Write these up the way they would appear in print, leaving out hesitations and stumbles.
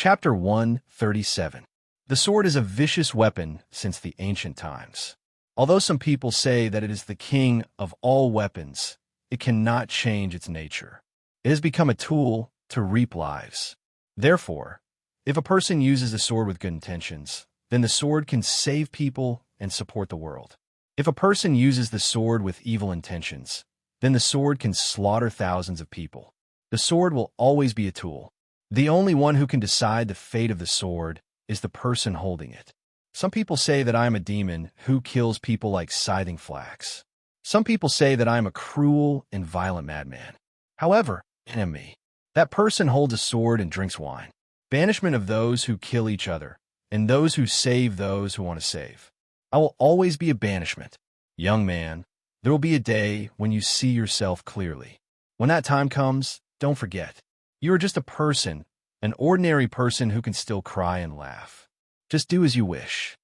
Chapter 137. The sword is a vicious weapon since the ancient times. Although some people say that it is the king of all weapons, it cannot change its nature. It has become a tool to reap lives. Therefore, if a person uses the sword with good intentions, then the sword can save people and support the world. If a person uses the sword with evil intentions, then the sword can slaughter thousands of people. The sword will always be a tool. The only one who can decide the fate of the sword is the person holding it. Some people say that I am a demon who kills people like scything flax. Some people say that I am a cruel and violent madman. However, enemy, that person holds a sword and drinks wine. Banishment of those who kill each other, and those who save those who want to save. I will always be a banishment. Young man, there will be a day when you see yourself clearly. When that time comes, don't forget. You are just a person, an ordinary person who can still cry and laugh. Just do as you wish.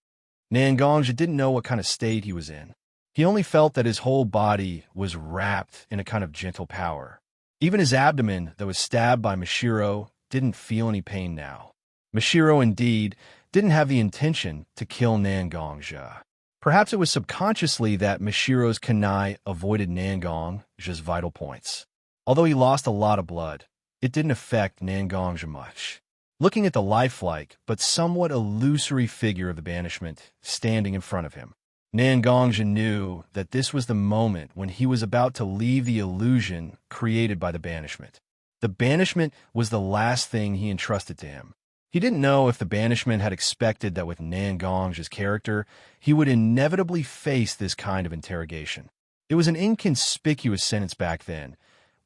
Xianxia didn't know what kind of state he was in. He only felt that his whole body was wrapped in a kind of gentle power. Even his abdomen, that was stabbed by Mashiro, didn't feel any pain now. Mashiro, indeed, didn't have the intention to kill Xianxia. Perhaps it was subconsciously that Mashiro's kunai avoided Xianxia's vital points. Although he lost a lot of blood, it didn't affect Xianxia much. Looking at the lifelike but somewhat illusory figure of the banishment standing in front of him, Xianxia knew that this was the moment when he was about to leave the illusion created by the banishment. The banishment was the last thing he entrusted to him. He didn't know if the banishment had expected that with Xianxia's character, he would inevitably face this kind of interrogation. It was an inconspicuous sentence back then,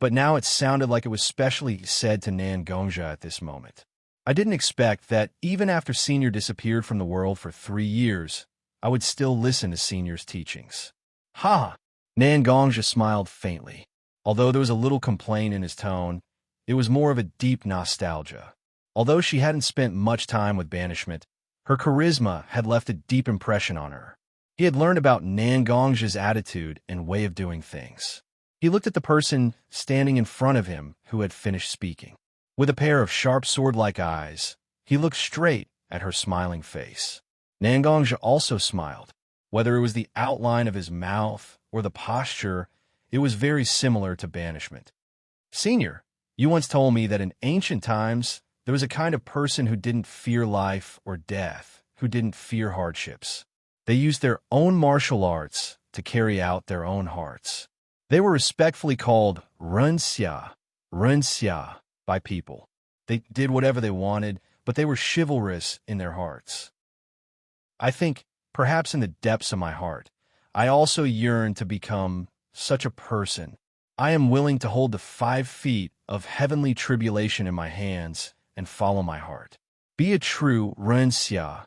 but now it sounded like it was specially said to Xianxia at this moment. I didn't expect that even after Senior disappeared from the world for 3 years, I would still listen to Senior's teachings. Ha! Xianxia smiled faintly. Although there was a little complaint in his tone, it was more of a deep nostalgia. Although she hadn't spent much time with banishment, her charisma had left a deep impression on her. He had learned about Xianxia's attitude and way of doing things. He looked at the person standing in front of him who had finished speaking. With a pair of sharp sword-like eyes, he looked straight at her smiling face. Xianxia also smiled. Whether it was the outline of his mouth or the posture, it was very similar to banishment. Senior, you once told me that in ancient times, there was a kind of person who didn't fear life or death, who didn't fear hardships. They used their own martial arts to carry out their own hearts. They were respectfully called Wuxia, by people. They did whatever they wanted, but they were chivalrous in their hearts. I think, perhaps in the depths of my heart, I also yearn to become such a person. I am willing to hold the 5 feet of heavenly tribulation in my hands and follow my heart. Be a true Wuxia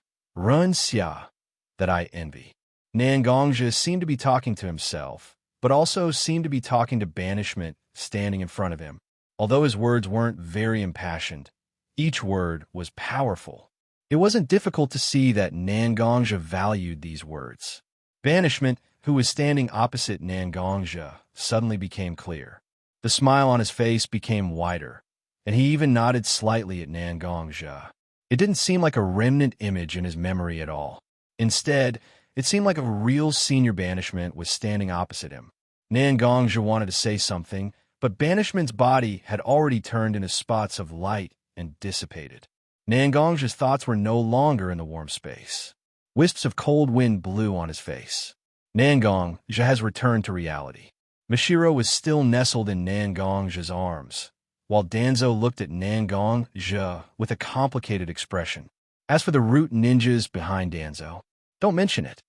that I envy. Xianxia seemed to be talking to himself, but also seemed to be talking to banishment standing in front of him. Although his words weren't very impassioned, each word was powerful. It wasn't difficult to see that Xianxia valued these words. Banishment, who was standing opposite Xianxia, suddenly became clear. The smile on his face became wider, and he even nodded slightly at Xianxia. It didn't seem like a remnant image in his memory at all. Instead, it seemed like a real senior banishment was standing opposite him. Xianxia wanted to say something, but banishment's body had already turned into spots of light and dissipated. Xianxia's thoughts were no longer in the warm space. Wisps of cold wind blew on his face. Xianxia has returned to reality. Mashiro was still nestled in Xianxia's arms, while Danzo looked at Xianxia with a complicated expression. As for the root ninjas behind Danzo, don't mention it.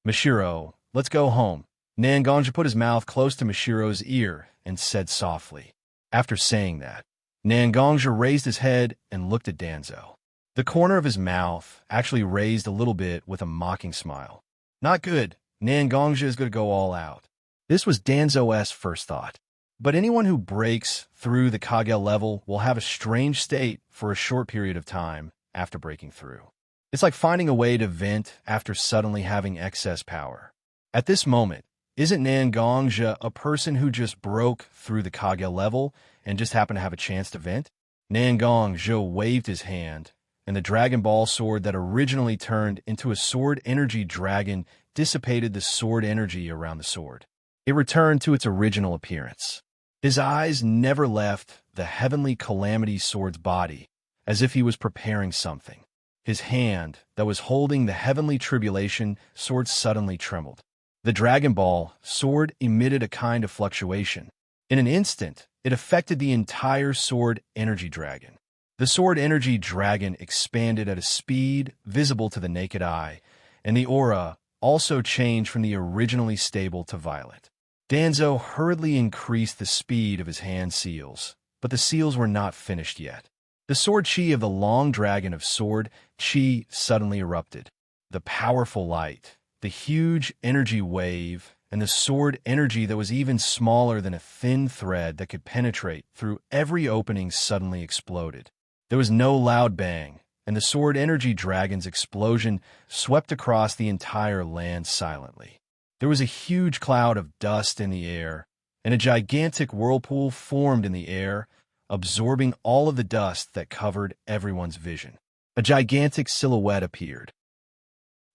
Mashiro, let's go home. Xianxia put his mouth close to Mashiro's ear and said softly. After saying that, Xianxia raised his head and looked at Danzo. The corner of his mouth actually raised a little bit with a mocking smile. Not good. Xianxia is going to go all out. This was Danzo's first thought. But anyone who breaks through the Kage level will have a strange state for a short period of time after breaking through. It's like finding a way to vent after suddenly having excess power. At this moment, isn't Xianxia a person who just broke through the Kage level and just happened to have a chance to vent? Xianxia waved his hand and the Dragon Ball sword that originally turned into a sword energy dragon dissipated the sword energy around the sword. It returned to its original appearance. His eyes never left the heavenly calamity sword's body, as if he was preparing something. His hand, that was holding the heavenly tribulation sword, suddenly trembled. The Dragon Ball sword emitted a kind of fluctuation. In an instant, it affected the entire sword energy dragon. The sword energy dragon expanded at a speed visible to the naked eye, and the aura also changed from the originally stable to violent. Danzo hurriedly increased the speed of his hand seals, but the seals were not finished yet. The sword chi of the long dragon of sword chi suddenly erupted. The powerful light, the huge energy wave, and the sword energy that was even smaller than a thin thread that could penetrate through every opening suddenly exploded. There was no loud bang, and the sword energy dragon's explosion swept across the entire land silently. There was a huge cloud of dust in the air, and a gigantic whirlpool formed in the air, absorbing all of the dust that covered everyone's vision. A gigantic silhouette appeared.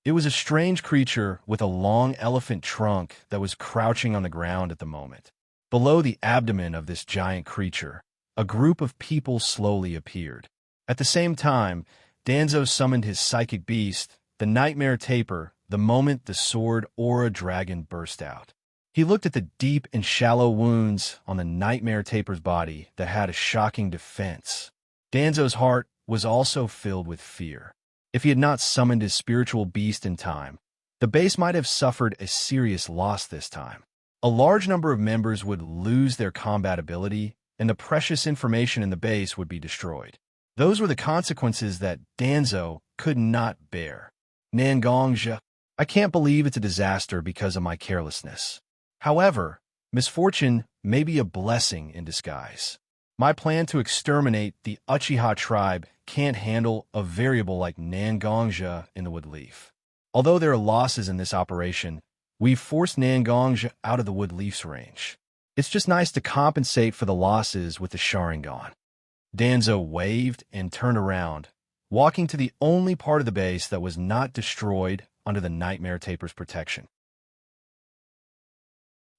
It was a strange creature with a long elephant trunk that was crouching on the ground at the moment. Below the abdomen of this giant creature, a group of people slowly appeared. At the same time, Danzo summoned his psychic beast, the Nightmare Taper, the moment the sword aura dragon burst out. He looked at the deep and shallow wounds on the Nightmare Taper's body that had a shocking defense. Danzo's heart was also filled with fear. If he had not summoned his spiritual beast in time, the base might have suffered a serious loss this time. A large number of members would lose their combat ability, and the precious information in the base would be destroyed. Those were the consequences that Danzo could not bear. Xianxia, I can't believe it's a disaster because of my carelessness. However, misfortune may be a blessing in disguise. My plan to exterminate the Uchiha tribe can't handle a variable like Xianxia in the Woodleaf. Although there are losses in this operation, we've forced Xianxia out of the Woodleaf's range. It's just nice to compensate for the losses with the Sharingan. Danzo waved and turned around, walking to the only part of the base that was not destroyed under the Nightmare Taper's protection.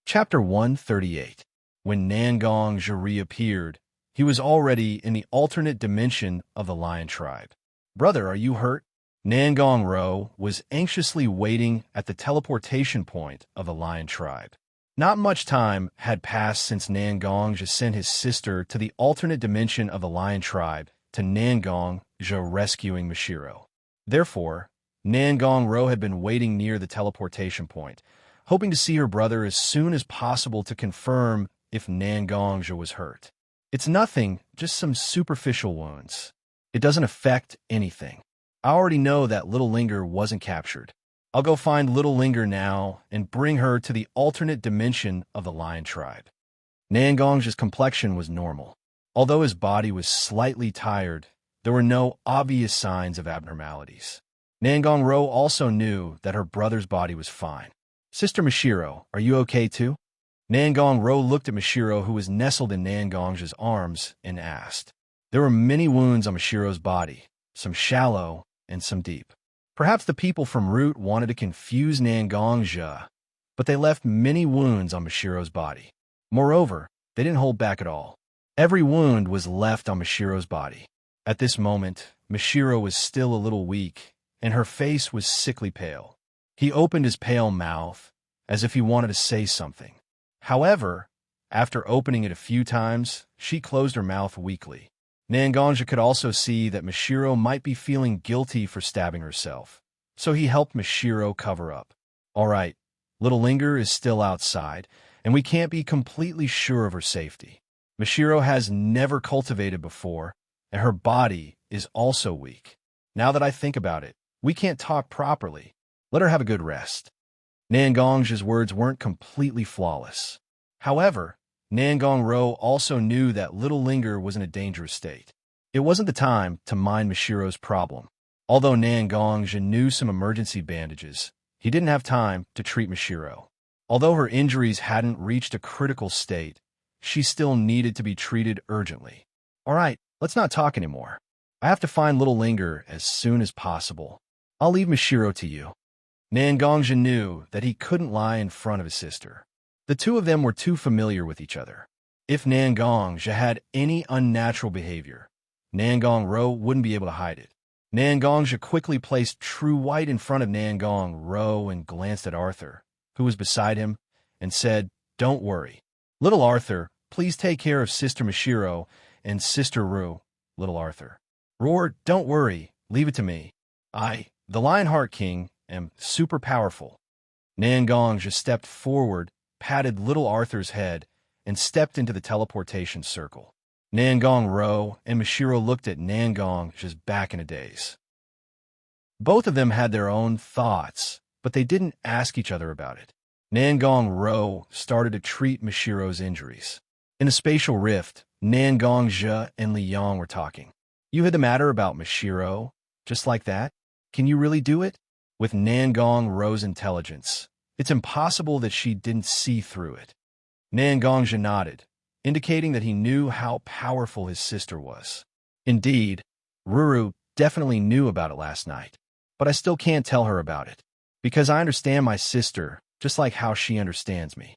Chapter 138. When Xianxia reappeared, he was already in the alternate dimension of the Lion tribe. Brother, are you hurt? Xianxia was anxiously waiting at the teleportation point of the Lion tribe. Not much time had passed since Xianxia sent his sister to the alternate dimension of the Lion tribe to Xianxia rescuing Mashiro. Therefore, Xianxia had been waiting near the teleportation point, hoping to see her brother as soon as possible to confirm if Xianxia was hurt. It's nothing, just some superficial wounds. It doesn't affect anything. I already know that Little Linger wasn't captured. I'll go find Little Linger now and bring her to the alternate dimension of the Lion tribe. Xianxia's complexion was normal. Although his body was slightly tired, there were no obvious signs of abnormalities. Xianxia also knew that her brother's body was fine. Sister Mashiro, are you okay too? Xianxia looked at Mashiro, who was nestled in Xianxia's arms, and asked. There were many wounds on Mashiro's body, some shallow and some deep. Perhaps the people from Root wanted to confuse Xianxia, but they left many wounds on Mashiro's body. Moreover, they didn't hold back at all. Every wound was left on Mashiro's body. At this moment, Mashiro was still a little weak, and her face was sickly pale. He opened his pale mouth, as if he wanted to say something. However, after opening it a few times, she closed her mouth weakly. Xianxia could also see that Mashiro might be feeling guilty for stabbing herself, so he helped Mashiro cover up. All right, Little Linger is still outside, and we can't be completely sure of her safety. Mashiro has never cultivated before, and her body is also weak. Now that I think about it, we can't talk properly. Let her have a good rest. Xianxia's words weren't completely flawless. However, Xianxia also knew that Little Linger was in a dangerous state. It wasn't the time to mind Mashiro's problem. Although Xianxia knew some emergency bandages, he didn't have time to treat Mashiro. Although her injuries hadn't reached a critical state, she still needed to be treated urgently. All right, let's not talk anymore. I have to find Little Linger as soon as possible. I'll leave Mashiro to you. Nangongja knew that he couldn't lie in front of his sister. The two of them were too familiar with each other. If Nangongja had any unnatural behavior, Nangong Ro wouldn't be able to hide it. Nangongja quickly placed True White in front of Nangong Ro and glanced at Arthur, who was beside him, and said, "Don't worry. Little Arthur, please take care of Sister Mashiro and Sister Ru." Little Arthur roared, "Don't worry. Leave it to me. I, the Lionheart King, am super powerful." Nangongja stepped forward, patted Little Arthur's head, and stepped into the teleportation circle. Nangong Ro and Mashiro looked at Nangongja's back in a daze. Both of them had their own thoughts, but they didn't ask each other about it. Nangong Ro started to treat Mashiro's injuries. In a spatial rift, Nangongja and Liang were talking. "You had the matter about Mashiro, just like that? Can you really do it?" With Nangong Ro's intelligence, it's impossible that she didn't see through it. Nangongja nodded, indicating that he knew how powerful his sister was. Indeed, Ruru definitely knew about it last night, but I still can't tell her about it, because I understand my sister just like how she understands me.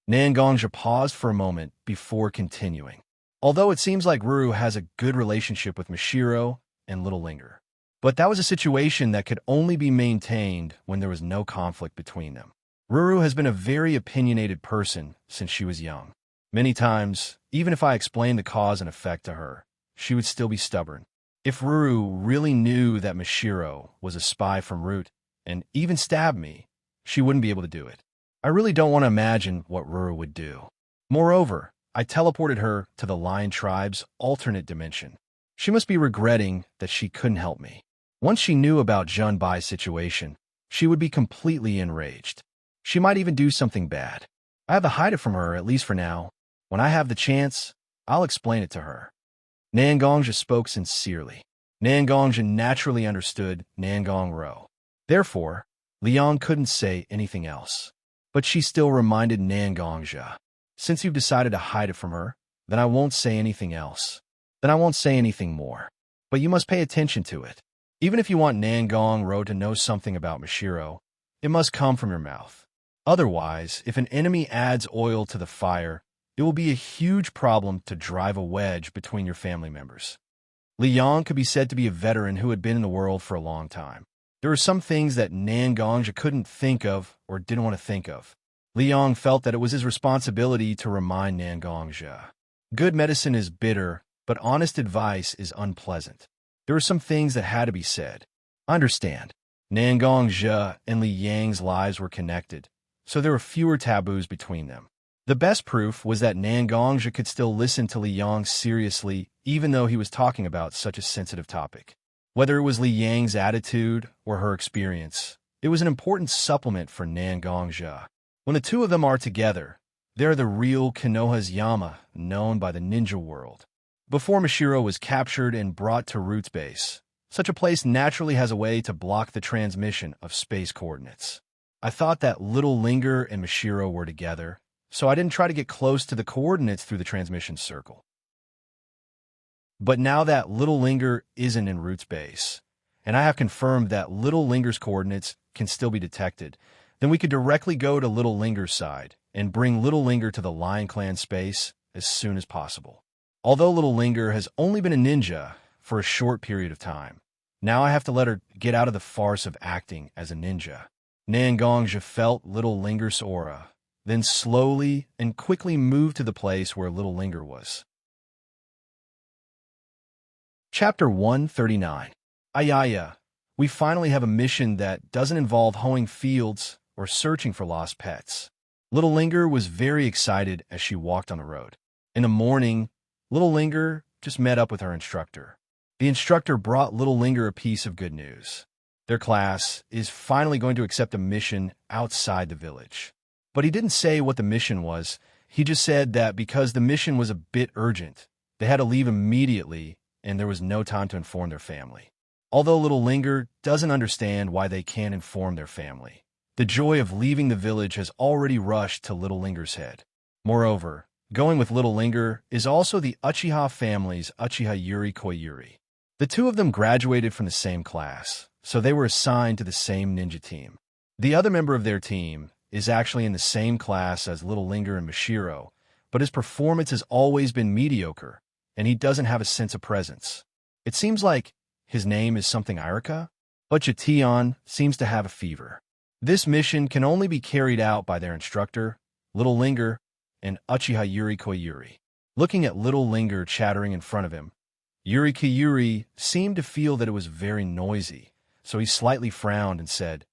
Nangongja paused for a moment before continuing. Although it seems like Ruru has a good relationship with Mashiro and Little Linger, but that was a situation that could only be maintained when there was no conflict between them. Ruru has been a very opinionated person since she was young. Many times, even if I explained the cause and effect to her, she would still be stubborn. If Ruru really knew that Mashiro was a spy from Root and even stabbed me, she wouldn't be able to do it. I really don't want to imagine what Ruru would do. Moreover, I teleported her to the Lion Tribe's alternate dimension. She must be regretting that she couldn't help me. Once she knew about Junbai's situation, she would be completely enraged. She might even do something bad. I have to hide it from her, at least for now. When I have the chance, I'll explain it to her. Nangongja spoke sincerely. Nangongja naturally understood Nangong Ro. Therefore, Liang couldn't say anything else. But she still reminded Nangongja, "Since you've decided to hide it from her, then I won't say anything else. Then I won't say anything more. But you must pay attention to it. Even if you want Nangong Ro to know something about Mashiro, it must come from your mouth. Otherwise, if an enemy adds oil to the fire, it will be a huge problem to drive a wedge between your family members." Liang could be said to be a veteran who had been in the world for a long time. There were some things that Nangongja couldn't think of or didn't want to think of. Liang felt that it was his responsibility to remind Nangongja. Good medicine is bitter, but honest advice is unpleasant. There were some things that had to be said. Understand, Nangongja and Liang's lives were connected, so there were fewer taboos between them. The best proof was that Nangongja could still listen to Liang seriously even though he was talking about such a sensitive topic. Whether it was Liang's attitude or her experience, it was an important supplement for Nangongja. When the two of them are together, they're the real Konoha's Yama, known by the ninja world. Before Mashiro was captured and brought to Root's base, such a place naturally has a way to block the transmission of space coordinates. I thought that Little Linger and Mashiro were together, so I didn't try to get close to the coordinates through the transmission circle. But now that Little Linger isn't in Root's base, and I have confirmed that Little Linger's coordinates can still be detected, then we could directly go to Little Linger's side and bring Little Linger to the Lion Clan space as soon as possible. Although Little Linger has only been a ninja for a short period of time, now I have to let her get out of the farce of acting as a ninja. Nangongja felt Little Linger's aura, then slowly and quickly moved to the place where Little Linger was. Chapter 139. Ayaya, we finally have a mission that doesn't involve hoeing fields or searching for lost pets. Little Linger was very excited as she walked on the road. In the morning, Little Linger just met up with her instructor. The instructor brought Little Linger a piece of good news. Their class is finally going to accept a mission outside the village. But he didn't say what the mission was. He just said that because the mission was a bit urgent, they had to leave immediately and there was no time to inform their family. Although Little Linger doesn't understand why they can't inform their family, the joy of leaving the village has already rushed to Little Linger's head. Moreover, going with Little Linger is also the Uchiha family's Uchiha Yuri Koyuri. The two of them graduated from the same class, so they were assigned to the same ninja team. The other member of their team is actually in the same class as Little Linger and Mashiro, but his performance has always been mediocre, and he doesn't have a sense of presence. It seems like his name is something Irika, but Jatian seems to have a fever. This mission can only be carried out by their instructor, Little Linger, and Uchiha Yuri Koyuri. Looking at Little Linger chattering in front of him, Yuri Koyuri seemed to feel that it was very noisy, so he slightly frowned and said,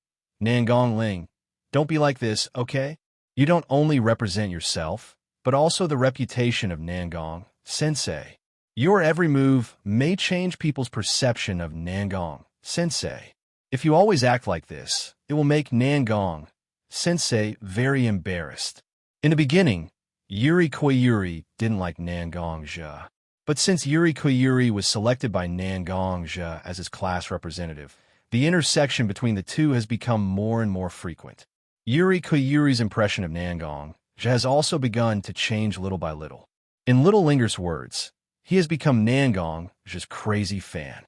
"Nangong Ling, don't be like this, okay? You don't only represent yourself, but also the reputation of Nangong Sensei. Your every move may change people's perception of Nangong Sensei. If you always act like this, it will make Nangong Sensei very embarrassed." In the beginning, Yuri Koyuri didn't like Nangong Jia. But since Yuri Koyuri was selected by Nangong Jia as his class representative, the intersection between the two has become more and more frequent. Yuri Koyuri's impression of Nangong Jia has also begun to change little by little. In Little Linger's words, he has become Nangong Jia's crazy fan.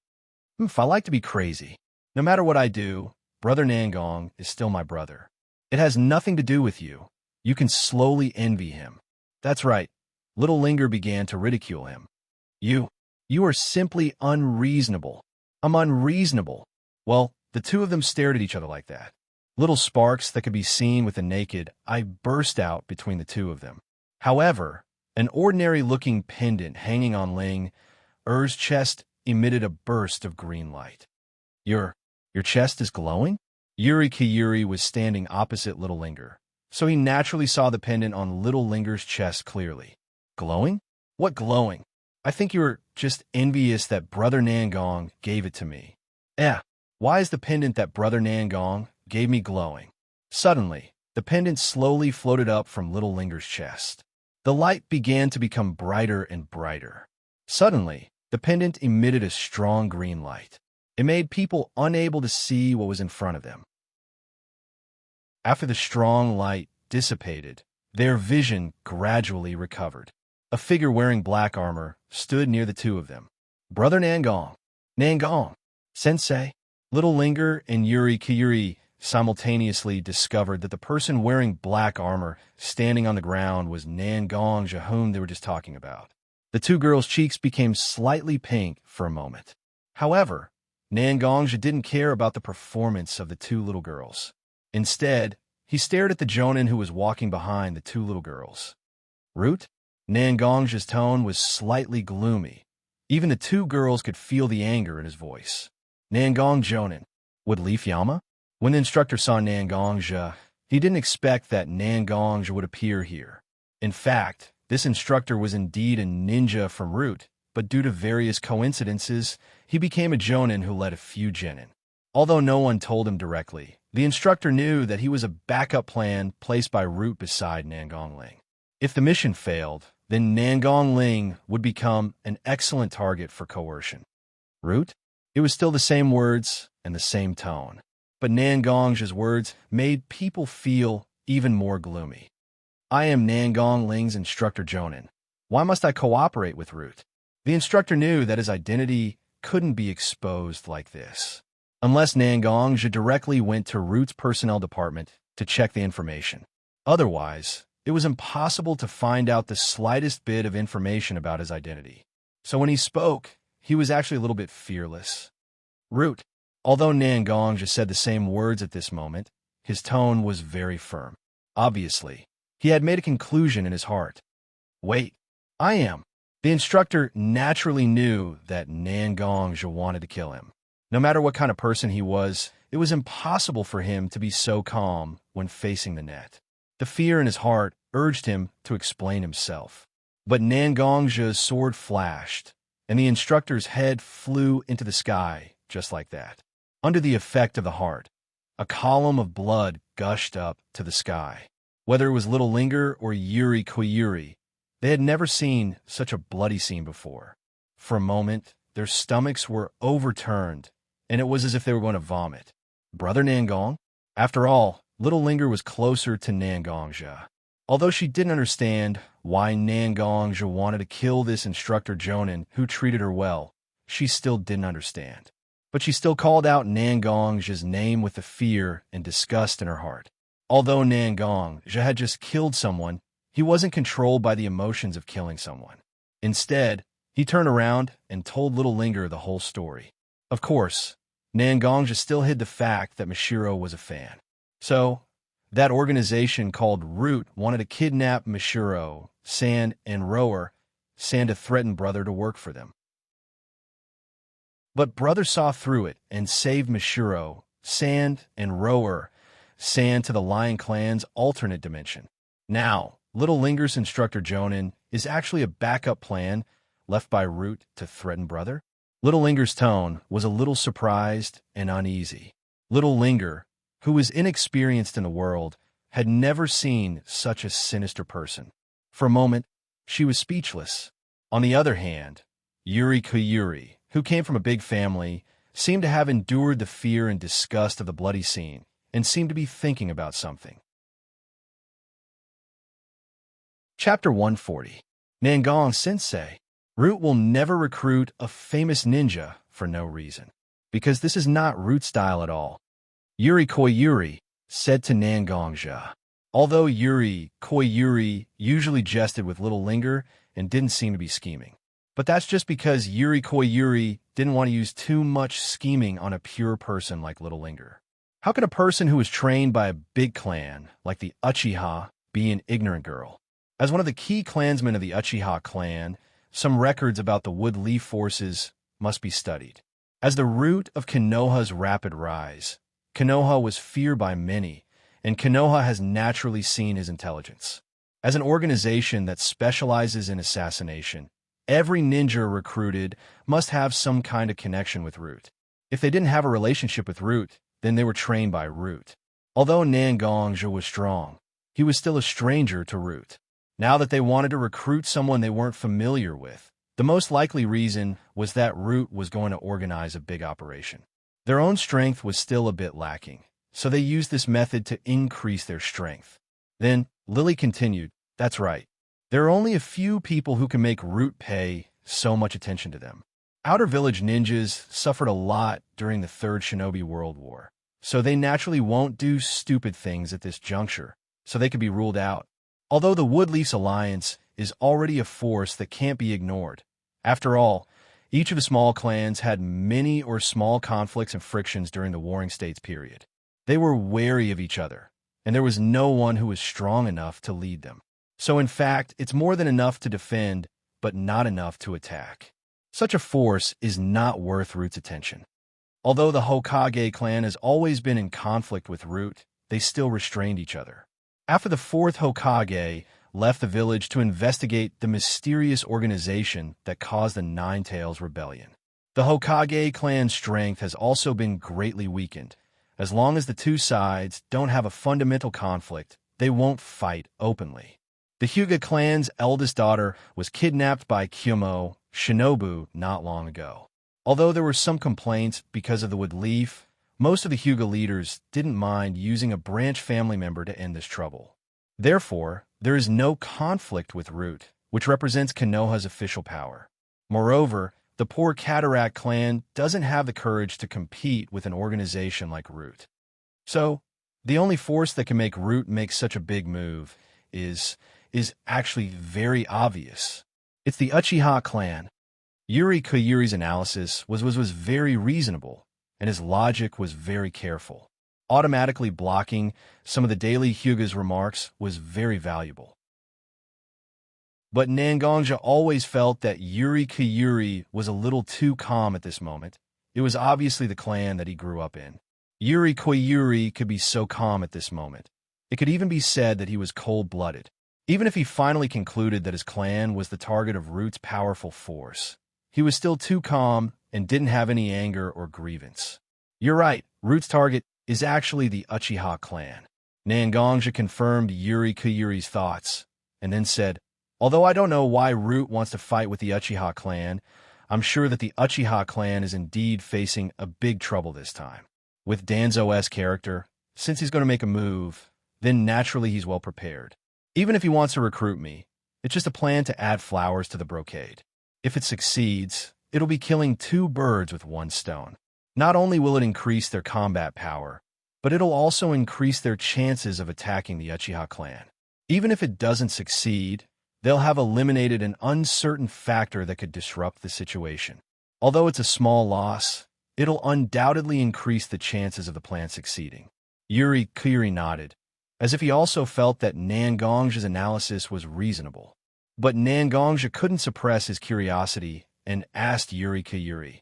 If I like to be crazy, no matter what I do, Brother Nangong is still my brother. It has nothing to do with you. You can slowly envy him. That's right. Little Linger began to ridicule him. You are simply unreasonable. I'm unreasonable. Well, the two of them stared at each other like that. Little sparks that could be seen with the naked eye burst out between the two of them. However, an ordinary-looking pendant hanging on Ling Er's chest emitted a burst of green light. Your chest is glowing? Yuri Koyuri was standing opposite Little Linger, so he naturally saw the pendant on Little Linger's chest clearly. Glowing? What glowing? I think you're just envious that Brother Nangong gave it to me. Why is the pendant that Brother Nangong gave me glowing? Suddenly, the pendant slowly floated up from Little Linger's chest. The light began to become brighter and brighter. Suddenly, the pendant emitted a strong green light. It made people unable to see what was in front of them. After the strong light dissipated, their vision gradually recovered. A figure wearing black armor stood near the two of them. Brother Nangong. Nangong. Sensei. Little Linger and Yuri Koyuri simultaneously discovered that the person wearing black armor standing on the ground was Nangong Jia, whom they were just talking about. The two girls' cheeks became slightly pink for a moment. However, Nangong Jia didn't care about the performance of the two little girls. Instead, he stared at the jonin who was walking behind the two little girls. Root? Nangong Jia's tone was slightly gloomy. Even the two girls could feel the anger in his voice. Nangong Jonin. Would Leaf Yama? When the instructor saw Nangong Jia, he didn't expect that Nangong Jia would appear here. In fact, this instructor was indeed a ninja from Root, but due to various coincidences, he became a jonin who led a few genin. Although no one told him directly, the instructor knew that he was a backup plan placed by Root beside Nangong Ling. If the mission failed, then Nangong Ling would become an excellent target for coercion. Root? It was still the same words and the same tone, but Nangong Jia's words made people feel even more gloomy. I am Nangong Ling's instructor Jonin. Why must I cooperate with Root? The instructor knew that his identity couldn't be exposed like this, unless Nangong Jia directly went to Root's personnel department to check the information. Otherwise, it was impossible to find out the slightest bit of information about his identity. So when he spoke, he was actually a little bit fearless. Root. Although Nangong Jia said the same words at this moment, his tone was very firm. Obviously, he had made a conclusion in his heart. Wait, I am. The instructor naturally knew that Nangong Jia wanted to kill him. No matter what kind of person he was, it was impossible for him to be so calm when facing the net. The fear in his heart urged him to explain himself. But Nangong Jia's sword flashed, and the instructor's head flew into the sky just like that. Under the effect of the heart, a column of blood gushed up to the sky. Whether it was Little Linger or Yuri Koyuri, they had never seen such a bloody scene before. For a moment, their stomachs were overturned, and it was as if they were going to vomit. Brother Nangong? After all, Little Linger was closer to Nangong Jia. Although she didn't understand why Nangong Jia wanted to kill this instructor Jonin who treated her well, she still didn't understand. But she still called out Nangong's name with the fear and disgust in her heart. Although Nangong had just killed someone, he wasn't controlled by the emotions of killing someone. Instead, he turned around and told little Linger the whole story. Of course, Nangong still hid the fact that Mishiro was a fan. So, that organization called Root wanted to kidnap Mishiro, Sand, and Rower, Sand to threaten Brother to work for them. But Brother saw through it and saved Mishiro, Sand, and Rower, Sand to the Lion Clan's alternate dimension. Now, Little Linger's instructor Jonin is actually a backup plan left by Root to threaten Brother. Little Linger's tone was a little surprised and uneasy. Little Linger, who was inexperienced in the world, had never seen such a sinister person. For a moment, she was speechless. On the other hand, Yuri Kuyuri, who came from a big family, seemed to have endured the fear and disgust of the bloody scene and seemed to be thinking about something. Chapter 140. Nangong Sensei. Root will never recruit a famous ninja for no reason, because this is not Root style at all. Yuri Koyuri said to Nangongja. Although Yuri Koyuri usually jested with Little Linger and didn't seem to be scheming. But that's just because Yuri Koyuri didn't want to use too much scheming on a pure person like Little Linger. How could a person who was trained by a big clan, like the Uchiha, be an ignorant girl? As one of the key clansmen of the Uchiha clan, some records about the Wood Leaf forces must be studied. As the root of Konoha's rapid rise, Konoha was feared by many, and Konoha has naturally seen his intelligence. As an organization that specializes in assassination, every ninja recruited must have some kind of connection with Root. If they didn't have a relationship with Root, then they were trained by Root. Although Nangongja was strong, he was still a stranger to Root. Now that they wanted to recruit someone they weren't familiar with, the most likely reason was that Root was going to organize a big operation. Their own strength was still a bit lacking, so they used this method to increase their strength. Then, Lily continued, "That's right. There are only a few people who can make Root pay so much attention to them. Outer Village ninjas suffered a lot during the Third Shinobi World War, so they naturally won't do stupid things at this juncture, so they could be ruled out. Although the Woodleaf's alliance is already a force that can't be ignored. After all, each of the small clans had many or small conflicts and frictions during the Warring States period. They were wary of each other, and there was no one who was strong enough to lead them. So in fact, it's more than enough to defend, but not enough to attack. Such a force is not worth Root's attention. Although the Hokage clan has always been in conflict with Root, they still restrained each other. After the fourth Hokage left the village to investigate the mysterious organization that caused the Nine-Tails Rebellion, the Hokage clan's strength has also been greatly weakened. As long as the two sides don't have a fundamental conflict, they won't fight openly. The Hyuga clan's eldest daughter was kidnapped by Kyomo Shinobu not long ago. Although there were some complaints because of the Wood Leaf, most of the Hyuga leaders didn't mind using a branch family member to end this trouble. Therefore, there is no conflict with Root, which represents Konoha's official power. Moreover, the poor Cataract clan doesn't have the courage to compete with an organization like Root. So, the only force that can make Root make such a big move is actually very obvious. It's the Uchiha clan. Yuri Koyuri's analysis was very reasonable, and his logic was very careful. Automatically blocking some of the Daily Hyuga's remarks was very valuable. But Nangongja always felt that Yuri Koyuri was a little too calm at this moment. It was obviously the clan that he grew up in. Yuri Koyuri could be so calm at this moment. It could even be said that he was cold-blooded. Even if he finally concluded that his clan was the target of Root's powerful force, he was still too calm and didn't have any anger or grievance. You're right, Root's target is actually the Uchiha clan. Nangongja confirmed Yuri Koyuri's thoughts, and then said, "Although I don't know why Root wants to fight with the Uchiha clan, I'm sure that the Uchiha clan is indeed facing a big trouble this time. With Danzo's character, since he's going to make a move, then naturally he's well prepared. Even if he wants to recruit me, it's just a plan to add flowers to the brocade. If it succeeds, It'll be killing two birds with one stone. Not only will it increase their combat power, but it'll also increase their chances of attacking the Uchiha clan. Even if it doesn't succeed, they'll have eliminated an uncertain factor that could disrupt the situation. Although it's a small loss, it'll undoubtedly increase the chances of the plan succeeding. Yuri Kuyuri nodded, as if he also felt that Nangong's analysis was reasonable. But Nangong couldn't suppress his curiosity and asked Yuri Kuyuri,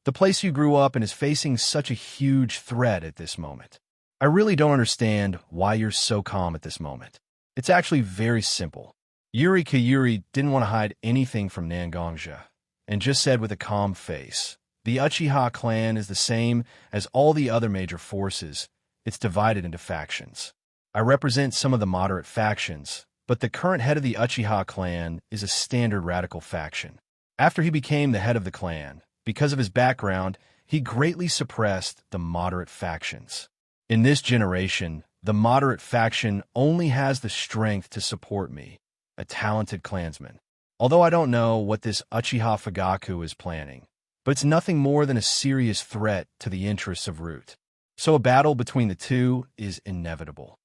"The place you grew up in is facing such a huge threat at this moment. I really don't understand why you're so calm at this moment. It's actually very simple." Yuri Kuyuri didn't want to hide anything from Nangongja, and just said with a calm face, "The Uchiha clan is the same as all the other major forces. It's divided into factions. I represent some of the moderate factions, but the current head of the Uchiha clan is a standard radical faction. After he became the head of the clan, because of his background, he greatly suppressed the moderate factions. In this generation, the moderate faction only has the strength to support me, a talented clansman. Although I don't know what this Uchiha Fugaku is planning, but it's nothing more than a serious threat to the interests of Root. So a battle between the two is inevitable.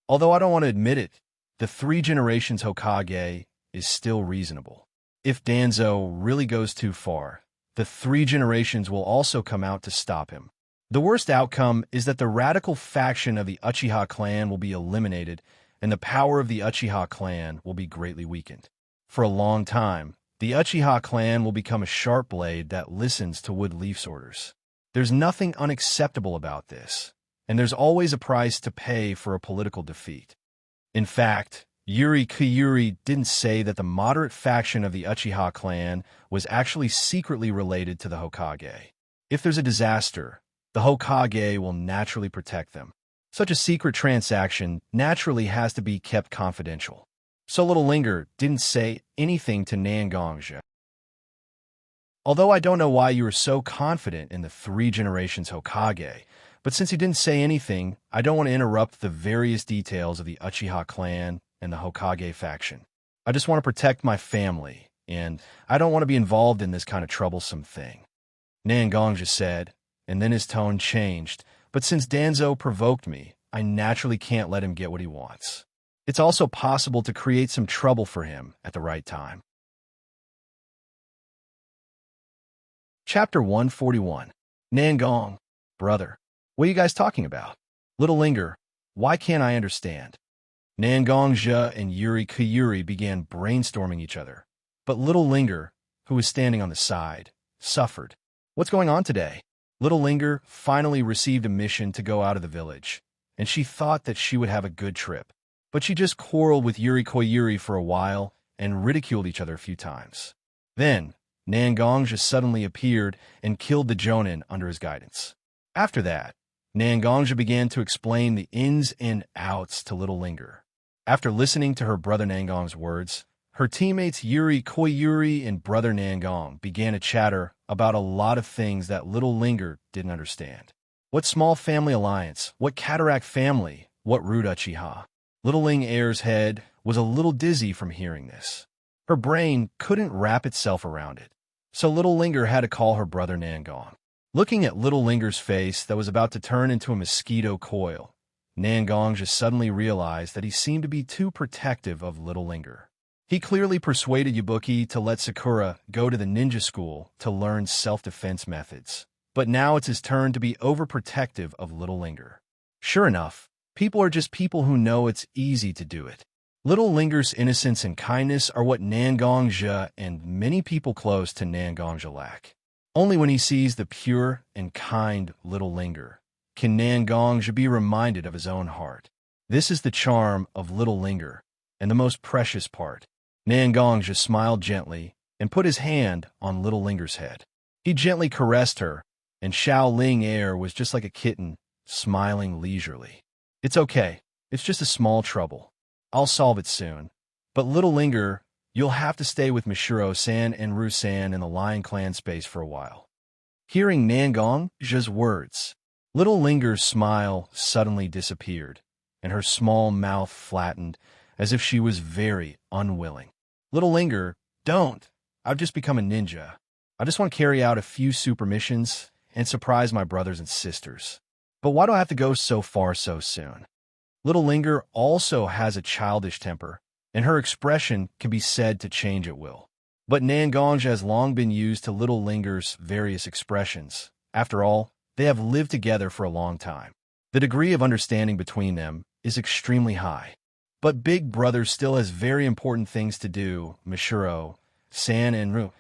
Although I don't want to admit it, the 3 generations Hokage is still reasonable. If Danzo really goes too far, the 3 generations will also come out to stop him. The worst outcome is that the radical faction of the Uchiha clan will be eliminated, and the power of the Uchiha clan will be greatly weakened. For a long time, the Uchiha clan will become a sharp blade that listens to Wood Leaf's orders. There's nothing unacceptable about this, and there's always a price to pay for a political defeat. In fact, Yuri Kuyuri didn't say that the moderate faction of the Uchiha clan was actually secretly related to the Hokage. If there's a disaster, the Hokage will naturally protect them. Such a secret transaction naturally has to be kept confidential. So Little Linger didn't say anything to Nangongja. Although I don't know why you were so confident in the 3 generations Hokage, but since you didn't say anything, I don't want to interrupt the various details of the Uchiha clan and the Hokage faction. I just want to protect my family, and I don't want to be involved in this kind of troublesome thing," Nangongja said, and then his tone changed. "But since Danzo provoked me, I naturally can't let him get what he wants. It's also possible to create some trouble for him at the right time." Chapter 141. Nangong, brother, what are you guys talking about? Little Linger, why can't I understand? Nangongja and Yuri Kuyuri began brainstorming each other, but Little Linger, who was standing on the side, suffered. "What's going on today?" Little Linger finally received a mission to go out of the village, and she thought that she would have a good trip. But she just quarreled with Yuri Kuyuri for a while and ridiculed each other a few times. Then, Nangongja suddenly appeared and killed the Jonin under his guidance. After that, Nangongja began to explain the ins and outs to Little Linger. After listening to her brother Nangong's words, her teammates Yuri Kuyuri and brother Nangong began to chatter about a lot of things that Little Linger didn't understand. What small family alliance? What cataract family? What rude Uchiha? Little Ling Air's head was a little dizzy from hearing this. Her brain couldn't wrap itself around it, so Little Linger had to call her brother Nangong. Looking at Little Linger's face that was about to turn into a mosquito coil, Nangong just suddenly realized that he seemed to be too protective of Little Linger. He clearly persuaded Yabuki to let Sakura go to the ninja school to learn self-defense methods, but now it's his turn to be overprotective of Little Linger. Sure enough, people are just people who know it's easy to do it. Little Linger's innocence and kindness are what Nangongja and many people close to Nangongja lack. Only when he sees the pure and kind Little Linger can Nangongja be reminded of his own heart. This is the charm of Little Linger, and the most precious part. Nangongja smiled gently and put his hand on Little Linger's head. He gently caressed her, and Xiaoling Air was just like a kitten, smiling leisurely. "It's okay. It's just a small trouble. I'll solve it soon. But Little Linger, you'll have to stay with Mishiro-san and Ru-san in the Lion Clan space for a while." Hearing Nangongja's words, Little Linger's smile suddenly disappeared, and her small mouth flattened as if she was very unwilling. "Little Linger, don't. I've just become a ninja. I just want to carry out a few super missions and surprise my brothers and sisters. But why do I have to go so far so soon? Little Linger also has a childish temper, and her expression can be said to change at will. But Nangongja has long been used to Little Linger's various expressions. After all, they have lived together for a long time. The degree of understanding between them is extremely high. But Big Brother still has very important things to do. Mishiro, San, and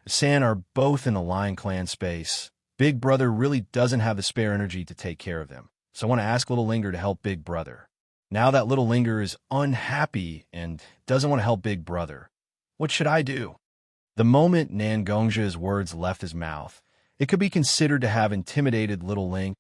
San are both in the Lion Clan space. Big Brother really doesn't have the spare energy to take care of them. So I want to ask Little Linger to help Big Brother. Now that Little Linger is unhappy and doesn't want to help Big Brother, what should I do? The moment Nangongja's words left his mouth, it could be considered to have intimidated Little Ling.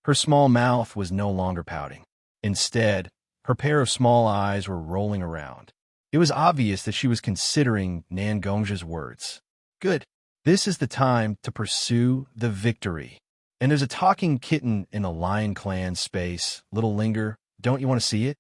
Her small mouth was no longer pouting. Instead, her pair of small eyes were rolling around. It was obvious that she was considering Nangongja's words. Good. This is the time to pursue the victory. And there's a talking kitten in the Lion Clan space. Little Linger, don't you want to see it?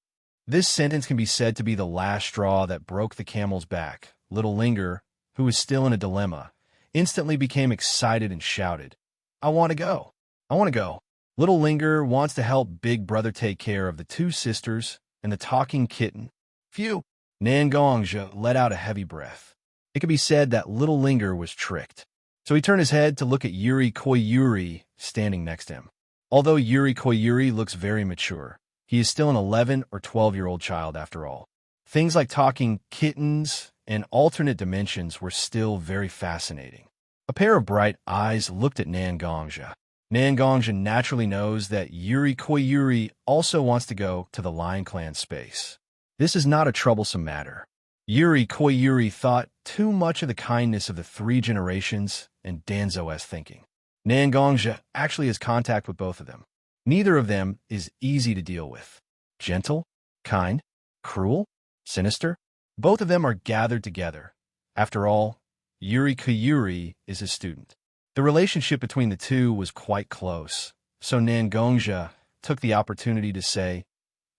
This sentence can be said to be the last straw that broke the camel's back. Little Linger, who was still in a dilemma, instantly became excited and shouted, I want to go. I want to go. Little Linger wants to help Big Brother take care of the two sisters and the talking kitten. Phew! Nangongja let out a heavy breath. It could be said that Little Linger was tricked. So he turned his head to look at Yuri Koyuri standing next to him. Although Yuri Koyuri looks very mature, he is still an 11 or 12-year-old child after all. Things like talking kittens and alternate dimensions were still very fascinating. A pair of bright eyes looked at Nangongja. Nangongja naturally knows that Yuri Koyuri also wants to go to the Lion Clan space. This is not a troublesome matter. Yuri Koyuri thought too much of the kindness of the three generations and Danzo's thinking. Nangongja actually has contact with both of them. Neither of them is easy to deal with. Gentle, kind, cruel, sinister. Both of them are gathered together. After all, Yuri Koyuri is his student. The relationship between the two was quite close, so Nangongja took the opportunity to say,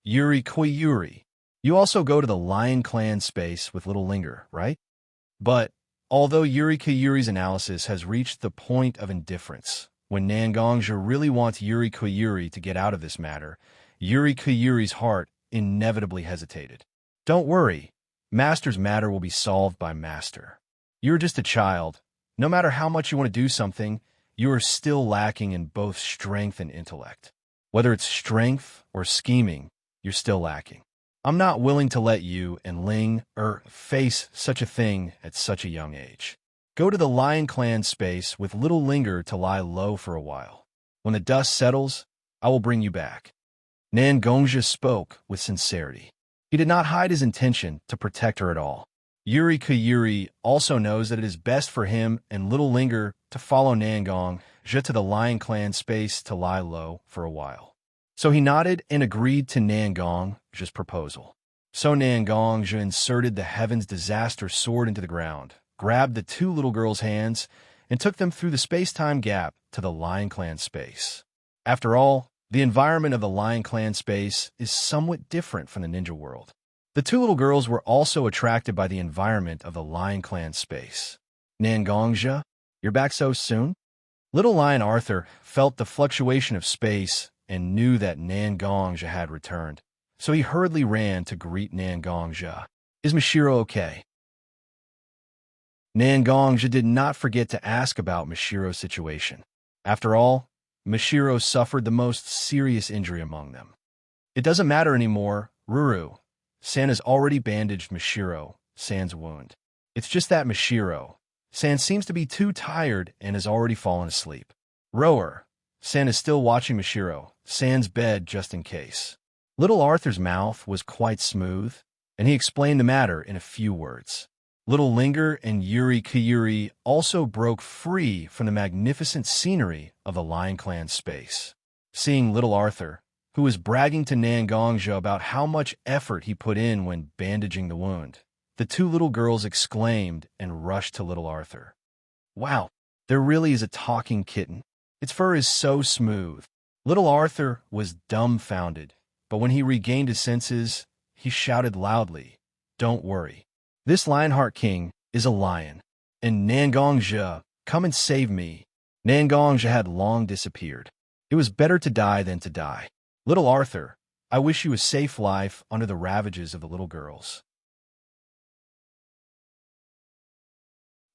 Yuri Koyuri, you also go to the Lion Clan space with Little Linger, right? But although Yuri Koyuri's analysis has reached the point of indifference, when Nangongja really wants Yuri Koyuri to get out of this matter, Yuri Koyuri's heart inevitably hesitated. Don't worry, Master's matter will be solved by Master. You're just a child. No matter how much you want to do something, you are still lacking in both strength and intellect. Whether it's strength or scheming, you're still lacking. I'm not willing to let you and Ling face such a thing at such a young age. Go to the Lion Clan space with Little Linger to lie low for a while. When the dust settles, I will bring you back. Nangongja spoke with sincerity. He did not hide his intention to protect her at all. Yuri Koyuri also knows that it is best for him and Little Linger to follow Nangongja to the Lion Clan space to lie low for a while. So he nodded and agreed to Nangongja's proposal. So Nangongja inserted the Heaven's Disaster sword into the ground, grabbed the two little girls' hands, and took them through the space-time gap to the Lion Clan space. After all, the environment of the Lion Clan space is somewhat different from the ninja world. The two little girls were also attracted by the environment of the Lion Clan space. Nangongja, you're back so soon? Little Lion Arthur felt the fluctuation of space and knew that Nangongja had returned, so he hurriedly ran to greet Nangongja. Is Mishiro okay? Nangongja did not forget to ask about Mishiro's situation. After all, Mishiro suffered the most serious injury among them. It doesn't matter anymore, Ruru. San has already bandaged Mishiro, San's wound. It's just that Mishiro, San seems to be too tired and has already fallen asleep. Rower, San is still watching Mishiro, San's bed just in case. Little Arthur's mouth was quite smooth, and he explained the matter in a few words. Little Linger and Yuri Koyuri also broke free from the magnificent scenery of the Lion Clan space. Seeing Little Arthur, who was bragging to Nangongja about how much effort he put in when bandaging the wound, the two little girls exclaimed and rushed to Little Arthur. Wow, there really is a talking kitten. Its fur is so smooth. Little Arthur was dumbfounded, but when he regained his senses, he shouted loudly, Don't worry. This Lionheart King is a lion. and Xianxia, come and save me. Xianxia had long disappeared. It was better to die than to die. Little Arthur, I wish you a safe life under the ravages of the little girls.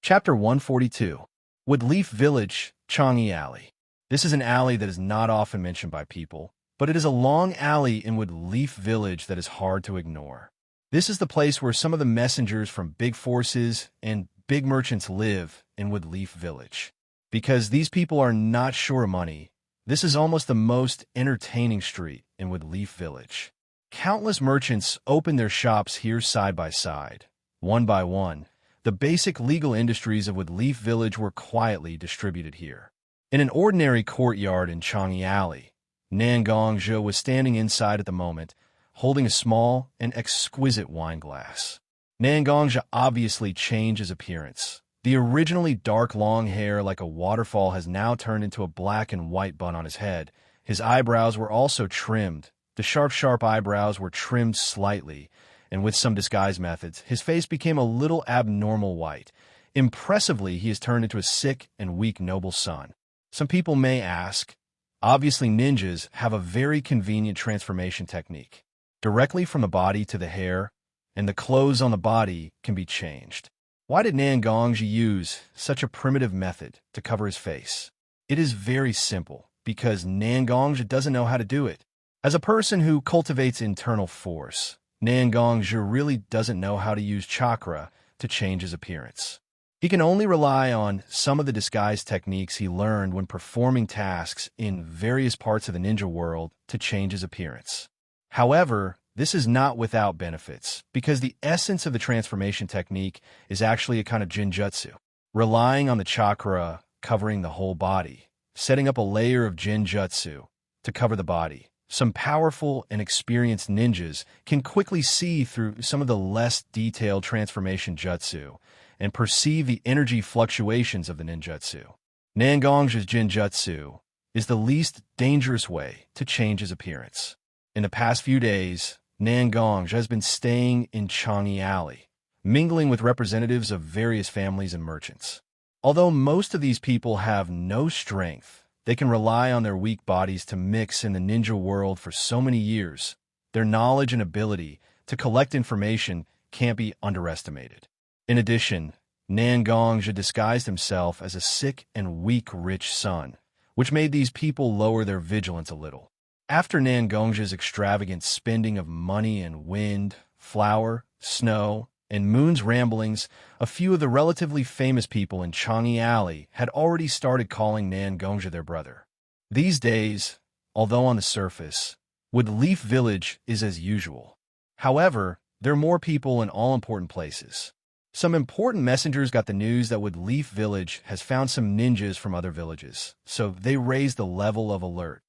Chapter 142. Woodleaf Village, Changi Alley. This is an alley that is not often mentioned by people, but it is a long alley in Woodleaf Village that is hard to ignore. This is the place where some of the messengers from big forces and big merchants live in Woodleaf Village. Because these people are not sure of money, this is almost the most entertaining street in Woodleaf Village. Countless merchants open their shops here side by side. One by one, the basic legal industries of Woodleaf Village were quietly distributed here. In an ordinary courtyard in Changi Alley, Xianxia was standing inside at the moment, holding a small and exquisite wine glass. Xianxia obviously changed his appearance. The originally dark long hair like a waterfall has now turned into a black and white bun on his head. His eyebrows were also trimmed. The sharp eyebrows were trimmed slightly, and with some disguise methods, his face became a little abnormal white. Impressively, he has turned into a sick and weak noble son. Some people may ask, obviously ninjas have a very convenient transformation technique. Directly from the body to the hair, and the clothes on the body can be changed. Why did Xianxia use such a primitive method to cover his face? It is very simple, because Xianxia doesn't know how to do it. As a person who cultivates internal force, Xianxia really doesn't know how to use chakra to change his appearance. He can only rely on some of the disguise techniques he learned when performing tasks in various parts of the ninja world to change his appearance. However, this is not without benefits, because the essence of the transformation technique is actually a kind of jinjutsu, relying on the chakra covering the whole body, setting up a layer of jinjutsu to cover the body. Some powerful and experienced ninjas can quickly see through some of the less detailed transformation jutsu and perceive the energy fluctuations of the ninjutsu. Xianxia's jinjutsu is the least dangerous way to change his appearance. In the past few days, Xianxia has been staying in Changi Alley, mingling with representatives of various families and merchants. Although most of these people have no strength, they can rely on their weak bodies to mix in the ninja world for so many years. Their knowledge and ability to collect information can't be underestimated. In addition, Xianxia disguised himself as a sick and weak rich son, which made these people lower their vigilance a little. After Xianxia's extravagant spending of money and wind, flour, snow, and Moon's ramblings, a few of the relatively famous people in Changi Alley had already started calling Xianxia their brother. These days, although on the surface, Woodleaf Village is as usual. However, there are more people in all important places. Some important messengers got the news that Woodleaf Village has found some ninjas from other villages, so they raised the level of alert.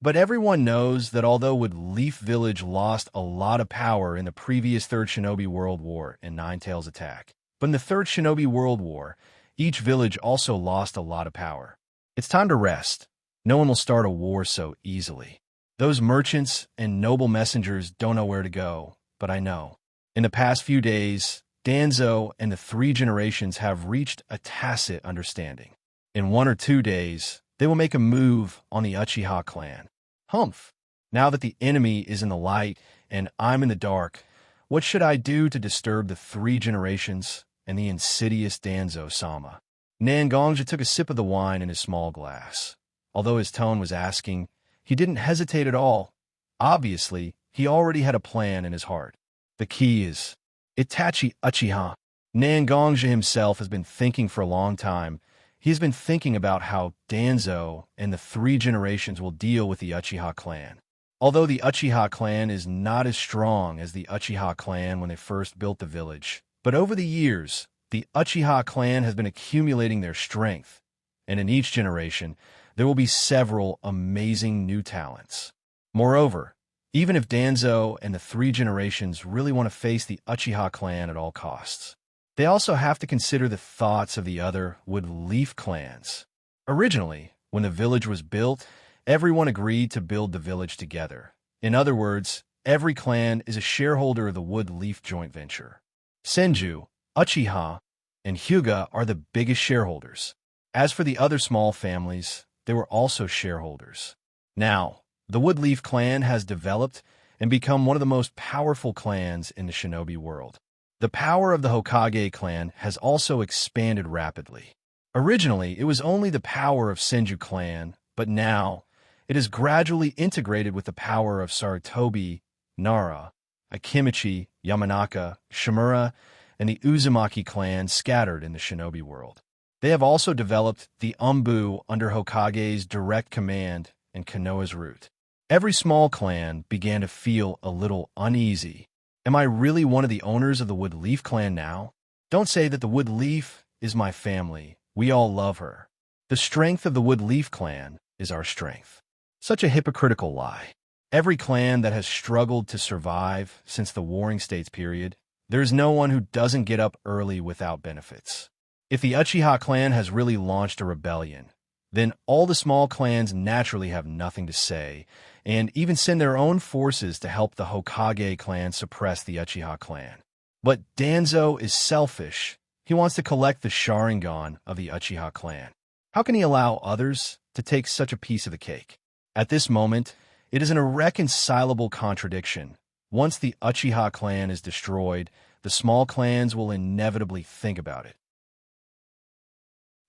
But everyone knows that although Woodleaf Village lost a lot of power in the previous Third Shinobi World War and Ninetales attack, but in the Third Shinobi World War, each village also lost a lot of power. It's time to rest. No one will start a war so easily. Those merchants and noble messengers don't know where to go, but I know. In the past few days, Danzo and the three generations have reached a tacit understanding. In 1 or 2 days, they will make a move on the Uchiha clan. Humph! Now that the enemy is in the light and I'm in the dark, what should I do to disturb the three generations and the insidious Danzo-sama? Xianxia took a sip of the wine in his small glass. Although his tone was asking, he didn't hesitate at all. Obviously, he already had a plan in his heart. The key is Itachi Uchiha. Xianxia himself has been thinking for a long time. He has been thinking about how Danzo and the three generations will deal with the Uchiha clan. Although the Uchiha clan is not as strong as the Uchiha clan when they first built the village, but over the years, the Uchiha clan has been accumulating their strength, and in each generation, there will be several amazing new talents. Moreover, even if Danzo and the three generations really want to face the Uchiha clan at all costs, they also have to consider the thoughts of the other Woodleaf clans. Originally, when the village was built, everyone agreed to build the village together. In other words, every clan is a shareholder of the Woodleaf joint venture. Senju, Uchiha and Hyuga are the biggest shareholders. As for the other small families, they were also shareholders. Now, the Woodleaf clan has developed and become one of the most powerful clans in the shinobi world. The power of the Hokage clan has also expanded rapidly. Originally, it was only the power of Senju clan, but now it is gradually integrated with the power of Sarutobi, Nara, Akimichi, Yamanaka, Shimura, and the Uzumaki clan scattered in the shinobi world. They have also developed the Umbu under Hokage's direct command and Konoha's root. Every small clan began to feel a little uneasy. Am I really one of the owners of the Woodleaf clan now? Don't say that the Woodleaf is my family. We all love her. The strength of the Woodleaf clan is our strength. Such a hypocritical lie. Every clan that has struggled to survive since the Warring States period, there is no one who doesn't get up early without benefits. If the Uchiha clan has really launched a rebellion, then all the small clans naturally have nothing to say, and even send their own forces to help the Hokage clan suppress the Uchiha clan. But Danzo is selfish. He wants to collect the Sharingan of the Uchiha clan. How can he allow others to take such a piece of the cake? At this moment, it is an irreconcilable contradiction. Once the Uchiha clan is destroyed, the small clans will inevitably think about it.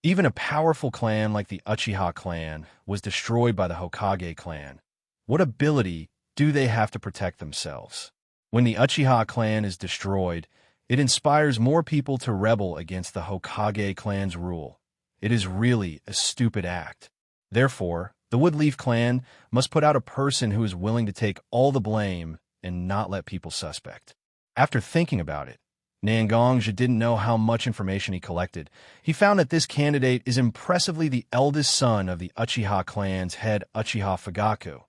Even a powerful clan like the Uchiha clan was destroyed by the Hokage clan. What ability do they have to protect themselves? When the Uchiha clan is destroyed, it inspires more people to rebel against the Hokage clan's rule. It is really a stupid act. Therefore, the Woodleaf clan must put out a person who is willing to take all the blame and not let people suspect. After thinking about it, Nangongja didn't know how much information he collected. He found that this candidate is impressively the eldest son of the Uchiha clan's head Uchiha Fugaku,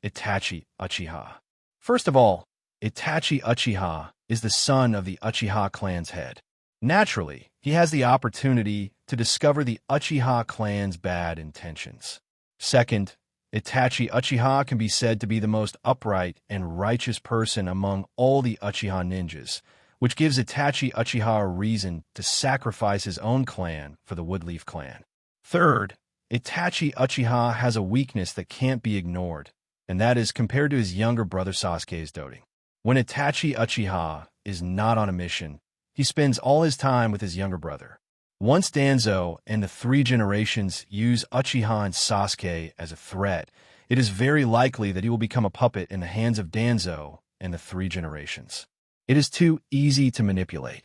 Itachi Uchiha. First of all, Itachi Uchiha is the son of the Uchiha clan's head. Naturally, he has the opportunity to discover the Uchiha clan's bad intentions. Second, Itachi Uchiha can be said to be the most upright and righteous person among all the Uchiha ninjas, which gives Itachi Uchiha a reason to sacrifice his own clan for the Woodleaf clan. Third, Itachi Uchiha has a weakness that can't be ignored, and that is compared to his younger brother Sasuke's doting. When Itachi Uchiha is not on a mission, he spends all his time with his younger brother. Once Danzo and the three generations use Uchiha and Sasuke as a threat, it is very likely that he will become a puppet in the hands of Danzo and the three generations. It is too easy to manipulate.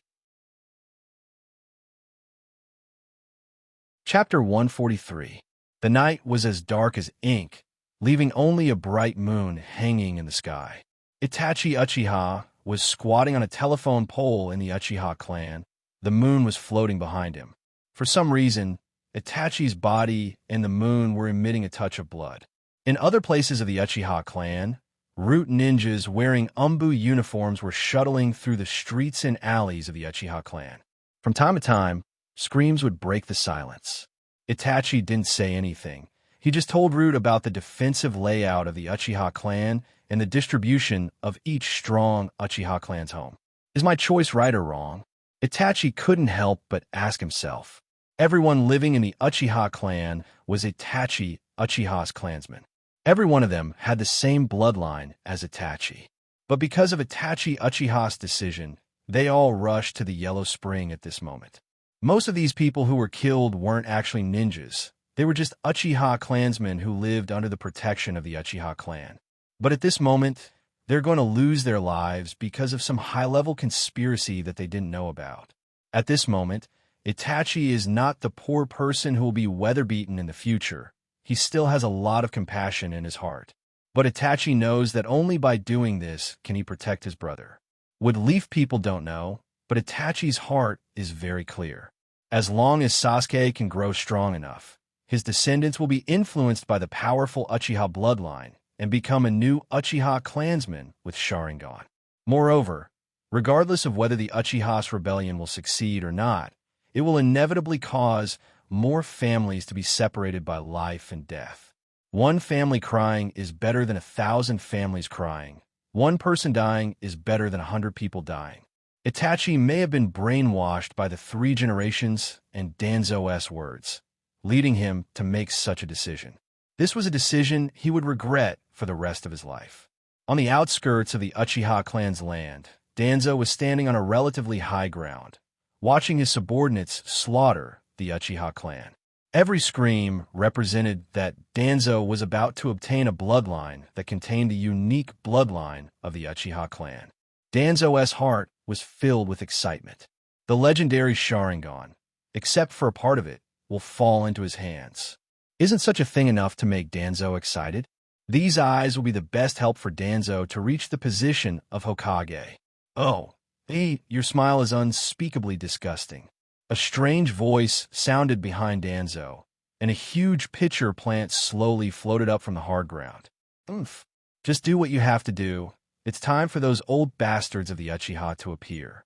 Chapter 143. The night was as dark as ink, leaving only a bright moon hanging in the sky. Itachi Uchiha was squatting on a telephone pole in the Uchiha clan. The moon was floating behind him. For some reason, Itachi's body and the moon were emitting a touch of blood. In other places of the Uchiha clan, root ninjas wearing Umbu uniforms were shuttling through the streets and alleys of the Uchiha clan. From time to time, screams would break the silence. Itachi didn't say anything. He just told Root about the defensive layout of the Uchiha clan and the distribution of each strong Uchiha clan's home. Is my choice right or wrong? Itachi couldn't help but ask himself. Everyone living in the Uchiha clan was Itachi Uchiha's clansman. Every one of them had the same bloodline as Itachi. But because of Itachi Uchiha's decision, they all rushed to the Yellow Spring at this moment. Most of these people who were killed weren't actually ninjas. They were just Uchiha clansmen who lived under the protection of the Uchiha clan. But at this moment, they're going to lose their lives because of some high-level conspiracy that they didn't know about. At this moment, Itachi is not the poor person who will be weather-beaten in the future. He still has a lot of compassion in his heart. But Itachi knows that only by doing this can he protect his brother. Woodleaf people don't know, but Itachi's heart is very clear. As long as Sasuke can grow strong enough, his descendants will be influenced by the powerful Uchiha bloodline and become a new Uchiha clansman with Sharingan. Moreover, regardless of whether the Uchiha's rebellion will succeed or not, it will inevitably cause more families to be separated by life and death. One family crying is better than 1,000 families crying. One person dying is better than 100 people dying. Itachi may have been brainwashed by the 3 generations and Danzo's words, leading him to make such a decision. This was a decision he would regret for the rest of his life. On the outskirts of the Uchiha clan's land, Danzo was standing on a relatively high ground, watching his subordinates slaughter the Uchiha clan. Every scream represented that Danzo was about to obtain a bloodline that contained the unique bloodline of the Uchiha clan. Danzo's heart was filled with excitement. The legendary Sharingan, except for a part of it, will fall into his hands. Isn't such a thing enough to make Danzo excited? These eyes will be the best help for Danzo to reach the position of Hokage. Oh, your smile is unspeakably disgusting. A strange voice sounded behind Danzo, and a huge pitcher plant slowly floated up from the hard ground. Oomph. Just do what you have to do. It's time for those old bastards of the Uchiha to appear.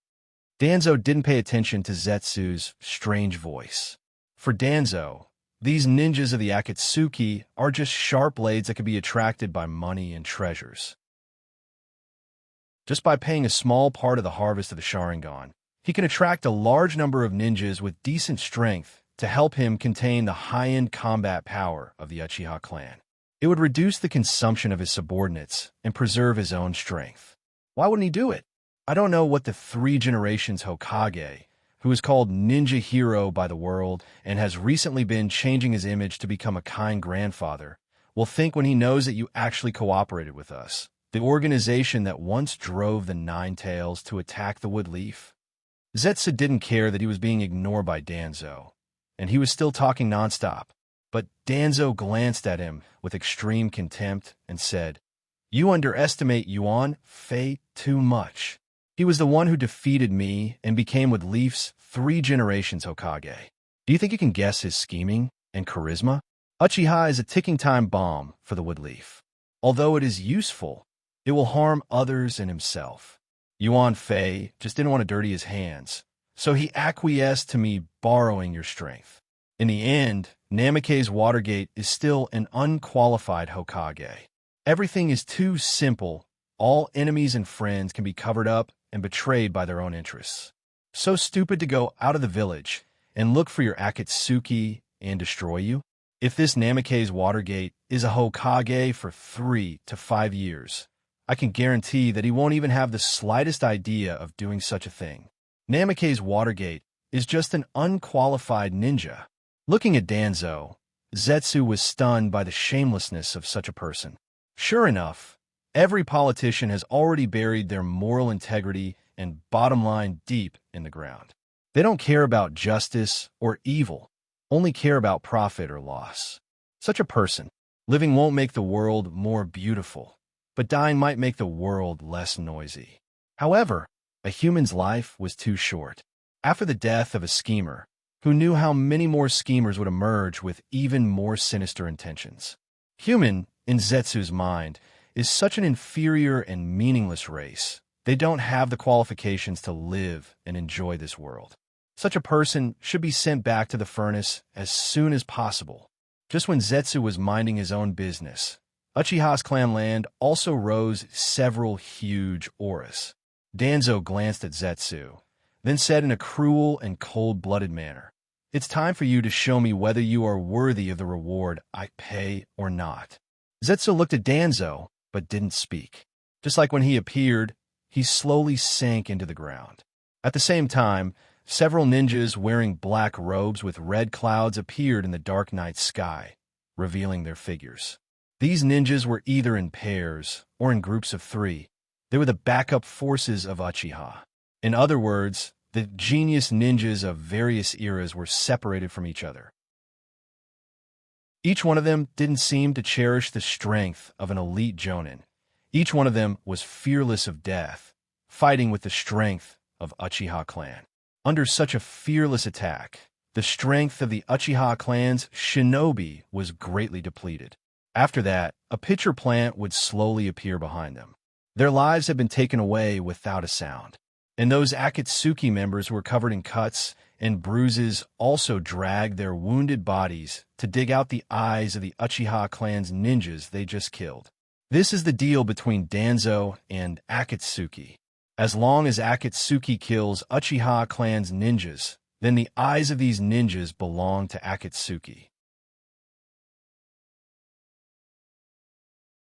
Danzo didn't pay attention to Zetsu's strange voice. For Danzo, these ninjas of the Akatsuki are just sharp blades that can be attracted by money and treasures. Just by paying a small part of the harvest of the Sharingan, he can attract a large number of ninjas with decent strength to help him contain the high-end combat power of the Uchiha clan. It would reduce the consumption of his subordinates and preserve his own strength. Why wouldn't he do it? I don't know what the 3 generations Hokage, who is called Ninja Hero by the world and has recently been changing his image to become a kind grandfather, will think when he knows that you actually cooperated with us, the organization that once drove the Nine Tails to attack the Wood Leaf. Zetsu didn't care that he was being ignored by Danzo, and he was still talking nonstop. But Danzo glanced at him with extreme contempt and said, "You underestimate Yuan Fei too much. He was the one who defeated me and became Wood Leaf's 3 generations Hokage. Do you think you can guess his scheming and charisma? Uchiha is a ticking time bomb for the Wood Leaf. Although it is useful, it will harm others and himself. Yuan Fei just didn't want to dirty his hands, so he acquiesced to me borrowing your strength. In the end, Namake's Watergate is still an unqualified Hokage. Everything is too simple. All enemies and friends can be covered up and betrayed by their own interests. So stupid to go out of the village and look for your Akatsuki and destroy you? If this Namake's Watergate is a Hokage for 3 to 5 years, I can guarantee that he won't even have the slightest idea of doing such a thing. Namake's Watergate is just an unqualified ninja." Looking at Danzo, Zetsu was stunned by the shamelessness of such a person. Sure enough, every politician has already buried their moral integrity and bottom line deep in the ground. They don't care about justice or evil, only care about profit or loss. Such a person, living won't make the world more beautiful, but dying might make the world less noisy. However, a human's life was too short. After the death of a schemer, who knew how many more schemers would emerge with even more sinister intentions. Human, in Zetsu's mind, is such an inferior and meaningless race. They don't have the qualifications to live and enjoy this world. Such a person should be sent back to the furnace as soon as possible. Just when Zetsu was minding his own business, Uchiha's clan land also rose several huge auras. Danzo glanced at Zetsu, then said in a cruel and cold-blooded manner, "It's time for you to show me whether you are worthy of the reward I pay or not." Zetsu looked at Danzo, but didn't speak. Just like when he appeared, he slowly sank into the ground. At the same time, several ninjas wearing black robes with red clouds appeared in the dark night sky, revealing their figures. These ninjas were either in pairs or in groups of 3. They were the backup forces of Uchiha. In other words, the genius ninjas of various eras were separated from each other. Each one of them didn't seem to cherish the strength of an elite jonin. Each one of them was fearless of death, fighting with the strength of Uchiha clan. Under such a fearless attack, the strength of the Uchiha clan's shinobi was greatly depleted. After that, a pitcher plant would slowly appear behind them. Their lives had been taken away without a sound. And those Akatsuki members who were covered in cuts and bruises also dragged their wounded bodies to dig out the eyes of the Uchiha clan's ninjas they just killed. This is the deal between Danzo and Akatsuki. As long as Akatsuki kills Uchiha clan's ninjas, then the eyes of these ninjas belong to Akatsuki.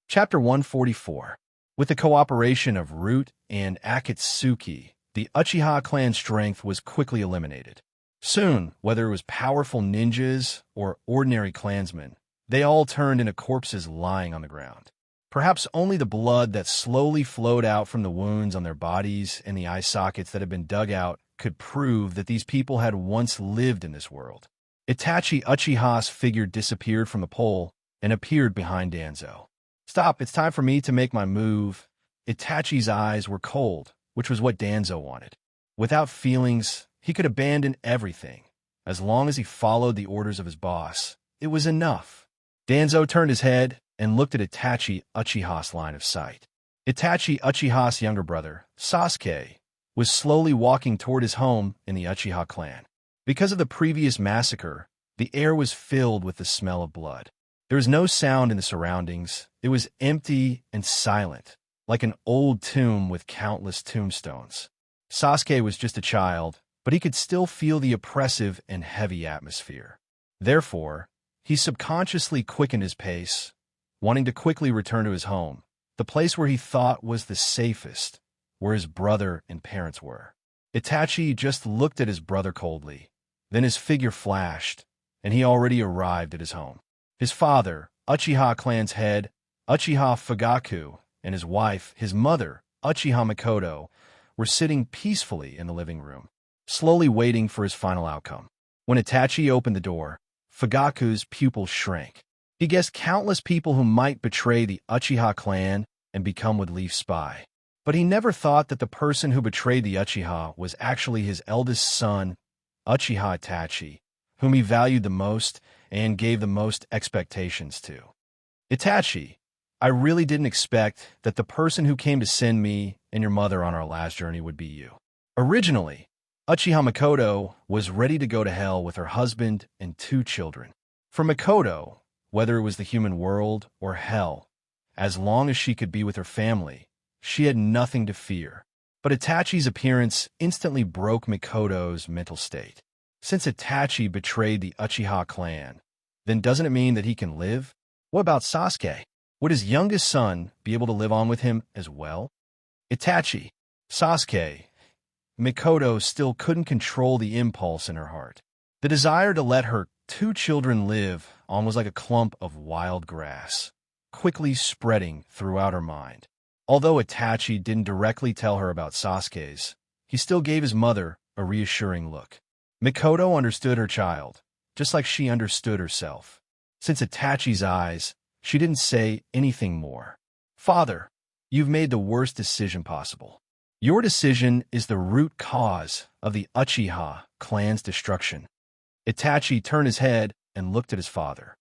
Chapter 144. With the cooperation of Root and Akatsuki, the Uchiha clan strength was quickly eliminated. Soon, whether it was powerful ninjas or ordinary clansmen, they all turned into corpses lying on the ground. Perhaps only the blood that slowly flowed out from the wounds on their bodies and the eye sockets that had been dug out could prove that these people had once lived in this world. Itachi Uchiha's figure disappeared from the pole and appeared behind Danzo. "Stop, it's time for me to make my move." Itachi's eyes were cold, which was what Danzo wanted. Without feelings, he could abandon everything. As long as he followed the orders of his boss, it was enough. Danzo turned his head and looked at Itachi Uchiha's line of sight. Itachi Uchiha's younger brother, Sasuke, was slowly walking toward his home in the Uchiha clan. Because of the previous massacre, the air was filled with the smell of blood. There was no sound in the surroundings. It was empty and silent, like an old tomb with countless tombstones. Sasuke was just a child, but he could still feel the oppressive and heavy atmosphere. Therefore, he subconsciously quickened his pace, wanting to quickly return to his home, the place where he thought was the safest, where his brother and parents were. Itachi just looked at his brother coldly. Then his figure flashed, and he already arrived at his home. His father, Uchiha clan's head, Uchiha Fugaku, and his wife, his mother, Uchiha Mikoto, were sitting peacefully in the living room, slowly waiting for his final outcome. When Itachi opened the door, Fugaku's pupils shrank. He guessed countless people who might betray the Uchiha clan and become Woodleaf's spy. But he never thought that the person who betrayed the Uchiha was actually his eldest son, Uchiha Itachi, whom he valued the most and gave the most expectations to. "Itachi, I really didn't expect that the person who came to send me and your mother on our last journey would be you." Originally, Uchiha Mikoto was ready to go to hell with her husband and 2 children. For Mikoto, whether it was the human world or hell, as long as she could be with her family, she had nothing to fear. But Itachi's appearance instantly broke Mikoto's mental state. Since Itachi betrayed the Uchiha clan, then doesn't it mean that he can live? What about Sasuke? Would his youngest son be able to live on with him as well? Itachi, Sasuke, Mikoto still couldn't control the impulse in her heart. The desire to let her 2 children live on was like a clump of wild grass, quickly spreading throughout her mind. Although Itachi didn't directly tell her about Sasuke's, he still gave his mother a reassuring look. Mikoto understood her child, just like she understood herself. Since Itachi's eyes, she didn't say anything more. "Father, you've made the worst decision possible. Your decision is the root cause of the Uchiha clan's destruction." Itachi turned his head and looked at his father.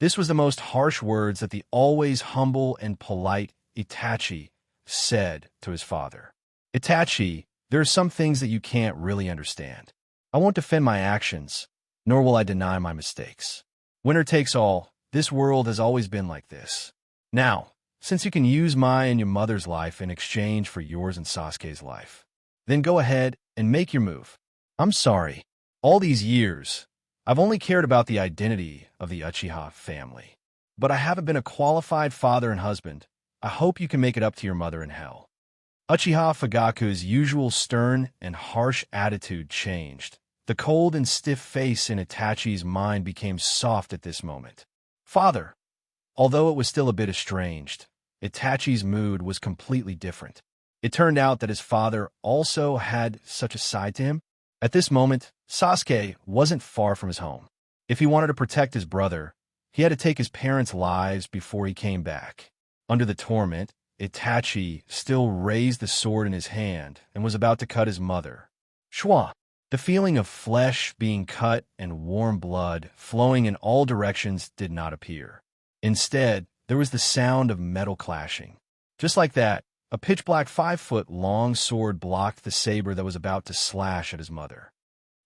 This was the most harsh words that the always humble and polite Itachi said to his father. "Itachi, there are some things that you can't really understand. I won't defend my actions, nor will I deny my mistakes. Winner takes all. This world has always been like this. Now, since you can use my and your mother's life in exchange for yours and Sasuke's life, then go ahead and make your move. I'm sorry. All these years, I've only cared about the identity of the Uchiha family. But I haven't been a qualified father and husband. I hope you can make it up to your mother in hell." Uchiha Fugaku's usual stern and harsh attitude changed. The cold and stiff face in Itachi's mind became soft at this moment. "Father." Although it was still a bit estranged, Itachi's mood was completely different. It turned out that his father also had such a side to him. At this moment, Sasuke wasn't far from his home. If he wanted to protect his brother, he had to take his parents' lives before he came back. Under the torment, Itachi still raised the sword in his hand and was about to cut his mother. Shwa! The feeling of flesh being cut and warm blood flowing in all directions did not appear. Instead, there was the sound of metal clashing. Just like that, a pitch-black 5-foot-long sword blocked the saber that was about to slash at his mother.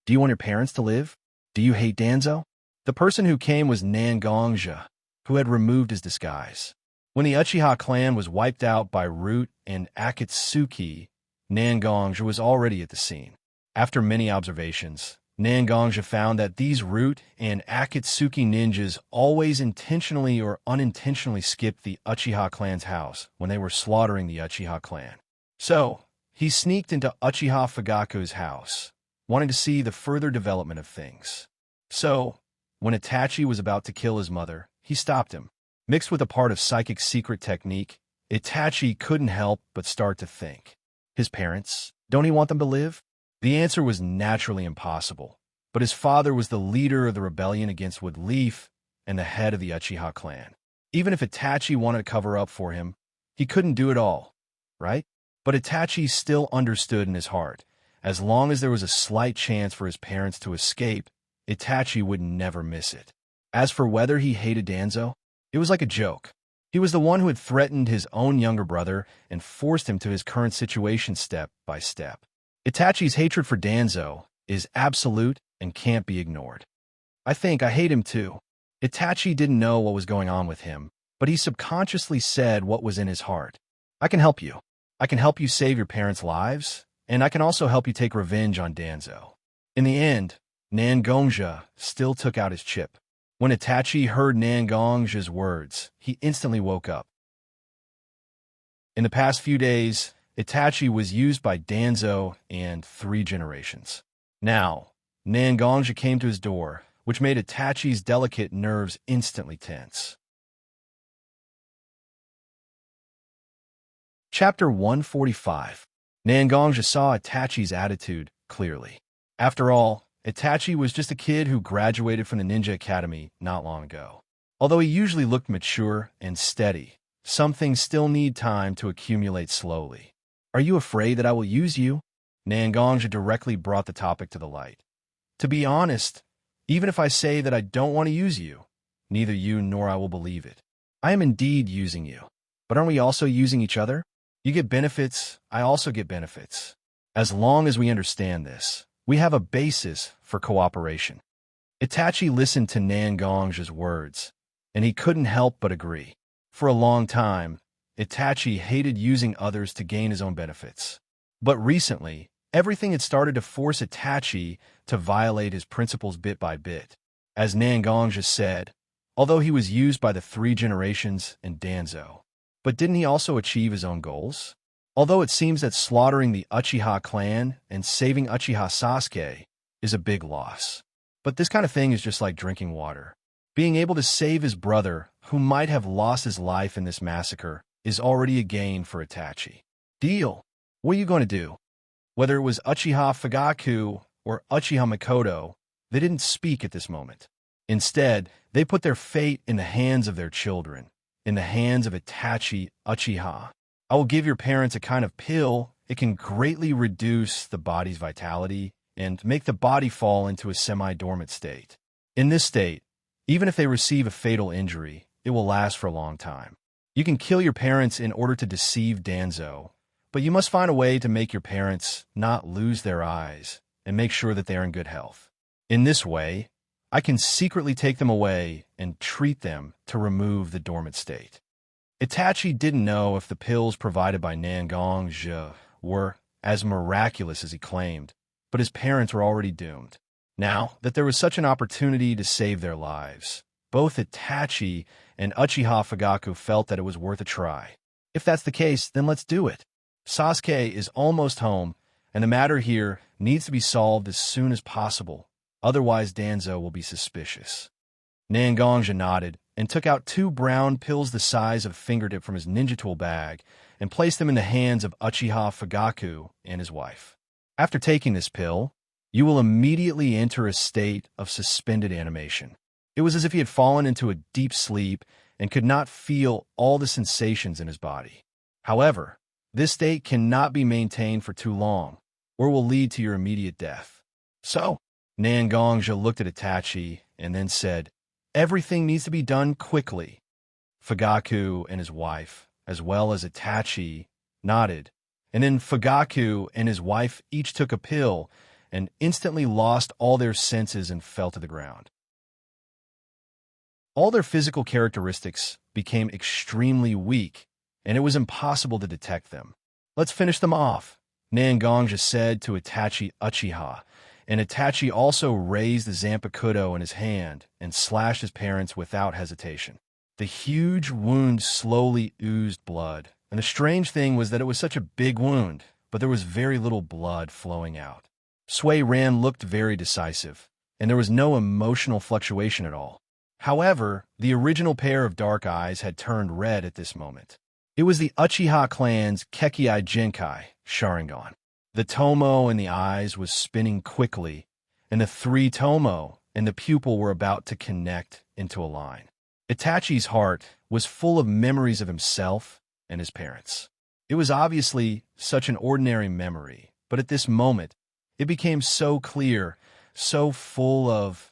"Do you want your parents to live? Do you hate Danzo?" The person who came was Nangongjia, who had removed his disguise. When the Uchiha clan was wiped out by Root and Akatsuki, Nangongja was already at the scene. After many observations, Nangongja found that these Root and Akatsuki ninjas always intentionally or unintentionally skipped the Uchiha clan's house when they were slaughtering the Uchiha clan. So, he sneaked into Uchiha Fugaku's house, wanting to see the further development of things. So, when Itachi was about to kill his mother, he stopped him. Mixed with a part of psychic secret technique, Itachi couldn't help but start to think. His parents, don't he want them to live? The answer was naturally impossible, but his father was the leader of the rebellion against Woodleaf and the head of the Uchiha clan. Even if Itachi wanted to cover up for him, he couldn't do it all, right? But Itachi still understood in his heart, as long as there was a slight chance for his parents to escape, Itachi would never miss it. As for whether he hated Danzo, it was like a joke. He was the one who had threatened his own younger brother and forced him to his current situation step by step. Itachi's hatred for Danzo is absolute and can't be ignored. I think I hate him too. Itachi didn't know what was going on with him, but he subconsciously said what was in his heart. I can help you. I can help you save your parents' lives, and I can also help you take revenge on Danzo. In the end, Nangongja still took out his chip. When Itachi heard Nangongja's words, he instantly woke up. In the past few days, Itachi was used by Danzo and 3 generations. Now, Nangongja came to his door, which made Itachi's delicate nerves instantly tense. Chapter 145. Nangongja saw Itachi's attitude clearly. After all, Itachi was just a kid who graduated from the Ninja Academy not long ago. Although he usually looked mature and steady, some things still need time to accumulate slowly. Are you afraid that I will use you? Nangongja directly brought the topic to the light. To be honest, even if I say that I don't want to use you, neither you nor I will believe it. I am indeed using you. But aren't we also using each other? You get benefits, I also get benefits. As long as we understand this, we have a basis for cooperation. Itachi listened to Nangongja's words, and he couldn't help but agree. For a long time, Itachi hated using others to gain his own benefits. But recently, everything had started to force Itachi to violate his principles bit by bit. As Nangongja said, although he was used by the 3 generations and Danzo, but didn't he also achieve his own goals? Although it seems that slaughtering the Uchiha clan and saving Uchiha Sasuke is a big loss. But this kind of thing is just like drinking water. Being able to save his brother, who might have lost his life in this massacre, is already a gain for Itachi. Deal. What are you going to do? Whether it was Uchiha Fugaku or Uchiha Mikoto, they didn't speak at this moment. Instead, they put their fate in the hands of their children, in the hands of Itachi Uchiha. I will give your parents a kind of pill. It can greatly reduce the body's vitality and make the body fall into a semi-dormant state. In this state, even if they receive a fatal injury, it will last for a long time. You can kill your parents in order to deceive Danzo, but you must find a way to make your parents not lose their eyes and make sure that they are in good health. In this way, I can secretly take them away and treat them to remove the dormant state. Itachi didn't know if the pills provided by Nangongja were as miraculous as he claimed, but his parents were already doomed. Now that there was such an opportunity to save their lives, both Itachi and Uchiha Fugaku felt that it was worth a try. If that's the case, then let's do it. Sasuke is almost home, and the matter here needs to be solved as soon as possible, otherwise Danzo will be suspicious. Nangongja nodded and took out 2 brown pills the size of a fingertip from his ninja tool bag and placed them in the hands of Uchiha Fugaku and his wife. After taking this pill, you will immediately enter a state of suspended animation. It was as if he had fallen into a deep sleep and could not feel all the sensations in his body. However, this state cannot be maintained for too long, or will lead to your immediate death. So, Nangongja looked at Itachi and then said, "Everything needs to be done quickly." Fugaku and his wife, as well as Itachi, nodded, and then Fugaku and his wife each took a pill and instantly lost all their senses and fell to the ground. All their physical characteristics became extremely weak, and it was impossible to detect them. "Let's finish them off," Xianxia said to Itachi Uchiha, and Itachi also raised the Zanpakuto in his hand and slashed his parents without hesitation. The huge wound slowly oozed blood, and the strange thing was that it was such a big wound, but there was very little blood flowing out. Sui Ran looked very decisive, and there was no emotional fluctuation at all. However, the original pair of dark eyes had turned red at this moment. It was the Uchiha clan's Kekkei Genkai, Sharingan. The tomo in the eyes was spinning quickly, and the three tomo and the pupil were about to connect into a line. Itachi's heart was full of memories of himself and his parents. It was obviously such an ordinary memory, but at this moment, it became so clear, so full of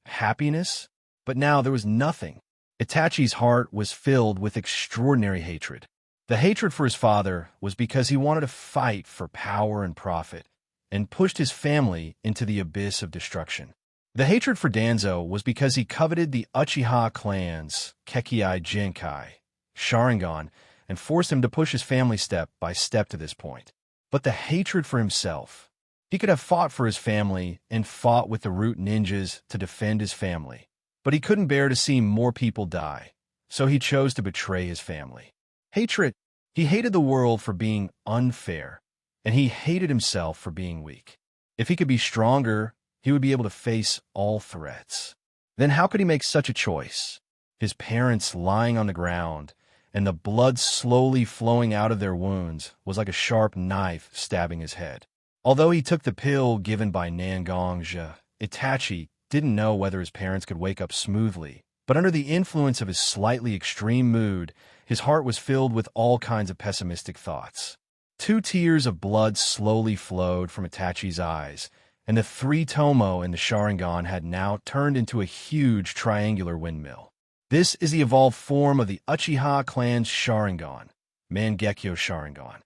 happiness. But now there was nothing. Itachi's heart was filled with extraordinary hatred. The hatred for his father was because he wanted to fight for power and profit, and pushed his family into the abyss of destruction. The hatred for Danzo was because he coveted the Uchiha clan's Kekkei Genkai, Sharingan, and forced him to push his family step by step to this point. But the hatred for himself, he could have fought for his family and fought with the root ninjas to defend his family. But he couldn't bear to see more people die, so he chose to betray his family. Hatred. He hated the world for being unfair, and he hated himself for being weak. If he could be stronger, he would be able to face all threats. Then how could he make such a choice? His parents lying on the ground, and the blood slowly flowing out of their wounds was like a sharp knife stabbing his head. Although he took the pill given by Xianxia, Itachi didn't know whether his parents could wake up smoothly, but under the influence of his slightly extreme mood, his heart was filled with all kinds of pessimistic thoughts. 2 tears of blood slowly flowed from Itachi's eyes, and the 3 tomo in the Sharingan had now turned into a huge triangular windmill. This is the evolved form of the Uchiha clan's Sharingan, Mangekyo Sharingan.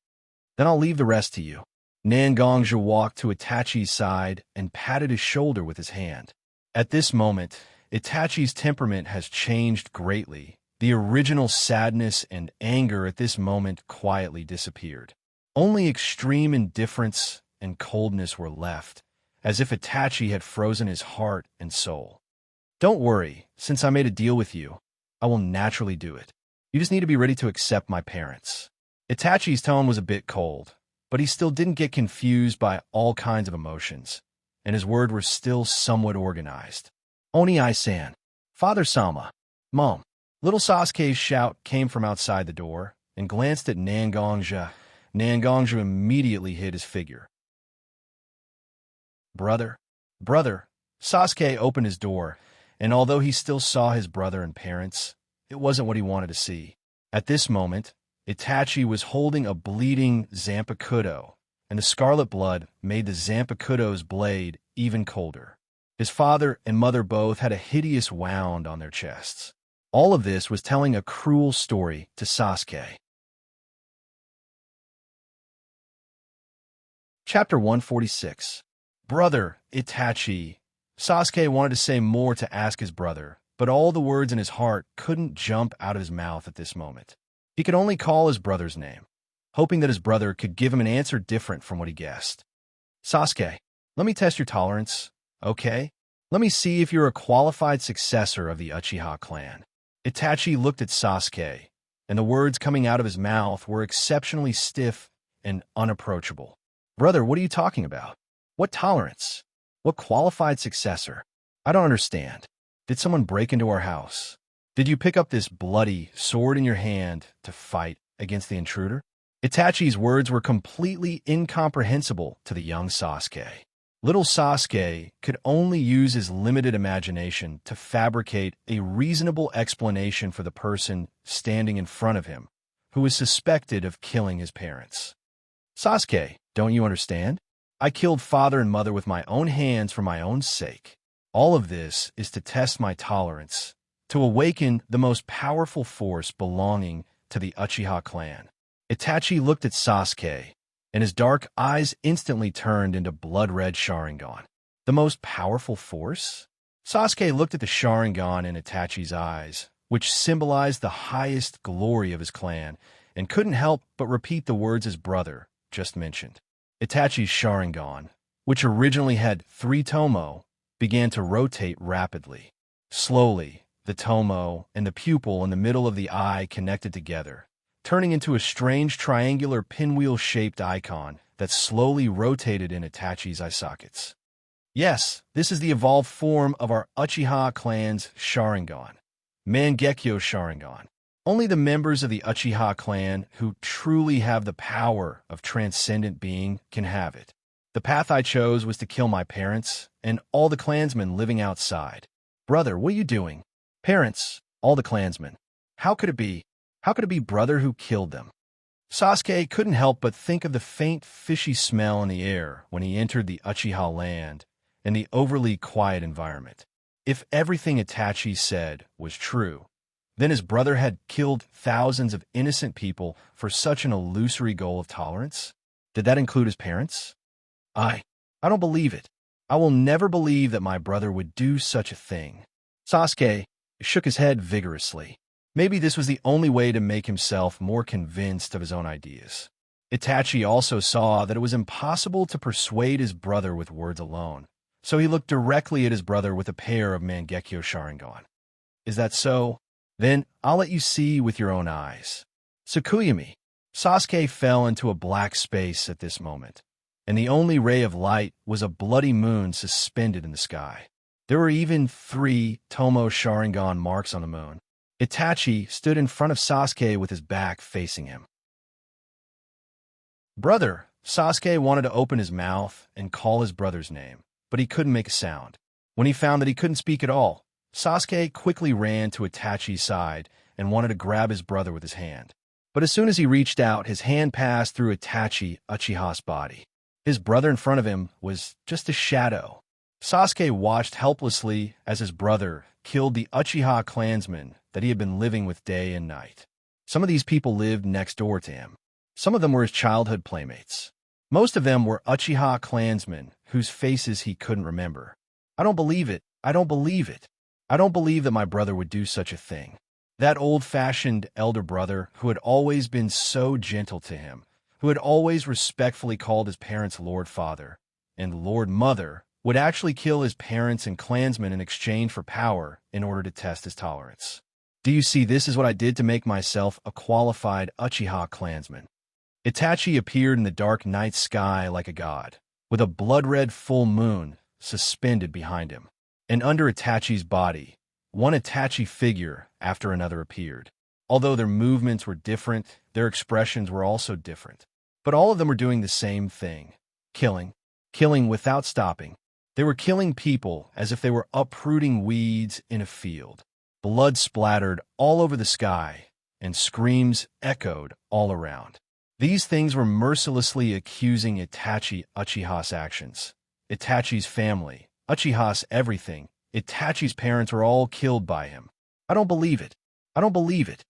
Then I'll leave the rest to you. Xianxia walked to Itachi's side and patted his shoulder with his hand. At this moment, Itachi's temperament has changed greatly. The original sadness and anger at this moment quietly disappeared. Only extreme indifference and coldness were left, as if Itachi had frozen his heart and soul. "Don't worry, since I made a deal with you, I will naturally do it. You just need to be ready to accept my parents." Itachi's tone was a bit cold, but he still didn't get confused by all kinds of emotions, and his words were still somewhat organized. "Oni-san, Father Sama, Mom." Little Sasuke's shout came from outside the door, and glanced at Xianxia. Xianxia immediately hid his figure. Brother. Sasuke opened his door, and although he still saw his brother and parents, it wasn't what he wanted to see. At this moment, Itachi was holding a bleeding Zanpakuto, and the scarlet blood made the Zanpakuto's blade even colder. His father and mother both had a hideous wound on their chests. All of this was telling a cruel story to Sasuke. Chapter 146. Brother, Itachi. Sasuke wanted to say more to ask his brother, but all the words in his heart couldn't jump out of his mouth at this moment. He could only call his brother's name, hoping that his brother could give him an answer different from what he guessed. "Sasuke, let me test your tolerance, okay? Let me see if you're a qualified successor of the Uchiha clan." Itachi looked at Sasuke, and the words coming out of his mouth were exceptionally stiff and unapproachable. "Brother, what are you talking about? What tolerance? What qualified successor? I don't understand. Did someone break into our house? Did you pick up this bloody sword in your hand to fight against the intruder?" Itachi's words were completely incomprehensible to the young Sasuke. Little Sasuke could only use his limited imagination to fabricate a reasonable explanation for the person standing in front of him, who was suspected of killing his parents. "Sasuke, don't you understand? I killed father and mother with my own hands for my own sake. All of this is to test my tolerance, to awaken the most powerful force belonging to the Uchiha clan." Itachi looked at Sasuke, and his dark eyes instantly turned into blood-red Sharingan. The most powerful force? Sasuke looked at the Sharingan in Itachi's eyes, which symbolized the highest glory of his clan, and couldn't help but repeat the words his brother just mentioned. Itachi's Sharingan, which originally had 3 tomo, began to rotate rapidly. Slowly, the tomo and the pupil in the middle of the eye connected together, turning into a strange triangular pinwheel-shaped icon that slowly rotated in Itachi's eye sockets. Yes, this is the evolved form of our Uchiha clan's Sharingan, Mangekyo Sharingan. Only the members of the Uchiha clan who truly have the power of transcendent being can have it. The path I chose was to kill my parents and all the clansmen living outside. Brother, what are you doing? Parents, all the clansmen. How could it be? How could it be brother who killed them? Sasuke couldn't help but think of the faint fishy smell in the air when he entered the Uchiha land and the overly quiet environment. If everything Itachi said was true, then his brother had killed thousands of innocent people for such an illusory goal of tolerance? Did that include his parents? I don't believe it. I will never believe that my brother would do such a thing. Sasuke shook his head vigorously. Maybe this was the only way to make himself more convinced of his own ideas. Itachi also saw that it was impossible to persuade his brother with words alone, so he looked directly at his brother with a pair of Mangekyo Sharingan. Is that so? Then I'll let you see with your own eyes. Tsukuyami. Sasuke fell into a black space at this moment, and the only ray of light was a bloody moon suspended in the sky. There were even 3 Tomo Sharingan marks on the moon. Itachi stood in front of Sasuke with his back facing him. Brother, Sasuke wanted to open his mouth and call his brother's name, but he couldn't make a sound. When he found that he couldn't speak at all, Sasuke quickly ran to Itachi's side and wanted to grab his brother with his hand. But as soon as he reached out, his hand passed through Itachi Uchiha's body. His brother in front of him was just a shadow. Sasuke watched helplessly as his brother killed the Uchiha clansmen that he had been living with day and night. Some of these people lived next door to him. Some of them were his childhood playmates. Most of them were Uchiha clansmen whose faces he couldn't remember. I don't believe it. I don't believe it. I don't believe that my brother would do such a thing. That old-fashioned elder brother who had always been so gentle to him, who had always respectfully called his parents Lord Father and Lord Mother, would actually kill his parents and clansmen in exchange for power in order to test his tolerance. Do you see, this is what I did to make myself a qualified Uchiha clansman. Itachi appeared in the dark night sky like a god, with a blood-red full moon suspended behind him. And under Itachi's body, one Itachi figure after another appeared. Although their movements were different, their expressions were also different. But all of them were doing the same thing. Killing without stopping. They were killing people as if they were uprooting weeds in a field. Blood splattered all over the sky, and screams echoed all around. These things were mercilessly accusing Itachi Uchiha's actions. Itachi's family, Uchiha's everything. Itachi's parents were all killed by him. I don't believe it. I don't believe it.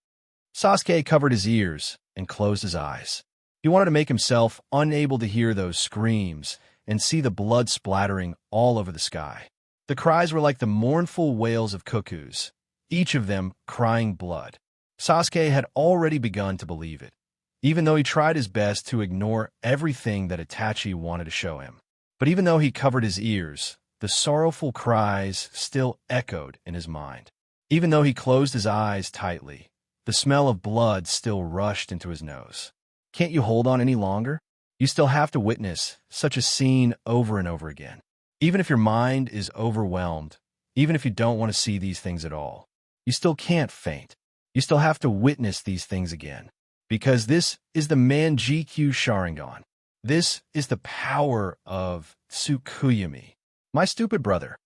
Sasuke covered his ears and closed his eyes. He wanted to make himself unable to hear those screams and see the blood splattering all over the sky. The cries were like the mournful wails of cuckoos, each of them crying blood. Sasuke had already begun to believe it, even though he tried his best to ignore everything that Itachi wanted to show him. But even though he covered his ears, the sorrowful cries still echoed in his mind. Even though he closed his eyes tightly, the smell of blood still rushed into his nose. Can't you hold on any longer? You still have to witness such a scene over and over again. Even if your mind is overwhelmed, even if you don't want to see these things at all, you still can't faint. You still have to witness these things again. Because this is the Mangekyo Sharingan. This is the power of Tsukuyami. My stupid brother.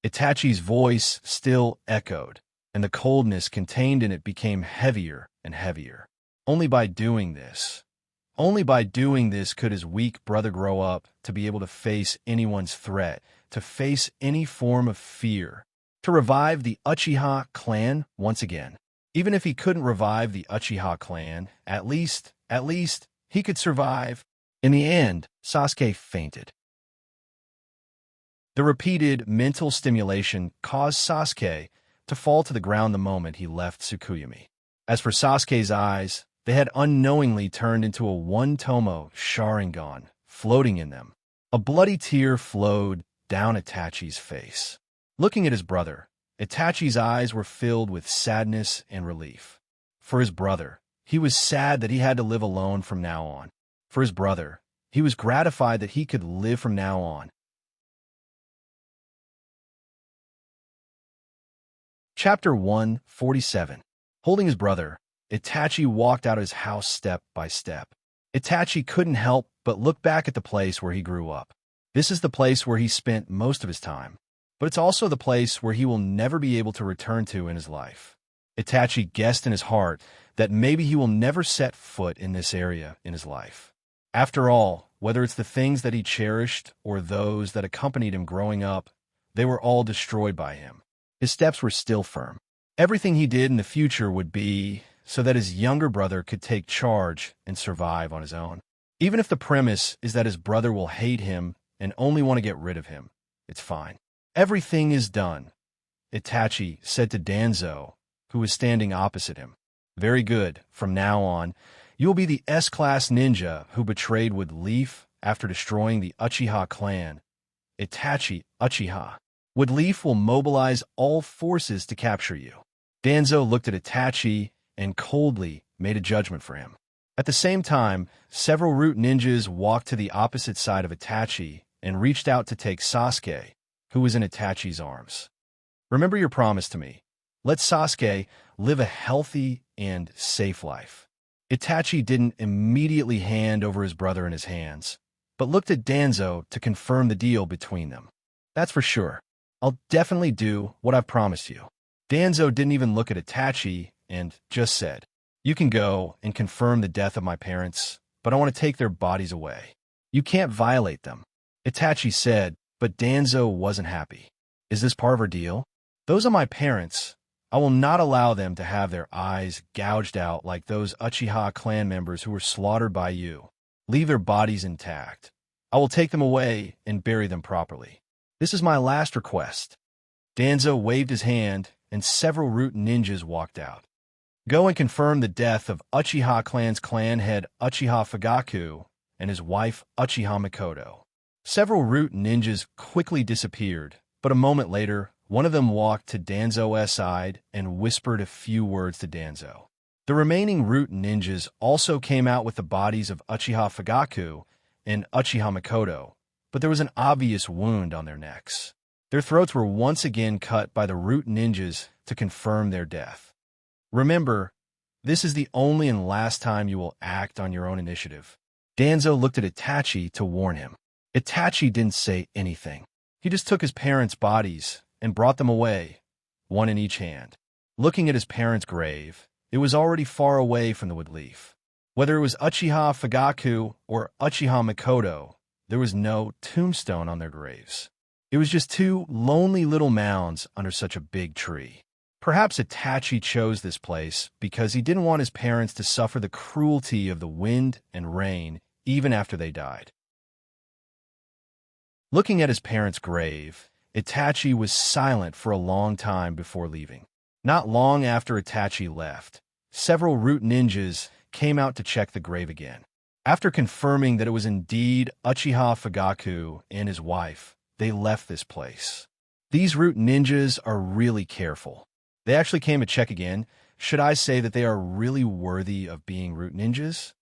Itachi's voice still echoed, and the coldness contained in it became heavier and heavier. Only by doing this could his weak brother grow up to be able to face anyone's threat, to face any form of fear, to revive the Uchiha clan once again. Even if he couldn't revive the Uchiha clan, at least he could survive. In the end, Sasuke fainted. The repeated mental stimulation caused Sasuke to fall to the ground the moment he left Tsukuyami. As for Sasuke's eyes, they had unknowingly turned into a one-tomo Sharingan, floating in them. A bloody tear flowed down Itachi's face. Looking at his brother, Itachi's eyes were filled with sadness and relief. For his brother, he was sad that he had to live alone from now on. For his brother, he was gratified that he could live from now on. Chapter 147. Holding his brother, Itachi walked out of his house step by step. Itachi couldn't help but look back at the place where he grew up. This is the place where he spent most of his time, but it's also the place where he will never be able to return to in his life. Itachi guessed in his heart that maybe he will never set foot in this area in his life. After all, whether it's the things that he cherished or those that accompanied him growing up, they were all destroyed by him. His steps were still firm. Everything he did in the future would be so that his younger brother could take charge and survive on his own. Even if the premise is that his brother will hate him and only want to get rid of him, it's fine. Everything is done, Itachi said to Danzo, who was standing opposite him. Very good. From now on, you will be the S-class ninja who betrayed Wood Leaf after destroying the Uchiha clan. Itachi Uchiha. Wood Leaf will mobilize all forces to capture you. Danzo looked at Itachi and coldly made a judgment for him. At the same time, several root ninjas walked to the opposite side of Itachi and reached out to take Sasuke, who was in Itachi's arms. Remember your promise to me. Let Sasuke live a healthy and safe life. Itachi didn't immediately hand over his brother in his hands, but looked at Danzo to confirm the deal between them. That's for sure. I'll definitely do what I've promised you. Danzo didn't even look at Itachi and just said, you can go and confirm the death of my parents, but I want to take their bodies away. You can't violate them. Itachi said, but Danzo wasn't happy. Is this part of our deal? Those are my parents. I will not allow them to have their eyes gouged out like those Uchiha clan members who were slaughtered by you. Leave their bodies intact. I will take them away and bury them properly. This is my last request. Danzo waved his hand, and several root ninjas walked out. Go and confirm the death of Uchiha clan's clan head Uchiha Fugaku and his wife Uchiha Mikoto. Several root ninjas quickly disappeared, but a moment later, one of them walked to Danzo's side and whispered a few words to Danzo. The remaining root ninjas also came out with the bodies of Uchiha Fugaku and Uchiha Mikoto, but there was an obvious wound on their necks. Their throats were once again cut by the root ninjas to confirm their death. Remember, this is the only and last time you will act on your own initiative. Danzo looked at Itachi to warn him. Itachi didn't say anything. He just took his parents' bodies and brought them away, one in each hand. Looking at his parents' grave, it was already far away from the Wood Leaf. Whether it was Uchiha Fugaku or Uchiha Mikoto, there was no tombstone on their graves. It was just two lonely little mounds under such a big tree. Perhaps Itachi chose this place because he didn't want his parents to suffer the cruelty of the wind and rain even after they died. Looking at his parents' grave, Itachi was silent for a long time before leaving. Not long after Itachi left, several root ninjas came out to check the grave again. After confirming that it was indeed Uchiha Fugaku and his wife, they left this place. These root ninjas are really careful. They actually came to check again. Should I say that they are really worthy of being root ninjas?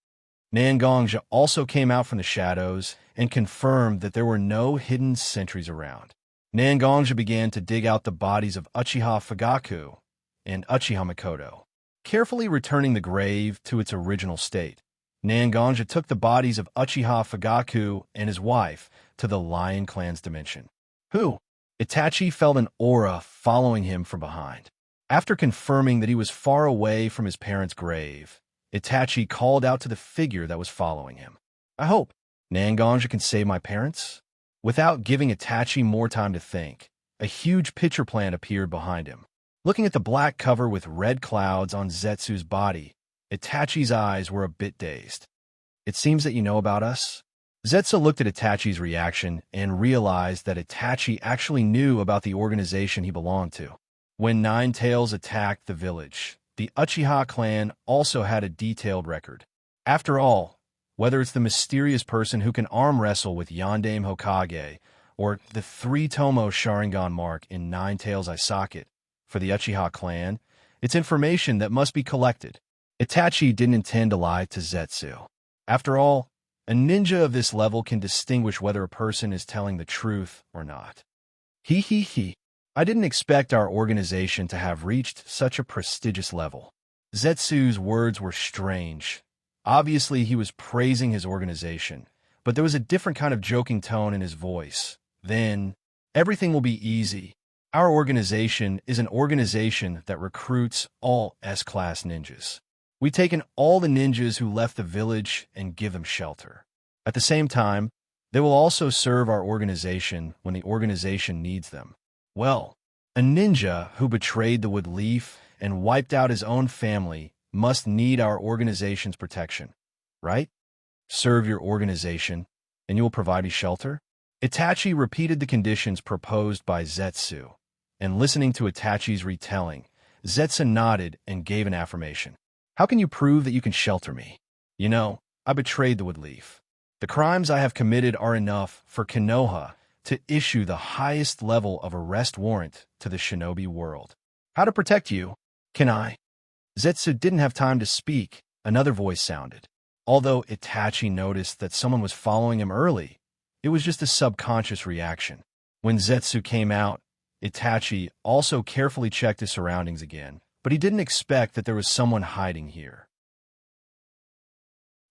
Xianxia also came out from the shadows and confirmed that there were no hidden sentries around. Xianxia began to dig out the bodies of Uchiha Fugaku and Uchiha Mikoto, carefully returning the grave to its original state. Xianxia took the bodies of Uchiha Fugaku and his wife to the Lion Clan's dimension. Who? Itachi felt an aura following him from behind. After confirming that he was far away from his parents' grave, Itachi called out to the figure that was following him. I hope Xianxia can save my parents? Without giving Itachi more time to think, a huge picture plant appeared behind him. Looking at the black cover with red clouds on Zetsu's body, Itachi's eyes were a bit dazed. It seems that you know about us? Zetsu looked at Itachi's reaction and realized that Itachi actually knew about the organization he belonged to. When Nine Tails attacked the village, the Uchiha clan also had a detailed record. After all, whether it's the mysterious person who can arm wrestle with Yondaime Hokage, or the 3-Tomo Sharingan mark in Nine Tails' eye socket, for the Uchiha clan, it's information that must be collected. Itachi didn't intend to lie to Zetsu. After all, a ninja of this level can distinguish whether a person is telling the truth or not. He. I didn't expect our organization to have reached such a prestigious level. Zetsu's words were strange. Obviously, he was praising his organization, but there was a different kind of joking tone in his voice. Then, everything will be easy. Our organization is an organization that recruits all S-class ninjas. We've taken all the ninjas who left the village and give them shelter. At the same time, they will also serve our organization when the organization needs them. Well, a ninja who betrayed the Wood Leaf and wiped out his own family must need our organization's protection, right? Serve your organization, and you will provide me shelter? Itachi repeated the conditions proposed by Zetsu, and listening to Itachi's retelling, Zetsu nodded and gave an affirmation. How can you prove that you can shelter me? You know, I betrayed the Wood Leaf. The crimes I have committed are enough for Konoha to issue the highest level of arrest warrant to the shinobi world. How to protect you? Can I? Zetsu didn't have time to speak. Another voice sounded. Although Itachi noticed that someone was following him early, it was just a subconscious reaction. When Zetsu came out, Itachi also carefully checked his surroundings again, but he didn't expect that there was someone hiding here.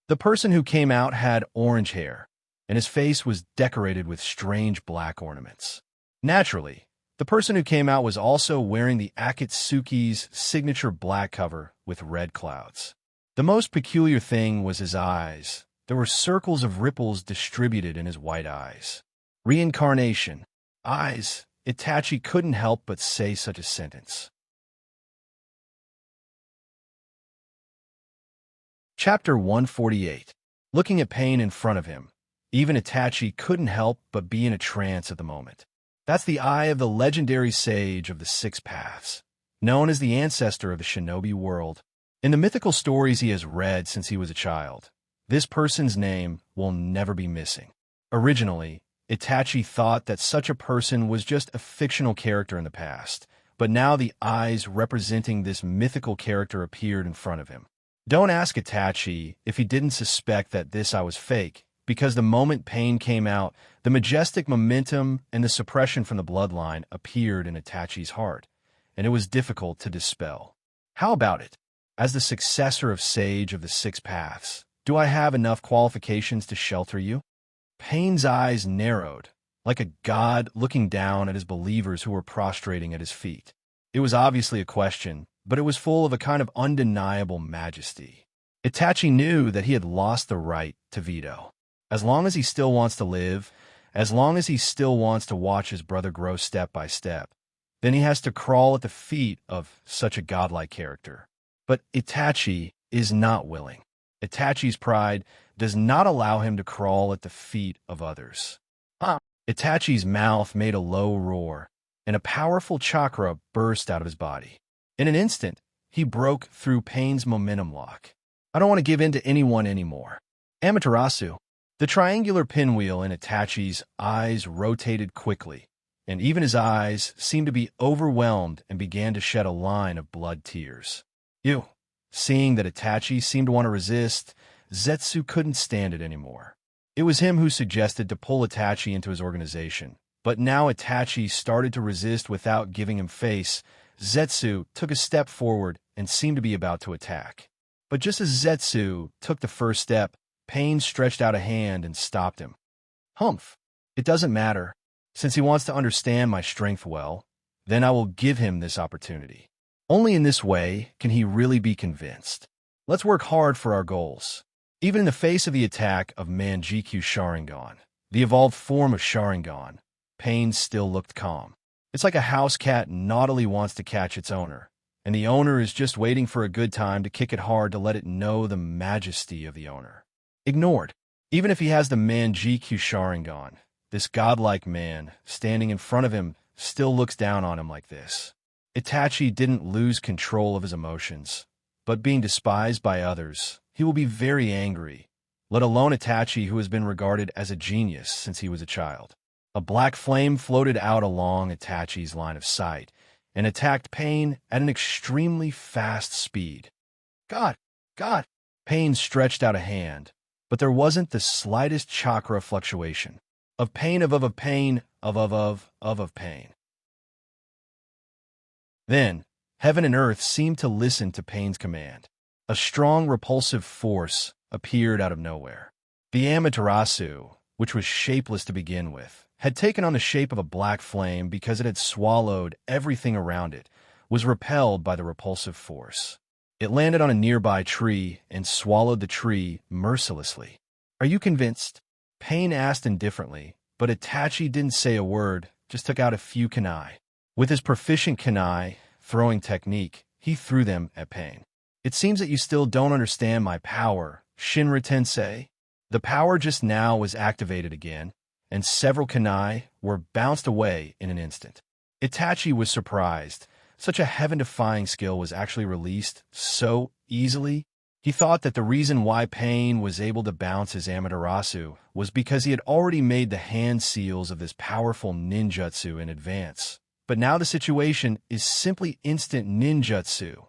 The person who came out had orange hair, and his face was decorated with strange black ornaments. Naturally, the person who came out was also wearing the Akatsuki's signature black cover with red clouds. The most peculiar thing was his eyes. There were circles of ripples distributed in his white eyes. Reincarnation. Eyes. Itachi couldn't help but say such a sentence. Chapter 148. Looking at pain in front of him, even Itachi couldn't help but be in a trance at the moment. That's the eye of the legendary sage of the Six Paths, known as the ancestor of the shinobi world. In the mythical stories he has read since he was a child, this person's name will never be missing. Originally, Itachi thought that such a person was just a fictional character in the past, but now the eyes representing this mythical character appeared in front of him. Don't ask Itachi if he didn't suspect that this eye was fake, because the moment pain came out, the majestic momentum and the suppression from the bloodline appeared in Itachi's heart, and it was difficult to dispel. How about it? As the successor of Sage of the Six Paths, do I have enough qualifications to shelter you? Pain's eyes narrowed, like a god looking down at his believers who were prostrating at his feet. It was obviously a question, but it was full of a kind of undeniable majesty. Itachi knew that he had lost the right to veto. As long as he still wants to live, as long as he still wants to watch his brother grow step by step, then he has to crawl at the feet of such a godlike character. But Itachi is not willing. Itachi's pride does not allow him to crawl at the feet of others. Itachi's mouth made a low roar, and a powerful chakra burst out of his body. In an instant, he broke through Pain's momentum lock. I don't want to give in to anyone anymore. Amaterasu. The triangular pinwheel in Itachi's eyes rotated quickly, and even his eyes seemed to be overwhelmed and began to shed a line of blood tears. Ew. Seeing that Itachi seemed to want to resist, Zetsu couldn't stand it anymore. It was him who suggested to pull Itachi into his organization, but now Itachi started to resist without giving him face. Zetsu took a step forward and seemed to be about to attack. But just as Zetsu took the first step, Pain stretched out a hand and stopped him. Humph. It doesn't matter. Since he wants to understand my strength well, then I will give him this opportunity. Only in this way can he really be convinced. Let's work hard for our goals. Even in the face of the attack of Manjikyu Sharingan, the evolved form of Sharingan, Pain still looked calm. It's like a house cat naughtily wants to catch its owner, and the owner is just waiting for a good time to kick it hard to let it know the majesty of the owner. Ignored. Even if he has the Manjikyu Sharingan, this godlike man standing in front of him still looks down on him like this. Itachi didn't lose control of his emotions, but being despised by others, he will be very angry, let alone Itachi, who has been regarded as a genius since he was a child. A black flame floated out along Itachi's line of sight and attacked Pain at an extremely fast speed. God! God! Pain stretched out a hand, but there wasn't the slightest chakra fluctuation. Of pain, of pain, of pain. Then, heaven and earth seemed to listen to Pain's command. A strong, repulsive force appeared out of nowhere. The Amaterasu, which was shapeless to begin with, had taken on the shape of a black flame because it had swallowed everything around it, was repelled by the repulsive force. It landed on a nearby tree and swallowed the tree mercilessly. Are you convinced? Pain asked indifferently, but Itachi didn't say a word, just took out a few kunai. With his proficient kunai throwing technique, he threw them at Pain. It seems that you still don't understand my power, Shinra-tensei. The power just now was activated again, and several kunai were bounced away in an instant. Itachi was surprised. Such a heaven-defying skill was actually released so easily. He thought that the reason why Pain was able to bounce his Amaterasu was because he had already made the hand seals of this powerful ninjutsu in advance. But now the situation is simply instant ninjutsu.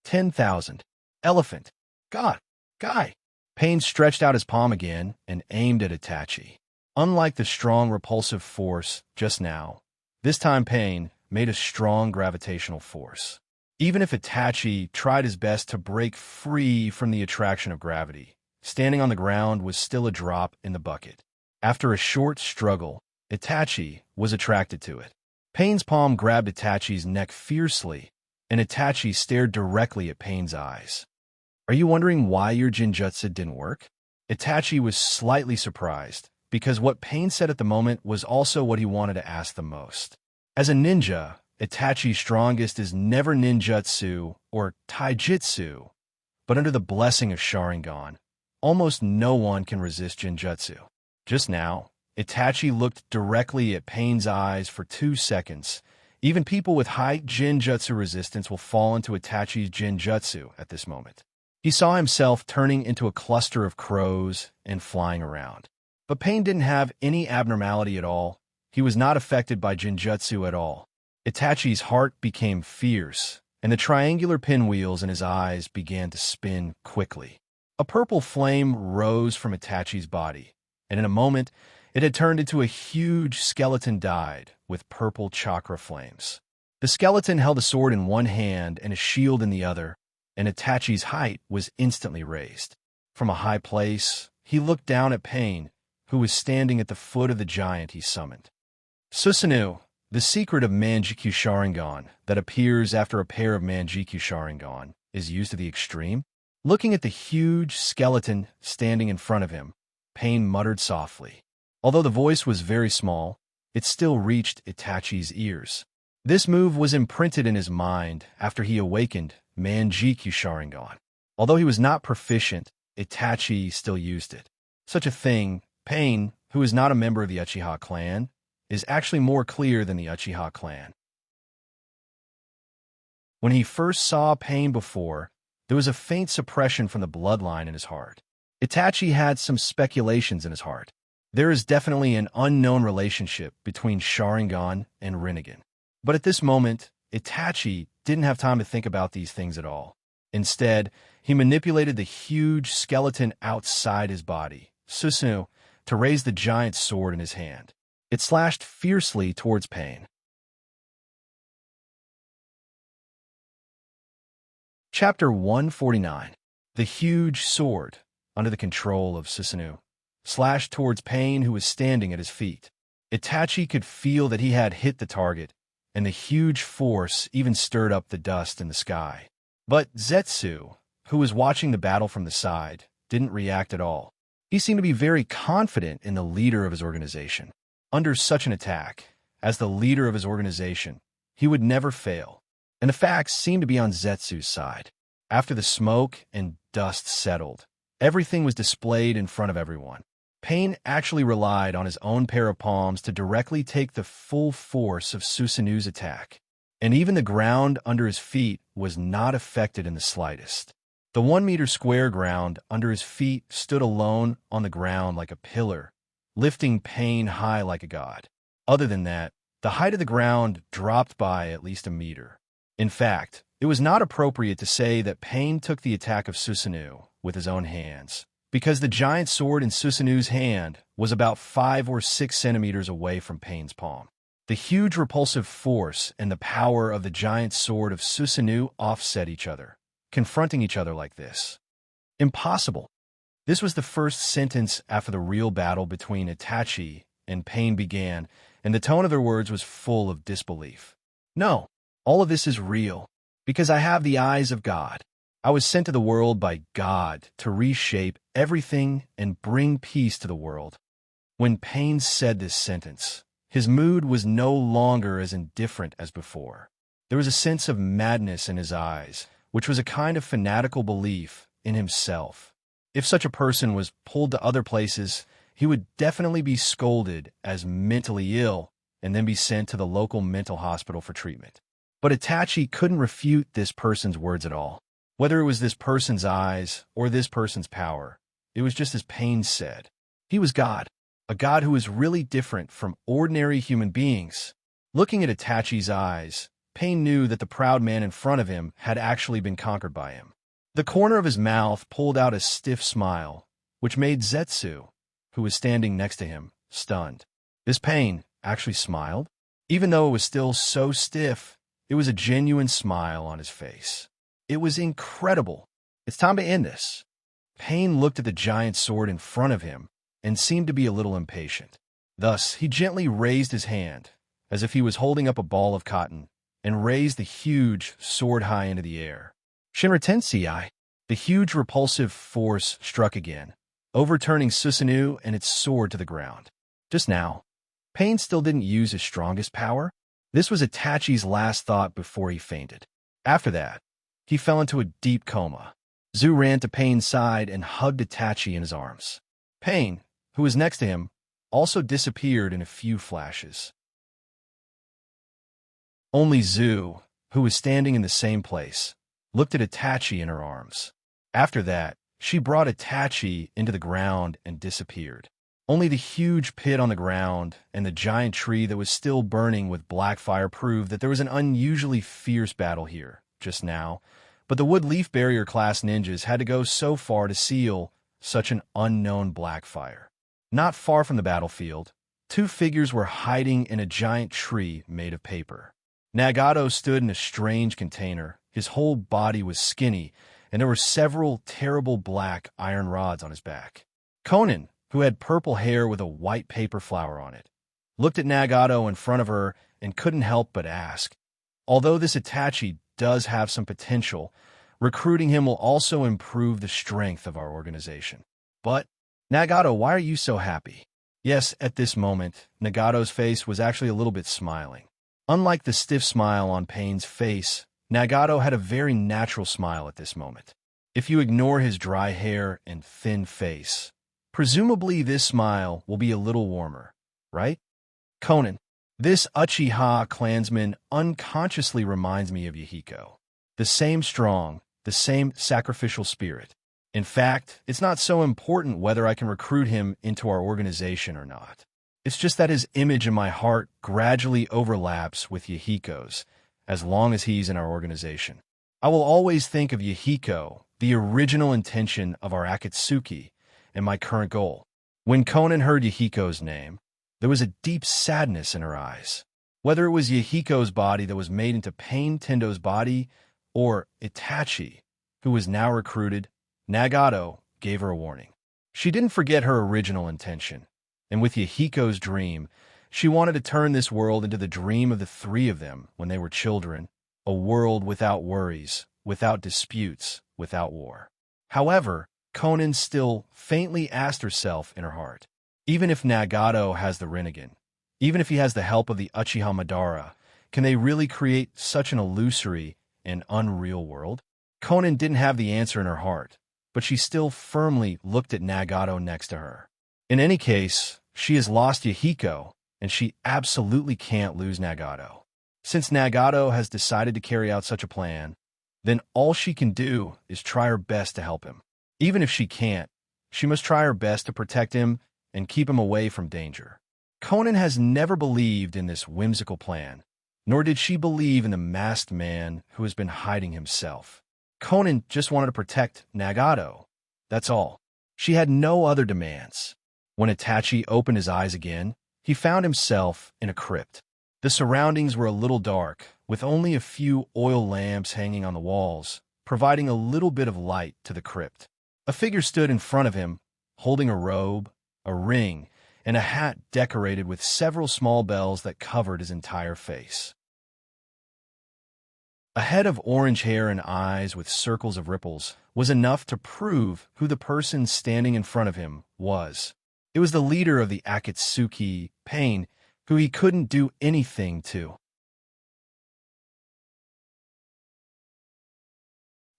10,000. Elephant. God. Guy. Pain stretched out his palm again and aimed at Itachi. Unlike the strong repulsive force just now, this time Pain made a strong gravitational force. Even if Itachi tried his best to break free from the attraction of gravity, standing on the ground was still a drop in the bucket. After a short struggle, Itachi was attracted to it. Pain's palm grabbed Itachi's neck fiercely, and Itachi stared directly at Pain's eyes. Are you wondering why your Jinjutsu didn't work? Itachi was slightly surprised, because what Pain said at the moment was also what he wanted to ask the most. As a ninja, Itachi's strongest is never ninjutsu or taijutsu, but under the blessing of Sharingan, almost no one can resist Jinjutsu. Just now, Itachi looked directly at Pain's eyes for 2 seconds. Even people with high Jinjutsu resistance will fall into Itachi's Jinjutsu at this moment. He saw himself turning into a cluster of crows and flying around. But Pain didn't have any abnormality at all. He was not affected by Jinjutsu at all. Itachi's heart became fierce, and the triangular pinwheels in his eyes began to spin quickly. A purple flame rose from Itachi's body, and in a moment, it had turned into a huge skeleton dyed with purple chakra flames. The skeleton held a sword in one hand and a shield in the other, and Itachi's height was instantly raised. From a high place, he looked down at Pain, who was standing at the foot of the giant he summoned. Susanoo, the secret of Manjikyu Sharingan that appears after a pair of Manjikyu Sharingan is used to the extreme. Looking at the huge skeleton standing in front of him, Pain muttered softly. Although the voice was very small, it still reached Itachi's ears. This move was imprinted in his mind after he awakened Manjikyu Sharingan. Although he was not proficient, Itachi still used it. Such a thing, Pain, who is not a member of the Uchiha clan, is actually more clear than the Uchiha clan. When he first saw Pain before, there was a faint suppression from the bloodline in his heart. Itachi had some speculations in his heart. There is definitely an unknown relationship between Sharingan and Rinnegan. But at this moment, Itachi didn't have time to think about these things at all. Instead, he manipulated the huge skeleton outside his body, Susanoo, to raise the giant sword in his hand. It slashed fiercely towards Pain. Chapter 149. The huge sword, under the control of Susanoo, slashed towards Pain, who was standing at his feet. Itachi could feel that he had hit the target, and the huge force even stirred up the dust in the sky. But Zetsu, who was watching the battle from the side, didn't react at all. He seemed to be very confident in the leader of his organization. Under such an attack, as the leader of his organization, he would never fail, and the facts seemed to be on Zetsu's side. After the smoke and dust settled, everything was displayed in front of everyone. Pain actually relied on his own pair of palms to directly take the full force of Susanu's attack, and even the ground under his feet was not affected in the slightest. The 1-meter square ground under his feet stood alone on the ground like a pillar, lifting Pain high like a god. Other than that, the height of the ground dropped by at least a meter. In fact, it was not appropriate to say that Pain took the attack of Susanu with his own hands, because the giant sword in Susanu's hand was about 5 or 6 centimeters away from Pain's palm. The huge repulsive force and the power of the giant sword of Susanu offset each other, confronting each other like this. Impossible. This was the first sentence after the real battle between Itachi and Pain began, and the tone of their words was full of disbelief. No, all of this is real, because I have the eyes of God. I was sent to the world by God to reshape everything and bring peace to the world. When Pain said this sentence, his mood was no longer as indifferent as before. There was a sense of madness in his eyes, which was a kind of fanatical belief in himself. If such a person was pulled to other places, he would definitely be scolded as mentally ill and then be sent to the local mental hospital for treatment. But Itachi couldn't refute this person's words at all. Whether it was this person's eyes or this person's power, it was just as Pain said. He was God, a God who was really different from ordinary human beings. Looking at Itachi's eyes, Pain knew that the proud man in front of him had actually been conquered by him. The corner of his mouth pulled out a stiff smile, which made Zetsu, who was standing next to him, stunned. This Pain actually smiled? Even though it was still so stiff, it was a genuine smile on his face. It was incredible. It's time to end this. Pain looked at the giant sword in front of him and seemed to be a little impatient. Thus, he gently raised his hand, as if he was holding up a ball of cotton, and raised the huge sword high into the air. Shinratensi, the huge repulsive force struck again, overturning Susanu and its sword to the ground. Just now, Pain still didn't use his strongest power. This was Itachi's last thought before he fainted. After that, he fell into a deep coma. Zu ran to Pain's side and hugged Itachi in his arms. Pain, who was next to him, also disappeared in a few flashes. Only Zu, who was standing in the same place, looked at Itachi in her arms. After that, she brought Itachi into the ground and disappeared. Only the huge pit on the ground and the giant tree that was still burning with black fire proved that there was an unusually fierce battle here, just now, but the wood leaf barrier class ninjas had to go so far to seal such an unknown black fire. Not far from the battlefield, 2 figures were hiding in a giant tree made of paper. Nagato stood in a strange container. His whole body was skinny, and there were several terrible black iron rods on his back. Conan, who had purple hair with a white paper flower on it, looked at Nagato in front of her and couldn't help but ask, although this Itachi does have some potential, recruiting him will also improve the strength of our organization. But, Nagato, why are you so happy? Yes, at this moment, Nagato's face was actually a little bit smiling. Unlike the stiff smile on Pain's face, Nagato had a very natural smile at this moment. If you ignore his dry hair and thin face, presumably this smile will be a little warmer, right? Conan, this Uchiha clansman unconsciously reminds me of Yahiko. The same strong, the same sacrificial spirit. In fact, it's not so important whether I can recruit him into our organization or not. It's just that his image in my heart gradually overlaps with Yahiko's, as long as he's in our organization. I will always think of Yahiko, the original intention of our Akatsuki, and my current goal. When Conan heard Yahiko's name, there was a deep sadness in her eyes. Whether it was Yahiko's body that was made into Pain Tendo's body, or Itachi, who was now recruited, Nagato gave her a warning. She didn't forget her original intention, and with Yahiko's dream, she wanted to turn this world into the dream of the 3 of them when they were children, a world without worries, without disputes, without war. However, Conan still faintly asked herself in her heart, even if Nagato has the Rinnegan, even if he has the help of the Uchiha Madara, can they really create such an illusory and unreal world? Conan didn't have the answer in her heart, but she still firmly looked at Nagato next to her. In any case, she has lost Yahiko, and she absolutely can't lose Nagato. Since Nagato has decided to carry out such a plan, then all she can do is try her best to help him. Even if she can't, she must try her best to protect him and keep him away from danger. Conan has never believed in this whimsical plan, nor did she believe in the masked man who has been hiding himself. Conan just wanted to protect Nagato. That's all. She had no other demands. When Itachi opened his eyes again, he found himself in a crypt. The surroundings were a little dark, with only a few oil lamps hanging on the walls, providing a little bit of light to the crypt. A figure stood in front of him, holding a robe, a ring, and a hat decorated with several small bells that covered his entire face. A head of orange hair and eyes with circles of ripples was enough to prove who the person standing in front of him was. It was the leader of the Akatsuki, Pain, who he couldn't do anything to.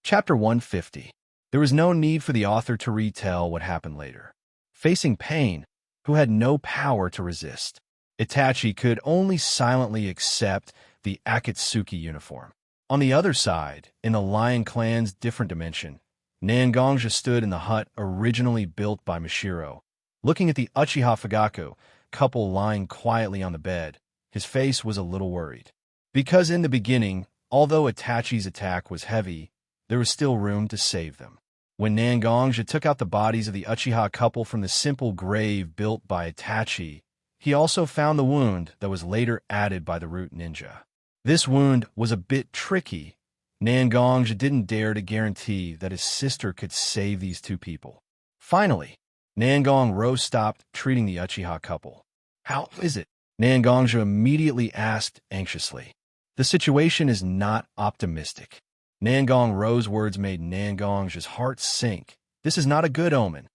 Chapter 150. There was no need for the author to retell what happened later. Facing Pain, who had no power to resist, Itachi could only silently accept the Akatsuki uniform. On the other side, in the Lion Clan's different dimension, Nangonja stood in the hut originally built by Mashiro, looking at the Uchiha Fugaku couple lying quietly on the bed. His face was a little worried. Because in the beginning, although Itachi's attack was heavy, there was still room to save them. When Nangonja took out the bodies of the Uchiha couple from the simple grave built by Itachi, he also found the wound that was later added by the Root Ninja. This wound was a bit tricky. Nangonja didn't dare to guarantee that his sister could save these two people. Finally, Nangonja stopped treating the Uchiha couple. "How is it?" Nangonja immediately asked anxiously. "The situation is not optimistic." Nangonja's words made Nangonja's heart sink. This is not a good omen.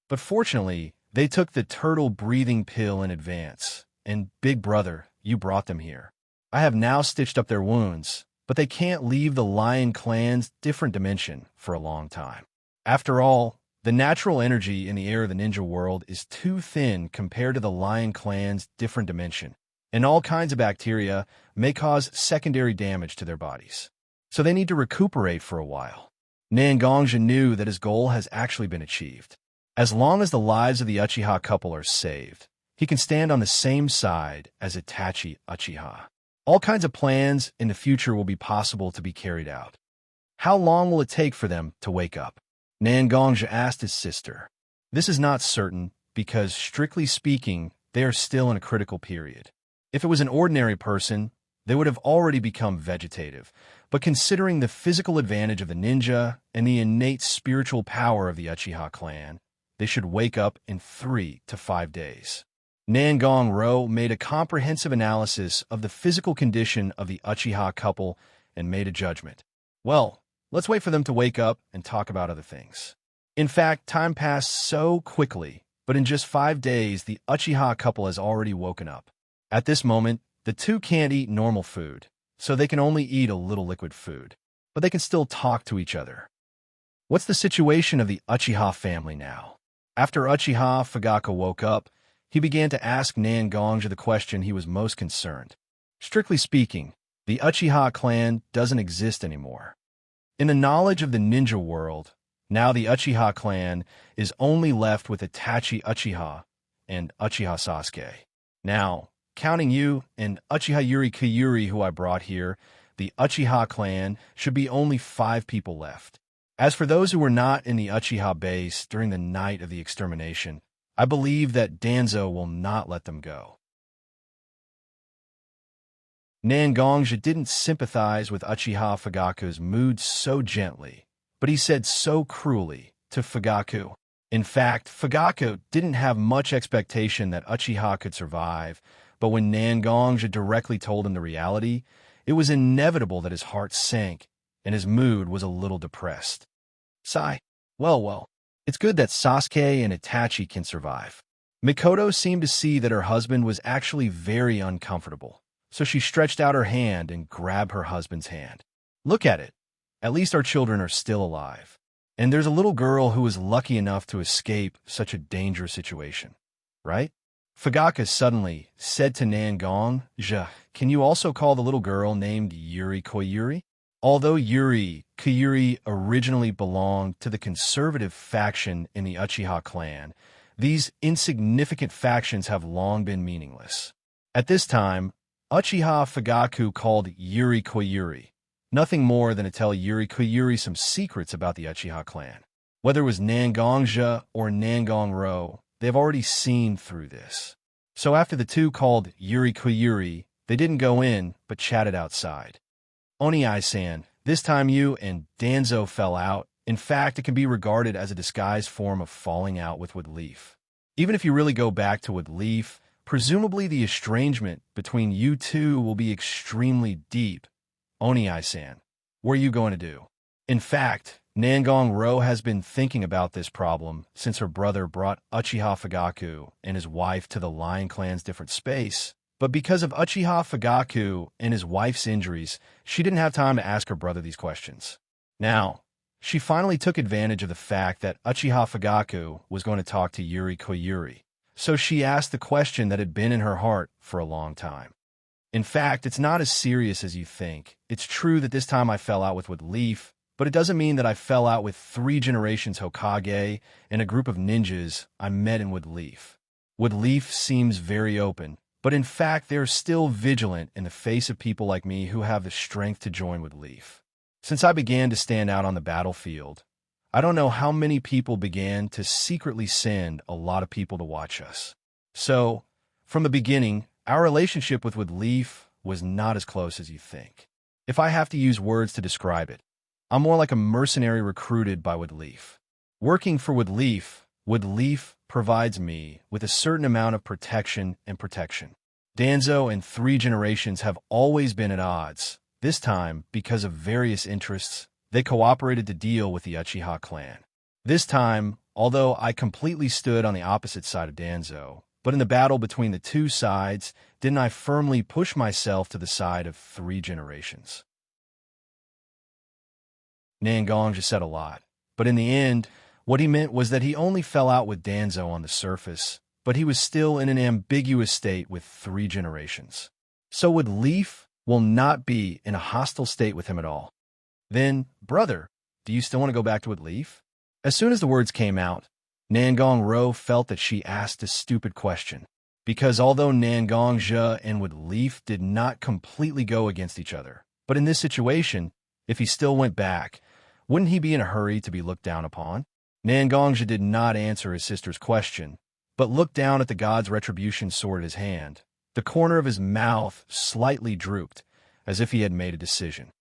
But fortunately, they took the turtle-breathing pill in advance. And Big Brother, you brought them here. I have now stitched up their wounds, but they can't leave the Lion Clan's different dimension for a long time. After all, the natural energy in the air of the ninja world is too thin compared to the Lion Clan's different dimension, and all kinds of bacteria may cause secondary damage to their bodies. So they need to recuperate for a while. Nangonja knew that his goal has actually been achieved. As long as the lives of the Uchiha couple are saved, he can stand on the same side as Itachi Uchiha. All kinds of plans in the future will be possible to be carried out. How long will it take for them to wake up? Nangonja asked his sister. This is not certain because, strictly speaking, they are still in a critical period. If it was an ordinary person, they would have already become vegetative, but considering the physical advantage of the ninja and the innate spiritual power of the Uchiha clan, they should wake up in 3 to 5 days. Nangonja made a comprehensive analysis of the physical condition of the Uchiha couple and made a judgment. Well, let's wait for them to wake up and talk about other things. In fact, time passed so quickly, but in just 5 days, the Uchiha couple has already woken up. At this moment, the two can't eat normal food, so they can only eat a little liquid food, but they can still talk to each other. What's the situation of the Uchiha family now? After Uchiha Fugaku woke up, he began to ask Nangonja the question he was most concerned. Strictly speaking, the Uchiha clan doesn't exist anymore. In the knowledge of the ninja world, now the Uchiha clan is only left with Itachi Uchiha and Uchiha Sasuke. Now, counting you and Uchiha Yuri Kiyuri who I brought here, the Uchiha clan should be only 5 people left. As for those who were not in the Uchiha base during the night of the extermination, I believe that Danzo will not let them go. Nangonja didn't sympathize with Uchiha Fugaku's mood so gently, but he said so cruelly to Fugaku. In fact, Fugaku didn't have much expectation that Uchiha could survive, but when Nangonja directly told him the reality, it was inevitable that his heart sank and his mood was a little depressed. Sigh. Well, it's good that Sasuke and Itachi can survive. Mikoto seemed to see that her husband was actually very uncomfortable, so she stretched out her hand and grabbed her husband's hand. Look at it. At least our children are still alive. And there's a little girl who was lucky enough to escape such a dangerous situation. right? Fugaku suddenly said to Nangong, can you also call the little girl named Yuri Koyuri? Although Yuri Koyuri originally belonged to the conservative faction in the Uchiha clan, these insignificant factions have long been meaningless. At this time, Uchiha Fugaku called Yuri Koyuri, nothing more than to tell Yuri Koyuri some secrets about the Uchiha clan. Whether it was Nangongja or Nangong-ro, they've already seen through this. So after the two called Yuri Koyuri, they didn't go in, but chatted outside. Oni-san, this time you and Danzo fell out. In fact, it can be regarded as a disguised form of falling out with Woodleaf. Even if you really go back to Woodleaf, presumably the estrangement between you two will be extremely deep. Oni-san, what are you going to do? In fact, Nangong-ro has been thinking about this problem since her brother brought Uchiha Fugaku and his wife to the Lion Clan's different space. But because of Uchiha Fugaku and his wife's injuries, she didn't have time to ask her brother these questions. Now, she finally took advantage of the fact that Uchiha Fugaku was going to talk to Yuri Koyuri, so she asked the question that had been in her heart for a long time. In fact, it's not as serious as you think. It's true that this time I fell out with Woodleaf, but it doesn't mean that I fell out with 3 generations Hokage and a group of ninjas I met in Woodleaf. Woodleaf seems very open, but in fact they're still vigilant in the face of people like me who have the strength to join Woodleaf. Since I began to stand out on the battlefield, I don't know how many people began to secretly send a lot of people to watch us. So, from the beginning, our relationship with Woodleaf was not as close as you think. If I have to use words to describe it, I'm more like a mercenary recruited by Woodleaf. Working for Woodleaf, Woodleaf provides me with a certain amount of protection and protection. Danzo and 3 generations have always been at odds. This time, because of various interests, they cooperated to deal with the Uchiha clan. This time, although I completely stood on the opposite side of Danzo, but in the battle between the two sides, didn't I firmly push myself to the side of 3 generations? Nangong just said a lot, but in the end, what he meant was that he only fell out with Danzo on the surface, but he was still in an ambiguous state with 3 generations. So Woodleaf will not be in a hostile state with him at all. Then, brother, do you still want to go back to Woodleaf? As soon as the words came out, Nangong-ro felt that she asked a stupid question, because although Nangong-ja and Woodleaf did not completely go against each other, but in this situation, if he still went back, wouldn't he be in a hurry to be looked down upon? Nangong-ja did not answer his sister's question, but looked down at the god's retribution sword in his hand. The corner of his mouth slightly drooped, as if he had made a decision.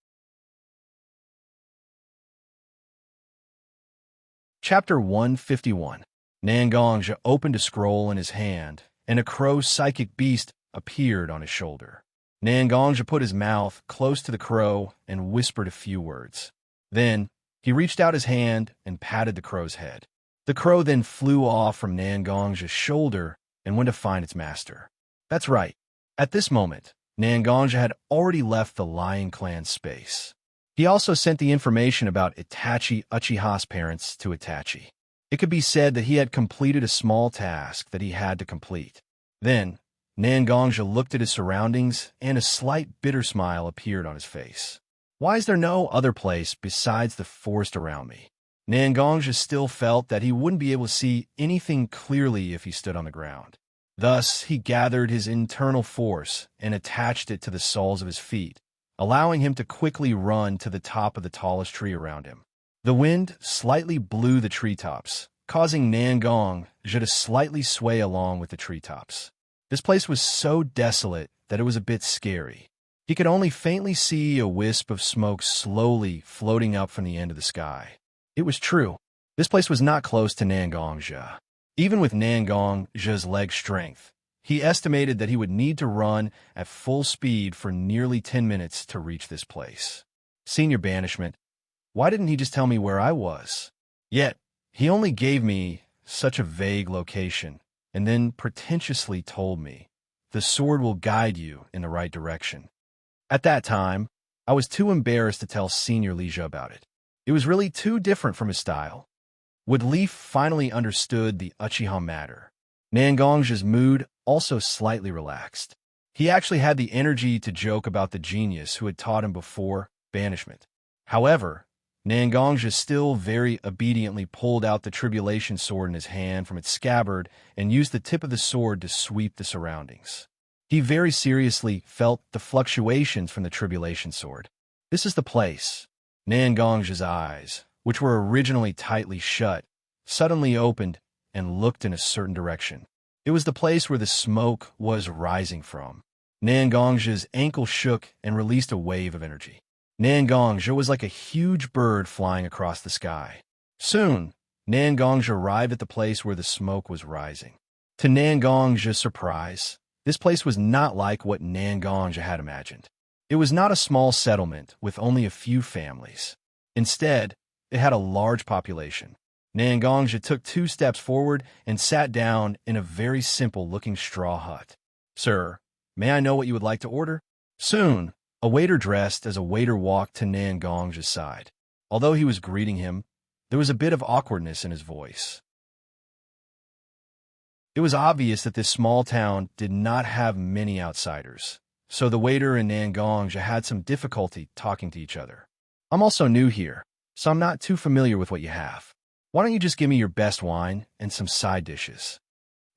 Chapter 151. Nangong-ja opened a scroll in his hand, and a crow psychic beast appeared on his shoulder. Nangong-ja put his mouth close to the crow and whispered a few words. Then, he reached out his hand and patted the crow's head. The crow then flew off from Nangong-ja's shoulder and went to find its master. That's right. At this moment, Nangong-ja had already left the Lion Clan space. He also sent the information about Itachi Uchiha's parents to Itachi. It could be said that he had completed a small task that he had to complete. Then, Nangong-ja looked at his surroundings, and a slight bitter smile appeared on his face. Why is there no other place besides the forest around me? Nangong-ja still felt that he wouldn't be able to see anything clearly if he stood on the ground. Thus, he gathered his internal force and attached it to the soles of his feet, allowing him to quickly run to the top of the tallest tree around him. The wind slightly blew the treetops, causing Nangong-ja to slightly sway along with the treetops. This place was so desolate that it was a bit scary. He could only faintly see a wisp of smoke slowly floating up from the end of the sky. It was true. This place was not close to Nangong-ja. Even with Nangong-ja's leg strength, he estimated that he would need to run at full speed for nearly 10 minutes to reach this place. Senior banishment. Why didn't he just tell me where I was? Yet, he only gave me such a vague location, and then pretentiously told me, "The sword will guide you in the right direction." At that time, I was too embarrassed to tell Senior Leisha about it. It was really too different from his style. Woodleaf finally understood the Uchiha matter. Nangong's mood also slightly relaxed. He actually had the energy to joke about the genius who had taught him before banishment. However, Nangongja still very obediently pulled out the tribulation sword in his hand from its scabbard and used the tip of the sword to sweep the surroundings. He very seriously felt the fluctuations from the tribulation sword. This is the place. Nangongja's eyes, which were originally tightly shut, suddenly opened and looked in a certain direction. It was the place where the smoke was rising from. Nangongja's ankle shook and released a wave of energy. Nangongja was like a huge bird flying across the sky. Soon, Nangongja arrived at the place where the smoke was rising. To Nangongja's surprise, this place was not like what Nangongja had imagined. It was not a small settlement with only a few families. Instead, it had a large population. Nangongja took 2 steps forward and sat down in a very simple-looking straw hut. "Sir, may I know what you would like to order?" Soon, a waiter dressed as a waiter walked to Nangongja's side. Although he was greeting him, there was a bit of awkwardness in his voice. It was obvious that this small town did not have many outsiders, so the waiter and Nangongja had some difficulty talking to each other. "I'm also new here, so I'm not too familiar with what you have. Why don't you just give me your best wine and some side dishes?"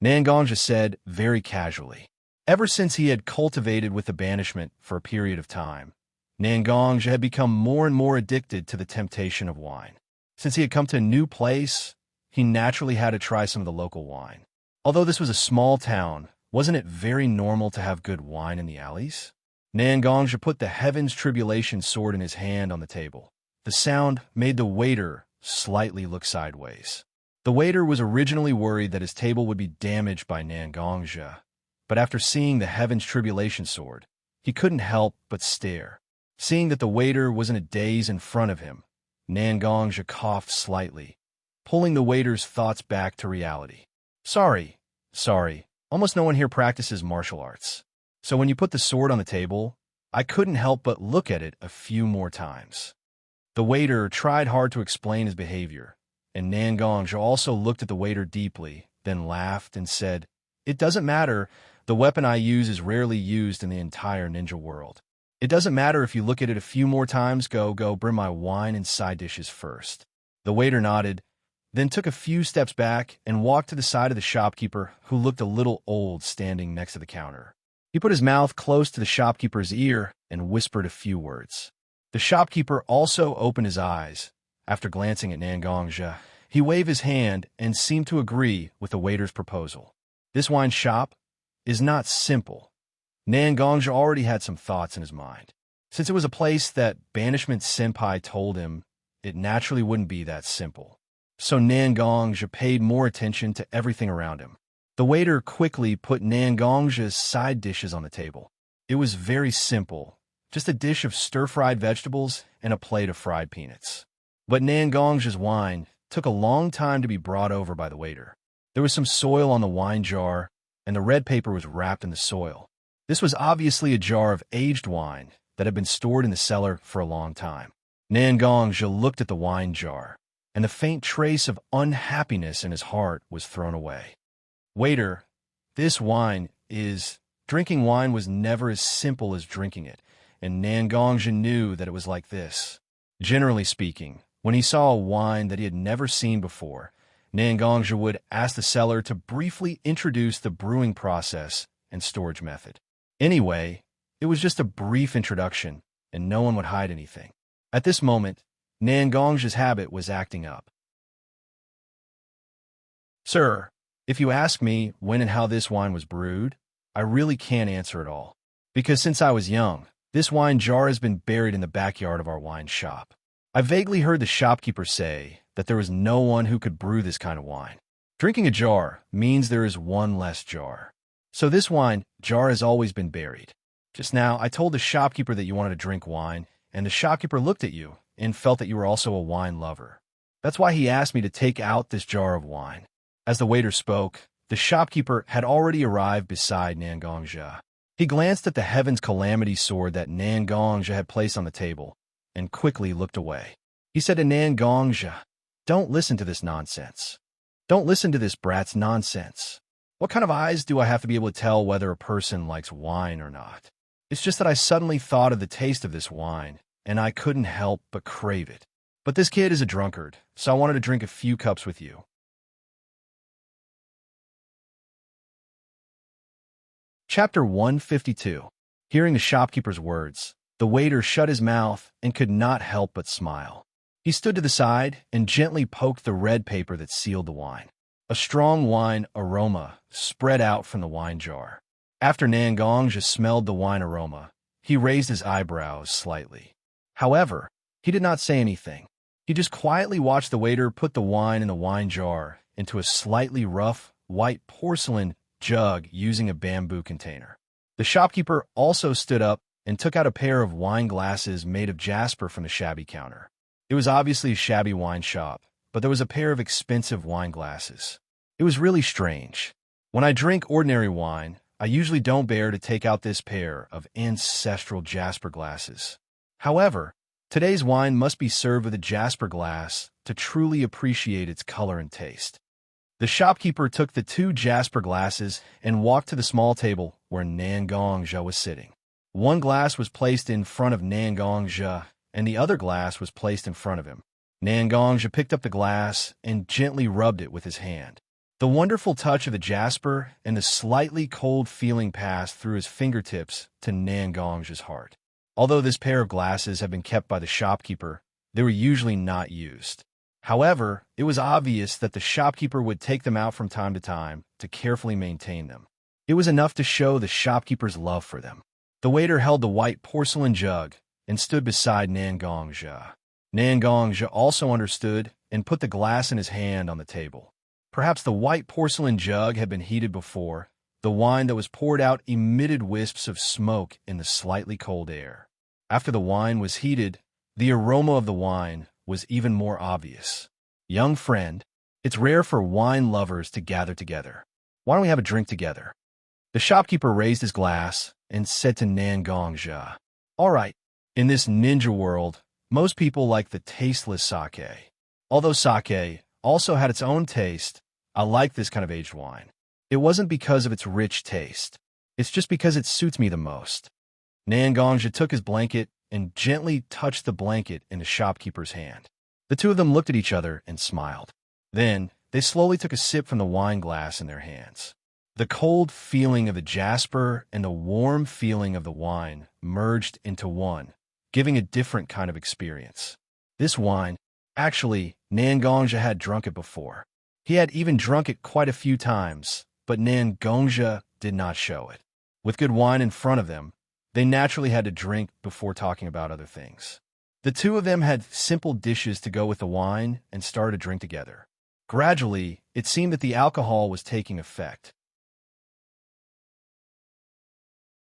Nangongja said very casually. Ever since he had cultivated with the banishment for a period of time, Nangongja had become more and more addicted to the temptation of wine. Since he had come to a new place, he naturally had to try some of the local wine. Although this was a small town, wasn't it very normal to have good wine in the alleys? Nangongja put the Heaven's Tribulation sword in his hand on the table. The sound made the waiter slightly look sideways. The waiter was originally worried that his table would be damaged by Nangongja, but after seeing the Heaven's Tribulation sword, he couldn't help but stare. Seeing that the waiter was in a daze in front of him, Nangongja coughed slightly, pulling the waiter's thoughts back to reality. Sorry. Almost no one here practices martial arts. So when you put the sword on the table, I couldn't help but look at it a few more times." The waiter tried hard to explain his behavior, and Nangongja also looked at the waiter deeply, then laughed and said, "It doesn't matter. The weapon I use is rarely used in the entire ninja world. It doesn't matter if you look at it a few more times. Go, bring my wine and side dishes first." The waiter nodded, then took a few steps back and walked to the side of the shopkeeper, who looked a little old standing next to the counter. He put his mouth close to the shopkeeper's ear and whispered a few words. The shopkeeper also opened his eyes. After glancing at Nangongja, he waved his hand and seemed to agree with the waiter's proposal. This wine shop is not simple. Nangongja already had some thoughts in his mind. Since it was a place that Banishment Senpai told him, it naturally wouldn't be that simple. So Nangongja paid more attention to everything around him. The waiter quickly put Nangongja's side dishes on the table. It was very simple, just a dish of stir-fried vegetables and a plate of fried peanuts. But Nangongja's wine took a long time to be brought over by the waiter. There was some soil on the wine jar, and the red paper was wrapped in the soil. This was obviously a jar of aged wine that had been stored in the cellar for a long time. Nangongja looked at the wine jar, and the faint trace of unhappiness in his heart was thrown away. "Waiter, this wine is..." Drinking wine was never as simple as drinking it, and Nangongja knew that it was like this. Generally speaking, when he saw a wine that he had never seen before, Nangongja would ask the seller to briefly introduce the brewing process and storage method. Anyway, it was just a brief introduction, and no one would hide anything. At this moment, Nangongja's habit was acting up. "Sir, if you ask me when and how this wine was brewed, I really can't answer it all. Because since I was young, this wine jar has been buried in the backyard of our wine shop. I vaguely heard the shopkeeper say that there was no one who could brew this kind of wine. Drinking a jar means there is one less jar. So this wine jar has always been buried. Just now, I told the shopkeeper that you wanted to drink wine, and the shopkeeper looked at you and felt that you were also a wine lover. That's why he asked me to take out this jar of wine." As the waiter spoke, the shopkeeper had already arrived beside Nangongja. He glanced at the Heaven's Calamity sword that Nangongja had placed on the table and quickly looked away. He said to Nangongja, "Don't listen to this nonsense. Don't listen to this brat's nonsense. What kind of eyes do I have to be able to tell whether a person likes wine or not? It's just that I suddenly thought of the taste of this wine, and I couldn't help but crave it. But this kid is a drunkard, so I wanted to drink a few cups with you. Chapter 152. Hearing the shopkeeper's words, the waiter shut his mouth and could not help but smile. He stood to the side and gently poked the red paper that sealed the wine. A strong wine aroma spread out from the wine jar. After Xianxia smelled the wine aroma, he raised his eyebrows slightly. However, he did not say anything. He just quietly watched the waiter put the wine in the wine jar into a slightly rough, white porcelain jug using a bamboo container. The shopkeeper also stood up and took out a pair of wine glasses made of jasper from the shabby counter. It was obviously a shabby wine shop, but there was a pair of expensive wine glasses. It was really strange. When I drink ordinary wine, I usually don't bear to take out this pair of ancestral jasper glasses. However, today's wine must be served with a jasper glass to truly appreciate its color and taste. The shopkeeper took the 2 jasper glasses and walked to the small table where Xianxia was sitting. One glass was placed in front of Xianxia, and the other glass was placed in front of him. Xianxia picked up the glass and gently rubbed it with his hand. The wonderful touch of the jasper and the slightly cold feeling passed through his fingertips to Xianxia's heart. Although this pair of glasses had been kept by the shopkeeper, they were usually not used. However, it was obvious that the shopkeeper would take them out from time to carefully maintain them. It was enough to show the shopkeeper's love for them. The waiter held the white porcelain jug and stood beside Xianxia. Xianxia also understood and put the glass in his hand on the table. Perhaps the white porcelain jug had been heated before. The wine that was poured out emitted wisps of smoke in the slightly cold air. After the wine was heated, the aroma of the wine was even more obvious. Young friend, it's rare for wine lovers to gather together. Why don't we have a drink together? The shopkeeper raised his glass and said to Xianxia, "All right, in this ninja world, most people like the tasteless sake. Although sake also had its own taste, I like this kind of aged wine. It wasn't because of its rich taste. It's just because it suits me the most." Xianxia took his blanket and gently touched the blanket in the shopkeeper's hand. The two of them looked at each other and smiled. Then, they slowly took a sip from the wine glass in their hands. The cold feeling of the jasper and the warm feeling of the wine merged into one, giving a different kind of experience. This wine, actually, Xianxia had drunk it before. He had even drunk it quite a few times, but Xianxia did not show it. With good wine in front of them, they naturally had to drink before talking about other things. The two of them had simple dishes to go with the wine and started to drink together. Gradually, it seemed that the alcohol was taking effect.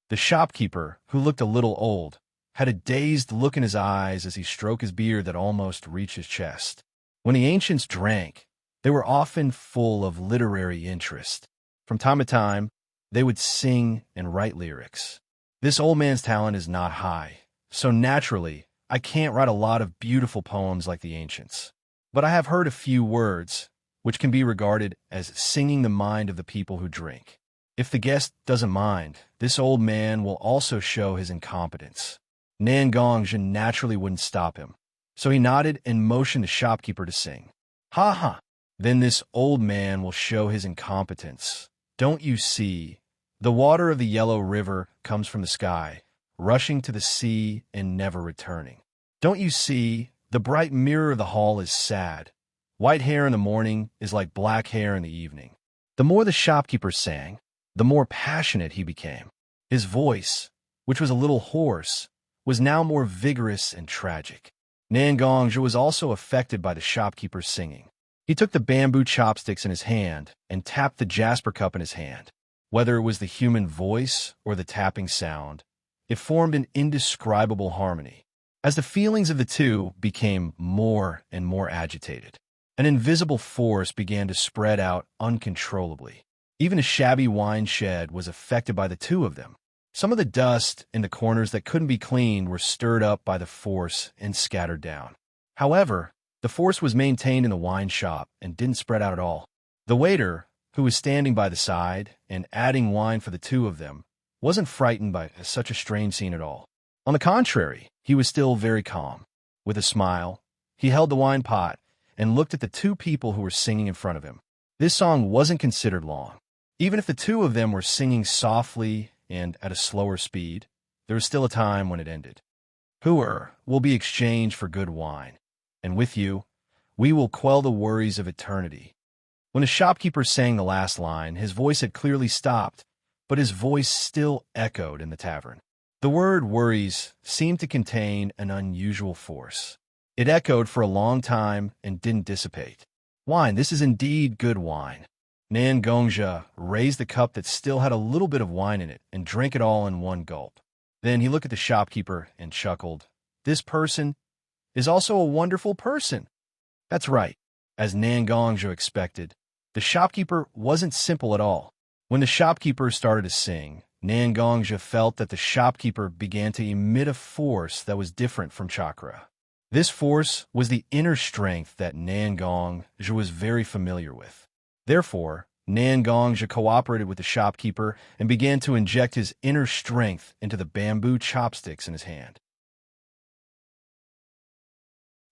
The shopkeeper, who looked a little old, had a dazed look in his eyes as he stroked his beard that almost reached his chest. When the ancients drank, they were often full of literary interest. From time to time, they would sing and write lyrics. This old man's talent is not high, so naturally, I can't write a lot of beautiful poems like the ancients. But I have heard a few words, which can be regarded as singing the mind of the people who drink. If the guest doesn't mind, this old man will also show his incompetence. Xianxia naturally wouldn't stop him, so he nodded and motioned the shopkeeper to sing. "Ha ha! Then this old man will show his incompetence. Don't you see? The water of the yellow river comes from the sky, rushing to the sea and never returning. Don't you see? The bright mirror of the hall is sad. White hair in the morning is like black hair in the evening." The more the shopkeeper sang, the more passionate he became. His voice, which was a little hoarse, was now more vigorous and tragic. Xianxia was also affected by the shopkeeper's singing. He took the bamboo chopsticks in his hand and tapped the jasper cup in his hand. Whether it was the human voice or the tapping sound, it formed an indescribable harmony. As the feelings of the two became more and more agitated, an invisible force began to spread out uncontrollably. Even a shabby wine shed was affected by the two of them. Some of the dust in the corners that couldn't be cleaned were stirred up by the force and scattered down. However, the force was maintained in the wine shop and didn't spread out at all. The waiter, who was standing by the side and adding wine for the two of them, wasn't frightened by such a strange scene at all. On the contrary, he was still very calm. With a smile, he held the wine pot and looked at the two people who were singing in front of him. This song wasn't considered long. Even if the two of them were singing softly and at a slower speed, there was still a time when it ended. Pu'er will be exchanged for good wine, and with you, we will quell the worries of eternity. When the shopkeeper sang the last line, his voice had clearly stopped, but his voice still echoed in the tavern. The word worries seemed to contain an unusual force. It echoed for a long time and didn't dissipate. Wine, this is indeed good wine. Xianxia raised the cup that still had a little bit of wine in it and drank it all in one gulp. Then he looked at the shopkeeper and chuckled. This person is also a wonderful person. That's right. As Xianxia expected, the shopkeeper wasn't simple at all. When the shopkeeper started to sing, Xianxia felt that the shopkeeper began to emit a force that was different from chakra. This force was the inner strength that Xianxia was very familiar with. Therefore, Xianxia cooperated with the shopkeeper and began to inject his inner strength into the bamboo chopsticks in his hand.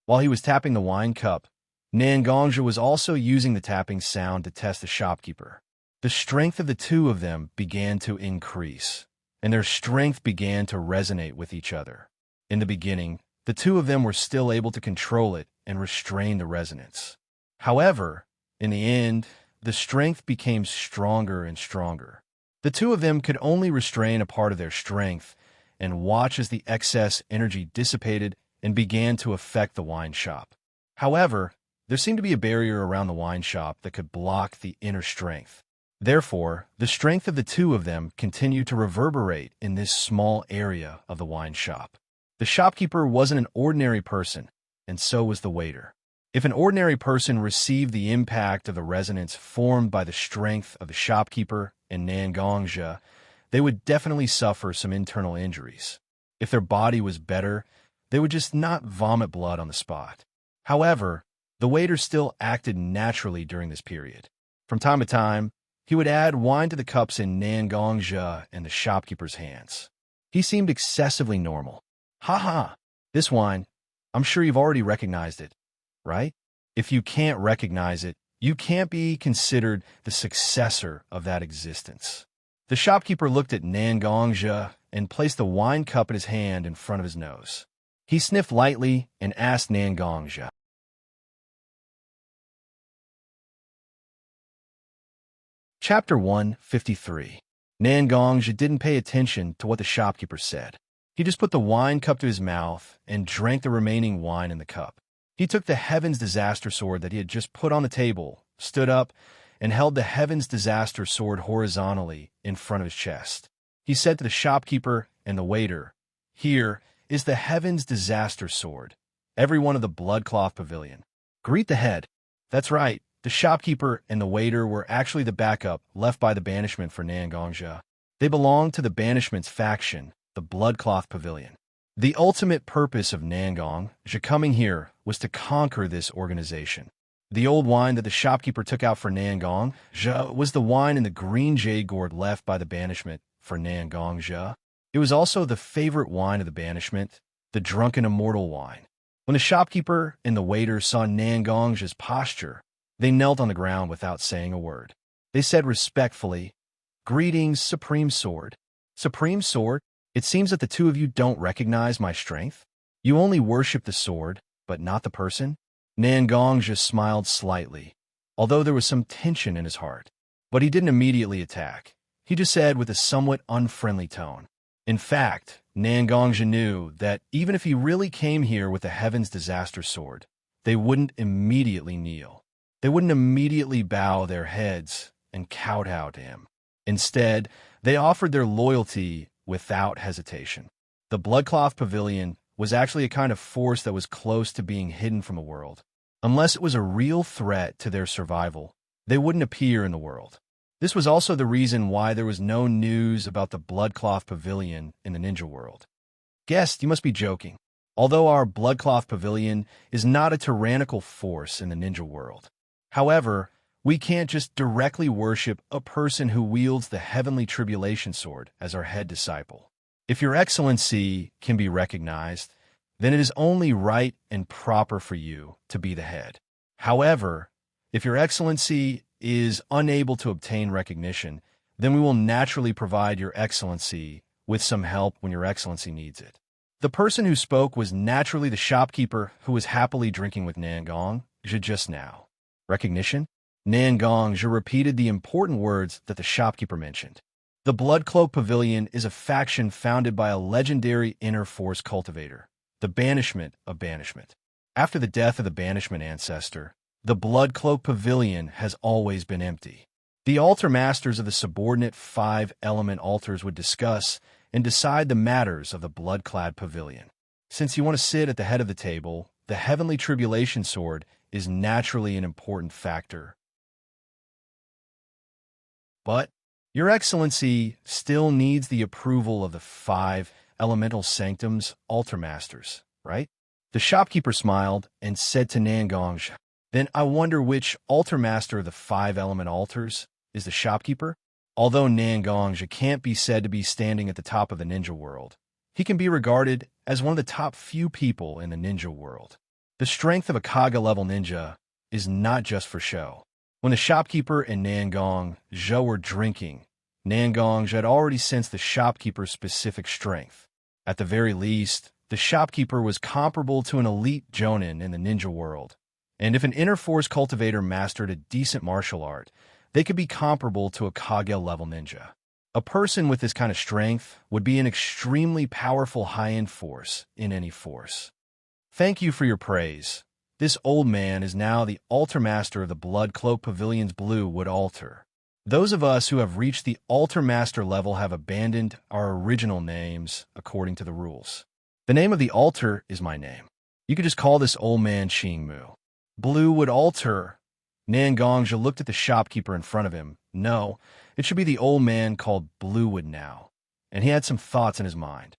While he was tapping the wine cup, Xianxia was also using the tapping sound to test the shopkeeper. The strength of the two of them began to increase, and their strength began to resonate with each other. In the beginning, the two of them were still able to control it and restrain the resonance. However, in the end, the strength became stronger and stronger. The two of them could only restrain a part of their strength and watch as the excess energy dissipated and began to affect the wine shop. However, there seemed to be a barrier around the wine shop that could block the inner strength. Therefore, the strength of the two of them continued to reverberate in this small area of the wine shop. The shopkeeper wasn't an ordinary person, and so was the waiter. If an ordinary person received the impact of the resonance formed by the strength of the shopkeeper and Xianxia, they would definitely suffer some internal injuries. If their body was better, they would just not vomit blood on the spot. However, the waiter still acted naturally during this period. From time to time, he would add wine to the cups in Xianxia and the shopkeeper's hands. He seemed excessively normal. Ha! This wine, I'm sure you've already recognized it, right? If you can't recognize it, you can't be considered the successor of that existence. The shopkeeper looked at Xianxia and placed the wine cup in his hand in front of his nose. He sniffed lightly and asked Xianxia. Chapter 153. Xianxia didn't pay attention to what the shopkeeper said. He just put the wine cup to his mouth and drank the remaining wine in the cup. He took the Heaven's Disaster Sword that he had just put on the table, stood up, and held the Heaven's Disaster Sword horizontally in front of his chest. He said to the shopkeeper and the waiter, "Here is the Heaven's Disaster Sword, everyone of the Bloodcloth Pavilion. Greet the head." That's right. The shopkeeper and the waiter were actually the backup left by the banishment for Xianxia. They belonged to the banishment's faction, the Bloodcloth Pavilion. The ultimate purpose of Xianxia coming here was to conquer this organization. The old wine that the shopkeeper took out for Xianxia was the wine in the green jade gourd left by the banishment for Xianxia. It was also the favorite wine of the banishment, the drunken immortal wine. When the shopkeeper and the waiter saw Xianxia's posture, they knelt on the ground without saying a word. They said respectfully, "Greetings, Supreme Sword." "Supreme Sword, it seems that the two of you don't recognize my strength. You only worship the sword, but not the person." Xianxia smiled slightly, although there was some tension in his heart. But he didn't immediately attack. He just said with a somewhat unfriendly tone. In fact, Xianxia knew that even if he really came here with the Heaven's Disaster Sword, they wouldn't immediately kneel. They wouldn't immediately bow their heads and kowtow to him. Instead, they offered their loyalty without hesitation. The Bloodcloth Pavilion was actually a kind of force that was close to being hidden from the world. Unless it was a real threat to their survival, they wouldn't appear in the world. This was also the reason why there was no news about the Bloodcloth Pavilion in the ninja world. Guest, you must be joking. Although our Bloodcloth Pavilion is not a tyrannical force in the ninja world. However, We can't just directly worship a person who wields the heavenly tribulation sword as our head disciple. If your excellency can be recognized, then it is only right and proper for you to be the head. However, if your excellency is unable to obtain recognition, then we will naturally provide your excellency with some help when your excellency needs it. The person who spoke was naturally the shopkeeper who was happily drinking with Nangong just now. Recognition? Nangong repeated the important words that the shopkeeper mentioned. The Blood Cloak Pavilion is a faction founded by a legendary inner force cultivator, the Banishment of Banishment. After the death of the Banishment ancestor, the Blood Cloak Pavilion has always been empty. The altar masters of the subordinate 5-element altars would discuss and decide the matters of the blood-clad pavilion. Since you want to sit at the head of the table, the heavenly tribulation sword is naturally an important factor. But your excellency still needs the approval of the 5 elemental sanctums altar masters, right? The shopkeeper smiled and said to Nangong, "Then I wonder which altar master of the 5-element altars is the shopkeeper?" Although Nangong can't be said to be standing at the top of the ninja world, he can be regarded as one of the top few people in the ninja world. The strength of a Kage-level ninja is not just for show. When the shopkeeper and Nangong were drinking, Nangong had already sensed the shopkeeper's specific strength. At the very least, the shopkeeper was comparable to an elite jonin in the ninja world. And if an inner force cultivator mastered a decent martial art, they could be comparable to a Kage-level ninja. A person with this kind of strength would be an extremely powerful high-end force in any force. Thank you for your praise. This old man is now the altar master of the Blood Cloak Pavilion's Blue Wood Altar. Those of us who have reached the altar master level have abandoned our original names according to the rules. The name of the altar is my name. You could just call this old man Xingmu. Blue Wood Altar. Nangong looked at the shopkeeper in front of him. No, it should be the old man called Bluewood now. And he had some thoughts in his mind.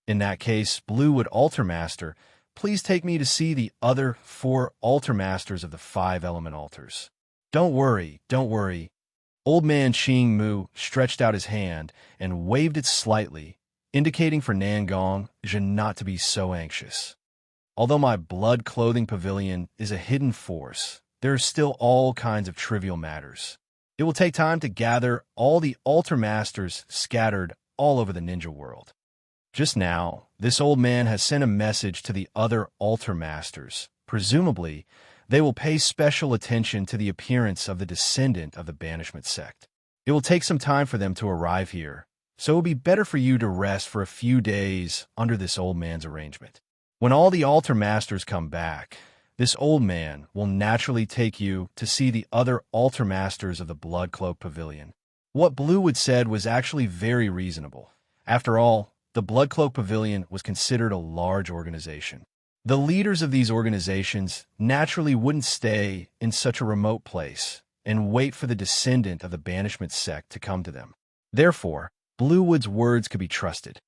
In that case, Bluewood Altar Master, please take me to see the other 4 altar masters of the 5-element altars. Don't worry, don't worry. Old man Xingmu stretched out his hand and waved it slightly, indicating for Nangong not to be so anxious. Although my blood clothing pavilion is a hidden force, there are still all kinds of trivial matters. It will take time to gather all the altar masters scattered all over the ninja world. Just now, this old man has sent a message to the other altar masters. Presumably, they will pay special attention to the appearance of the descendant of the banishment sect. It will take some time for them to arrive here, so it will be better for you to rest for a few days under this old man's arrangement. When all the altar masters come back, this old man will naturally take you to see the other altar masters of the Blood Cloak Pavilion. What Bluewood said was actually very reasonable. After all, the Blood Cloak Pavilion was considered a large organization. The leaders of these organizations naturally wouldn't stay in such a remote place and wait for the descendant of the banishment sect to come to them. Therefore, Bluewood's words could be trusted.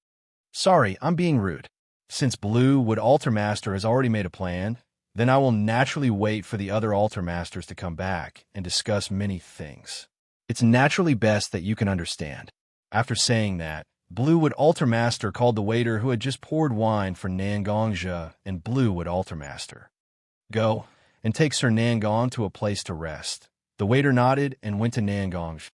Sorry, I'm being rude. Since Bluewood Altar Master has already made a plan, then I will naturally wait for the other altar masters to come back and discuss many things. It's naturally best that you can understand. After saying that, Bluewood Altar Master called the waiter who had just poured wine for Nangong and Bluewood Altar Master. Go and take Sir Nangong to a place to rest. The waiter nodded and went to Nangong.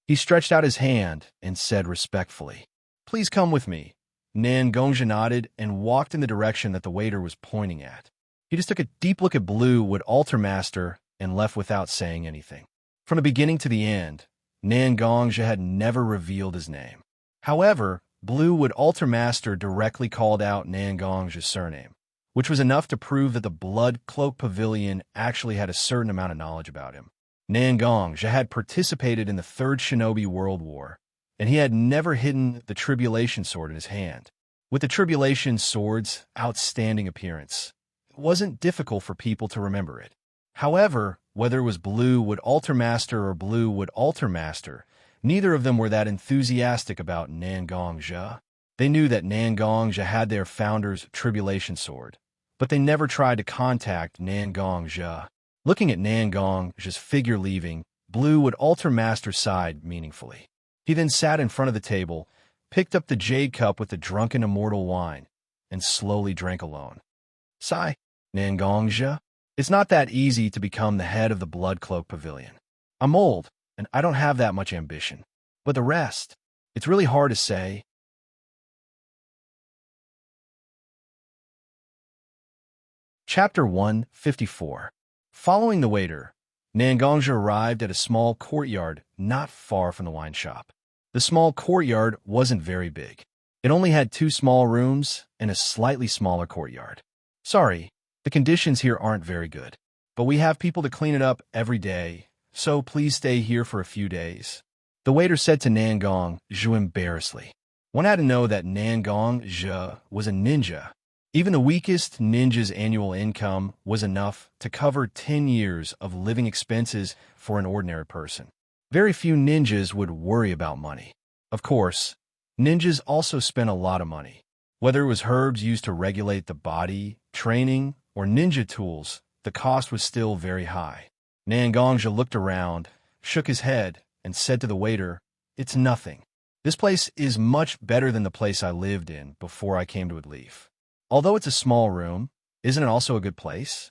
He stretched out his hand and said respectfully, "Please come with me." Nangong nodded and walked in the direction that the waiter was pointing at. He just took a deep look at Bluewood Altar Master and left without saying anything. From the beginning to the end, Nangong had never revealed his name. However, Bluewood Altar Master directly called out Nangong's surname, which was enough to prove that the Blood Cloak Pavilion actually had a certain amount of knowledge about him. Nangong had participated in the Third Shinobi World War, and he had never hidden the Tribulation Sword in his hand. With the Tribulation Sword's outstanding appearance, it wasn't difficult for people to remember it. However, whether it was Bluewood Altar Master or Bluewood Altar Master, neither of them were that enthusiastic about Nangong. They knew that Nangong had their founder's Tribulation Sword, but they never tried to contact Nangong. Looking at Nangong's figure leaving, Blue would alter Master sighed meaningfully. He then sat in front of the table, picked up the jade cup with the drunken immortal wine, and slowly drank alone. Sigh, Nangongja, it's not that easy to become the head of the Blood Cloak Pavilion. I'm old, and I don't have that much ambition. But the rest, it's really hard to say. Chapter 154. Following the waiter, Nangongja arrived at a small courtyard not far from the wine shop. The small courtyard wasn't very big. It only had 2 small rooms and a slightly smaller courtyard. Sorry, the conditions here aren't very good, but we have people to clean it up every day, so please stay here for a few days. The waiter said to Nangongja embarrassedly. One had to know that Nangongja was a ninja. Even the weakest ninja's annual income was enough to cover 10 years of living expenses for an ordinary person. Very few ninjas would worry about money. Of course, ninjas also spent a lot of money. Whether it was herbs used to regulate the body, training, or ninja tools, the cost was still very high. Nangongja looked around, shook his head, and said to the waiter, "It's nothing. This place is much better than the place I lived in before I came to Adleaf. Although it's a small room, isn't it also a good place?"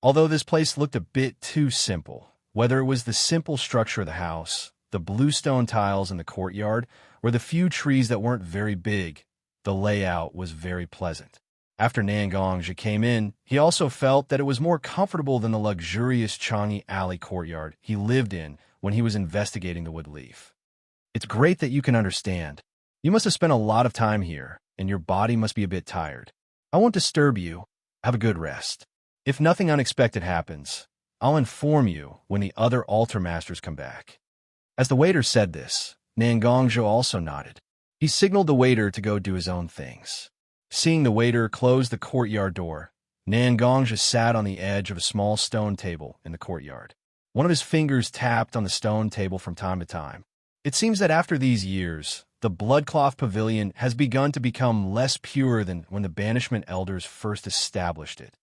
Although this place looked a bit too simple, whether it was the simple structure of the house, the bluestone tiles in the courtyard, or the few trees that weren't very big, the layout was very pleasant. After Nangongja came in, he also felt that it was more comfortable than the luxurious Changi Alley courtyard he lived in when he was investigating the Woodleaf. "It's great that you can understand. You must have spent a lot of time here, and your body must be a bit tired. I won't disturb you. Have a good rest. If nothing unexpected happens, I'll inform you when the other altar masters come back." As the waiter said this, Nangongja also nodded. He signaled the waiter to go do his own things. Seeing the waiter close the courtyard door, Nangongja sat on the edge of a small stone table in the courtyard. One of his fingers tapped on the stone table from time to time. It seems that after these years, the Bloodcloth Pavilion has begun to become less pure than when the Banishment Elders first established it.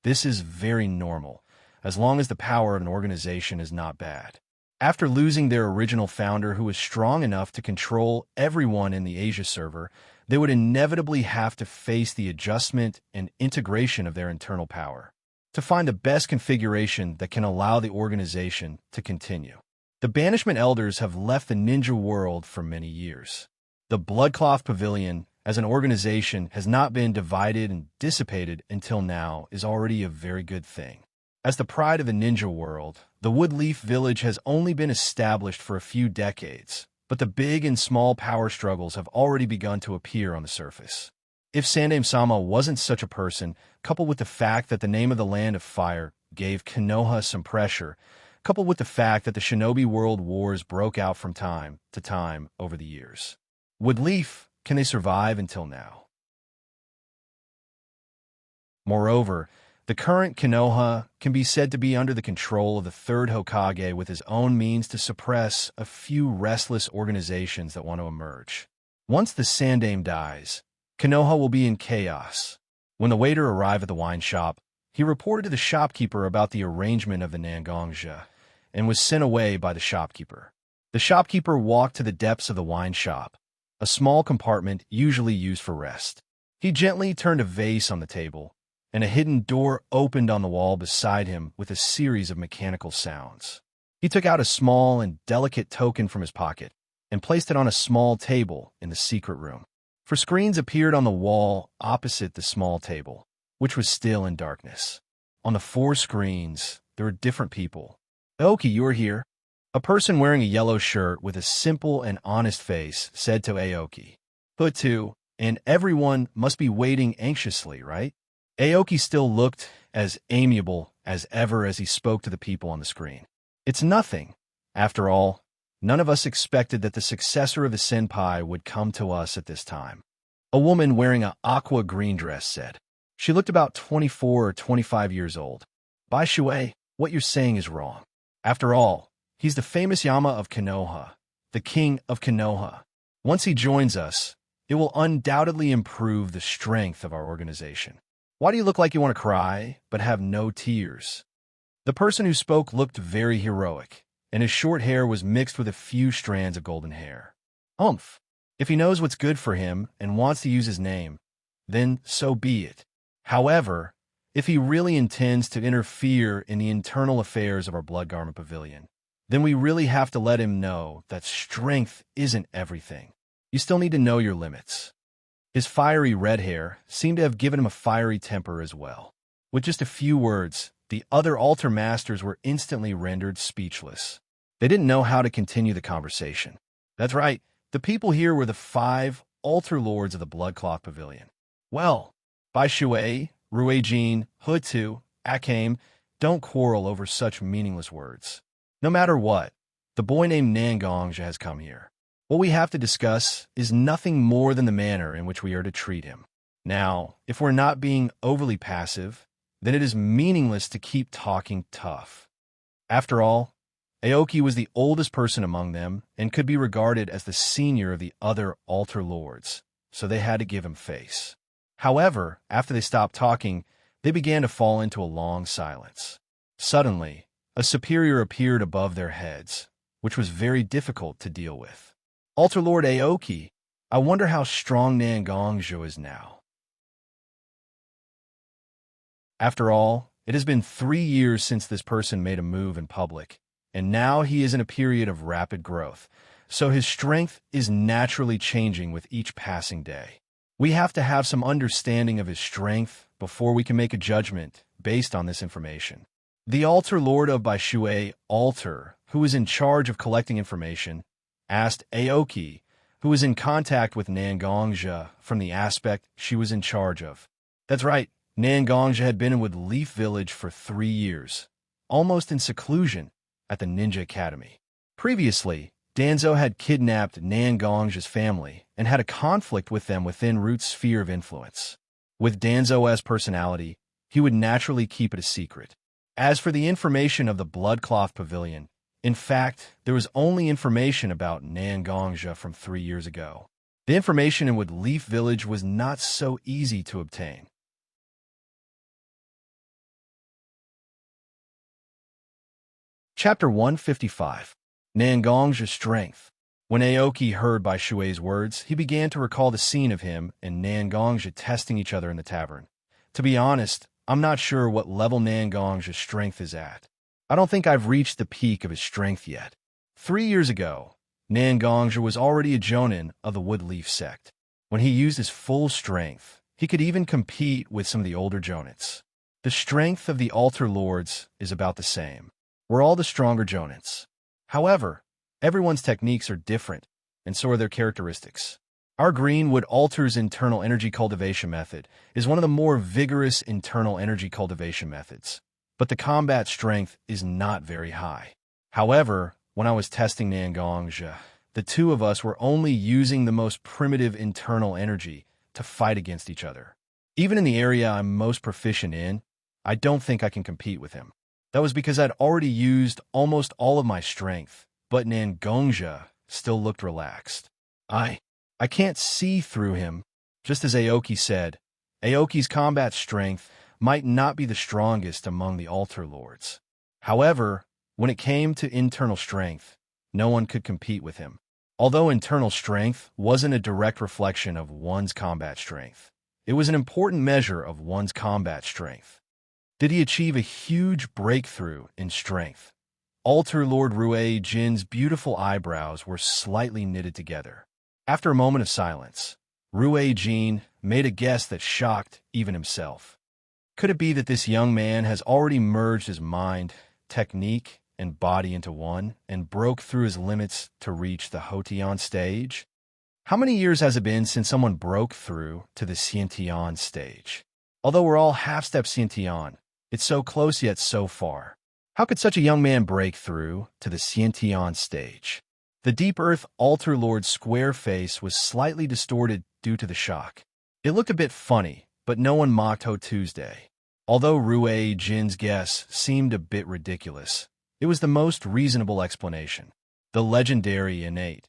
This is very normal, as long as the power of an organization is not bad. After losing their original founder who was strong enough to control everyone in the Asia server, they would inevitably have to face the adjustment and integration of their internal power to find the best configuration that can allow the organization to continue. The Banishment Elders have left the ninja world for many years. The Bloodcloth Pavilion, as an organization, has not been divided and dissipated until now is already a very good thing. As the pride of the ninja world, the Woodleaf Village has only been established for a few decades, but the big and small power struggles have already begun to appear on the surface. If Sandaime-sama wasn't such a person, coupled with the fact that the name of the Land of Fire gave Konoha some pressure, coupled with the fact that the Shinobi World Wars broke out from time to time over the years. Woodleaf, can they survive until now? Moreover, the current Konoha can be said to be under the control of the third Hokage with his own means to suppress a few restless organizations that want to emerge. Once the Sandaime dies, Konoha will be in chaos. When the waiter arrived at the wine shop, he reported to the shopkeeper about the arrangement of the Nangongja and was sent away by the shopkeeper. The shopkeeper walked to the depths of the wine shop, a small compartment usually used for rest. He gently turned a vase on the table, and a hidden door opened on the wall beside him with a series of mechanical sounds. He took out a small and delicate token from his pocket and placed it on a small table in the secret room. For screens appeared on the wall opposite the small table, which was still in darkness. On the 4 screens, there were different people. "Aoki, you are here." A person wearing a yellow shirt with a simple and honest face said to Aoki. "Put 2, and everyone must be waiting anxiously, right?" Aoki still looked as amiable as ever as he spoke to the people on the screen. "It's nothing. After all, none of us expected that the successor of the senpai would come to us at this time." A woman wearing an aqua green dress said. She looked about 24 or 25 years old. "Bai Shui, what you're saying is wrong. After all, he's the famous Yama of Konoha, the king of Konoha. Once he joins us, it will undoubtedly improve the strength of our organization." "Why do you look like you want to cry, but have no tears?" The person who spoke looked very heroic, and his short hair was mixed with a few strands of golden hair. Umph. If he knows what's good for him and wants to use his name, then so be it. However, if he really intends to interfere in the internal affairs of our Blood Garment Pavilion, then we really have to let him know that strength isn't everything. You still need to know your limits. His fiery red hair seemed to have given him a fiery temper as well. With just a few words, the other altar masters were instantly rendered speechless. They didn't know how to continue the conversation. That's right, the people here were the 5 altar lords of the Bloodcloth Pavilion. Well, Bai Shui, Ruijin, Hutu, Akame, don't quarrel over such meaningless words. No matter what, the boy named Nangongja has come here. What we have to discuss is nothing more than the manner in which we are to treat him. Now, if we're not being overly passive, then it is meaningless to keep talking tough. After all, Aoki was the oldest person among them and could be regarded as the senior of the other altar lords, so they had to give him face. However, after they stopped talking, they began to fall into a long silence. Suddenly, a superior appeared above their heads, which was very difficult to deal with. Altar Lord Aoki, I wonder how strong Nangongja is now. After all, it has been 3 years since this person made a move in public, and now he is in a period of rapid growth, so his strength is naturally changing with each passing day. We have to have some understanding of his strength before we can make a judgment based on this information. The Altar Lord of Baishui Altar, who is in charge of collecting information, asked Aoki, who was in contact with Nangongja from the aspect she was in charge of. That's right, Nangongja had been with Leaf Village for 3 years, almost in seclusion at the Ninja Academy. Previously, Danzo had kidnapped Nangongja's family and had a conflict with them within Root's sphere of influence. With Danzo's personality, he would naturally keep it a secret. As for the information of the Bloodcloth Pavilion, in fact, there was only information about Nangongja from 3 years ago. The information in Wood Leaf Village was not so easy to obtain. Chapter 155. Nangongja's Strength. When Aoki heard Bai Shui's words, he began to recall the scene of him and Nangongja testing each other in the tavern. To be honest, I'm not sure what level Nangongja's strength is at. I don't think I've reached the peak of his strength yet. 3 years ago, Nangongja was already a Jonin of the Woodleaf sect. When he used his full strength, he could even compete with some of the older Jonins. The strength of the Altar Lords is about the same. We're all the stronger Jonins. However, everyone's techniques are different, and so are their characteristics. Our Greenwood Altar's internal energy cultivation method is one of the more vigorous internal energy cultivation methods, but the combat strength is not very high. However, when I was testing Nangongja, the two of us were only using the most primitive internal energy to fight against each other. Even in the area I'm most proficient in, I don't think I can compete with him. That was because I'd already used almost all of my strength, but Nangongja still looked relaxed. I can't see through him. Just as Aoki said, Aoki's combat strength might not be the strongest among the Altar Lords. However, when it came to internal strength, no one could compete with him. Although internal strength wasn't a direct reflection of one's combat strength, it was an important measure of one's combat strength. Did he achieve a huge breakthrough in strength? Altar Lord Rue Jin's beautiful eyebrows were slightly knitted together. After a moment of silence, Rue Jin made a guess that shocked even himself. Could it be that this young man has already merged his mind, technique, and body into one and broke through his limits to reach the Hotian stage? How many years has it been since someone broke through to the Xianxia stage? Although we're all half-step Xianxia, it's so close yet so far. How could such a young man break through to the Xianxia stage? The Deep Earth Altar Lord's square face was slightly distorted due to the shock. It looked a bit funny, but no one mocked Ho Tuesday. Although Rue Jin's guess seemed a bit ridiculous, it was the most reasonable explanation. The legendary innate.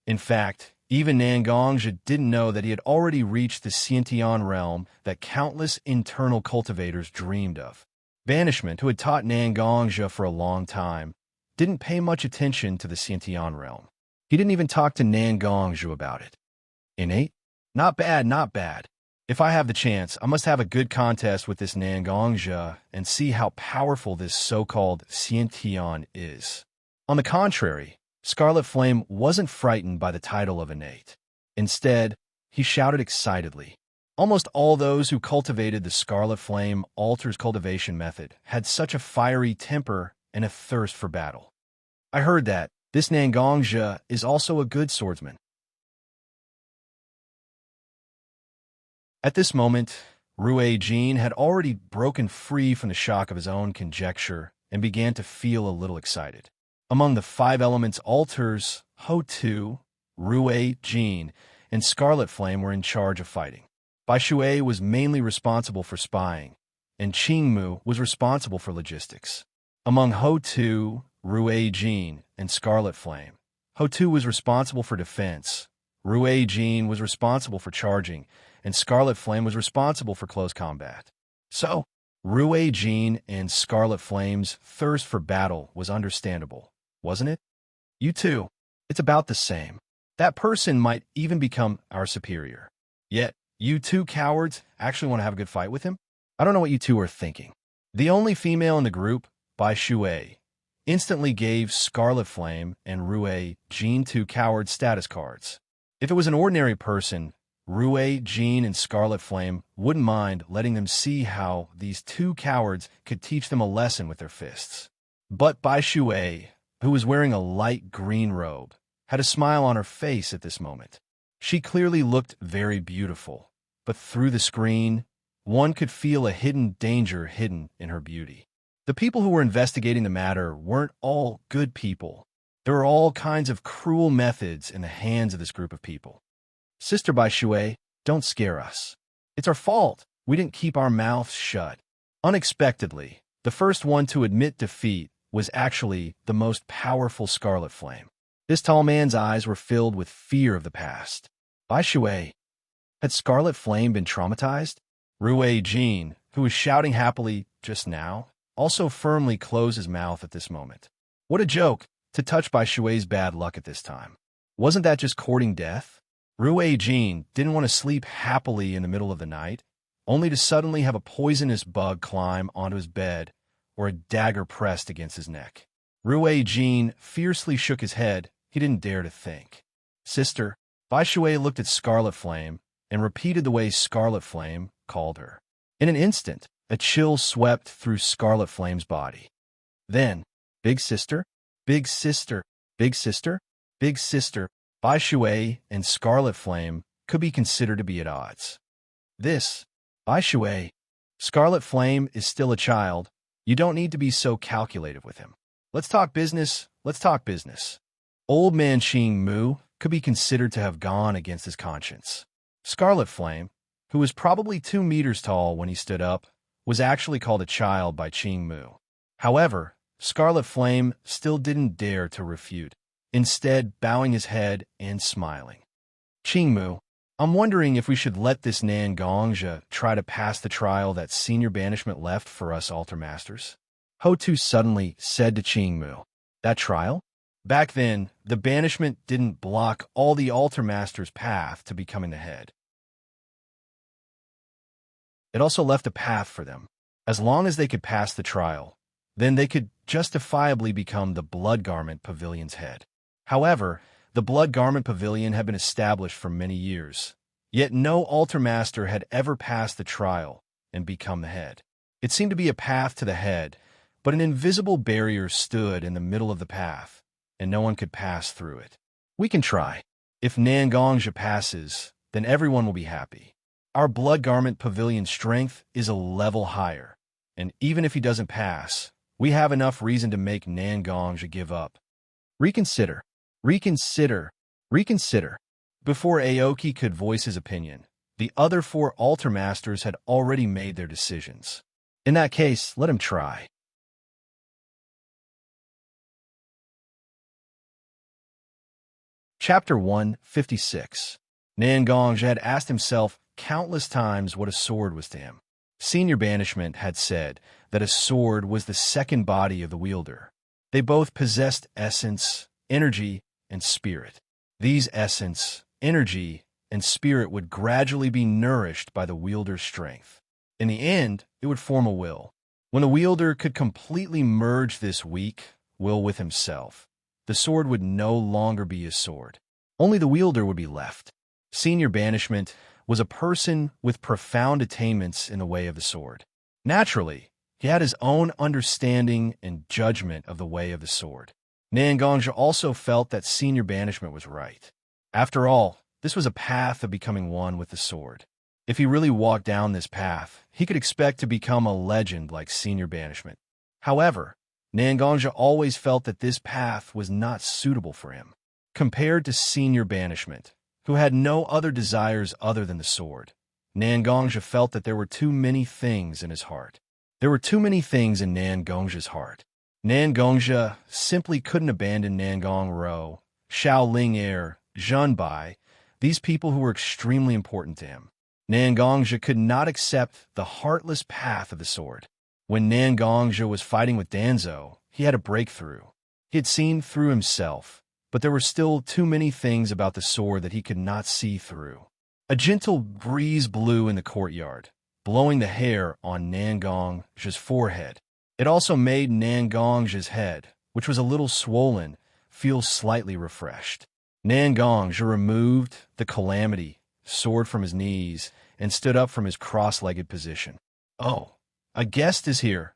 In fact, even Nangongja didn't know that he had already reached the Xiantian realm that countless internal cultivators dreamed of. Banishment, who had taught Nangongzhi for a long time, didn't pay much attention to the Xiantian realm. He didn't even talk to Nangongzhi about it. Innate? Not bad, not bad. If I have the chance, I must have a good contest with this Nangongzhi and see how powerful this so-called Xiantian is. On the contrary, Scarlet Flame wasn't frightened by the title of innate. Instead, he shouted excitedly. Almost all those who cultivated the Scarlet Flame Altar's cultivation method had such a fiery temper and a thirst for battle. I heard that this Nangongzhi is also a good swordsman. At this moment, Rui Jin had already broken free from the shock of his own conjecture and began to feel a little excited. Among the 5 elements altars, Ho-Tu, Rui Jin, and Scarlet Flame were in charge of fighting. Bai Shui was mainly responsible for spying, and Qingmu was responsible for logistics. Among Ho-Tu, Rui Jin, and Scarlet Flame, Ho-Tu was responsible for defense, Rui Jin was responsible for charging, and Scarlet Flame was responsible for close combat. So, Rui Jin and Scarlet Flame's thirst for battle was understandable, wasn't it? You too. It's about the same. That person might even become our superior. Yet, you two cowards actually want to have a good fight with him? I don't know what you two are thinking. The only female in the group, Bai Shui, instantly gave Scarlet Flame and Rui Jin 2 coward status cards. If it was an ordinary person, Rui Jin and Scarlet Flame wouldn't mind letting them see how these 2 cowards could teach them a lesson with their fists. But Bai Shui, who was wearing a light green robe, had a smile on her face at this moment. She clearly looked very beautiful, but through the screen, one could feel a hidden danger hidden in her beauty. The people who were investigating the matter weren't all good people. There were all kinds of cruel methods in the hands of this group of people. Sister Bai Shui, don't scare us. It's our fault. We didn't keep our mouths shut. Unexpectedly, the first one to admit defeat was actually the most powerful Scarlet Flame. This tall man's eyes were filled with fear of the past. Bai Shui, had Scarlet Flame been traumatized? Rui Jin, who was shouting happily just now, also firmly closed his mouth at this moment. What a joke to touch Bai Shui's bad luck at this time. Wasn't that just courting death? Rui Jin didn't want to sleep happily in the middle of the night, only to suddenly have a poisonous bug climb onto his bed or a dagger pressed against his neck. Rui Jin fiercely shook his head. He didn't dare to think. Sister, Bai Shui looked at Scarlet Flame and repeated the way Scarlet Flame called her. In an instant, a chill swept through Scarlet Flame's body. Then, Big Sister, Big Sister, Big Sister, Big Sister, Bai Shui and Scarlet Flame could be considered to be at odds. This, Bai Shui, Scarlet Flame is still a child. You don't need to be so calculative with him. Let's talk business. Let's talk business. Old man Qingmu could be considered to have gone against his conscience. Scarlet Flame, who was probably 2 meters tall when he stood up, was actually called a child by Qingmu. However, Scarlet Flame still didn't dare to refute, instead bowing his head and smiling. Qingmu, I'm wondering if we should let this Nangongzhi try to pass the trial that senior banishment left for us altar masters. Ho-Tu suddenly said to Qingmu, that trial? Back then, the banishment didn't block all the altar masters' path to becoming the head. It also left a path for them. As long as they could pass the trial, then they could justifiably become the Blood Garment Pavilion's head. However, the Blood Garment Pavilion had been established for many years, yet no altar master had ever passed the trial and become the head. It seemed to be a path to the head, but an invisible barrier stood in the middle of the path, and no one could pass through it. We can try. If Nangongzhi passes, then everyone will be happy. Our Blood Garment Pavilion's strength is a level higher, and even if he doesn't pass, we have enough reason to make Nangongzhi give up. Reconsider. Reconsider. Reconsider. Before Aoki could voice his opinion, the other 4 altar masters had already made their decisions. In that case, let him try. Chapter 156. Nangongzhi had asked himself countless times what a sword was to him. Senior Banishment had said that a sword was the second body of the wielder. They both possessed essence, energy, and spirit. These essence, energy, and spirit would gradually be nourished by the wielder's strength. In the end, it would form a will. When the wielder could completely merge this weak will with himself, the sword would no longer be his sword. Only the wielder would be left. Senior Banishment was a person with profound attainments in the way of the sword. Naturally, he had his own understanding and judgment of the way of the sword. Nangongzhi also felt that Senior Banishment was right. After all, this was a path of becoming one with the sword. If he really walked down this path, he could expect to become a legend like Senior Banishment. However, Nangongzhi always felt that this path was not suitable for him. Compared to Senior Banishment, who had no other desires other than the sword, Nangongzhi felt that there were too many things in his heart. There were too many things in Nangongzhi's heart. Nangongzhi simply couldn't abandon Nangong Ro, Shaoling Air, Zhenbai, these people who were extremely important to him. Nangongzhi could not accept the heartless path of the sword. When Nangongzhi was fighting with Danzhou, he had a breakthrough. He had seen through himself, but there were still too many things about the sword that he could not see through. A gentle breeze blew in the courtyard, blowing the hair on Nangongzhi's forehead. It also made Nangongzhi's head, which was a little swollen, feel slightly refreshed. Nangongzhi removed the calamity sword from his knees and stood up from his cross-legged position. "Oh, a guest is here."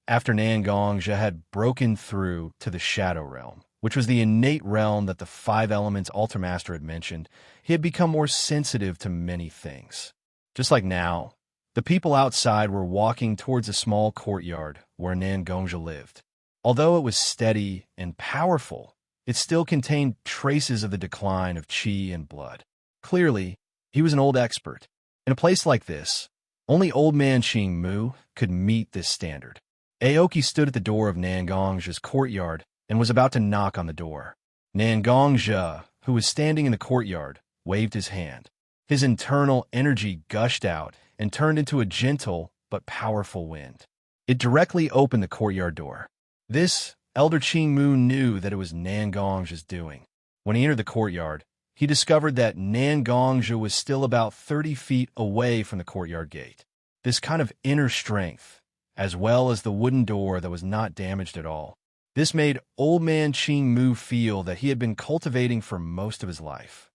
After Nangongzhi had broken through to the Shadow Realm, which was the innate realm that the Five Elements Altar Master had mentioned, he had become more sensitive to many things. Just like now, the people outside were walking towards a small courtyard where Nangongzhi lived. Although it was steady and powerful, it still contained traces of the decline of qi and blood. Clearly, he was an old expert. In a place like this, only old man Xing Mu could meet this standard. Aoki stood at the door of Nangongzhi's courtyard and was about to knock on the door. Nangongzhi, who was standing in the courtyard, waved his hand. His internal energy gushed out and turned into a gentle but powerful wind. It directly opened the courtyard door. This, Elder Qing Mu knew that it was Nangongzhi's doing. When he entered the courtyard, he discovered that Nangongzhi was still about 30 feet away from the courtyard gate. This kind of inner strength, as well as the wooden door that was not damaged at all, this made old man Qing Mu feel that he had been cultivating for most of his life.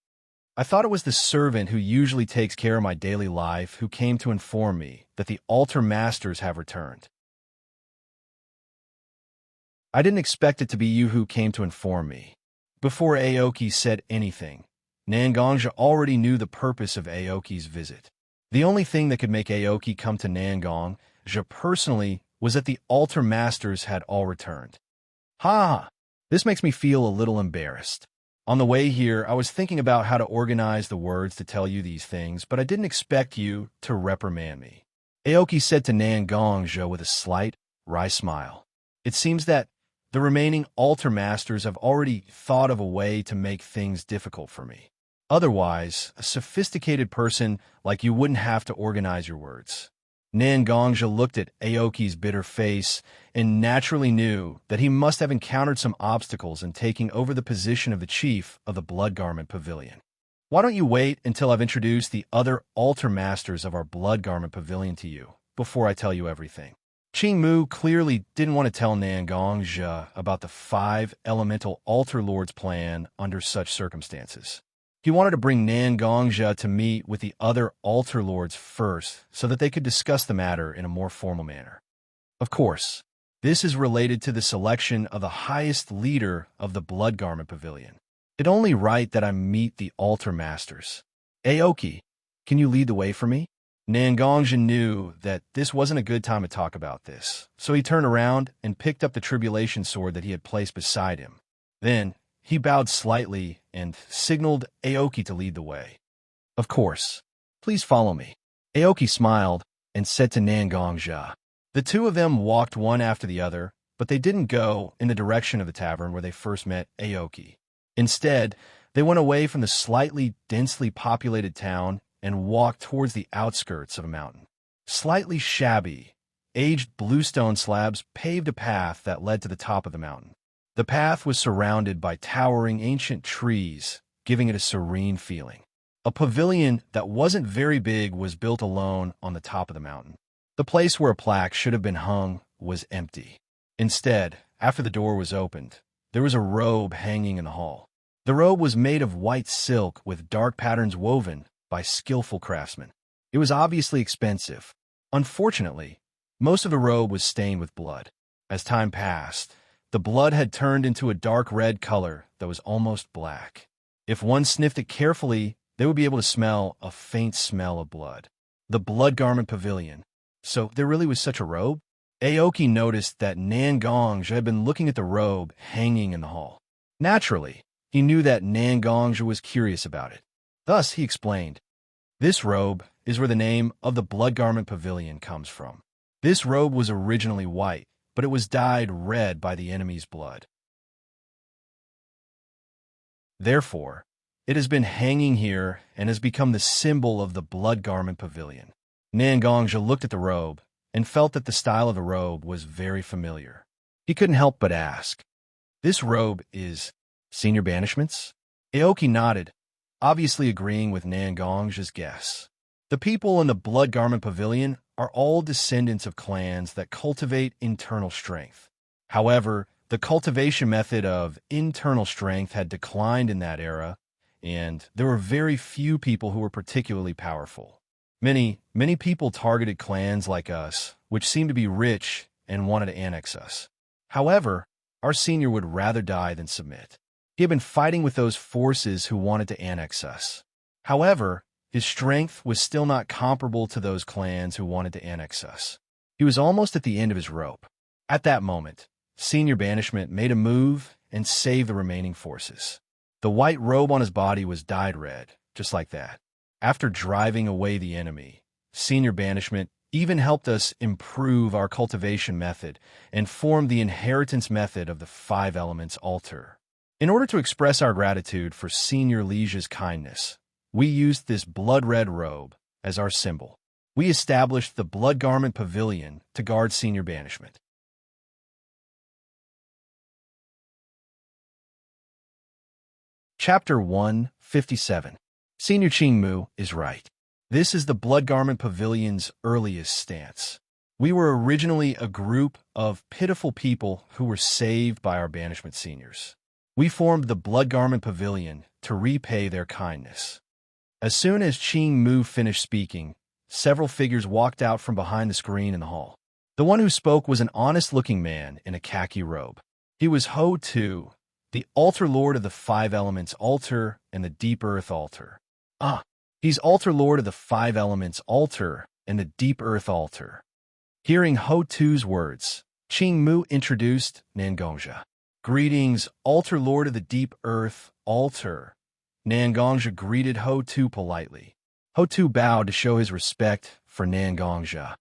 "I thought it was the servant who usually takes care of my daily life who came to inform me that the altar masters have returned. I didn't expect it to be you who came to inform me." Before Aoki said anything, Nangongzhi already knew the purpose of Aoki's visit. The only thing that could make Aoki come to Nangongzhi personally was that the altar masters had all returned. "Ha! This makes me feel a little embarrassed. On the way here, I was thinking about how to organize the words to tell you these things, but I didn't expect you to reprimand me," Aoki said to Nangongzhi with a slight, wry smile. "It seems that the remaining altar masters have already thought of a way to make things difficult for me. Otherwise, a sophisticated person like you wouldn't have to organize your words." Nangongzhi looked at Aoki's bitter face and naturally knew that he must have encountered some obstacles in taking over the position of the chief of the Blood Garment Pavilion. "Why don't you wait until I've introduced the other altar masters of our Blood Garment Pavilion to you before I tell you everything?" Qing Mu clearly didn't want to tell Nangongzhi about the 5 elemental altar lords' plan under such circumstances. He wanted to bring Nangongzhi to meet with the other altar lords first so that they could discuss the matter in a more formal manner. Of course, this is related to the selection of the highest leader of the Blood Garment Pavilion. It's only right that I meet the altar masters. "Aoki, can you lead the way for me?" Nangongzhi knew that this wasn't a good time to talk about this, so he turned around and picked up the tribulation sword that he had placed beside him. Then, he bowed slightly and signaled Aoki to lead the way. "Of course. Please follow me." Aoki smiled and said to Nangongzhi. The two of them walked one after the other, but they didn't go in the direction of the tavern where they first met Aoki. Instead, they went away from the slightly densely populated town and walked towards the outskirts of a mountain. Slightly shabby, aged bluestone slabs paved a path that led to the top of the mountain. The path was surrounded by towering ancient trees, giving it a serene feeling. A pavilion that wasn't very big was built alone on the top of the mountain. The place where a plaque should have been hung was empty. Instead, after the door was opened, there was a robe hanging in the hall. The robe was made of white silk with dark patterns woven by skillful craftsmen. It was obviously expensive. Unfortunately, most of the robe was stained with blood. As time passed, the blood had turned into a dark red color that was almost black. If one sniffed it carefully, they would be able to smell a faint smell of blood. The Blood Garment Pavilion. So there really was such a robe? Aoki noticed that Nangongja had been looking at the robe hanging in the hall. Naturally, he knew that Nangongja was curious about it. Thus, he explained, "This robe is where the name of the Blood Garment Pavilion comes from. This robe was originally white, but it was dyed red by the enemy's blood. Therefore, it has been hanging here and has become the symbol of the Blood Garment Pavilion." Nangongja looked at the robe and felt that the style of the robe was very familiar. He couldn't help but ask, "This robe is Senior Banishment's?" Aoki nodded, obviously agreeing with Nangongja's guess. The people in the Blood Garment Pavilion are all descendants of clans that cultivate internal strength. However, the cultivation method of internal strength had declined in that era, and there were very few people who were particularly powerful. Many people targeted clans like us, which seemed to be rich and wanted to annex us. However, our senior would rather die than submit. He had been fighting with those forces who wanted to annex us. However, his strength was still not comparable to those clans who wanted to annex us. He was almost at the end of his rope. At that moment, Senior Banishment made a move and saved the remaining forces. The white robe on his body was dyed red, just like that. After driving away the enemy, Senior Banishment even helped us improve our cultivation method and form the inheritance method of the 5 elements altar. In order to express our gratitude for Senior Liege's kindness, we used this blood-red robe as our symbol. We established the Blood Garment Pavilion to guard Senior Banishment. Chapter 157. Senior Qingmu is right. This is the Blood Garment Pavilion's earliest stance. We were originally a group of pitiful people who were saved by our banishment seniors. We formed the Blood Garment Pavilion to repay their kindness. As soon as Qingmu finished speaking, several figures walked out from behind the screen in the hall. The one who spoke was an honest-looking man in a khaki robe. He was Ho Tu, the Altar Lord of the 5 Elements Altar and the Deep Earth Altar. He's Altar Lord of the 5 Elements Altar and the Deep Earth Altar. Hearing Ho Tu's words, Qingmu introduced Nangongja. "Greetings, Altar Lord of the Deep Earth Altar." Nangongja greeted Ho Tu politely. Ho Tu bowed to show his respect for Nangongja.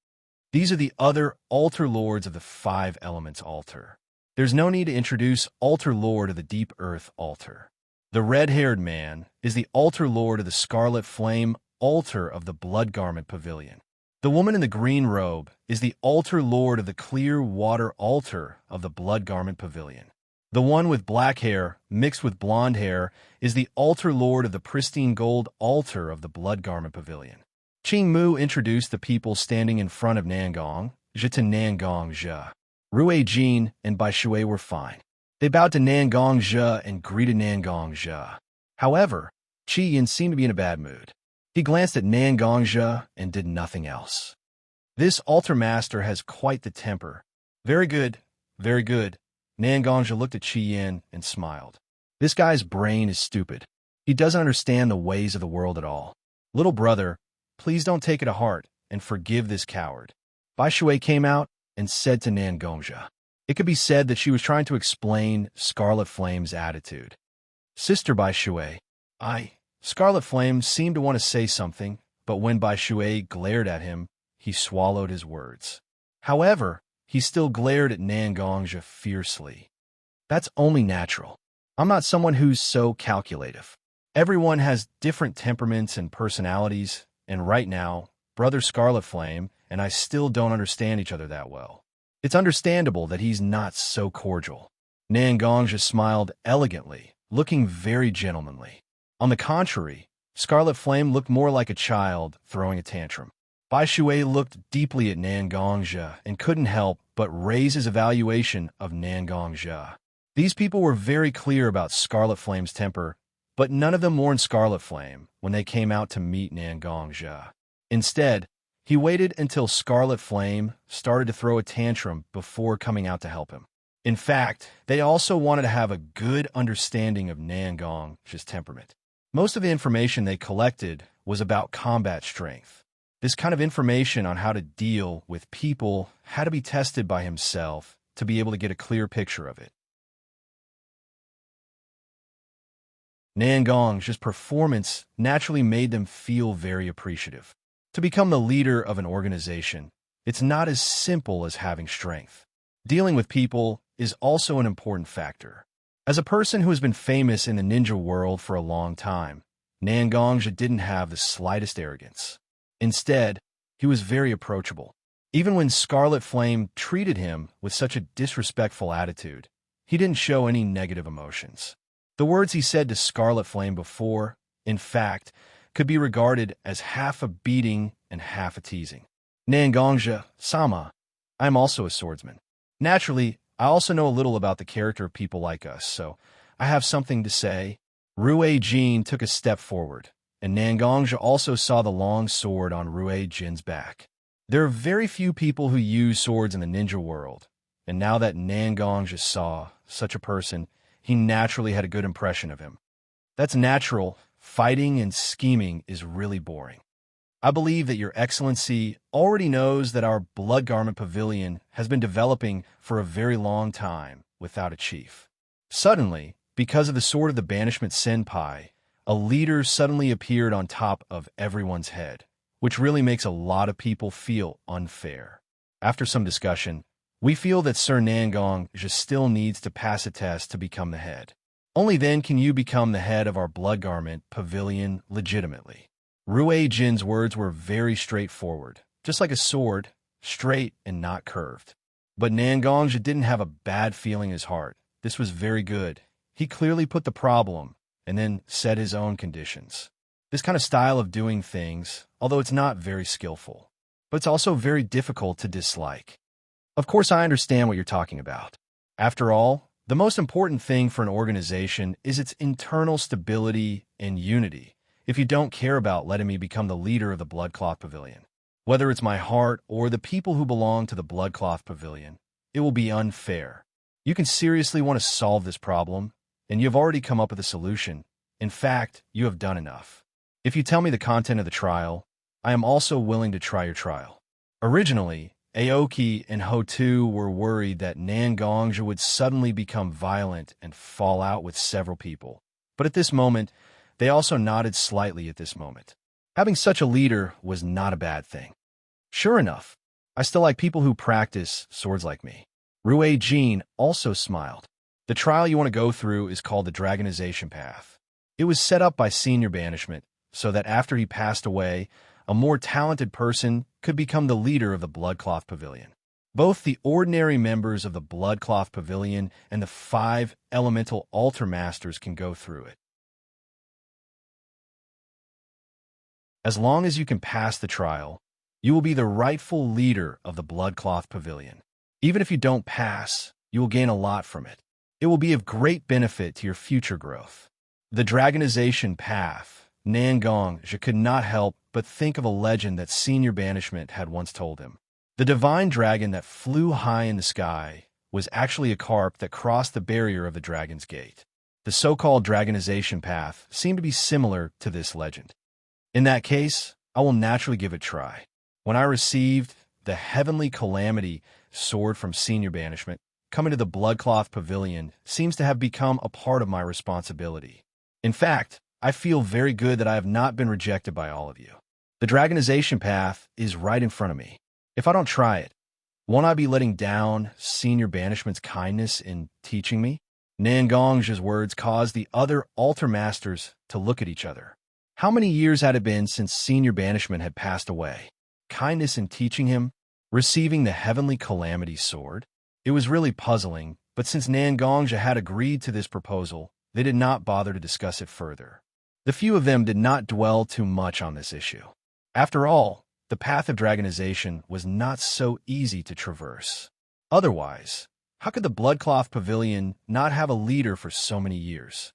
"These are the other Altar Lords of the 5 Elements Altar. There's no need to introduce Altar Lord of the Deep Earth Altar. The red-haired man is the Altar Lord of the Scarlet Flame Altar of the Blood Garment Pavilion. The woman in the green robe is the Altar Lord of the Clear Water Altar of the Blood Garment Pavilion. The one with black hair mixed with blonde hair is the Altar Lord of the Pristine Gold Altar of the Blood Garment Pavilion." Qingmu introduced the people standing in front of Nangongja to Nangongja. Rue Jin and Bai Shui were fine. They bowed to Nangongja and greeted Nangongja. However, Qi Yin seemed to be in a bad mood. He glanced at Nangongja and did nothing else. "This altar master has quite the temper." "Very good, very good." Nangongja looked at Qi Yin and smiled. "This guy's brain is stupid. He doesn't understand the ways of the world at all. Little brother, please don't take it to heart and forgive this coward." Bai Shui came out and said to Nangongja. It could be said that she was trying to explain Scarlet Flame's attitude. "Sister Bai Shui." Scarlet Flame seemed to want to say something, but when Bai Shui glared at him, he swallowed his words. However, he still glared at Nangongja fiercely. "That's only natural. I'm not someone who's so calculative. Everyone has different temperaments and personalities, and right now, Brother Scarlet Flame and I still don't understand each other that well. It's understandable that he's not so cordial." Xianxia smiled elegantly, looking very gentlemanly. On the contrary, Scarlet Flame looked more like a child throwing a tantrum. Bai Shui looked deeply at Xianxia and couldn't help but raise his evaluation of Xianxia. These people were very clear about Scarlet Flame's temper, but none of them warned Scarlet Flame when they came out to meet Xianxia. Instead, he waited until Scarlet Flame started to throw a tantrum before coming out to help him. In fact, they also wanted to have a good understanding of Xianxia's temperament. Most of the information they collected was about combat strength. This kind of information on how to deal with people had to be tested by himself to be able to get a clear picture of it. Xianxia's performance naturally made them feel very appreciative. To become the leader of an organization, it's not as simple as having strength. Dealing with people is also an important factor. As a person who has been famous in the ninja world for a long time, Xianxia didn't have the slightest arrogance. Instead, he was very approachable. Even when Scarlet Flame treated him with such a disrespectful attitude, he didn't show any negative emotions. The words he said to Scarlet Flame before, in fact, could be regarded as half a beating and half a teasing. "Xianxia-sama, I am also a swordsman. Naturally, I also know a little about the character of people like us, so I have something to say." Rui Jin took a step forward, and Xianxia also saw the long sword on Rui Jin's back. There are very few people who use swords in the ninja world, and now that Xianxia saw such a person, he naturally had a good impression of him. That's natural. Fighting and scheming is really boring. I believe that Your Excellency already knows that our Blood Garment Pavilion has been developing for a very long time without a chief. Suddenly, because of the Sword of the Banishment Senpai, a leader suddenly appeared on top of everyone's head, which really makes a lot of people feel unfair. After some discussion, we feel that Sir Xianxia still needs to pass a test to become the head. Only then can you become the head of our Blood Garment Pavilion legitimately. Rui Jin's words were very straightforward, just like a sword, straight and not curved. But Xianxia didn't have a bad feeling in his heart. This was very good. He clearly put the problem and then set his own conditions. This kind of style of doing things, although it's not very skillful, but it's also very difficult to dislike. Of course, I understand what you're talking about. After all, the most important thing for an organization is its internal stability and unity. If you don't care about letting me become the leader of the Bloodcloth Pavilion, whether it's my heart or the people who belong to the Bloodcloth Pavilion, it will be unfair. You can seriously want to solve this problem, and you've already come up with a solution. In fact, you have done enough. If you tell me the content of the trial, I am also willing to try your trial. Originally, Aoki and Hotu were worried that Xianxia would suddenly become violent and fall out with several people. But at this moment, they also nodded slightly at this moment. Having such a leader was not a bad thing. Sure enough, I still like people who practice swords like me. Rui Jin also smiled. The trial you want to go through is called the Dragonization Path. It was set up by Senior Banishment so that after he passed away, a more talented person could become the leader of the Bloodcloth Pavilion. Both the ordinary members of the Bloodcloth Pavilion and the 5 elemental altar masters can go through it. As long as you can pass the trial, you will be the rightful leader of the Bloodcloth Pavilion. Even if you don't pass, you will gain a lot from it. It will be of great benefit to your future growth. The Dragonization Path, Xianxia could not help but think of a legend that Senior Banishment had once told him. The divine dragon that flew high in the sky was actually a carp that crossed the barrier of the Dragon's Gate. The so-called Dragonization Path seemed to be similar to this legend. In that case, I will naturally give it a try. When I received the Heavenly Calamity sword from Senior Banishment, coming to the Bloodcloth Pavilion seems to have become a part of my responsibility. In fact, I feel very good that I have not been rejected by all of you. The Dragonization Path is right in front of me. If I don't try it, won't I be letting down Senior Banishment's kindness in teaching me? Xianxia's words caused the other altar masters to look at each other. How many years had it been since Senior Banishment had passed away? kindness in teaching him, receiving the heavenly calamity sword? It was really puzzling, but since Nangongja had agreed to this proposal, they did not bother to discuss it further. The few of them did not dwell too much on this issue. After all, the path of dragonization was not so easy to traverse. Otherwise, how could the Bloodcloth Pavilion not have a leader for so many years?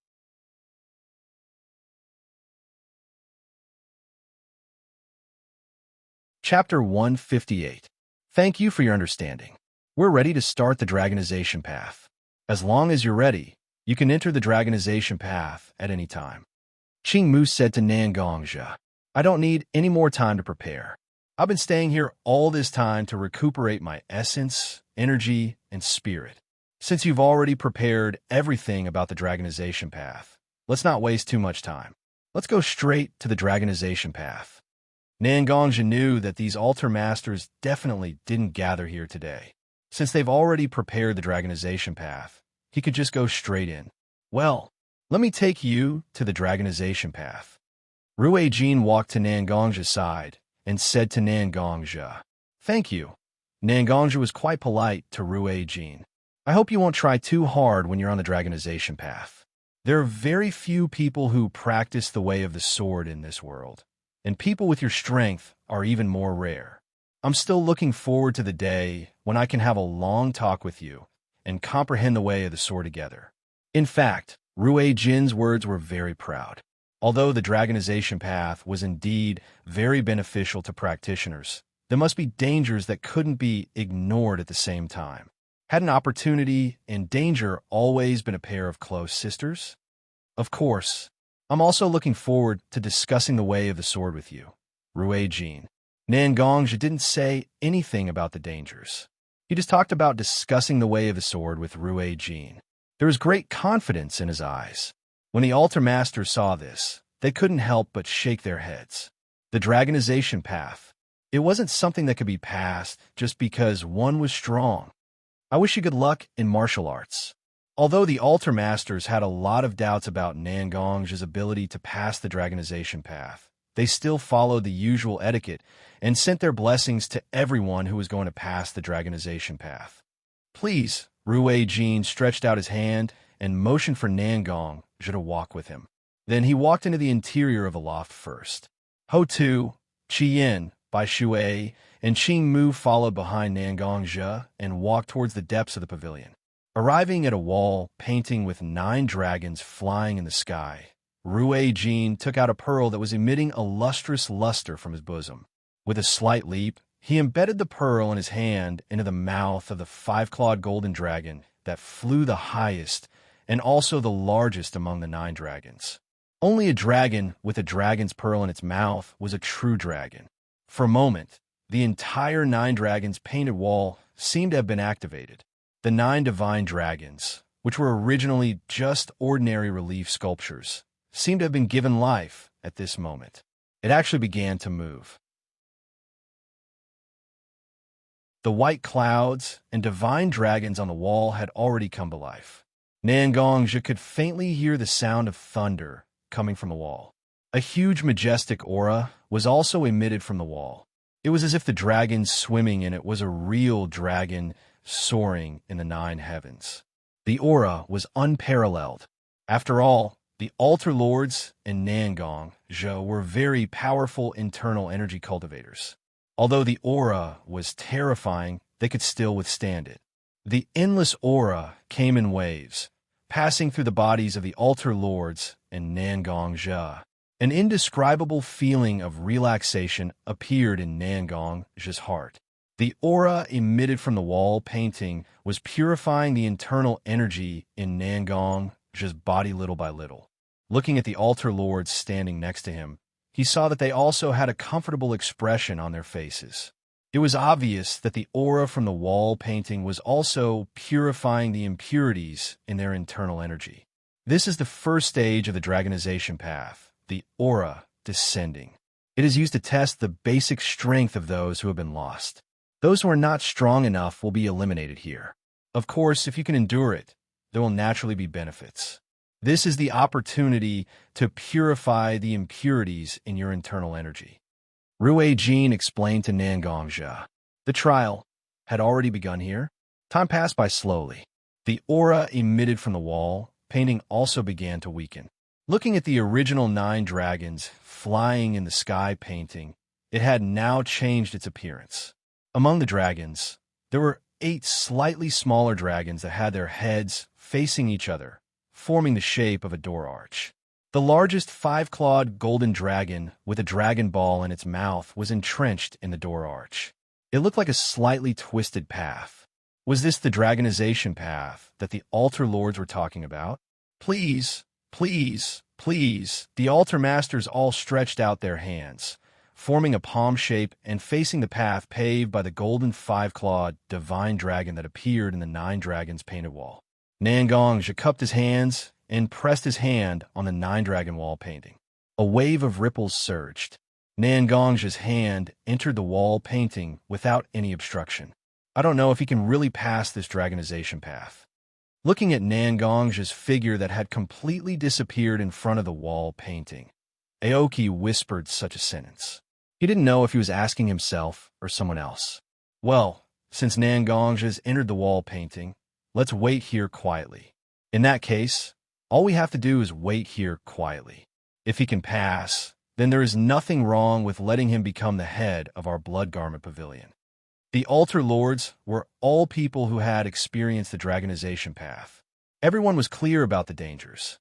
Chapter 158. Thank you for your understanding. We're ready to start the dragonization path. As long as you're ready, you can enter the dragonization path at any time. Qingmu said to Nangongja, I don't need any more time to prepare. I've been staying here all this time to recuperate my essence, energy, and spirit. Since you've already prepared everything about the dragonization path, let's not waste too much time. Let's go straight to the dragonization path. Nangongja knew that these altar masters definitely didn't gather here today. Since they've already prepared the dragonization path, he could just go straight in. Well, let me take you to the dragonization path. Ruijin walked to Nangongja's side and said to Nangongja, Thank you. Nangongja was quite polite to Ruijin. I hope you won't try too hard when you're on the dragonization path. There are very few people who practice the way of the sword in this world, and people with your strength are even more rare. I'm still looking forward to the day when I can have a long talk with you and comprehend the way of the sword together. In fact, Ruijin's words were very proud. Although the dragonization path was indeed very beneficial to practitioners, there must be dangers that couldn't be ignored at the same time. Had an opportunity and danger always been a pair of close sisters? Of course. I'm also looking forward to discussing the way of the sword with you, Ruijin. Nangongja didn't say anything about the dangers. He just talked about discussing the way of the sword with Ruijin. There was great confidence in his eyes. When the altar masters saw this, they couldn't help but shake their heads. The dragonization path. It wasn't something that could be passed just because one was strong. I wish you good luck in martial arts. Although the altar masters had a lot of doubts about Nangongja's ability to pass the dragonization path, they still followed the usual etiquette and sent their blessings to everyone who was going to pass the dragonization path. Please, Ruijin stretched out his hand and motioned for Nangongja to walk with him. Then he walked into the interior of the loft first. Ho Tu, Qiyin, Bai Shui, and Qingmu followed behind Nangongja and walked towards the depths of the pavilion. Arriving at a wall painting with 9 dragons flying in the sky, Ruijin took out a pearl that was emitting a lustrous luster from his bosom. With a slight leap, he embedded the pearl in his hand into the mouth of the 5-clawed golden dragon that flew the highest and also the largest among the 9 dragons. Only a dragon with a dragon's pearl in its mouth was a true dragon. For a moment, the entire 9 dragons painted wall seemed to have been activated. The 9 divine dragons, which were originally just ordinary relief sculptures, seemed to have been given life at this moment. It actually began to move. The white clouds and divine dragons on the wall had already come to life. Nangongja could faintly hear the sound of thunder coming from the wall. A huge majestic aura was also emitted from the wall. It was as if the dragon swimming in it was a real dragon soaring in the 9 heavens. The aura was unparalleled. After all, the altar lords and Nangongja were very powerful internal energy cultivators. Although the aura was terrifying, they could still withstand it. The endless aura came in waves, passing through the bodies of the altar lords and Nangongja. An indescribable feeling of relaxation appeared in Nangongja's heart. The aura emitted from the wall painting was purifying the internal energy in Nangongja's body little by little. Looking at the altar lords standing next to him, he saw that they also had a comfortable expression on their faces. It was obvious that the aura from the wall painting was also purifying the impurities in their internal energy. This is the first stage of the dragonization path, the aura descending. It is used to test the basic strength of those who have been lost. Those who are not strong enough will be eliminated here. Of course, if you can endure it, there will naturally be benefits. This is the opportunity to purify the impurities in your internal energy. Rue Jin explained to Nangongja. The trial had already begun here. Time passed by slowly. The aura emitted from the wall painting also began to weaken. Looking at the original 9 dragons flying in the sky painting, it had now changed its appearance. Among the dragons, there were 8 slightly smaller dragons that had their heads facing each other, forming the shape of a door arch. The largest 5-clawed golden dragon with a dragon ball in its mouth was entrenched in the door arch. It looked like a slightly twisted path. Was this the dragonization path that the altar lords were talking about? Please, please, please. The altar masters all stretched out their hands, forming a palm shape and facing the path paved by the golden 5-clawed divine dragon that appeared in the 9 dragons painted wall. Nangongja cupped his hands and pressed his hand on the 9 dragon wall painting. A wave of ripples surged. Nangongja's hand entered the wall painting without any obstruction. I don't know if he can really pass this dragonization path. Looking at Nangongja's figure that had completely disappeared in front of the wall painting, Aoki whispered such a sentence. He didn't know if he was asking himself or someone else. Well, since Nangongja's entered the wall painting, let's wait here quietly. In that case, all we have to do is wait here quietly. If he can pass, then there is nothing wrong with letting him become the head of our Blood Garment Pavilion. The altar lords were all people who had experienced the dragonization path. Everyone was clear about the dangers.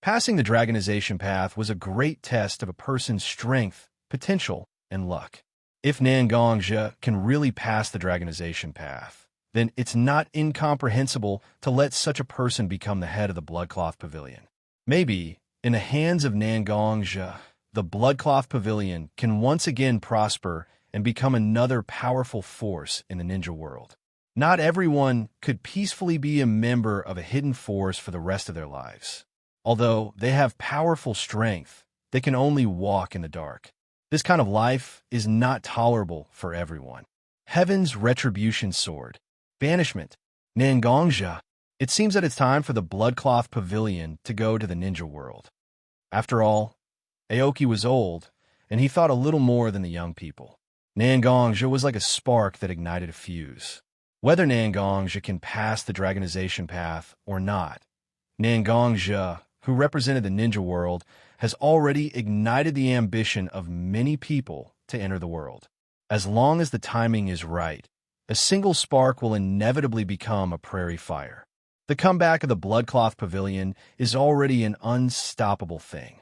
Passing the dragonization path was a great test of a person's strength, potential, and luck. If Nangongja can really pass the dragonization path, then it's not incomprehensible to let such a person become the head of the Bloodcloth Pavilion. Maybe, in the hands of Nangongja, the Bloodcloth Pavilion can once again prosper and become another powerful force in the ninja world. Not everyone could peacefully be a member of a hidden force for the rest of their lives. Although they have powerful strength, they can only walk in the dark. This kind of life is not tolerable for everyone. Heaven's Retribution Sword. Banishment. Nangongja. It seems that it's time for the Bloodcloth Pavilion to go to the ninja world. After all, Aoki was old, and he thought a little more than the young people. Nangongja was like a spark that ignited a fuse. Whether Nangongja can pass the dragonization path or not, Nangongja, who represented the ninja world, has already ignited the ambition of many people to enter the world. As long as the timing is right, a single spark will inevitably become a prairie fire. The comeback of the Bloodcloth Pavilion is already an unstoppable thing.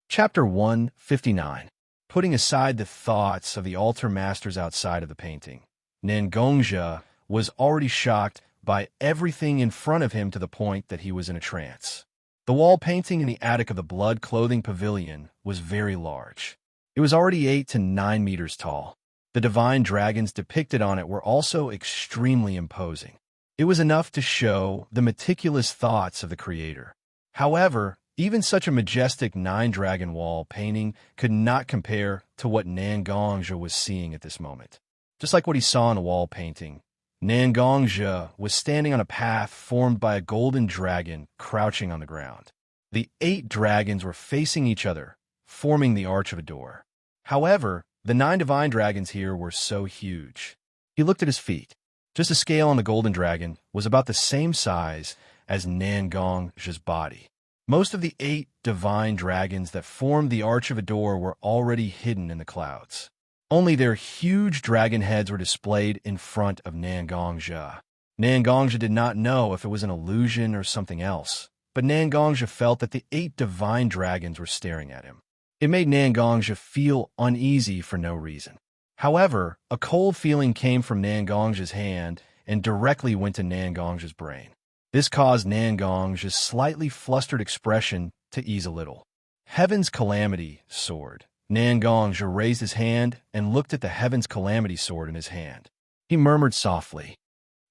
Chapter 159. Putting aside the thoughts of the altar masters outside of the painting, Nangongja was already shocked by everything in front of him to the point that he was in a trance. The wall painting in the attic of the Blood Clothing Pavilion was very large. It was already 8 to 9 meters tall. The divine dragons depicted on it were also extremely imposing. It was enough to show the meticulous thoughts of the creator. However, even such a majestic 9-dragon wall painting could not compare to what Nangongja was seeing at this moment. Just like what he saw in the wall painting, Nangongja was standing on a path formed by a golden dragon crouching on the ground. The 8 dragons were facing each other, forming the arch of a door. However, the 9 divine dragons here were so huge. He looked at his feet. Just a scale on the golden dragon was about the same size as Nangongja's body. Most of the 8 divine dragons that formed the arch of a door were already hidden in the clouds. Only their huge dragon heads were displayed in front of Nangongja. Nangongja did not know if it was an illusion or something else, but Nangongja felt that the 8 divine dragons were staring at him. It made Nangongja feel uneasy for no reason. However, a cold feeling came from Nangongja's hand and directly went to Nangongja's brain. This caused Nangongja's slightly flustered expression to ease a little. Heaven's Calamity Sword. Nangongja raised his hand and looked at the Heaven's Calamity Sword in his hand. He murmured softly,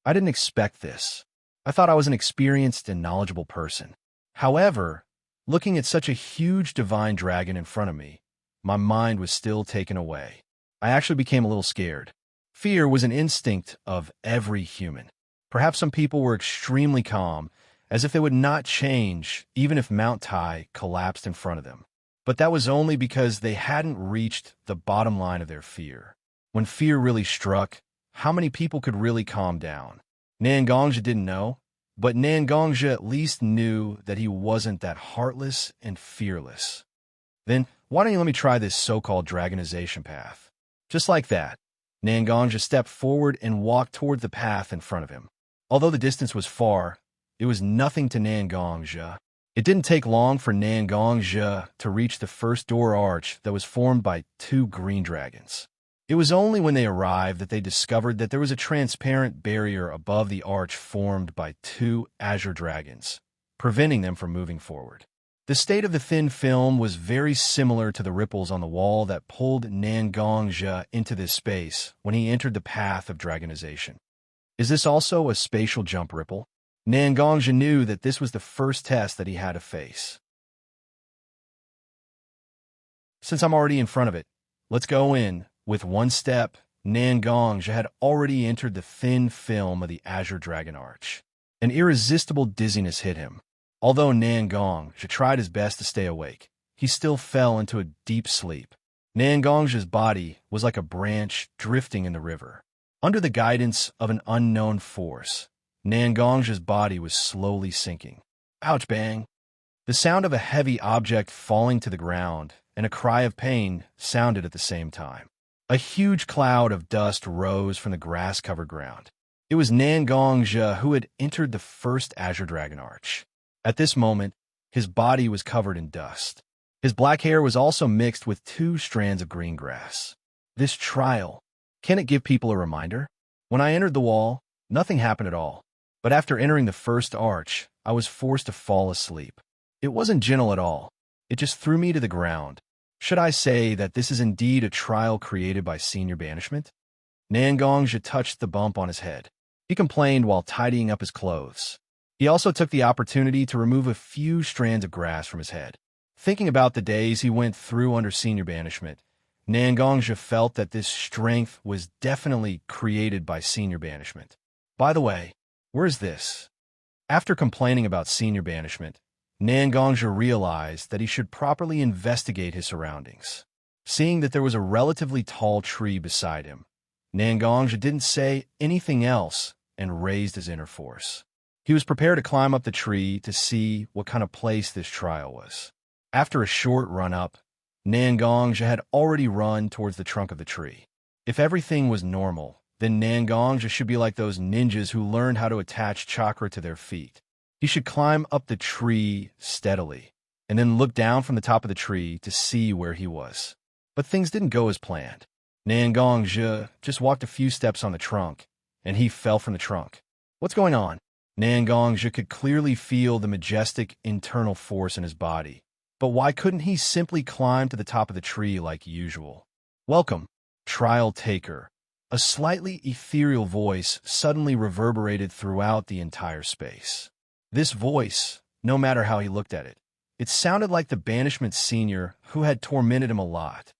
"I didn't expect this. I thought I was an experienced and knowledgeable person. However, looking at such a huge divine dragon in front of me, my mind was still taken away. I actually became a little scared. Fear was an instinct of every human. Perhaps some people were extremely calm, as if they would not change even if Mount Tai collapsed in front of them. But that was only because they hadn't reached the bottom line of their fear. When fear really struck, how many people could really calm down? Nangongzhi didn't know, but Nangongzhi at least knew that he wasn't that heartless and fearless. Then, why don't you let me try this so-called dragonization path? Just like that, Nangongzhi stepped forward and walked toward the path in front of him. Although the distance was far, it was nothing to Nangongzhi. It didn't take long for Nangongzhi to reach the first door arch that was formed by 2 green dragons. It was only when they arrived that they discovered that there was a transparent barrier above the arch formed by 2 azure dragons, preventing them from moving forward. The state of the thin film was very similar to the ripples on the wall that pulled Nangongzhi into this space when he entered the path of dragonization. Is this also a spatial jump ripple? Nangongzhi knew that this was the first test that he had to face. Since I'm already in front of it, let's go in. With one step, Nangongzhi had already entered the thin film of the Azure Dragon Arch. An irresistible dizziness hit him. Although Nangongzhi tried his best to stay awake, he still fell into a deep sleep. Nangongzhi's body was like a branch drifting in the river. Under the guidance of an unknown force, Nangongzhi's body was slowly sinking. Ouch, bang! The sound of a heavy object falling to the ground and a cry of pain sounded at the same time. A huge cloud of dust rose from the grass-covered ground. It was Nangongzhi who had entered the first Azure Dragon Arch. At this moment, his body was covered in dust. His black hair was also mixed with 2 strands of green grass. This trial, can it give people a reminder? When I entered the wall, nothing happened at all. But after entering the first arch, I was forced to fall asleep. It wasn't gentle at all. It just threw me to the ground. Should I say that this is indeed a trial created by senior banishment? Nangongzhi touched the bump on his head. He complained while tidying up his clothes. He also took the opportunity to remove a few strands of grass from his head. Thinking about the days he went through under senior banishment, Nangongzhi felt that this strength was definitely created by senior banishment. By the way, where is this? After complaining about senior banishment, Nangongzhi realized that he should properly investigate his surroundings. Seeing that there was a relatively tall tree beside him, Nangongzhi didn't say anything else and raised his inner force. He was prepared to climb up the tree to see what kind of place this trial was. After a short run-up, Nangongzhi had already run towards the trunk of the tree. If everything was normal, then Nangongzhi should be like those ninjas who learned how to attach chakra to their feet. He should climb up the tree steadily, and then look down from the top of the tree to see where he was. But things didn't go as planned. Nangongzhi just walked a few steps on the trunk, and he fell from the trunk. What's going on? Nangongzhi could clearly feel the majestic internal force in his body. But why couldn't he simply climb to the top of the tree like usual? Welcome, trial taker. A slightly ethereal voice suddenly reverberated throughout the entire space. This voice, no matter how he looked at it, it sounded like the banishment senior who had tormented him a lot.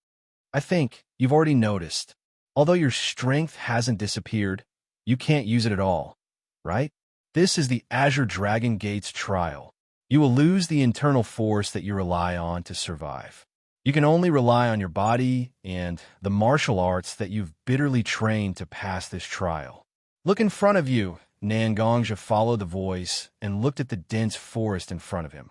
I think you've already noticed. Although your strength hasn't disappeared, you can't use it at all, right? This is the Azure Dragon Gates trial. You will lose the internal force that you rely on to survive. You can only rely on your body and the martial arts that you've bitterly trained to pass this trial. Look in front of you. Nangongzhi followed the voice and looked at the dense forest in front of him.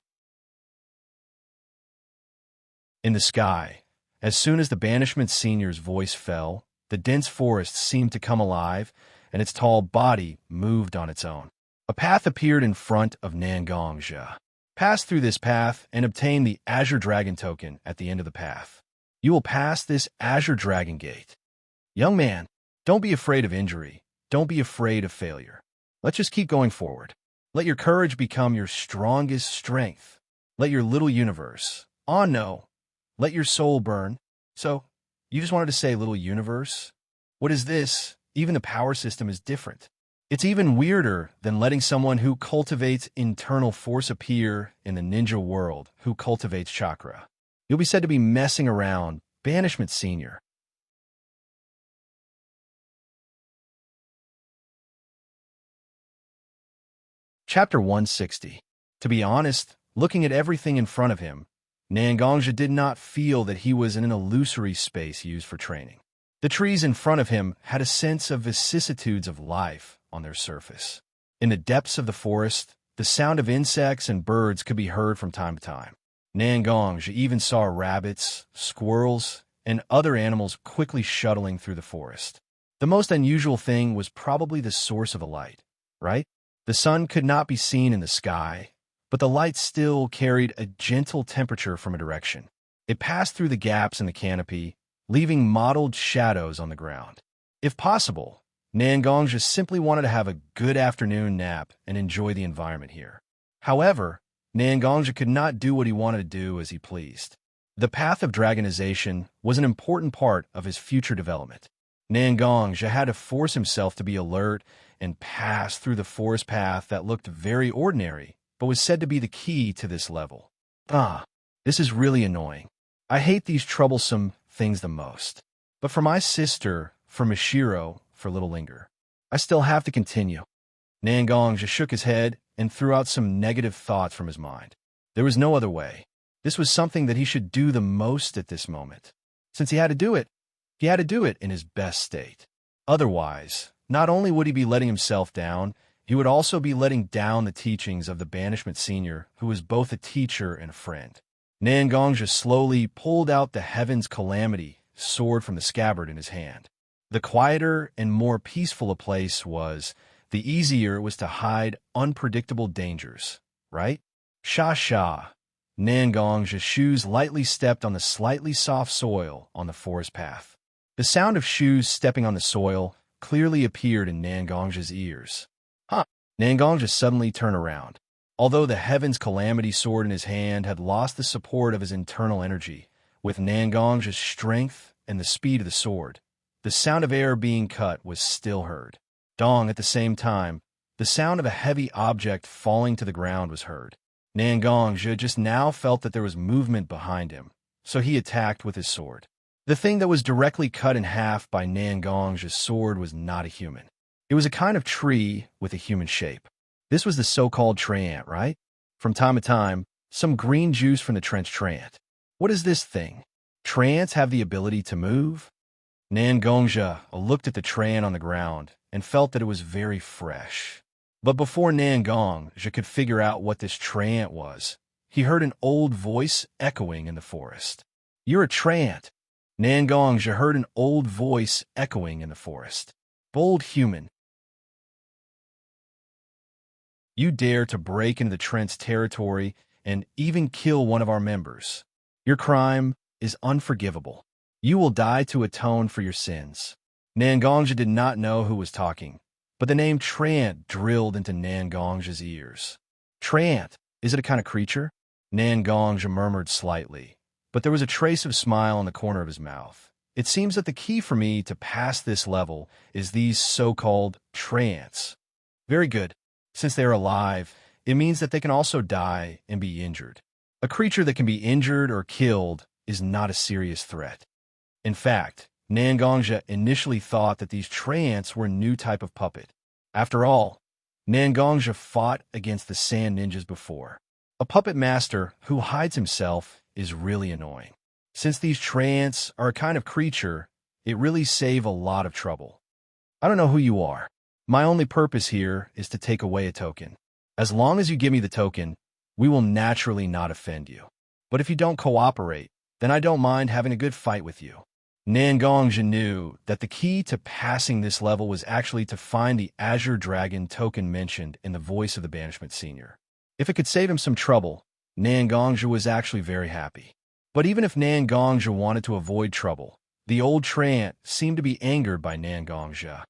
In the sky, as soon as the banishment senior's voice fell, the dense forest seemed to come alive, and its tall body moved on its own. A path appeared in front of Nangongzhi. Pass through this path and obtain the Azure Dragon token at the end of the path. You will pass this Azure Dragon Gate. Young man, don't be afraid of injury. Don't be afraid of failure. Let's just keep going forward. Let your courage become your strongest strength. Let your little universe. Oh no. Let your soul burn. So, you just wanted to say little universe? What is this? Even the power system is different. It's even weirder than letting someone who cultivates internal force appear in the ninja world who cultivates chakra. You'll be said to be messing around, banishment senior. Chapter 160. To be honest, looking at everything in front of him, Xianxia did not feel that he was in an illusory space used for training. The trees in front of him had a sense of vicissitudes of life on their surface. In the depths of the forest, the sound of insects and birds could be heard from time to time. Xianxia even saw rabbits, squirrels, and other animals quickly shuttling through the forest. The most unusual thing was probably the source of the light, right? The sun could not be seen in the sky, but the light still carried a gentle temperature from a direction. It passed through the gaps in the canopy, leaving mottled shadows on the ground. If possible, Xianxia simply wanted to have a good afternoon nap and enjoy the environment here. However, Xianxia could not do what he wanted to do as he pleased. The path of dragonization was an important part of his future development. Xianxia had to force himself to be alert and pass through the forest path that looked very ordinary, but was said to be the key to this level. This is really annoying. I hate these troublesome things the most. But for my sister, for Mishiro, for Little Linger, I still have to continue. Xianxia shook his head and threw out some negative thoughts from his mind. There was no other way. This was something that he should do the most at this moment. Since he had to do it in his best state. Otherwise, not only would he be letting himself down, he would also be letting down the teachings of the Banishment Senior, who was both a teacher and a friend. Xianxia slowly pulled out the Heaven's Calamity sword from the scabbard in his hand. The quieter and more peaceful a place was, the easier it was to hide unpredictable dangers, right? Sha-sha. Xianxia's shoes lightly stepped on the slightly soft soil on the forest path. The sound of shoes stepping on the soil clearly appeared in Xianxia's ears. Xianxia suddenly turned around. Although the Heaven's Calamity sword in his hand had lost the support of his internal energy, with Xianxia's strength and the speed of the sword, the sound of air being cut was still heard. Dong, at the same time, the sound of a heavy object falling to the ground was heard. Xianxia just now felt that there was movement behind him, so he attacked with his sword. The thing that was directly cut in half by Xianxia's sword was not a human. It was a kind of tree with a human shape. This was the so-called tree ant, right? From time to time, some green juice from the trenched tree ant. What is this thing? Tree ants have the ability to move? Xianxia looked at the tree ant on the ground and felt that it was very fresh. But before Xianxia could figure out what this tree ant was, he heard an old voice echoing in the forest. "You're a tree ant." Xianxia heard an old voice echoing in the forest. "Bold human. You dare to break into the Trent's territory and even kill one of our members. Your crime is unforgivable. You will die to atone for your sins." Xianxia did not know who was talking, but the name Trant drilled into Xianxia's ears. Trant, is it a kind of creature? Xianxia murmured slightly, but there was a trace of smile on the corner of his mouth. It seems that the key for me to pass this level is these so-called Trants. Very good. Since they are alive, it means that they can also die and be injured. A creature that can be injured or killed is not a serious threat. In fact, Xianxia initially thought that these Trants were a new type of puppet. After all, Xianxia fought against the sand ninjas before. A puppet master who hides himself is really annoying. Since these Trants are a kind of creature, it really saves a lot of trouble. I don't know who you are. My only purpose here is to take away a token. As long as you give me the token, we will naturally not offend you. But if you don't cooperate, then I don't mind having a good fight with you. Xianxia knew that the key to passing this level was actually to find the Azure Dragon token mentioned in the voice of the Banishment Senior. If it could save him some trouble, Xianxia was actually very happy. But even if Xianxia wanted to avoid trouble, the old Trant seemed to be angered by Xianxia.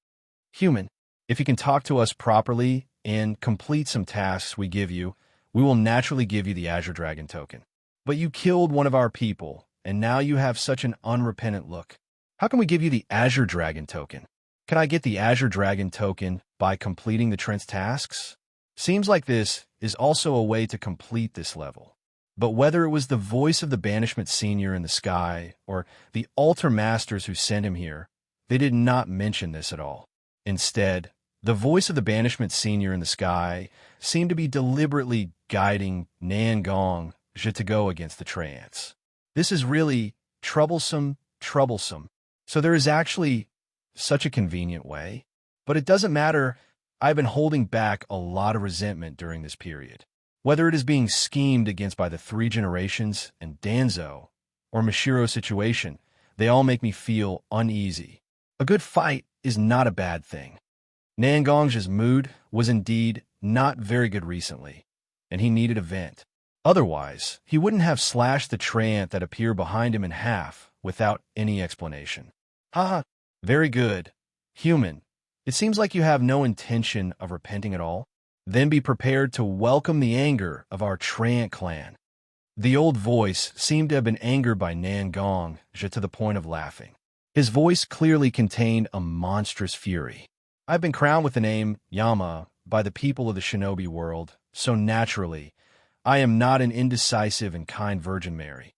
"Human, if you can talk to us properly and complete some tasks we give you, we will naturally give you the Azure Dragon token. But you killed one of our people, and now you have such an unrepentant look. How can we give you the Azure Dragon token? Can I get the Azure Dragon token by completing the Trent's tasks?" Seems like this is also a way to complete this level. But whether it was the voice of the Banishment Senior in the sky or the Altar Masters who sent him here, they did not mention this at all. Instead, The voice of the banishment senior in the sky seemed to be deliberately guiding Nangong to go against the trance. This is really troublesome. So there is actually such a convenient way. But it doesn't matter. I've been holding back a lot of resentment during this period. Whether it is being schemed against by the three generations and Danzo, or Mashiro's situation, they all make me feel uneasy. A good fight is not a bad thing. Nangong's mood was indeed not very good recently, and he needed a vent. Otherwise, he wouldn't have slashed the treant that appeared behind him in half without any explanation. Haha, very good. Human, it seems like you have no intention of repenting at all. Then be prepared to welcome the anger of our treant clan. The old voice seemed to have been angered by Nangong to the point of laughing. His voice clearly contained a monstrous fury. I've been crowned with the name Yama by the people of the shinobi world, so naturally, I am not an indecisive and kind Virgin Mary.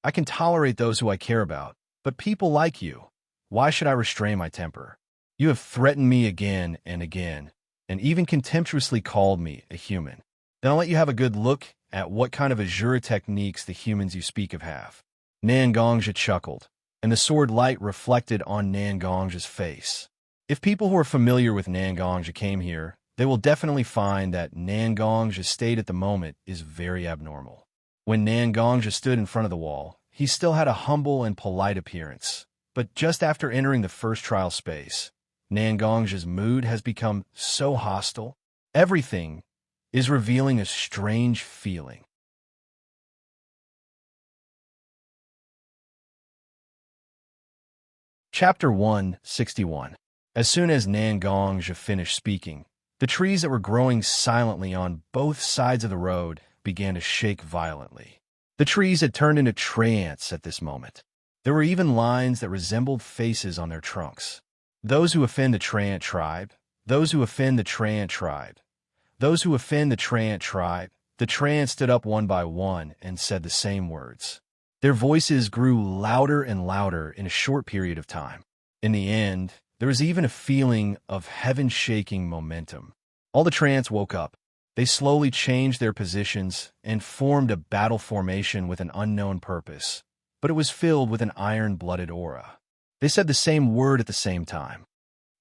I can tolerate those who I care about, but people like you, why should I restrain my temper? You have threatened me again and again, and even contemptuously called me a human. Then I'll let you have a good look at what kind of Azura techniques the humans you speak of have. Nangongja chuckled, and the sword light reflected on Nangongja's face. If people who are familiar with Nangongja came here, they will definitely find that Nangongja's state at the moment is very abnormal. When Nangongja stood in front of the wall, he still had a humble and polite appearance. But just after entering the first trial space, Nangongja's mood has become so hostile. Everything is revealing a strange feeling. Chapter 161. As soon as Nangongja finished speaking, the trees that were growing silently on both sides of the road began to shake violently. The trees had turned into trance at this moment. There were even lines that resembled faces on their trunks. Those who offend the Trant tribe, those who offend the Trant tribe, those who offend the Trant tribe. The Trant stood up one by one and said the same words. Their voices grew louder and louder in a short period of time. In the end, there was even a feeling of heaven-shaking momentum. All the Trants woke up. They slowly changed their positions and formed a battle formation with an unknown purpose, but it was filled with an iron-blooded aura. They said the same word at the same time.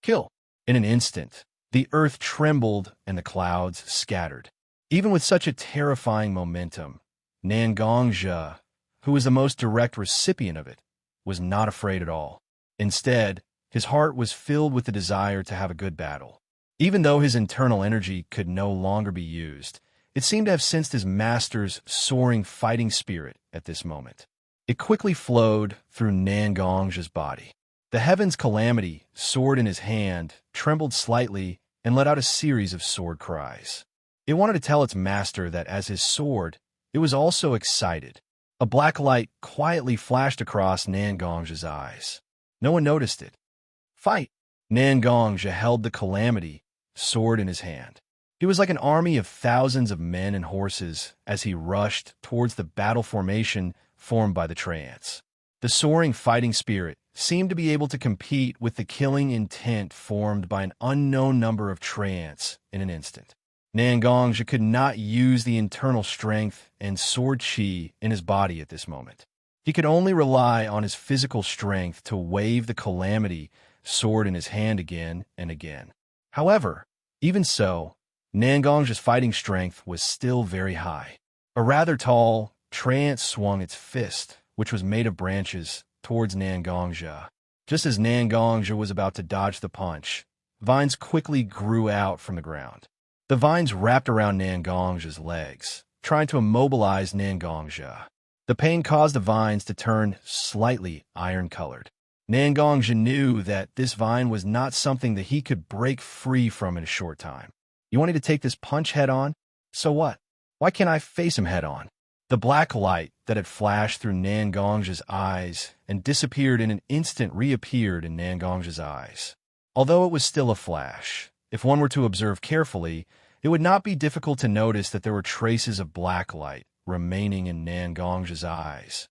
Kill. In an instant, the earth trembled and the clouds scattered. Even with such a terrifying momentum, Nangongja, who was the most direct recipient of it, was not afraid at all. Instead, his heart was filled with the desire to have a good battle. Even though his internal energy could no longer be used, it seemed to have sensed his master's soaring fighting spirit at this moment. It quickly flowed through Nangongja's body. The heaven's calamity, sword in his hand, trembled slightly and let out a series of sword cries. It wanted to tell its master that as his sword, it was also excited. A black light quietly flashed across Nangongja's eyes. No one noticed it. Fight! Nangongja held the calamity, sword in his hand. He was like an army of thousands of men and horses as he rushed towards the battle formation formed by the Trants. The soaring fighting spirit seemed to be able to compete with the killing intent formed by an unknown number of Trants in an instant. Nangongja could not use the internal strength and sword chi in his body at this moment. He could only rely on his physical strength to wave the calamity sword in his hand again and again. However, even so, Nangongja's fighting strength was still very high. A rather tall Trant swung its fist, which was made of branches, towards Nangongja. Just as Nangongja was about to dodge the punch, vines quickly grew out from the ground. The vines wrapped around Nangongja's legs, trying to immobilize Nangongja. The pain caused the vines to turn slightly iron-colored. Nangongja knew that this vine was not something that he could break free from in a short time. You want me to take this punch head-on? So what? Why can't I face him head-on? The black light that had flashed through Nangongja's eyes and disappeared in an instant reappeared in Nangongja's eyes. Although it was still a flash, if one were to observe carefully, it would not be difficult to notice that there were traces of black light remaining in Nangongja's eyes.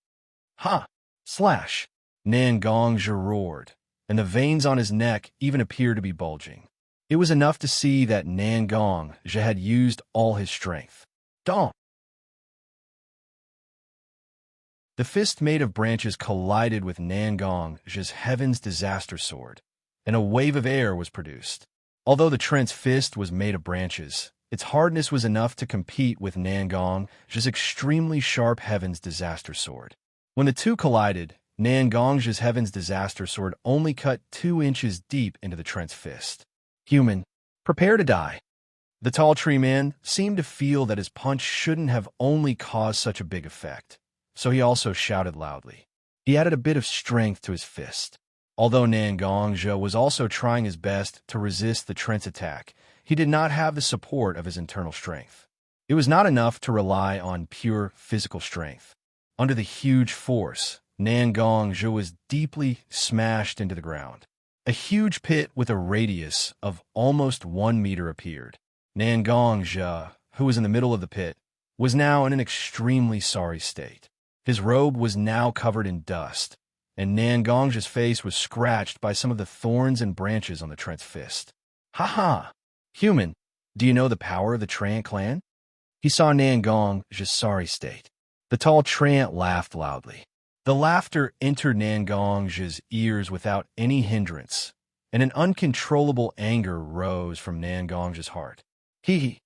Ha! Slash! Nangongja roared, and the veins on his neck even appeared to be bulging. It was enough to see that Xianxia had used all his strength. Dong! The fist made of branches collided with Xianxia's Heaven's Disaster Sword, and a wave of air was produced. Although the Trent's fist was made of branches, its hardness was enough to compete with Xianxia's extremely sharp Heaven's Disaster Sword. When the two collided, Xianxia's Heaven's Disaster Sword only cut 2 inches deep into the Trent's fist. Human, prepare to die. The tall tree man seemed to feel that his punch shouldn't have only caused such a big effect, so he also shouted loudly. He added a bit of strength to his fist. Although Xianxia was also trying his best to resist the Trent's attack, he did not have the support of his internal strength. It was not enough to rely on pure physical strength. Under the huge force, Xianxia was deeply smashed into the ground. A huge pit with a radius of almost 1 meter appeared. Xianxia, who was in the middle of the pit, was now in an extremely sorry state. His robe was now covered in dust, and Xianxia's face was scratched by some of the thorns and branches on the Trent's fist. "Ha ha! Human, do you know the power of the Trant clan?" He saw Xianxia's sorry state. The tall Trant laughed loudly. The laughter entered Xianxia's ears without any hindrance, and an uncontrollable anger rose from Xianxia's heart. "Hee,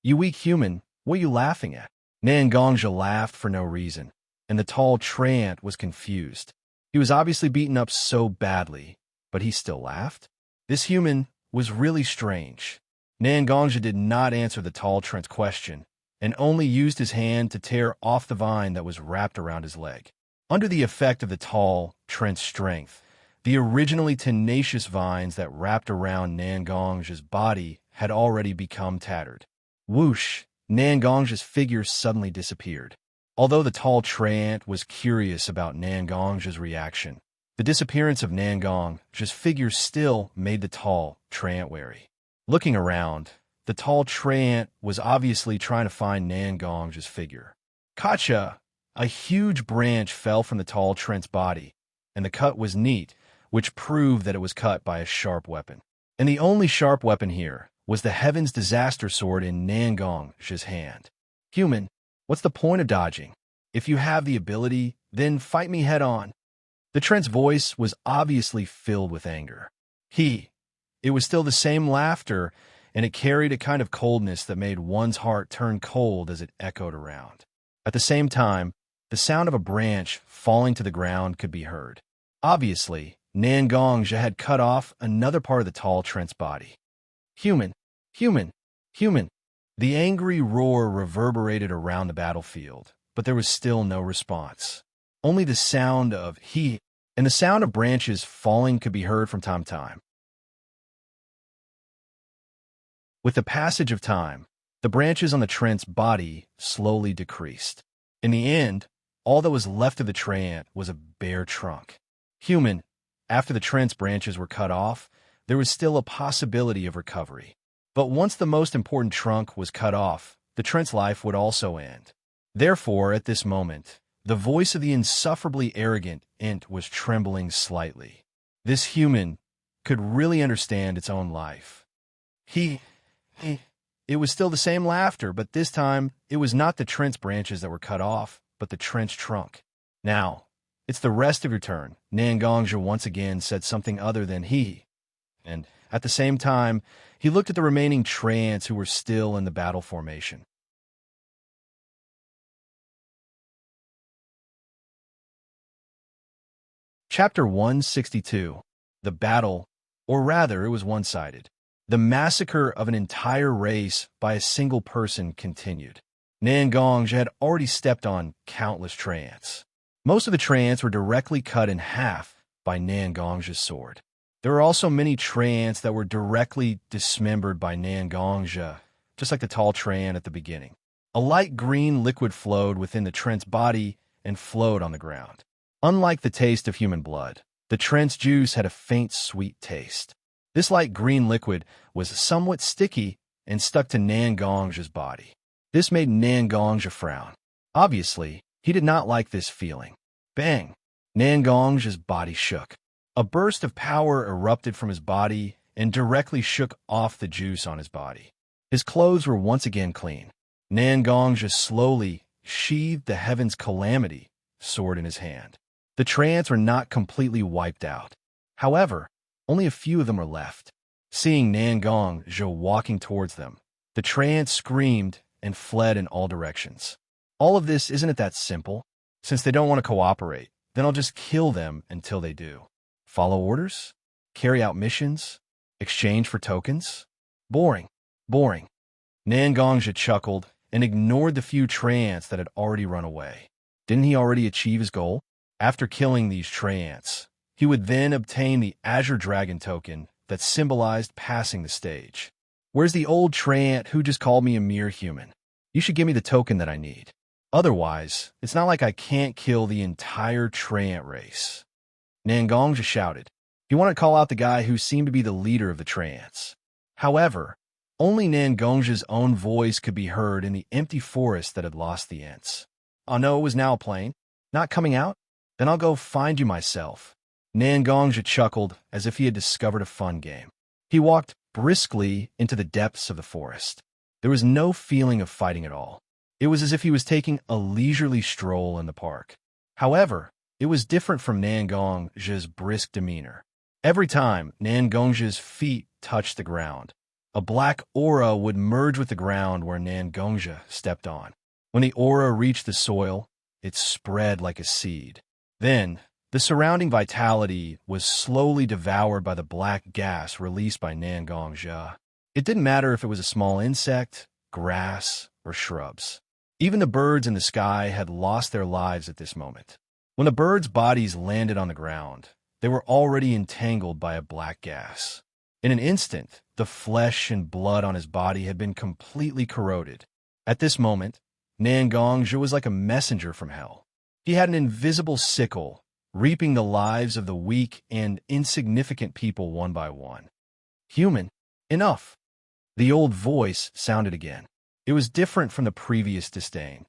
you weak human, what are you laughing at?" Xianxia laughed for no reason, and the tall Trant was confused. He was obviously beaten up so badly, but he still laughed. This human was really strange. Xianxia did not answer the tall Trent's question, and only used his hand to tear off the vine that was wrapped around his leg. Under the effect of the tall Trent's strength, the originally tenacious vines that wrapped around Xianxia's body had already become tattered. Whoosh! Xianxia's figure suddenly disappeared. Although the tall Trant was curious about Xianxia's reaction, the disappearance of Xianxia's figure still made the tall Trant wary. Looking around, the tall Trant was obviously trying to find Xianxia's figure. Gotcha! A huge branch fell from the tall Trent's body, and the cut was neat, which proved that it was cut by a sharp weapon. And the only sharp weapon here was the Heaven's Disaster Sword in Xianxia's hand. "Human, what's the point of dodging? If you have the ability, then fight me head-on." The Trent's voice was obviously filled with anger. It was still the same laughter, and it carried a kind of coldness that made one's heart turn cold as it echoed around. At the same time, the sound of a branch falling to the ground could be heard. Obviously, Xianxia had cut off another part of the tall Trent's body. "Human, human, human." The angry roar reverberated around the battlefield, but there was still no response. Only the sound of and the sound of branches falling could be heard from time to time. With the passage of time, the branches on the Trent's body slowly decreased. In the end, all that was left of the Trent was a bare trunk. Human, after the Trent's branches were cut off, there was still a possibility of recovery. But once the most important trunk was cut off, the Trent's life would also end. Therefore, at this moment, the voice of the insufferably arrogant Int was trembling slightly. This human could really understand its own life. It was still the same laughter, but this time it was not the Trent's branches that were cut off, but the Trent's trunk. "Now, it's the rest of your turn," Xianxia once again said something other than and at the same time, he looked at the remaining Trants who were still in the battle formation. Chapter 162. The battle, or rather it was one-sided. The massacre of an entire race by a single person continued. Xianxia had already stepped on countless Trants. Most of the Trants were directly cut in half by Xianxia's sword. There were also many Trants that were directly dismembered by Xianxia, just like the tall Trant at the beginning. A light green liquid flowed within the Trent's body and flowed on the ground. Unlike the taste of human blood, the Trent's juice had a faint sweet taste. This light green liquid was somewhat sticky and stuck to Xianxia's body. This made Xianxia frown. Obviously, he did not like this feeling. Bang! Xianxia's body shook. A burst of power erupted from his body and directly shook off the juice on his body. His clothes were once again clean. Nangongzhi slowly sheathed the Heaven's Calamity sword in his hand. The Treants were not completely wiped out. However, only a few of them were left. Seeing Nangongzhi walking towards them, the Treants screamed and fled in all directions. All of this isn't that simple. Since they don't want to cooperate, then I'll just kill them until they do. Follow orders? Carry out missions? Exchange for tokens? Boring. Boring. Nangongzhi chuckled and ignored the few Treants that had already run away. Didn't he already achieve his goal? After killing these Treants, he would then obtain the Azure Dragon token that symbolized passing the stage. Where's the old Treant who just called me a mere human? You should give me the token that I need. Otherwise, it's not like I can't kill the entire Treant race. Nangongzhi shouted. He wanted to call out the guy who seemed to be the leader of the Treants. However, only Nangongzhi's own voice could be heard in the empty forest that had lost the Ents. Oh no, it was now plain. Not coming out? Then I'll go find you myself. Nangongzhi chuckled as if he had discovered a fun game. He walked briskly into the depths of the forest. There was no feeling of fighting at all. It was as if he was taking a leisurely stroll in the park. However, it was different from Nangongzhi's brisk demeanor. Every time Nangongzhi's feet touched the ground, a black aura would merge with the ground where Nangongzhi stepped on. When the aura reached the soil, it spread like a seed. Then, the surrounding vitality was slowly devoured by the black gas released by Nangongzhi. It didn't matter if it was a small insect, grass, or shrubs. Even the birds in the sky had lost their lives at this moment. When the birds' bodies landed on the ground, they were already entangled by a black gas. In an instant, the flesh and blood on his body had been completely corroded. At this moment, Nangongzhi was like a messenger from hell. He had an invisible sickle, reaping the lives of the weak and insignificant people one by one. Human, enough. The old voice sounded again. It was different from the previous disdain.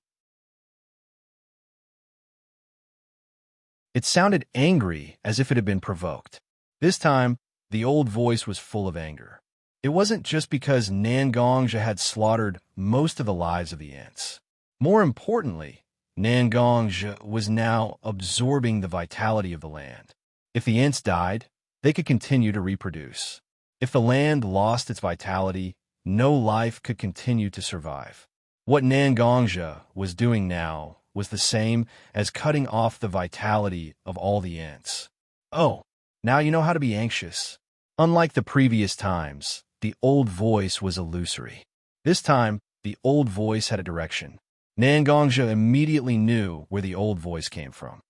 It sounded angry, as if it had been provoked. This time, the old voice was full of anger. It wasn't just because Nangongzhi had slaughtered most of the lives of the Ents. More importantly, Nangongzhi was now absorbing the vitality of the land. If the Ents died, they could continue to reproduce. If the land lost its vitality, no life could continue to survive. What Nangongzhi was doing now was the same as cutting off the vitality of all the Ents. Oh, now you know how to be anxious. Unlike the previous times, the old voice was illusory. This time, the old voice had a direction. Nangongzhi immediately knew where the old voice came from.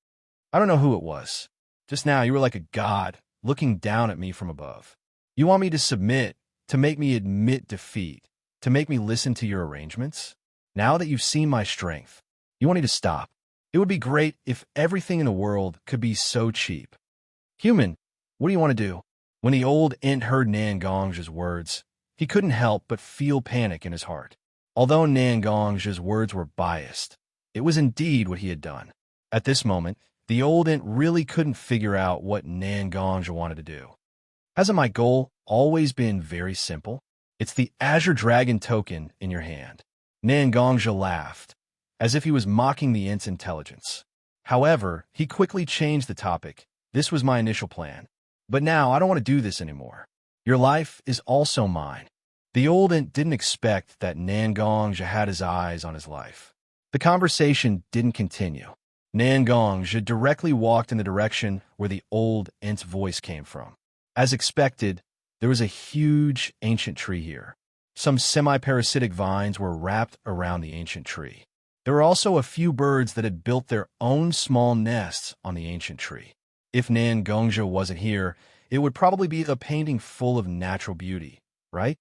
I don't know who it was. Just now, you were like a god, looking down at me from above. You want me to submit, to make me admit defeat, to make me listen to your arrangements? Now that you've seen my strength, you want me to stop. It would be great if everything in the world could be so cheap. Human, what do you want to do? When the old Ent heard Nangongzhi's words, he couldn't help but feel panic in his heart. Although Nangongzhi's words were biased, it was indeed what he had done. At this moment, the old Ent really couldn't figure out what Nangongzhi wanted to do. Hasn't my goal always been very simple? It's the Azure Dragon token in your hand. Nangongzhi laughed, as if he was mocking the Ent's intelligence. However, he quickly changed the topic. This was my initial plan. But now I don't want to do this anymore. Your life is also mine. The old Ent didn't expect that Nangongzhi had his eyes on his life. The conversation didn't continue. Nangongzhi directly walked in the direction where the old Ent's voice came from. As expected, there was a huge ancient tree here. Some semi-parasitic vines were wrapped around the ancient tree. There were also a few birds that had built their own small nests on the ancient tree. If Nangongzhi wasn't here, it would probably be a painting full of natural beauty, right?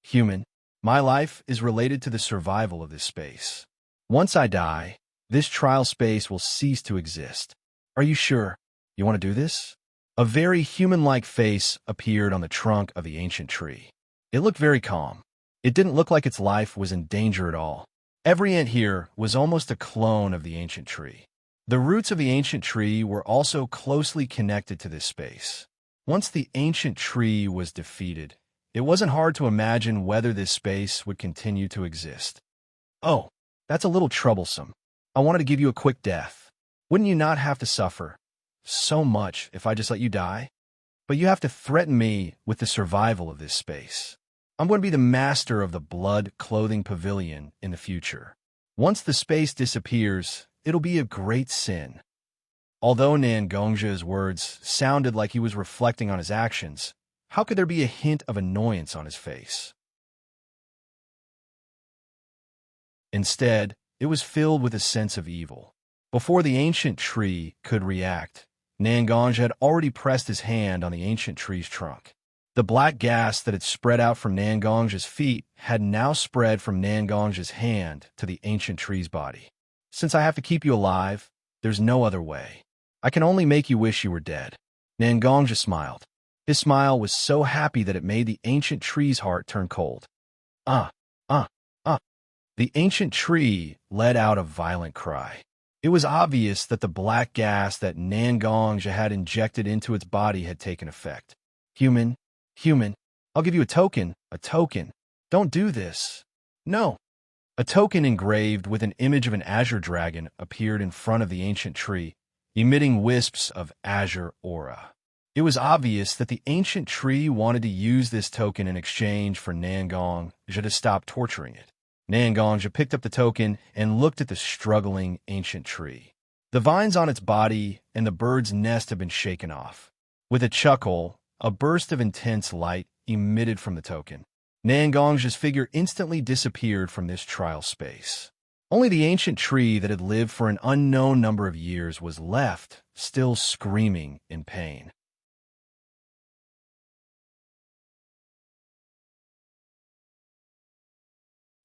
Human, my life is related to the survival of this space. Once I die, this trial space will cease to exist. Are you sure? You want to do this? A very human-like face appeared on the trunk of the ancient tree. It looked very calm. It didn't look like its life was in danger at all. Every Ent here was almost a clone of the ancient tree. The roots of the ancient tree were also closely connected to this space. Once the ancient tree was defeated, it wasn't hard to imagine whether this space would continue to exist. Oh, that's a little troublesome. I wanted to give you a quick death. Wouldn't you not have to suffer so much if I just let you die? But you have to threaten me with the survival of this space. I'm going to be the master of the blood clothing pavilion in the future. Once the space disappears, it'll be a great sin. Although Nangongjia's words sounded like he was reflecting on his actions, how could there be a hint of annoyance on his face? Instead, it was filled with a sense of evil. Before the ancient tree could react, Nangongja had already pressed his hand on the ancient tree's trunk. The black gas that had spread out from Nangongjia's feet had now spread from Nangongjia's hand to the ancient tree's body. Since I have to keep you alive, there's no other way. I can only make you wish you were dead. Nangongja smiled. His smile was so happy that it made the ancient tree's heart turn cold. Ah, ah, ah. The ancient tree let out a violent cry. It was obvious that the black gas that Nangongja had injected into its body had taken effect. Human, I'll give you a token. Don't do this. No. A token engraved with an image of an azure dragon appeared in front of the ancient tree, emitting wisps of azure aura. It was obvious that the ancient tree wanted to use this token in exchange for Nangongja to stop torturing it. Nangongja picked up the token and looked at the struggling ancient tree. The vines on its body and the bird's nest had been shaken off. With a chuckle, a burst of intense light emitted from the token. Nangongja's figure instantly disappeared from this trial space. Only the ancient tree that had lived for an unknown number of years was left, still screaming in pain.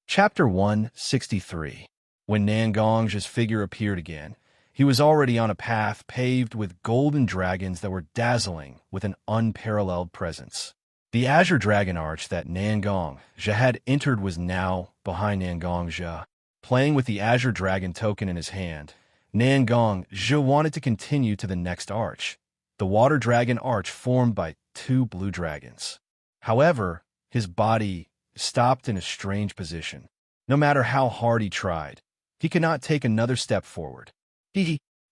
Chapter 163. When Nangongja's figure appeared again, he was already on a path paved with golden dragons that were dazzling with an unparalleled presence. The azure dragon arch that Nangongja had entered was now behind Nangongja. Playing with the azure dragon token in his hand, Nangongja wanted to continue to the next arch, the water dragon arch formed by two blue dragons. However, his body stopped in a strange position. No matter how hard he tried, he could not take another step forward.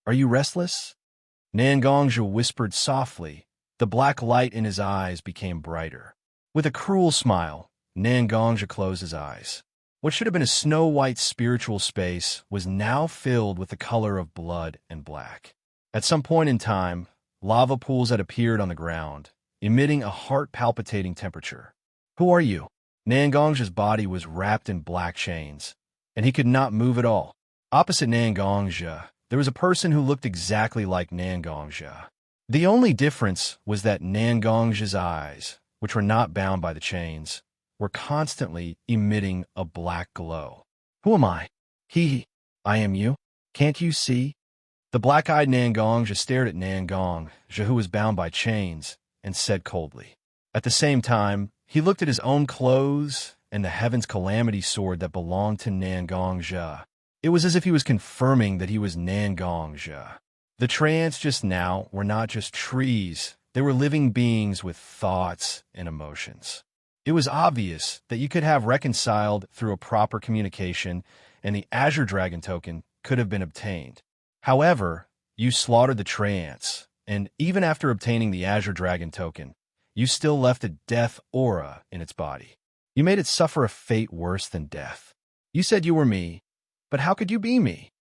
Are you restless? Nangongja whispered softly. The black light in his eyes became brighter. With a cruel smile, Nangongja closed his eyes. What should have been a snow-white spiritual space was now filled with the color of blood and black. At some point in time, lava pools had appeared on the ground, emitting a heart-palpitating temperature. Who are you? Nangongja's body was wrapped in black chains, and he could not move at all. Opposite Nangongja, there was a person who looked exactly like Nangongja. The only difference was that Nangongja's eyes, which were not bound by the chains, were constantly emitting a black glow. Who am I? I am you. Can't you see? The black-eyed Nangongja stared at Nangongja, who was bound by chains, and said coldly. At the same time, he looked at his own clothes and the Heaven's Calamity sword that belonged to Nangongja. It was as if he was confirming that he was Nangongja. The treants just now were not just trees, they were living beings with thoughts and emotions. It was obvious that you could have reconciled through a proper communication, and the Azure Dragon token could have been obtained. However, you slaughtered the treants, and even after obtaining the Azure Dragon token, you still left a death aura in its body. You made it suffer a fate worse than death. You said you were me, but how could you be me?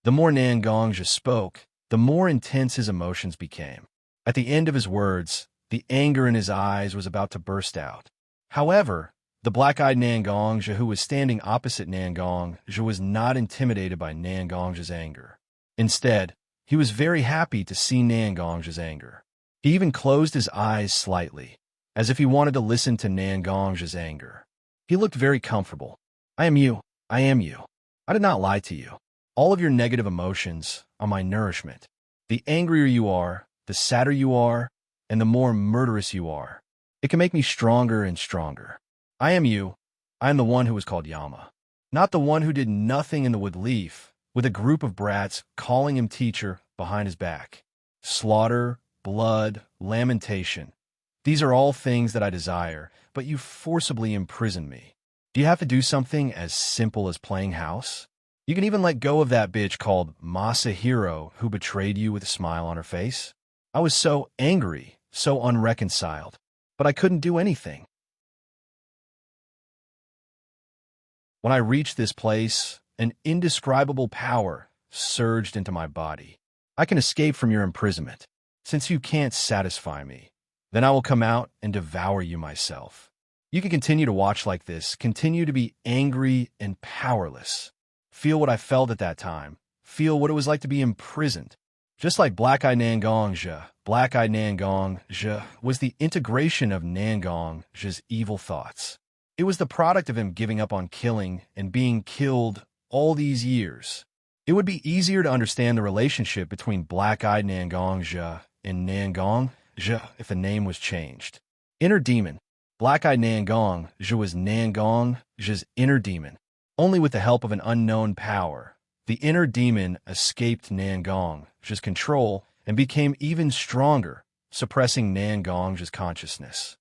The more Nangongja spoke, the more intense his emotions became. At the end of his words, the anger in his eyes was about to burst out. However, the black-eyed Nangongja who was standing opposite Nangongja was not intimidated by Nangongja's anger. Instead, he was very happy to see Nangongja's anger. He even closed his eyes slightly, as if he wanted to listen to Nangongja's anger. He looked very comfortable. I am you. I am you. I did not lie to you. All of your negative emotions are my nourishment. The angrier you are, the sadder you are, and the more murderous you are. It can make me stronger and stronger. I am you. I am the one who was called Yama. Not the one who did nothing in the wood leaf, with a group of brats calling him teacher behind his back. Slaughter, blood, lamentation. These are all things that I desire, but you forcibly imprison me. Do you have to do something as simple as playing house? You can even let go of that bitch called Masahiro who betrayed you with a smile on her face. I was so angry, so unreconciled, but I couldn't do anything. When I reached this place, an indescribable power surged into my body. I can escape from your imprisonment. Since you can't satisfy me, then I will come out and devour you myself. You can continue to watch like this, continue to be angry and powerless. Feel what I felt at that time. Feel what it was like to be imprisoned. Just like Black-Eyed Nangongzhe, Black-Eyed Nangongzhe was the integration of Nangongzhe's evil thoughts. It was the product of him giving up on killing and being killed all these years. It would be easier to understand the relationship between Black-Eyed Nangongzhe and Nangongzhe if the name was changed. Inner demon. Black-Eyed Nangongzhe was Nangongzhe's inner demon. Only with the help of an unknown power, the inner demon escaped Nangongzhe's control and became even stronger, suppressing Nangongzhe's consciousness.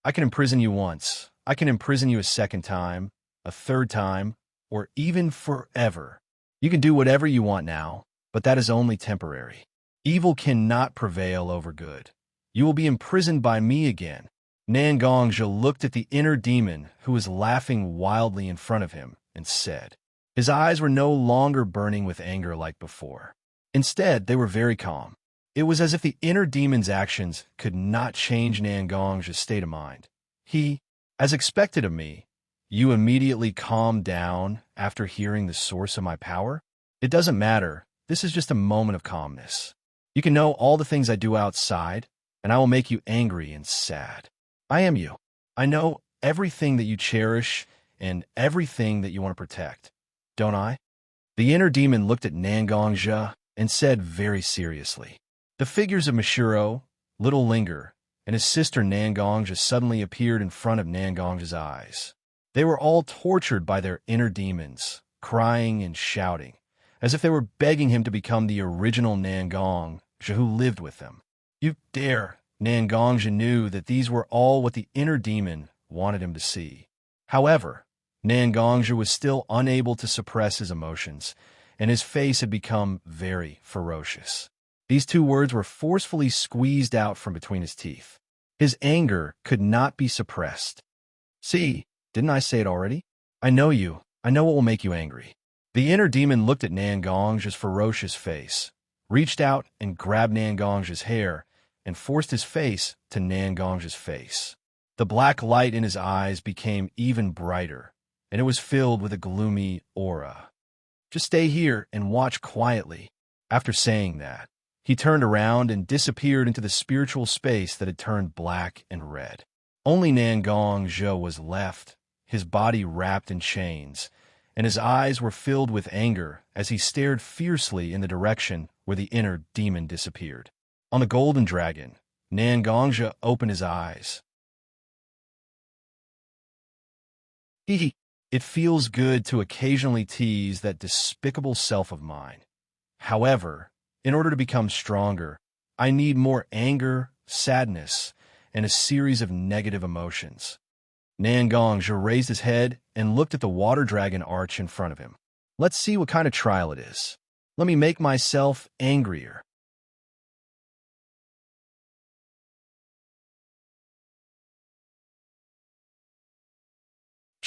I can imprison you once. I can imprison you a second time, a third time, or even forever. You can do whatever you want now, but that is only temporary. Evil cannot prevail over good. You will be imprisoned by me again. Nangongzhe looked at the inner demon who was laughing wildly in front of him and said, his eyes were no longer burning with anger like before. Instead, they were very calm. It was as if the inner demon's actions could not change Nangongzhe's state of mind. He, as expected of me, you immediately calmed down after hearing the source of my power? It doesn't matter. This is just a moment of calmness. You can know all the things I do outside, and I will make you angry and sad. I am you. I know everything that you cherish and everything that you want to protect, don't I? The inner demon looked at Nangongzhe and said very seriously. The figures of Mashiro, Little Linger, and his sister Nangongzhe suddenly appeared in front of Nangongzhe's eyes. They were all tortured by their inner demons, crying and shouting, as if they were begging him to become the original Nangongzhe who lived with them. You dare! Nangongzhe knew that these were all what the inner demon wanted him to see. However, Nangongzhe was still unable to suppress his emotions, and his face had become very ferocious. These two words were forcefully squeezed out from between his teeth. His anger could not be suppressed. See, didn't I say it already? I know you. I know what will make you angry. The inner demon looked at Nangongzhe's ferocious face, reached out and grabbed Nangongzhe's hair, and forced his face to Nangongzhe's face. The black light in his eyes became even brighter, and it was filled with a gloomy aura. Just stay here and watch quietly. After saying that, he turned around and disappeared into the spiritual space that had turned black and red. Only Nangongzhe was left, his body wrapped in chains, and his eyes were filled with anger as he stared fiercely in the direction where the inner demon disappeared. On the golden dragon, Nangongzhe opened his eyes. It feels good to occasionally tease that despicable self of mine. However, in order to become stronger, I need more anger, sadness, and a series of negative emotions. Nangongzhe raised his head and looked at the water dragon arch in front of him. Let's see what kind of trial it is. Let me make myself angrier.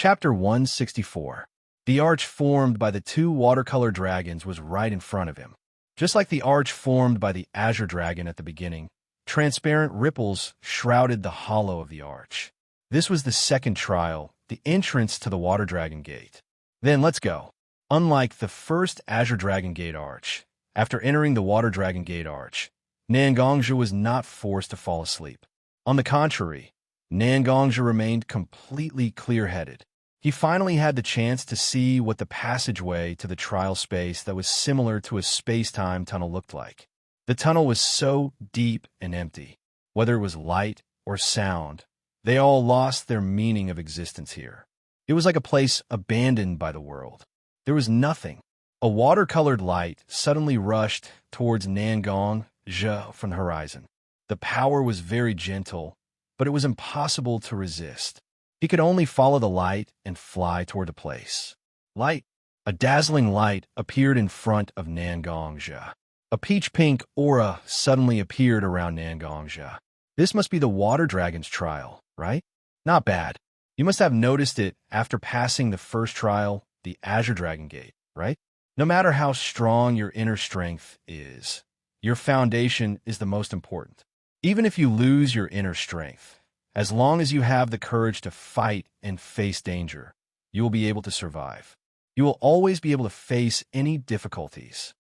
Chapter 164. The arch formed by the two watercolor dragons was right in front of him. Just like the arch formed by the azure dragon at the beginning, transparent ripples shrouded the hollow of the arch. This was the second trial, the entrance to the water dragon gate. Then let's go. Unlike the first azure dragon gate arch, after entering the water dragon gate arch, Nangongzhe was not forced to fall asleep. On the contrary, Nangongzhe remained completely clear-headed. He finally had the chance to see what the passageway to the trial space that was similar to a space-time tunnel looked like. The tunnel was so deep and empty. Whether it was light or sound, they all lost their meaning of existence here. It was like a place abandoned by the world. There was nothing. A watercolored light suddenly rushed towards Nangong-zhe from the horizon. The power was very gentle, but it was impossible to resist. He could only follow the light and fly toward the place. Light! A dazzling light appeared in front of Nangong-zhe. A peach-pink aura suddenly appeared around Nangong-zhe. This must be the water dragon's trial, right? Not bad. You must have noticed it after passing the first trial, the Azure Dragon Gate, right? No matter how strong your inner strength is, your foundation is the most important. Even if you lose your inner strength, as long as you have the courage to fight and face danger, you will be able to survive. You will always be able to face any difficulties.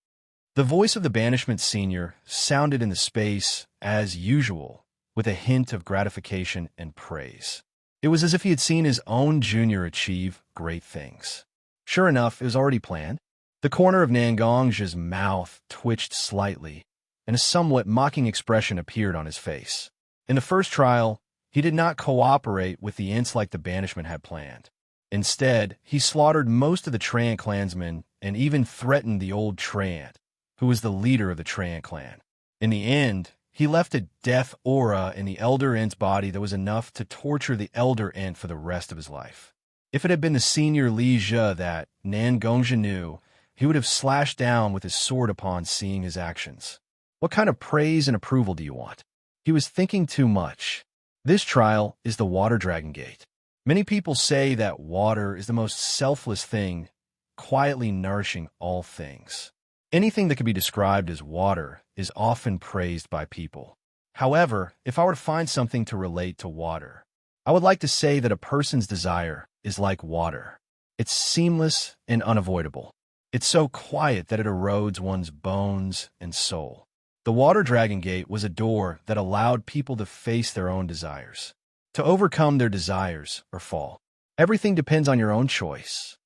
The voice of the banishment senior sounded in the space as usual, with a hint of gratification and praise. It was as if he had seen his own junior achieve great things. Sure enough, it was already planned. The corner of Nangong-zhe's mouth twitched slightly, and a somewhat mocking expression appeared on his face. In the first trial, he did not cooperate with the Ents like the banishment had planned. Instead, he slaughtered most of the Treant clansmen and even threatened the old Treant, who was the leader of the Treant clan. In the end, he left a death aura in the Elder Ent's body that was enough to torture the Elder Ent for the rest of his life. If it had been the senior Li Zhe that Nangong-zhe knew, he would have slashed down with his sword upon seeing his actions. What kind of praise and approval do you want? He was thinking too much. This trial is the Water Dragon Gate. Many people say that water is the most selfless thing, quietly nourishing all things. Anything that can be described as water is often praised by people. However, if I were to find something to relate to water, I would like to say that a person's desire is like water. It's seamless and unavoidable. It's so quiet that it erodes one's bones and soul. The Water Dragon Gate was a door that allowed people to face their own desires, to overcome their desires or fall. Everything depends on your own choice.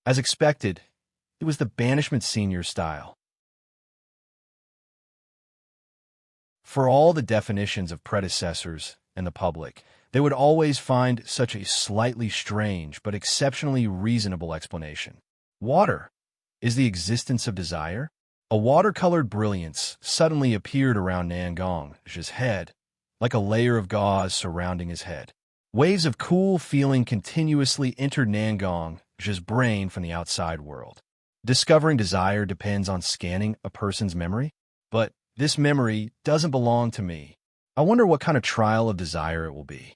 As expected, it was the banishment senior style. For all the definitions of predecessors and the public, they would always find such a slightly strange but exceptionally reasonable explanation. Water is the existence of desire. A watercolored brilliance suddenly appeared around Nangong-zhe's head, like a layer of gauze surrounding his head. Waves of cool feeling continuously entered Nangong-zhe's brain from the outside world. Discovering desire depends on scanning a person's memory, but this memory doesn't belong to me. I wonder what kind of trial of desire it will be.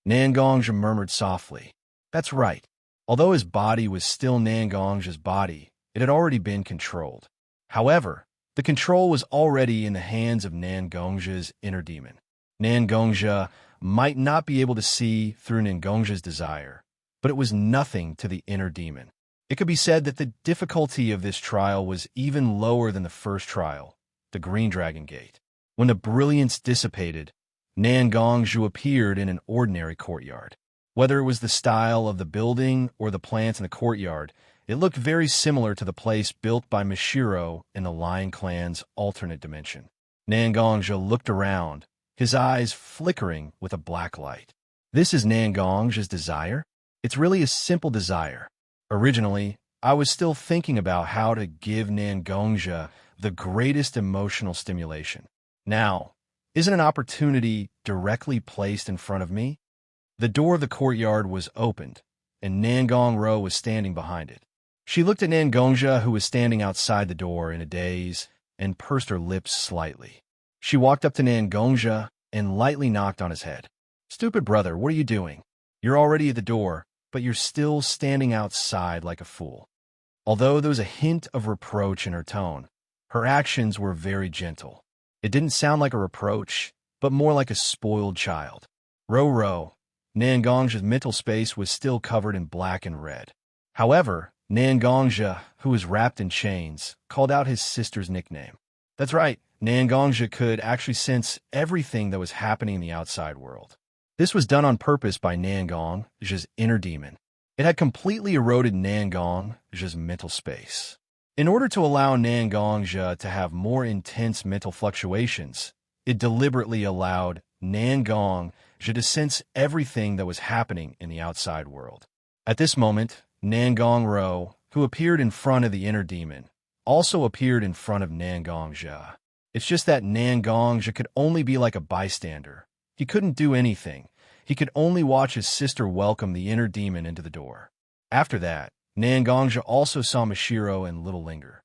Nangong-zhe murmured softly. That's right. Although his body was still Nangong-zhe's body, it had already been controlled. However, the control was already in the hands of Nangong-zhe's inner demon. Nangong-zhe might not be able to see through Nangong-zhe's desire, but it was nothing to the inner demon. It could be said that the difficulty of this trial was even lower than the first trial, the Green Dragon Gate. When the brilliance dissipated, Nangong-zhe appeared in an ordinary courtyard. Whether it was the style of the building or the plants in the courtyard, it looked very similar to the place built by Mishiro in the Lion Clan's alternate dimension. Nangong-zhe looked around, his eyes flickering with a black light. This is Nangong-zhe's desire? It's really a simple desire. Originally, I was still thinking about how to give Nangong-zhe the greatest emotional stimulation. Now, isn't an opportunity directly placed in front of me? The door of the courtyard was opened, and Nangong-ro was standing behind it. She looked at Nangong-zhe, who was standing outside the door in a daze, and pursed her lips slightly. She walked up to Nangong-zhe and lightly knocked on his head. Stupid brother, what are you doing? You're already at the door, but you're still standing outside like a fool. Although there was a hint of reproach in her tone, her actions were very gentle. It didn't sound like a reproach, but more like a spoiled child. Ro-ro, Nangong-zhe's mental space was still covered in black and red. However, Nangong-zhe, who was wrapped in chains, called out his sister's nickname. That's right, Nangong-zhe could actually sense everything that was happening in the outside world. This was done on purpose by Nangong-zhe's inner demon. It had completely eroded Nangong-zhe's mental space. In order to allow Nangong-zhe to have more intense mental fluctuations, it deliberately allowed Nangong-zhe to sense everything that was happening in the outside world. At this moment, Nangong-ro who appeared in front of the inner demon, also appeared in front of Xianxia. It's just that Xianxia could only be like a bystander. He couldn't do anything. He could only watch his sister welcome the inner demon into the door. After that, Xianxia also saw Mishiro and Little Linger.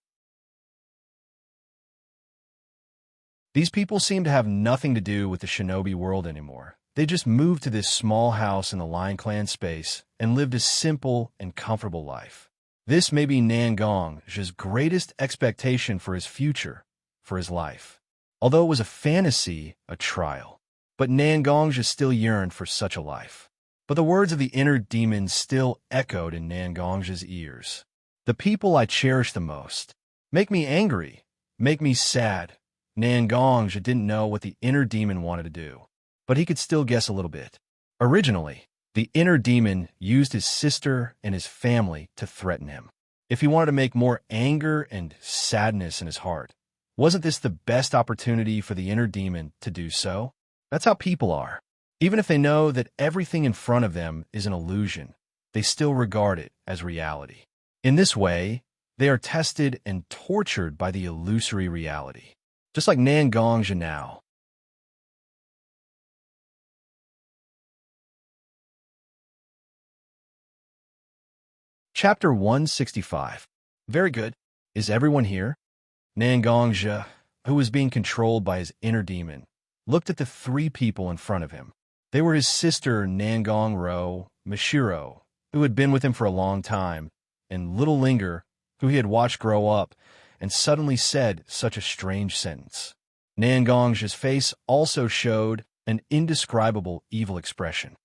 These people seemed to have nothing to do with the shinobi world anymore. They just moved to this small house in the Lion Clan space and lived a simple and comfortable life. This may be Xianxia's greatest expectation for his future, for his life. Although it was a fantasy, a trial. But Xianxia still yearned for such a life. But the words of the inner demon still echoed in Xianxia's ears. The people I cherish the most make me angry, make me sad. Xianxia didn't know what the inner demon wanted to do, but he could still guess a little bit. Originally, the inner demon used his sister and his family to threaten him. If he wanted to make more anger and sadness in his heart, wasn't this the best opportunity for the inner demon to do so? That's how people are. Even if they know that everything in front of them is an illusion, they still regard it as reality. In this way, they are tested and tortured by the illusory reality. Just like Xianxia now. Chapter 165. Very good. Is everyone here? Xianxia, who was being controlled by his inner demon, looked at the three people in front of him. They were his sister Xianxia, Mishiro, who had been with him for a long time, and Little Linger, who he had watched grow up, and suddenly said such a strange sentence. Xianxia's face also showed an indescribable evil expression.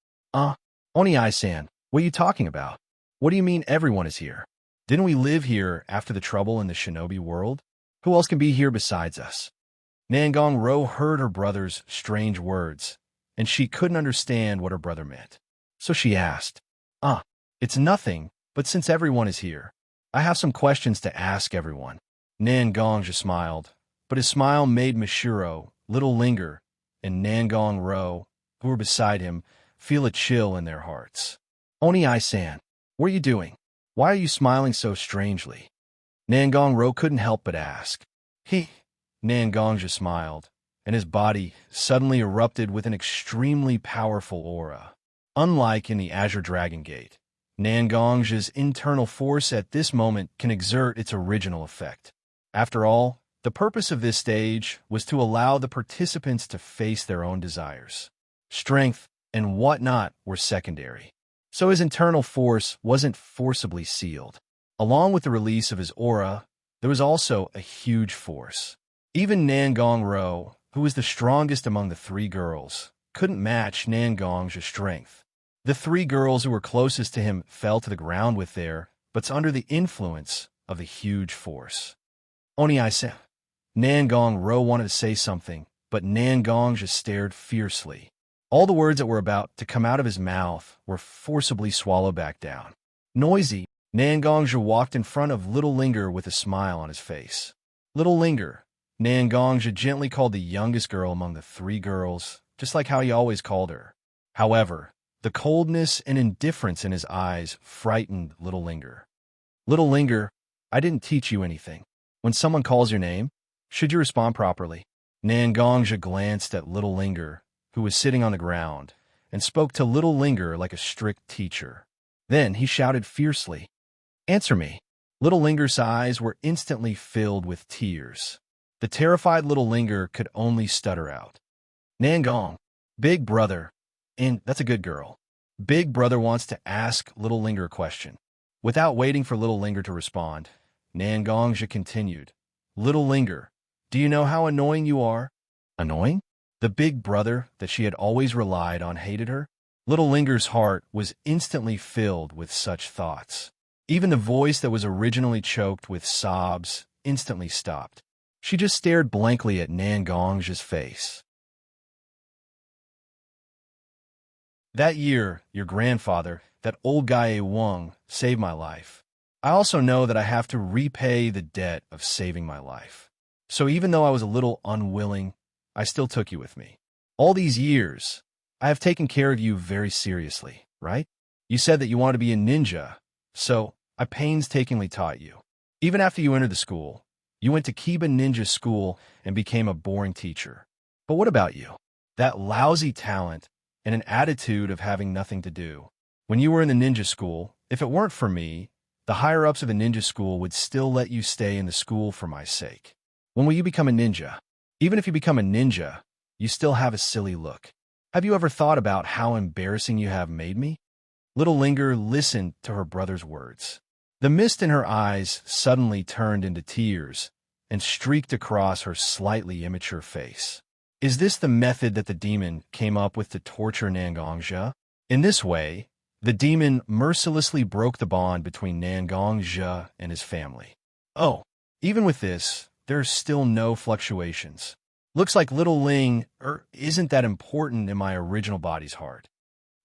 Oni-san, what are you talking about? What do you mean everyone is here? Didn't we live here after the trouble in the shinobi world? Who else can be here besides us? Xianxia heard her brother's strange words, and she couldn't understand what her brother meant. So she asked, it's nothing, but since everyone is here, I have some questions to ask everyone. Xianxia smiled, but his smile made Mishiro, Little Linger, and Xianxia, who were beside him, feel a chill in their hearts. Oni-san, what are you doing? Why are you smiling so strangely? Xianxia couldn't help but ask. Xianxia smiled, and his body suddenly erupted with an extremely powerful aura. Unlike in the Azure Dragon Gate, Xianxia's internal force at this moment can exert its original effect. After all, the purpose of this stage was to allow the participants to face their own desires. Strength and whatnot were secondary. So his internal force wasn't forcibly sealed. Along with the release of his aura, there was also a huge force. Even Xianxia, who was the strongest among the three girls, couldn't match Xianxia's strength. The three girls who were closest to him fell to the ground with their, but under the influence of the huge force. Oni-san. Xianxia wanted to say something, but Xianxia stared fiercely. All the words that were about to come out of his mouth were forcibly swallowed back down. Noisy, Xianxia walked in front of Little Linger with a smile on his face. Little Linger, Xianxia gently called the youngest girl among the three girls, just like how he always called her. However, the coldness and indifference in his eyes frightened Little Linger. Little Linger, I didn't teach you anything. When someone calls your name, should you respond properly? Xianxia glanced at Little Linger, who was sitting on the ground, and spoke to Little Linger like a strict teacher. Then he shouted fiercely, "Answer me." Little Linger's eyes were instantly filled with tears. The terrified Little Linger could only stutter out, "Xianxia, Big Brother, and that's a good girl. Big Brother wants to ask Little Linger a question." Without waiting for Little Linger to respond, Xianxia continued, "Little Linger, do you know how annoying you are?" Annoying? The big brother that she had always relied on hated her? Little Linger's heart was instantly filled with such thoughts. Even the voice that was originally choked with sobs instantly stopped. She just stared blankly at Xianxia's face. That year, your grandfather, that old guy Wang, saved my life. I also know that I have to repay the debt of saving my life. So even though I was a little unwilling, I still took you with me. All these years, I have taken care of you very seriously, right? You said that you wanted to be a ninja, so I painstakingly taught you. Even after you entered the school, you went to Kiba Ninja School and became a boring teacher. But what about you? That lousy talent and an attitude of having nothing to do. When you were in the ninja school, if it weren't for me, the higher-ups of the ninja school would still let you stay in the school for my sake. When will you become a ninja? Even if you become a ninja, you still have a silly look. Have you ever thought about how embarrassing you have made me? Little Linger listened to her brother's words. The mist in her eyes suddenly turned into tears and streaked across her slightly immature face. Is this the method that the demon came up with to torture Xianxia? In this way, the demon mercilessly broke the bond between Xianxia and his family. Oh, even with this, there's still no fluctuations. Looks like little Ling isn't that important in my original body's heart.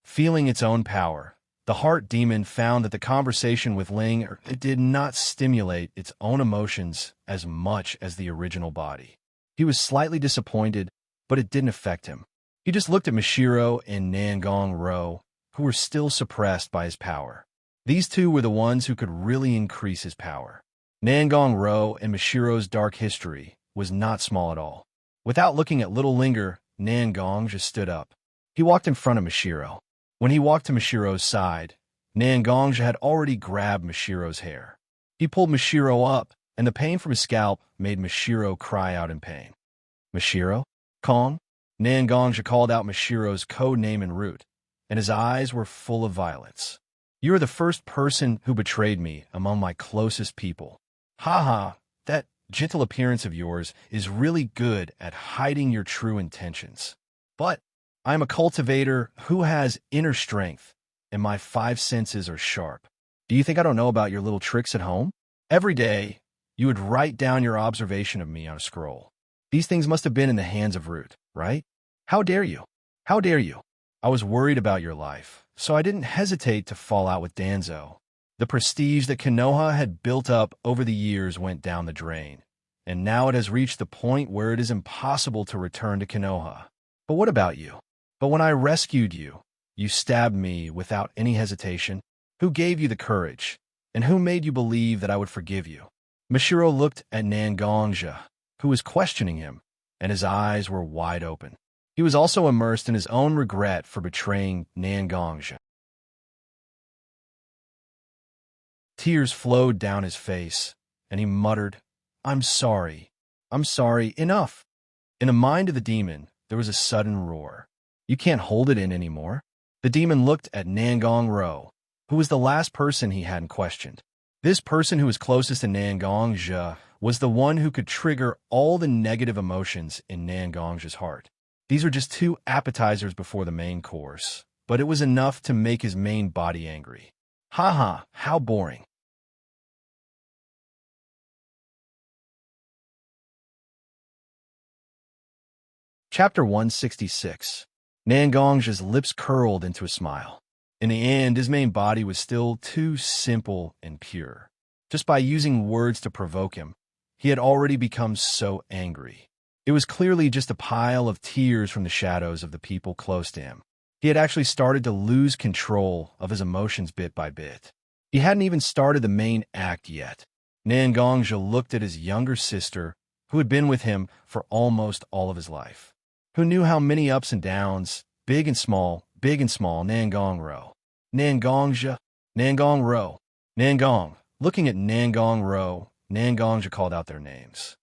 Feeling its own power, the heart demon found that the conversation with Ling did not stimulate its own emotions as much as the original body. He was slightly disappointed, but it didn't affect him. He just looked at Mashiro and Ro, who were still suppressed by his power. These two were the ones who could really increase his power. Ro and Mashiro's dark history was not small at all. Without looking at Little Linger, just stood up. He walked in front of Mashiro. When he walked to Mashiro's side, Xianxia had already grabbed Mashiro's hair. He pulled Mashiro up, and the pain from his scalp made Mashiro cry out in pain. Mashiro? Kong? Xianxia called out Mashiro's code name en route, and his eyes were full of violence. You are the first person who betrayed me among my closest people. That gentle appearance of yours is really good at hiding your true intentions. But I am a cultivator who has inner strength, and my 5 senses are sharp. Do you think I don't know about your little tricks at home? Every day, you would write down your observation of me on a scroll. These things must have been in the hands of Root, right? How dare you? How dare you? I was worried about your life, so I didn't hesitate to fall out with Danzo. The prestige that Konoha had built up over the years went down the drain, and now it has reached the point where it is impossible to return to Konoha. But what about you? But when I rescued you, you stabbed me without any hesitation. Who gave you the courage? And who made you believe that I would forgive you? Mashiro looked at Xianxia, who was questioning him, and his eyes were wide open. He was also immersed in his own regret for betraying Xianxia. Tears flowed down his face, and he muttered, I'm sorry, enough. In the mind of the demon, there was a sudden roar. You can't hold it in anymore. The demon looked at Ro, who was the last person he hadn't questioned. This person who was closest to Xianxia was the one who could trigger all the negative emotions in Xianxia's heart. These were just 2 appetizers before the main course, but it was enough to make his main body angry. How boring. Chapter 166. Xianxia's lips curled into a smile. In the end, his main body was still too simple and pure. Just by using words to provoke him, he had already become so angry. It was clearly just a pile of tears from the shadows of the people close to him. He had actually started to lose control of his emotions bit by bit. He hadn't even started the main act yet. Xianxia looked at his younger sister, who had been with him for almost all of his life, who knew how many ups and downs, big and small, Xianxia, Xianxong. Looking at Xianxia, Xianxia called out their names.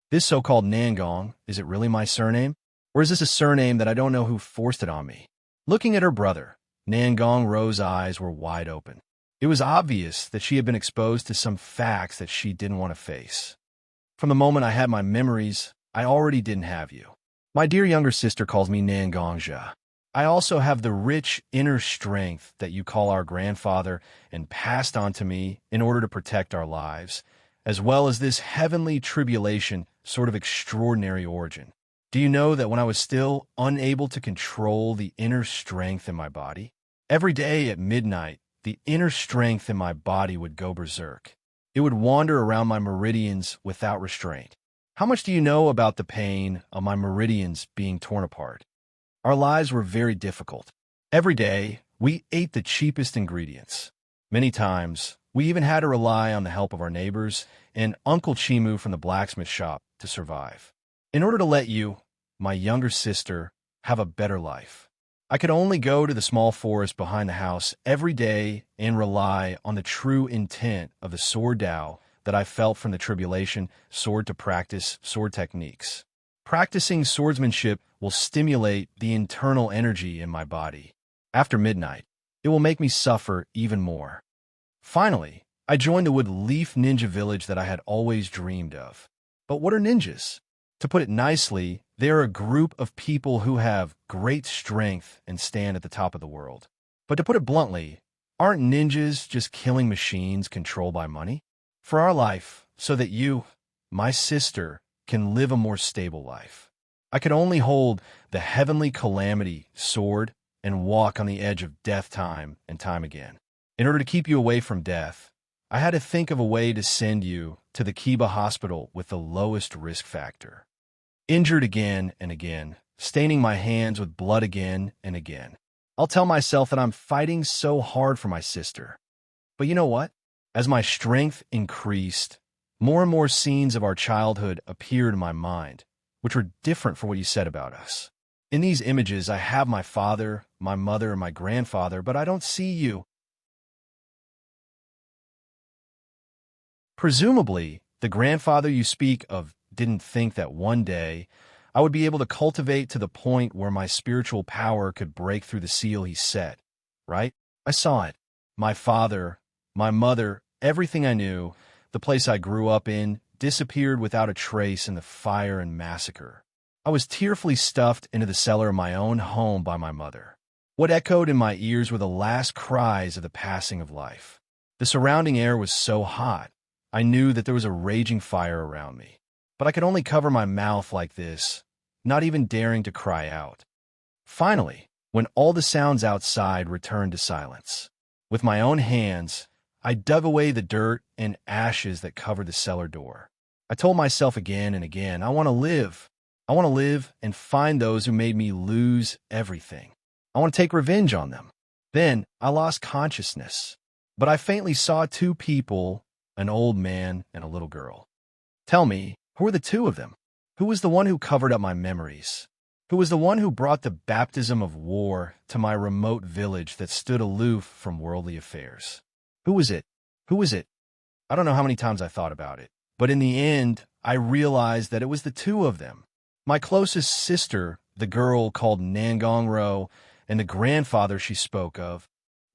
This so-called Xianxong, is it really my surname? Or is this a surname that I don't know who forced it on me? Looking at her brother, Xianxio's eyes were wide open. It was obvious that she had been exposed to some facts that she didn't want to face. From the moment I had my memories, I already didn't have you. My dear younger sister calls me Xianxia. I also have the rich inner strength that you call our grandfather and passed on to me in order to protect our lives, as well as this heavenly tribulation sort of extraordinary origin. Do you know that when I was still unable to control the inner strength in my body, every day at midnight, the inner strength in my body would go berserk. It would wander around my meridians without restraint. How much do you know about the pain of my meridians being torn apart? Our lives were very difficult. Every day, we ate the cheapest ingredients. Many times, we even had to rely on the help of our neighbors and Uncle Chimu from the blacksmith shop to survive. In order to let you, my younger sister, have a better life, I could only go to the small forest behind the house every day and rely on the true intent of the sword Tao that I felt from the tribulation sword to practice sword techniques. Practicing swordsmanship will stimulate the internal energy in my body. After midnight, it will make me suffer even more. Finally, I joined the wood leaf ninja village that I had always dreamed of. But what are ninjas? To put it nicely, they are a group of people who have great strength and stand at the top of the world. But to put it bluntly, aren't ninjas just killing machines controlled by money? For our life, so that you, my sister, can live a more stable life, I could only hold the heavenly calamity sword and walk on the edge of death time and time again. In order to keep you away from death, I had to think of a way to send you to the Kiba hospital with the lowest risk factor. Injured again and again, staining my hands with blood again and again. I'll tell myself that I'm fighting so hard for my sister. But you know what? As my strength increased, more and more scenes of our childhood appeared in my mind, which were different from what you said about us. In these images, I have my father, my mother, and my grandfather, but I don't see you. Presumably, the grandfather you speak of didn't think that one day I would be able to cultivate to the point where my spiritual power could break through the seal he set, right? I saw it. My father, my mother, everything I knew, the place I grew up in, disappeared without a trace in the fire and massacre. I was tearfully stuffed into the cellar of my own home by my mother. What echoed in my ears were the last cries of the passing of life. The surrounding air was so hot, I knew that there was a raging fire around me. But I could only cover my mouth like this, not even daring to cry out. Finally, when all the sounds outside returned to silence, with my own hands, I dug away the dirt and ashes that covered the cellar door. I told myself again and again, I want to live. I want to live and find those who made me lose everything. I want to take revenge on them. Then I lost consciousness, but I faintly saw two people, an old man and a little girl. Tell me, who were the two of them? Who was the one who covered up my memories? Who was the one who brought the baptism of war to my remote village that stood aloof from worldly affairs? Who was it? Who was it? I don't know how many times I thought about it, but in the end, I realized that it was the two of them. My closest sister, the girl called Nangong Ro, and the grandfather she spoke of.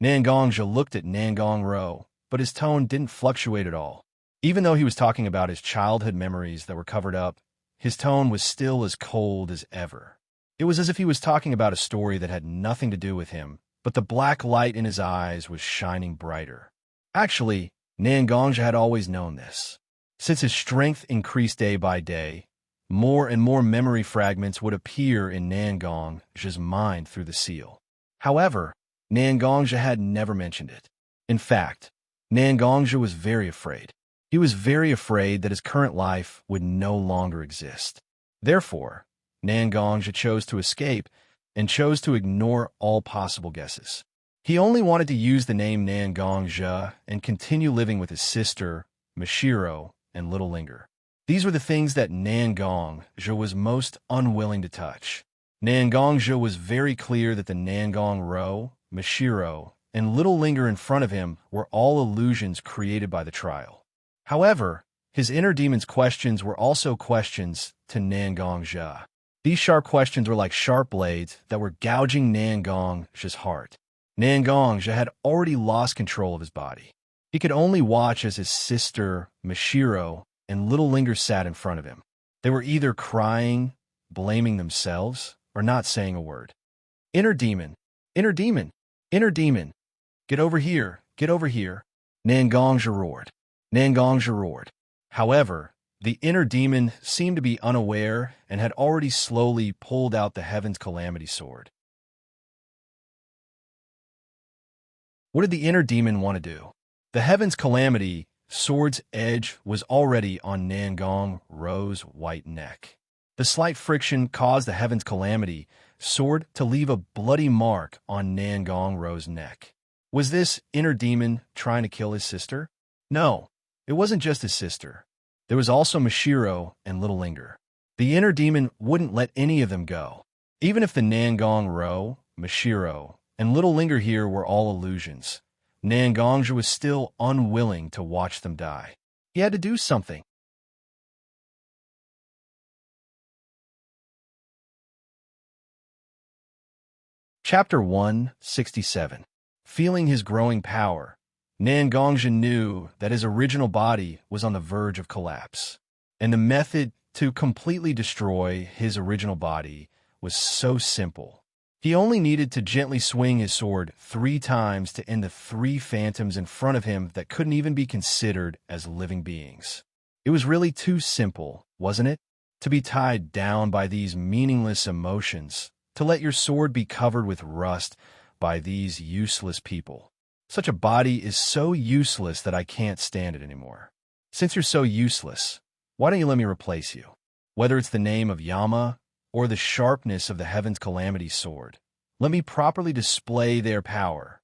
Nangongja looked at Nangong Ro, but his tone didn't fluctuate at all. Even though he was talking about his childhood memories that were covered up, his tone was still as cold as ever. It was as if he was talking about a story that had nothing to do with him, but the black light in his eyes was shining brighter. Actually, Nangongja had always known this. Since his strength increased day by day, more and more memory fragments would appear in Nangongja's mind through the seal. However, Nangongja had never mentioned it. In fact, Nangongja was very afraid. He was very afraid that his current life would no longer exist. Therefore, Nangongja chose to escape and chose to ignore all possible guesses. He only wanted to use the name Nangongja and continue living with his sister, Mashiro, and Little Linger. These were the things that Nangongja was most unwilling to touch. Nangongja was very clear that the Nangong Ro, Mashiro, and Little Linger in front of him were all illusions created by the trial. However, his inner demon's questions were also questions to Nangongja. These sharp questions were like sharp blades that were gouging Nangongja's heart. Nangongja had already lost control of his body. He could only watch as his sister, Mashiro, and Little Linger sat in front of him. They were either crying, blaming themselves, or not saying a word. Inner demon, inner demon, inner demon. Get over here, get over here. Nangongja roared. Nangongja roared. However, the inner demon seemed to be unaware and had already slowly pulled out the Heaven's Calamity sword. What did the inner demon want to do? The Heaven's Calamity sword's edge was already on Nangong Ro's white neck. The slight friction caused the Heaven's Calamity sword to leave a bloody mark on Nangong Ro's neck. Was this inner demon trying to kill his sister? No, it wasn't just his sister. There was also Mashiro and Little Linger. The inner demon wouldn't let any of them go. Even if the Nangong Ro, Mashiro, and Little Linger here were all illusions, Nangongja was still unwilling to watch them die. He had to do something. Chapter 167. Feeling his growing power, Nangongja knew that his original body was on the verge of collapse, and the method to completely destroy his original body was so simple. He only needed to gently swing his sword 3 times to end the 3 phantoms in front of him that couldn't even be considered as living beings. It was really too simple, wasn't it? To be tied down by these meaningless emotions, to let your sword be covered with rust by these useless people. Such a body is so useless that I can't stand it anymore. Since you're so useless, why don't you let me replace you? Whether it's the name of Yama or the sharpness of the Heaven's Calamity sword, let me properly display their power.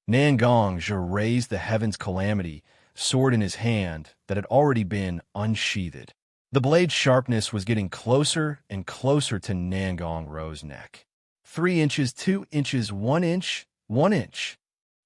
Nangongja raised the Heaven's Calamity sword in his hand that had already been unsheathed. The blade's sharpness was getting closer and closer to Nangong Ro's neck. 3 inches, 2 inches, 1 inch, 1 inch.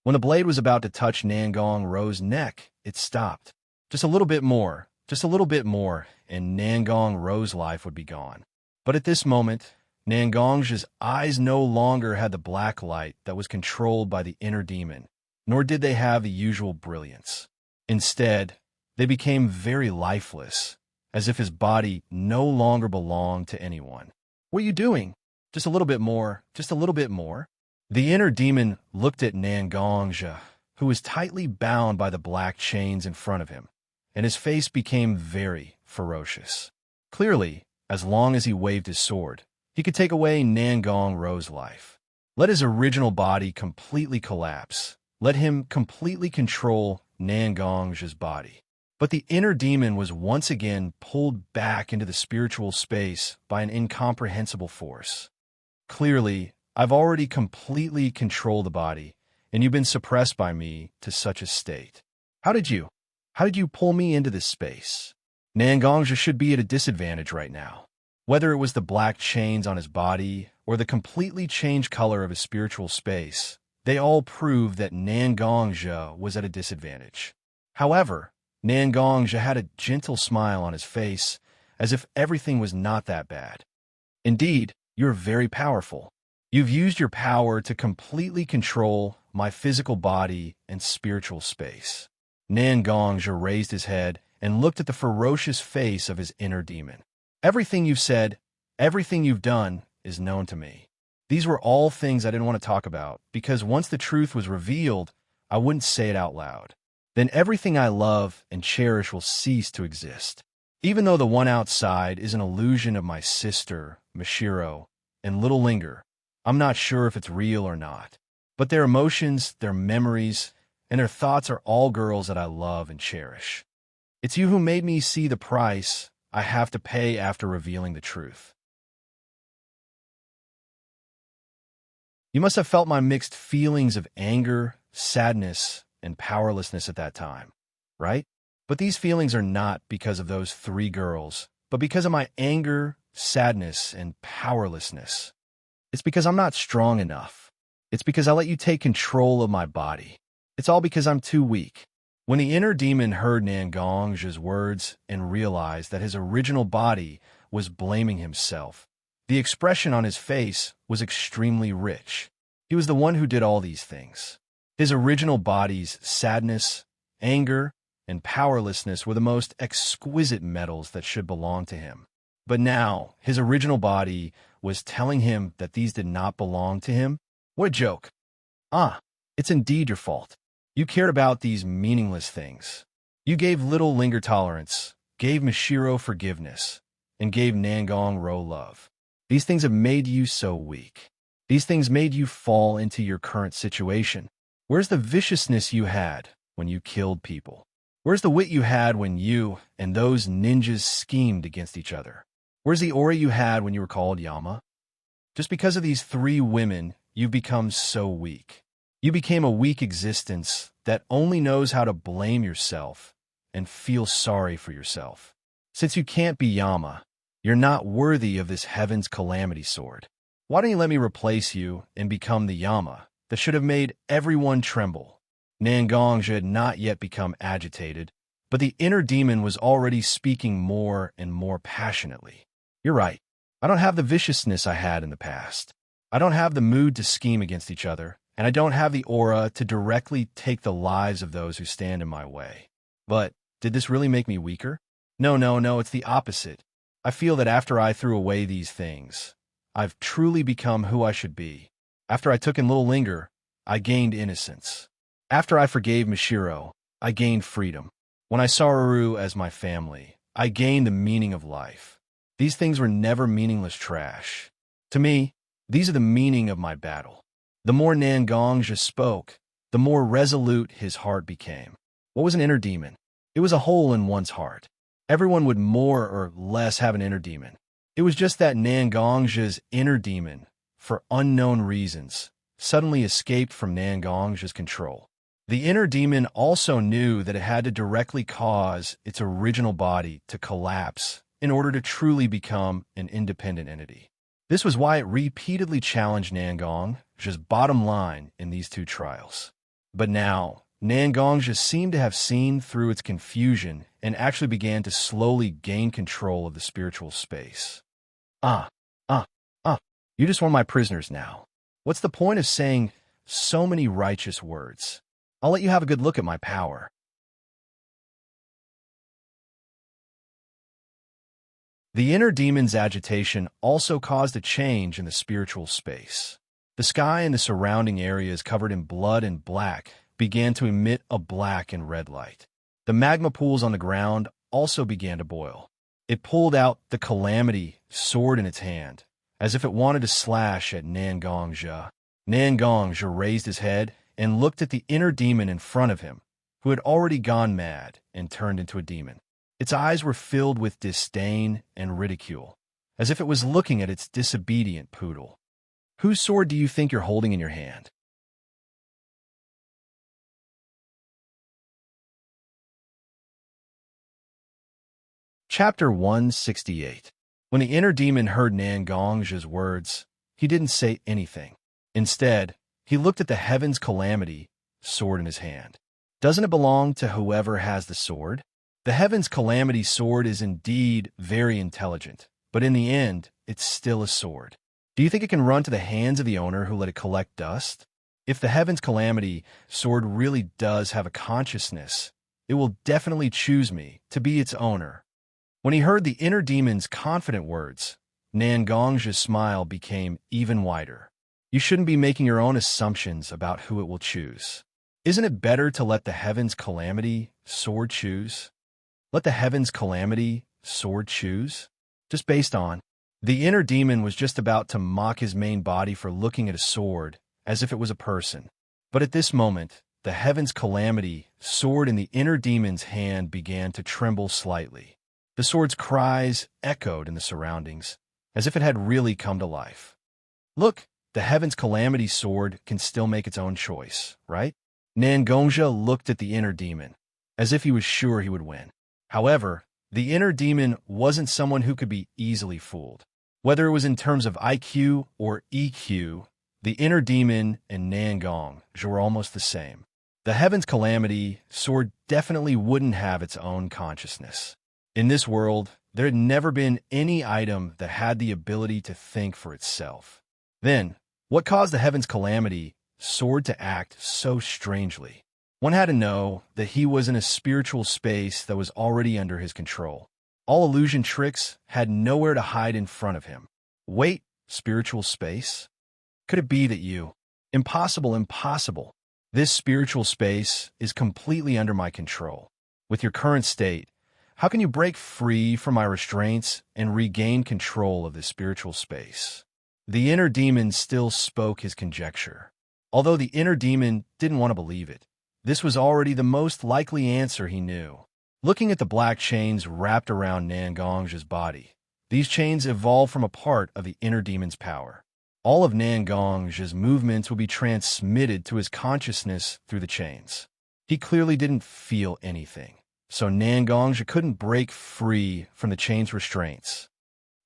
When the blade was about to touch Nangong Ro's neck, it stopped. Just a little bit more, and Nangong Ro's life would be gone. But at this moment, Nangongja's eyes no longer had the black light that was controlled by the inner demon, nor did they have the usual brilliance. Instead, they became very lifeless, as if his body no longer belonged to anyone. What are you doing? Just a little bit more, just a little bit more. The inner demon looked at Nangongja, who was tightly bound by the black chains in front of him, and his face became very ferocious. Clearly, as long as he waved his sword, he could take away Nangong Ro's life. Let his original body completely collapse. Let him completely control Nangongja's body. But the inner demon was once again pulled back into the spiritual space by an incomprehensible force. Clearly, I've already completely controlled the body, and you've been suppressed by me to such a state. How did you pull me into this space? Nangongja should be at a disadvantage right now. Whether it was the black chains on his body or the completely changed color of his spiritual space, they all proved that Nangongja was at a disadvantage. However, Nangongja had a gentle smile on his face, as if everything was not that bad. Indeed, you're very powerful. You've used your power to completely control my physical body and spiritual space. Nangongja raised his head and looked at the ferocious face of his inner demon. Everything you've said, everything you've done is known to me. These were all things I didn't want to talk about, because once the truth was revealed, I wouldn't say it out loud. Then everything I love and cherish will cease to exist. Even though the one outside is an illusion of my sister, Mashiro, and Little Linger, I'm not sure if it's real or not. But their emotions, their memories, and their thoughts are all girls that I love and cherish. It's you who made me see the price I have to pay after revealing the truth. You must have felt my mixed feelings of anger, sadness, and powerlessness at that time, right? But these feelings are not because of those 3 girls, but because of my anger, sadness, and powerlessness. It's because I'm not strong enough. It's because I let you take control of my body. It's all because I'm too weak. When the inner demon heard Nangongja's words and realized that his original body was blaming himself, the expression on his face was extremely rich. He was the one who did all these things. His original body's sadness, anger, and powerlessness were the most exquisite metals that should belong to him. But now, his original body was telling him that these did not belong to him? What a joke. It's indeed your fault. You cared about these meaningless things. You gave Little Linger tolerance, gave Mashiro forgiveness, and gave Nangong Ro love. These things have made you so weak. These things made you fall into your current situation. Where's the viciousness you had when you killed people? Where's the wit you had when you and those ninjas schemed against each other? Where's the aura you had when you were called Yama? Just because of these 3 women, you've become so weak. You became a weak existence that only knows how to blame yourself and feel sorry for yourself. Since you can't be Yama, you're not worthy of this heaven's calamity sword. Why don't you let me replace you and become the Yama that should have made everyone tremble? Xianxia had not yet become agitated, but the inner demon was already speaking more and more passionately. You're right. I don't have the viciousness I had in the past. I don't have the mood to scheme against each other, and I don't have the aura to directly take the lives of those who stand in my way. But did this really make me weaker? No, it's the opposite. I feel that after I threw away these things, I've truly become who I should be. After I took in Little Linger, I gained innocence. After I forgave Mishiro, I gained freedom. When I saw Uru as my family, I gained the meaning of life. These things were never meaningless trash. To me, these are the meaning of my battle. The more Xianxia spoke, the more resolute his heart became. What was an inner demon? It was a hole in one's heart. Everyone would more or less have an inner demon. It was just that Xianxia's inner demon, for unknown reasons, suddenly escaped from Xianxia's control. The inner demon also knew that it had to directly cause its original body to collapse in order to truly become an independent entity. This was why it repeatedly challenged Xianxia's bottom line in these two trials. But now, Xianxia seemed to have seen through its confusion and actually began to slowly gain control of the spiritual space. You just want my prisoners now. What's the point of saying so many righteous words? I'll let you have a good look at my power. The inner demon's agitation also caused a change in the spiritual space. The sky and the surrounding areas covered in blood and black began to emit a black and red light. The magma pools on the ground also began to boil. It pulled out the calamity sword in its hand, as if it wanted to slash at Xianxia. Xianxia raised his head and looked at the inner demon in front of him, who had already gone mad and turned into a demon. Its eyes were filled with disdain and ridicule, as if it was looking at its disobedient poodle. Whose sword do you think you're holding in your hand? Chapter 168. When the inner demon heard Xianxia's words, he didn't say anything. Instead, he looked at the heaven's calamity sword in his hand. Doesn't it belong to whoever has the sword? The heaven's calamity sword is indeed very intelligent, but in the end, it's still a sword. Do you think it can run to the hands of the owner who let it collect dust? If the heaven's calamity sword really does have a consciousness, it will definitely choose me to be its owner. When he heard the inner demon's confident words, Xianxia's smile became even wider. You shouldn't be making your own assumptions about who it will choose. Isn't it better to let the heaven's calamity sword choose? Let the heaven's calamity sword choose? Just based on. The inner demon was just about to mock his main body for looking at a sword as if it was a person. But at this moment, the heaven's calamity sword in the inner demon's hand began to tremble slightly. The sword's cries echoed in the surroundings, as if it had really come to life. Look, the heaven's calamity sword can still make its own choice, right? Xianxia looked at the inner demon, as if he was sure he would win. However, the inner demon wasn't someone who could be easily fooled. Whether it was in terms of IQ or EQ, the inner demon and Xianxia were almost the same. The heaven's calamity sword definitely wouldn't have its own consciousness. In this world, there had never been any item that had the ability to think for itself. Then, what caused the heaven's calamity sword to act so strangely? One had to know that he was in a spiritual space that was already under his control. All illusion tricks had nowhere to hide in front of him. Wait, spiritual space? Could it be that you? Impossible. This spiritual space is completely under my control. With your current state, how can you break free from my restraints and regain control of this spiritual space? The inner demon still spoke his conjecture. Although the inner demon didn't want to believe it, this was already the most likely answer he knew. Looking at the black chains wrapped around Xianxia's body, these chains evolved from a part of the inner demon's power. All of Nangong's movements would be transmitted to his consciousness through the chains. He clearly didn't feel anything, so Nangongja couldn't break free from the chain's restraints.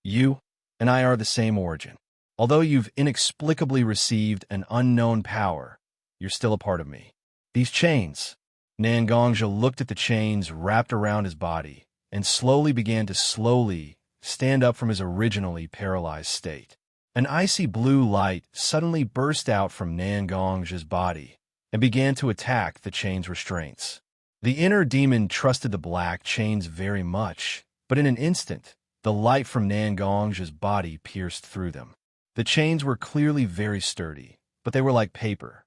You and I are the same origin. Although you've inexplicably received an unknown power, you're still a part of me. These chains. Nangongja looked at the chains wrapped around his body and slowly began to stand up from his originally paralyzed state. An icy blue light suddenly burst out from Nangongja's body and began to attack the chain's restraints. The inner demon trusted the black chains very much, but in an instant, the light from Nangongja's body pierced through them. The chains were clearly very sturdy, but they were like paper.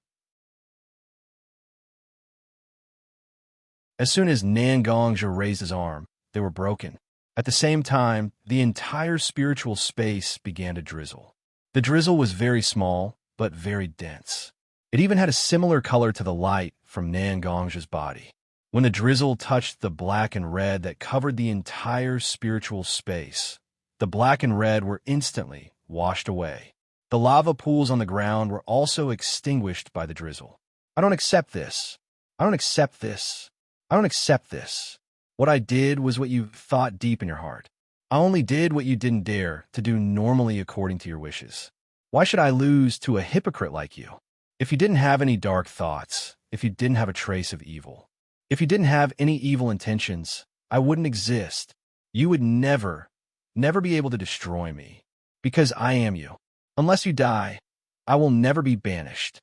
As soon as Nangongja raised his arm, they were broken. At the same time, the entire spiritual space began to drizzle. The drizzle was very small, but very dense. It even had a similar color to the light from Nangongja's body. When the drizzle touched the black and red that covered the entire spiritual space, the black and red were instantly washed away. The lava pools on the ground were also extinguished by the drizzle. I don't accept this. I don't accept this. I don't accept this. What I did was what you thought deep in your heart. I only did what you didn't dare to do normally according to your wishes. Why should I lose to a hypocrite like you? If you didn't have any dark thoughts, if you didn't have a trace of evil, if you didn't have any evil intentions, I wouldn't exist. You would never be able to destroy me, because I am you. Unless you die, I will never be banished.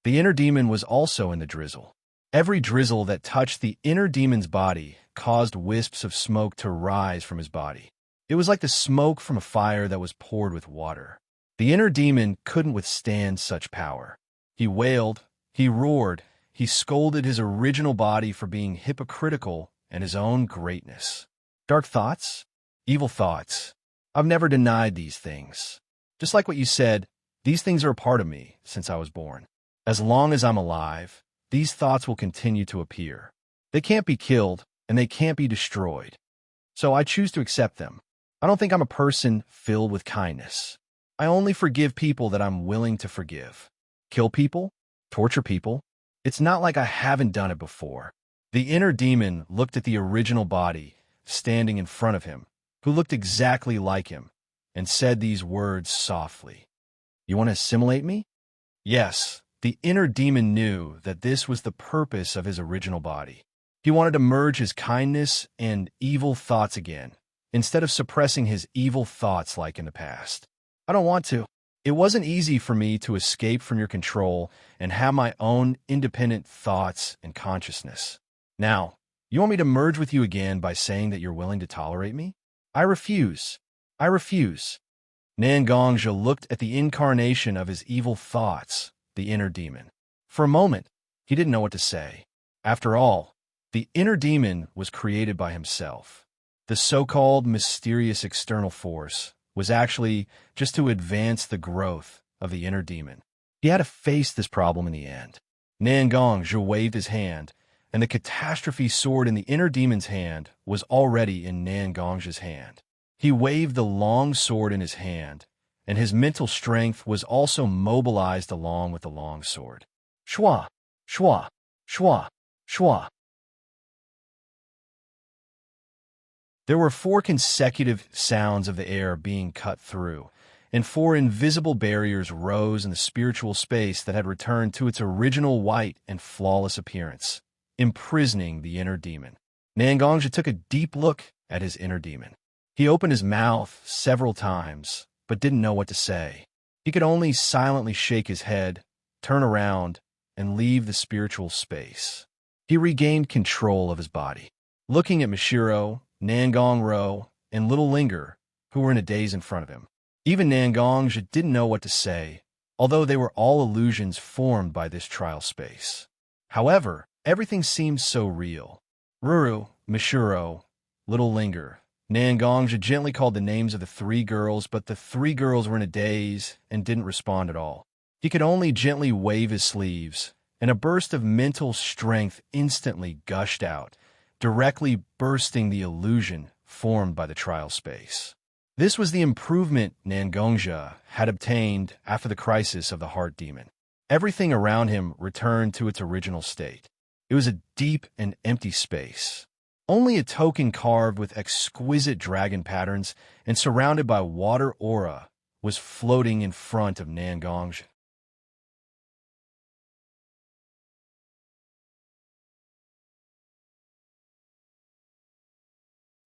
The inner demon was also in the drizzle. Every drizzle that touched the inner demon's body caused wisps of smoke to rise from his body. It was like the smoke from a fire that was poured with water. The inner demon couldn't withstand such power. He wailed, he roared, he scolded his original body for being hypocritical and his own greatness. Dark thoughts? Evil thoughts. I've never denied these things. Just like what you said, these things are a part of me since I was born. As long as I'm alive, these thoughts will continue to appear. They can't be killed, and they can't be destroyed. So I choose to accept them. I don't think I'm a person filled with kindness. I only forgive people that I'm willing to forgive. Kill people? Torture people? It's not like I haven't done it before. The inner demon looked at the original body standing in front of him, who looked exactly like him, and said these words softly. You want to assimilate me? Yes, the inner demon knew that this was the purpose of his original body. He wanted to merge his kindness and evil thoughts again, instead of suppressing his evil thoughts like in the past. I don't want to. It wasn't easy for me to escape from your control and have my own independent thoughts and consciousness. Now, you want me to merge with you again by saying that you're willing to tolerate me? I refuse. I refuse. Nangongja looked at the incarnation of his evil thoughts, the inner demon. For a moment, he didn't know what to say. After all, the inner demon was created by himself. The so-called mysterious external force was actually just to advance the growth of the inner demon. He had to face this problem in the end. Nangongja waved his hand, and the catastrophe sword in the inner demon's hand was already in Nangongja's hand. He waved the long sword in his hand, and his mental strength was also mobilized along with the long sword. Shwa, shwa, shwa, shwa. There were 4 consecutive sounds of the air being cut through, and 4 invisible barriers rose in the spiritual space that had returned to its original white and flawless appearance, imprisoning the inner demon. Nangongja took a deep look at his inner demon. He opened his mouth several times, but didn't know what to say. He could only silently shake his head, turn around, and leave the spiritual space. He regained control of his body. Looking at Mishiro, Nangongro, and Little Linger, who were in a daze in front of him. Even Nangongja didn't know what to say, although they were all illusions formed by this trial space. However, everything seemed so real. Ruru, Mishiro, Little Linger. Nangongja gently called the names of the 3 girls, but the 3 girls were in a daze and didn't respond at all. He could only gently wave his sleeves, and a burst of mental strength instantly gushed out, directly bursting the illusion formed by the trial space. This was the improvement Nangongzhi had obtained after the crisis of the heart demon. Everything around him returned to its original state. It was a deep and empty space. Only a token carved with exquisite dragon patterns and surrounded by water aura was floating in front of Nangongzhi.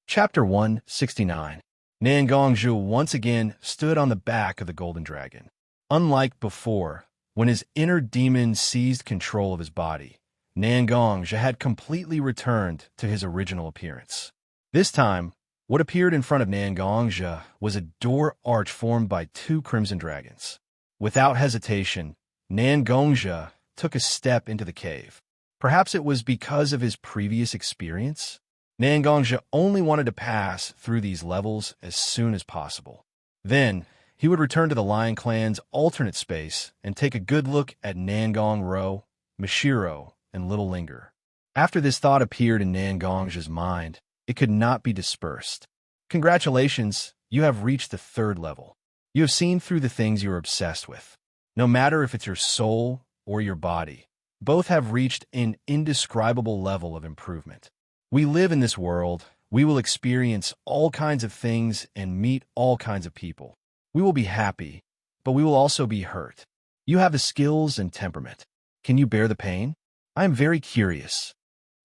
Chapter 169. Nangongzhi once again stood on the back of the golden dragon. Unlike before, when his inner demon seized control of his body, Nangongzhi had completely returned to his original appearance. This time, what appeared in front of Nangongzhi was a door arch formed by two crimson dragons. Without hesitation, Nangongzhi took a step into the cave. Perhaps it was because of his previous experience? Nangongzhi only wanted to pass through these levels as soon as possible. Then, he would return to the Lion Clan's alternate space and take a good look at Nangong-ro, Mishiro, and Little Linger. After this thought appeared in Nangongzhi's mind, it could not be dispersed. Congratulations, you have reached the third level. You have seen through the things you are obsessed with. No matter if it's your soul or your body, both have reached an indescribable level of improvement. We live in this world, we will experience all kinds of things and meet all kinds of people. We will be happy, but we will also be hurt. You have the skills and temperament. Can you bear the pain? I am very curious.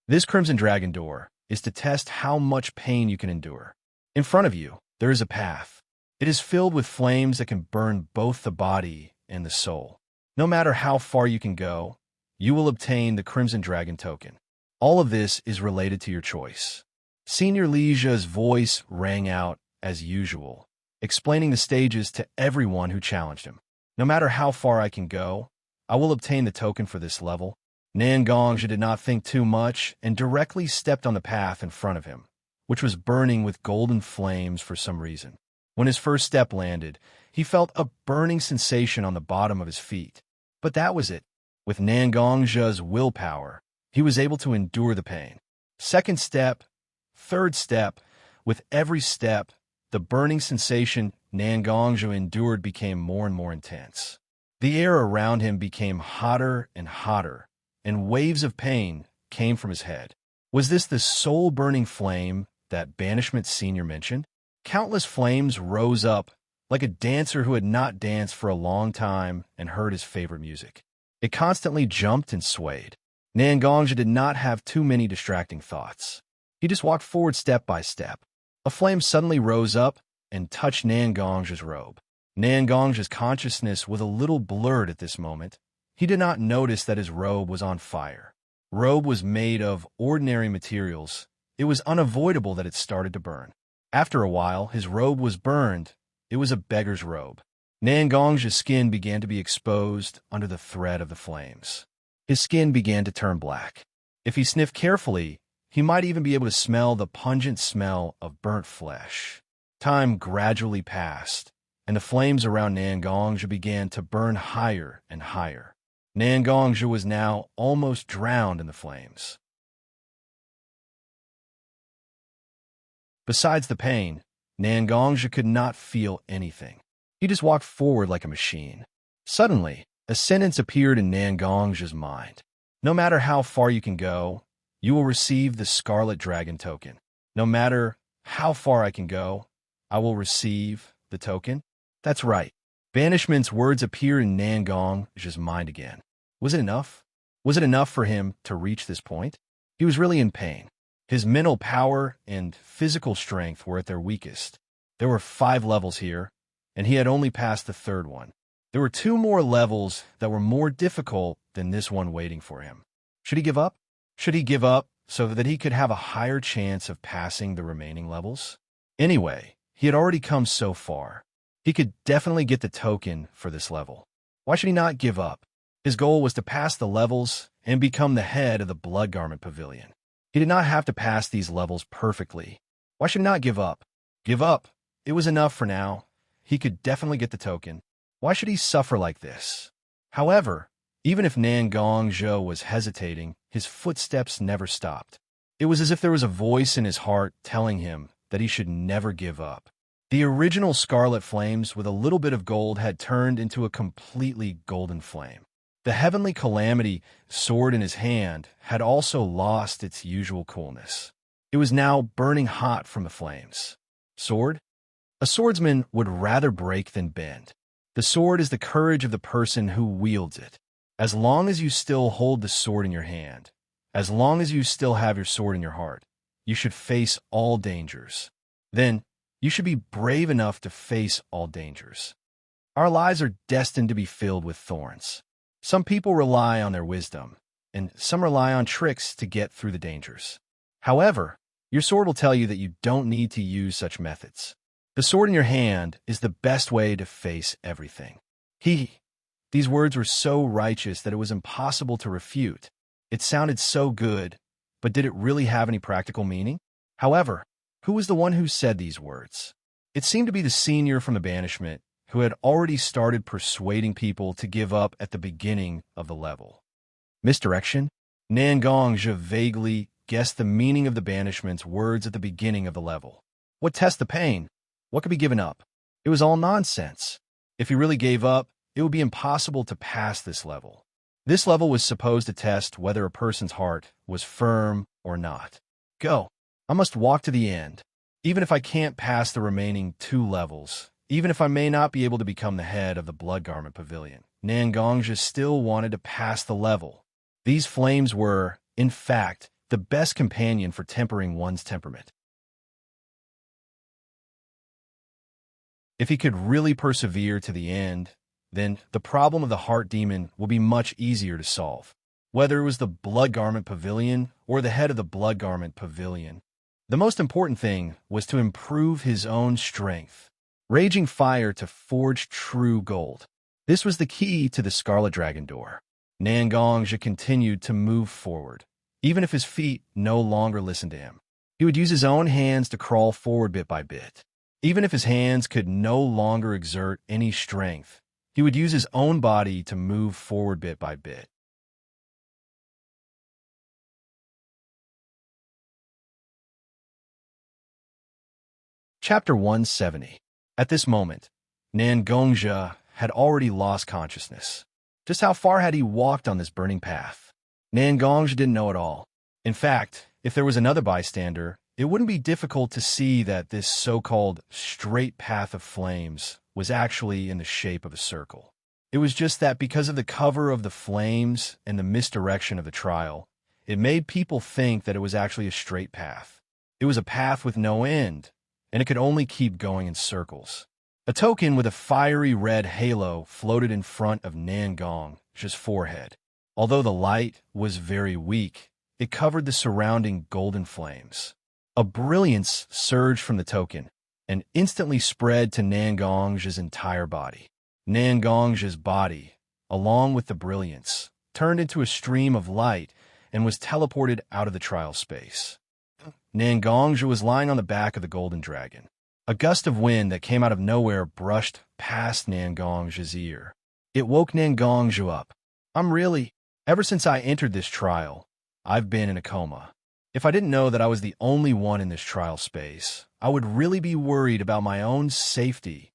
This Crimson Dragon door is to test how much pain you can endure. In front of you, there is a path. It is filled with flames that can burn both the body and the soul. No matter how far you can go, you will obtain the Crimson Dragon token. All of this is related to your choice. Senior Lijia's voice rang out as usual, explaining the stages to everyone who challenged him. No matter how far I can go, I will obtain the token for this level. Nangongzhi did not think too much and directly stepped on the path in front of him, which was burning with golden flames for some reason. When his first step landed, he felt a burning sensation on the bottom of his feet. But that was it. With Nangongzhi's willpower, he was able to endure the pain. Second step, third step, with every step, the burning sensation Nangongzhi endured became more and more intense. The air around him became hotter and hotter, and waves of pain came from his head. Was this the soul-burning flame that Banishment Senior mentioned? Countless flames rose up, like a dancer who had not danced for a long time and heard his favorite music. It constantly jumped and swayed. Nangongzhi did not have too many distracting thoughts. He just walked forward step by step. A flame suddenly rose up and touched Nangongzhi's robe. Nangongzhi's consciousness was a little blurred at this moment. He did not notice that his robe was on fire. Robe was made of ordinary materials. It was unavoidable that it started to burn. After a while, his robe was burned. It was a beggar's robe. Nangongzhi's skin began to be exposed under the threat of the flames. His skin began to turn black. If he sniffed carefully, he might even be able to smell the pungent smell of burnt flesh. Time gradually passed, and the flames around Nangongzhi began to burn higher and higher. Nangongzhi was now almost drowned in the flames. Besides the pain, Nangongzhi could not feel anything. He just walked forward like a machine. Suddenly, a sentence appeared in Nangongzhi's mind. No matter how far you can go, you will receive the Scarlet Dragon token. No matter how far I can go, I will receive the token. That's right. Banishment's words appeared in Nangongzhi's mind again. Was it enough? Was it enough for him to reach this point? He was really in pain. His mental power and physical strength were at their weakest. There were 5 levels here, and he had only passed the 3rd one. There were 2 more levels that were more difficult than this one waiting for him. Should he give up? Should he give up so that he could have a higher chance of passing the remaining levels? Anyway, he had already come so far. He could definitely get the token for this level. Why should he not give up? His goal was to pass the levels and become the head of the Blood Garment Pavilion. He did not have to pass these levels perfectly. Why should he not give up? Give up. It was enough for now. He could definitely get the token. Why should he suffer like this? However, even if Nangongzhi was hesitating, his footsteps never stopped. It was as if there was a voice in his heart telling him that he should never give up. The original scarlet flames with a little bit of gold had turned into a completely golden flame. The heavenly calamity sword in his hand had also lost its usual coolness. It was now burning hot from the flames. Sword? A swordsman would rather break than bend. The sword is the courage of the person who wields it. As long as you still hold the sword in your hand, as long as you still have your sword in your heart, you should face all dangers. Then, you should be brave enough to face all dangers. Our lives are destined to be filled with thorns. Some people rely on their wisdom, and some rely on tricks to get through the dangers. However, your sword will tell you that you don't need to use such methods. The sword in your hand is the best way to face everything. These words were so righteous that it was impossible to refute. It sounded so good, but did it really have any practical meaning? However, who was the one who said these words? It seemed to be the senior from the banishment, who had already started persuading people to give up at the beginning of the level. Misdirection? Nangongzhi vaguely guessed the meaning of the banishment's words at the beginning of the level. What test the pain? What could be given up? It was all nonsense. If he really gave up, it would be impossible to pass this level. This level was supposed to test whether a person's heart was firm or not. Go. I must walk to the end. Even if I can't pass the remaining 2 levels, even if I may not be able to become the head of the Blood Garment Pavilion, Nangongzhi still wanted to pass the level. These flames were, in fact, the best companion for tempering one's temperament. If he could really persevere to the end, then the problem of the heart demon will be much easier to solve. Whether it was the Blood Garment Pavilion or the head of the Blood Garment Pavilion, the most important thing was to improve his own strength. Raging fire to forge true gold. This was the key to the Scarlet Dragon door. Nangongzhi continued to move forward, even if his feet no longer listened to him. He would use his own hands to crawl forward bit by bit. Even if his hands could no longer exert any strength, he would use his own body to move forward bit by bit. Chapter 170. At this moment, Nangongzhi had already lost consciousness. Just how far had he walked on this burning path? Nangongzhi didn't know at all. In fact, if there was another bystander, it wouldn't be difficult to see that this so-called straight path of flames was actually in the shape of a circle. It was just that because of the cover of the flames and the misdirection of the trial, it made people think that it was actually a straight path. It was a path with no end, and it could only keep going in circles. A token with a fiery red halo floated in front of Nangongzhi's forehead. Although the light was very weak, it covered the surrounding golden flames. A brilliance surged from the token and instantly spread to Nangongzhi's entire body. Nangongzhi's body, along with the brilliance, turned into a stream of light and was teleported out of the trial space. Nangongzhi was lying on the back of the golden dragon. A gust of wind that came out of nowhere brushed past Nangongzhi's ear. It woke Nangongzhi up. Ever since I entered this trial, I've been in a coma. If I didn't know that I was the only one in this trial space, I would really be worried about my own safety.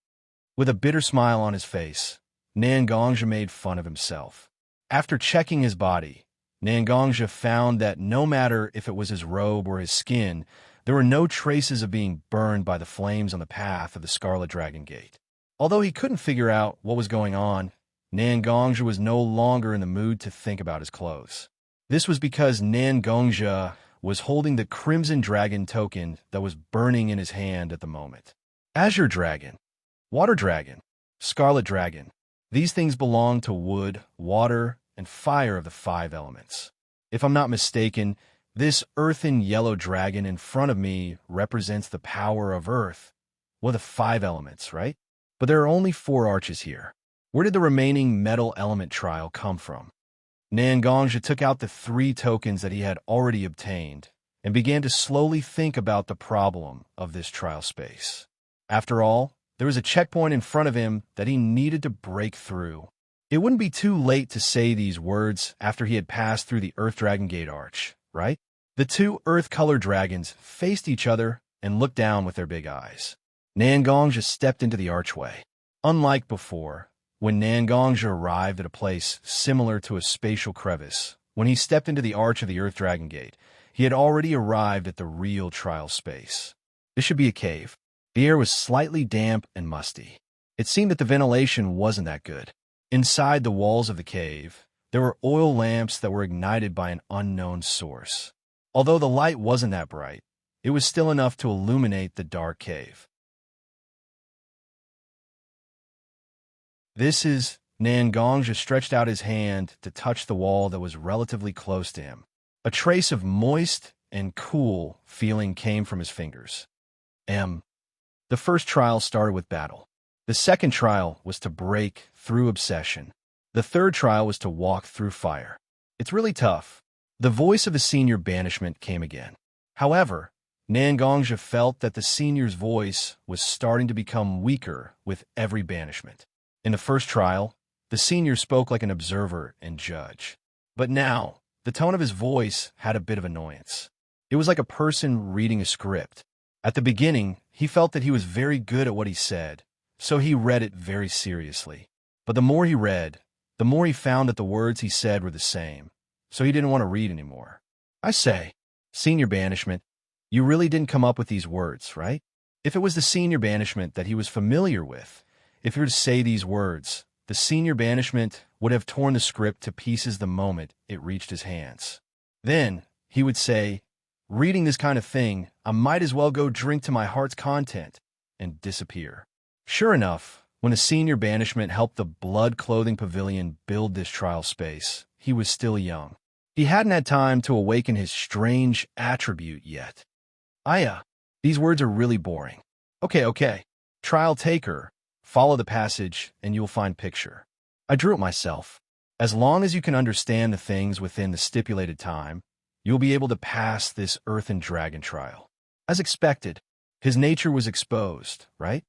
With a bitter smile on his face, Nangongzhi made fun of himself. After checking his body, Nangongzhi found that no matter if it was his robe or his skin, there were no traces of being burned by the flames on the path of the Scarlet Dragon Gate. Although he couldn't figure out what was going on, Nangongzhi was no longer in the mood to think about his clothes. This was because Nangongzhi was holding the Crimson Dragon token that was burning in his hand at the moment. Azure Dragon, Water Dragon, Scarlet Dragon. These things belong to wood, water, and fire of the 5 elements. If I'm not mistaken, this earthen yellow dragon in front of me represents the power of earth. Well, the 5 elements, right? But there are only 4 arches here. Where did the remaining metal element trial come from? Nangongzhi took out the 3 tokens that he had already obtained and began to slowly think about the problem of this trial space. After all, there was a checkpoint in front of him that he needed to break through. It wouldn't be too late to say these words after he had passed through the Earth Dragon Gate arch, right? The 2 earth-colored dragons faced each other and looked down with their big eyes. Nangongja stepped into the archway. Unlike before, when Nangongja arrived at a place similar to a spatial crevice, when he stepped into the arch of the Earth Dragon Gate, he had already arrived at the real trial space. This should be a cave. The air was slightly damp and musty. It seemed that the ventilation wasn't that good. Inside the walls of the cave, there were oil lamps that were ignited by an unknown source. Although the light wasn't that bright, it was still enough to illuminate the dark cave. Nangongja stretched out his hand to touch the wall that was relatively close to him. A trace of moist and cool feeling came from his fingers. The first trial started with battle. The second trial was to break through obsession. The third trial was to walk through fire. It's really tough. The voice of the senior banishment came again. However, Nangongja felt that the senior's voice was starting to become weaker with every banishment. In the first trial, the senior spoke like an observer and judge. But now, the tone of his voice had a bit of annoyance. It was like a person reading a script. At the beginning, he felt that he was very good at what he said, so he read it very seriously. But the more he read, the more he found that the words he said were the same, so he didn't want to read anymore. I say, senior banishment, you really didn't come up with these words, right? If it was the senior banishment that he was familiar with, if he were to say these words, the senior banishment would have torn the script to pieces the moment it reached his hands. Then he would say, reading this kind of thing, I might as well go drink to my heart's content, and disappear. Sure enough, when the senior banishment helped the Blood Clothing Pavilion build this trial space, he was still young. He hadn't had time to awaken his strange attribute yet. These words are really boring. Okay. Trial taker, follow the passage and you'll find picture. I drew it myself. As long as you can understand the things within the stipulated time, you'll be able to pass this earthen dragon trial. As expected, his nature was exposed, right?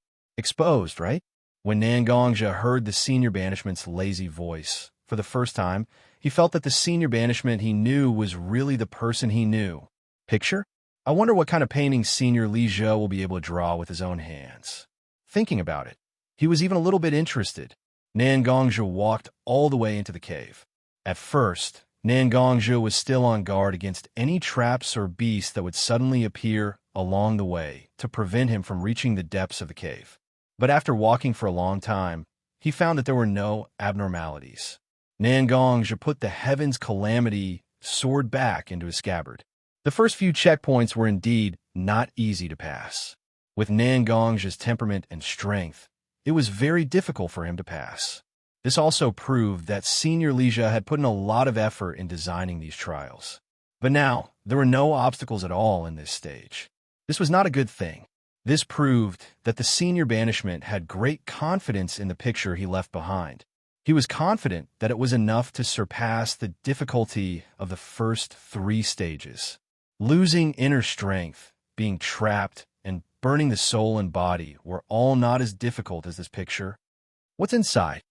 When Nangongja heard the senior banishment's lazy voice, for the first time, he felt that the senior banishment he knew was really the person he knew. Picture? I wonder what kind of painting Senior Li Zhe will be able to draw with his own hands. Thinking about it, he was even a little bit interested. Nangongja walked all the way into the cave. At first, Nangongja was still on guard against any traps or beasts that would suddenly appear along the way to prevent him from reaching the depths of the cave. But after walking for a long time, he found that there were no abnormalities. Nangongja put the Heaven's Calamity sword back into his scabbard. The first few checkpoints were indeed not easy to pass. With Nangongja's temperament and strength, it was very difficult for him to pass. This also proved that Senior Li Zhe had put in a lot of effort in designing these trials. But now, there were no obstacles at all in this stage. This was not a good thing. This proved that the senior banishment had great confidence in the picture he left behind. He was confident that it was enough to surpass the difficulty of the first 3 stages. Losing inner strength, being trapped, and burning the soul and body were all not as difficult as this picture. What's inside?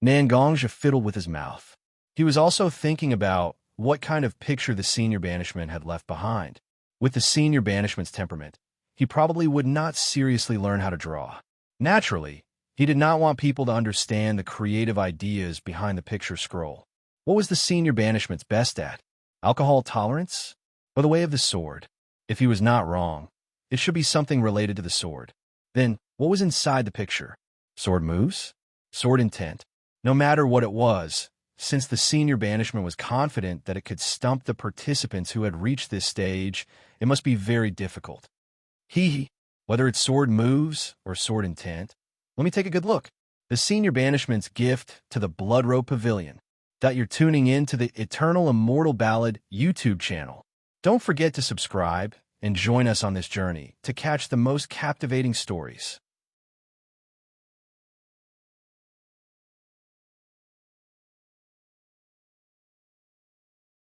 Nangongja fiddled with his mouth. He was also thinking about what kind of picture the senior banishment had left behind. With the senior banishment's temperament, he probably would not seriously learn how to draw. Naturally, he did not want people to understand the creative ideas behind the picture scroll. What was the senior banishment's best at? Alcohol tolerance? Or the way of the sword? If he was not wrong, it should be something related to the sword. Then, what was inside the picture? Sword moves? Sword intent? No matter what it was, since the senior banishment was confident that it could stump the participants who had reached this stage, it must be very difficult. Whether it's sword moves or sword intent, let me take a good look. The senior banishment's gift to the Blood Road Pavilion. That you're tuning in to the Eternal Immortal Ballad YouTube channel. Don't forget to subscribe and join us on this journey to catch the most captivating stories.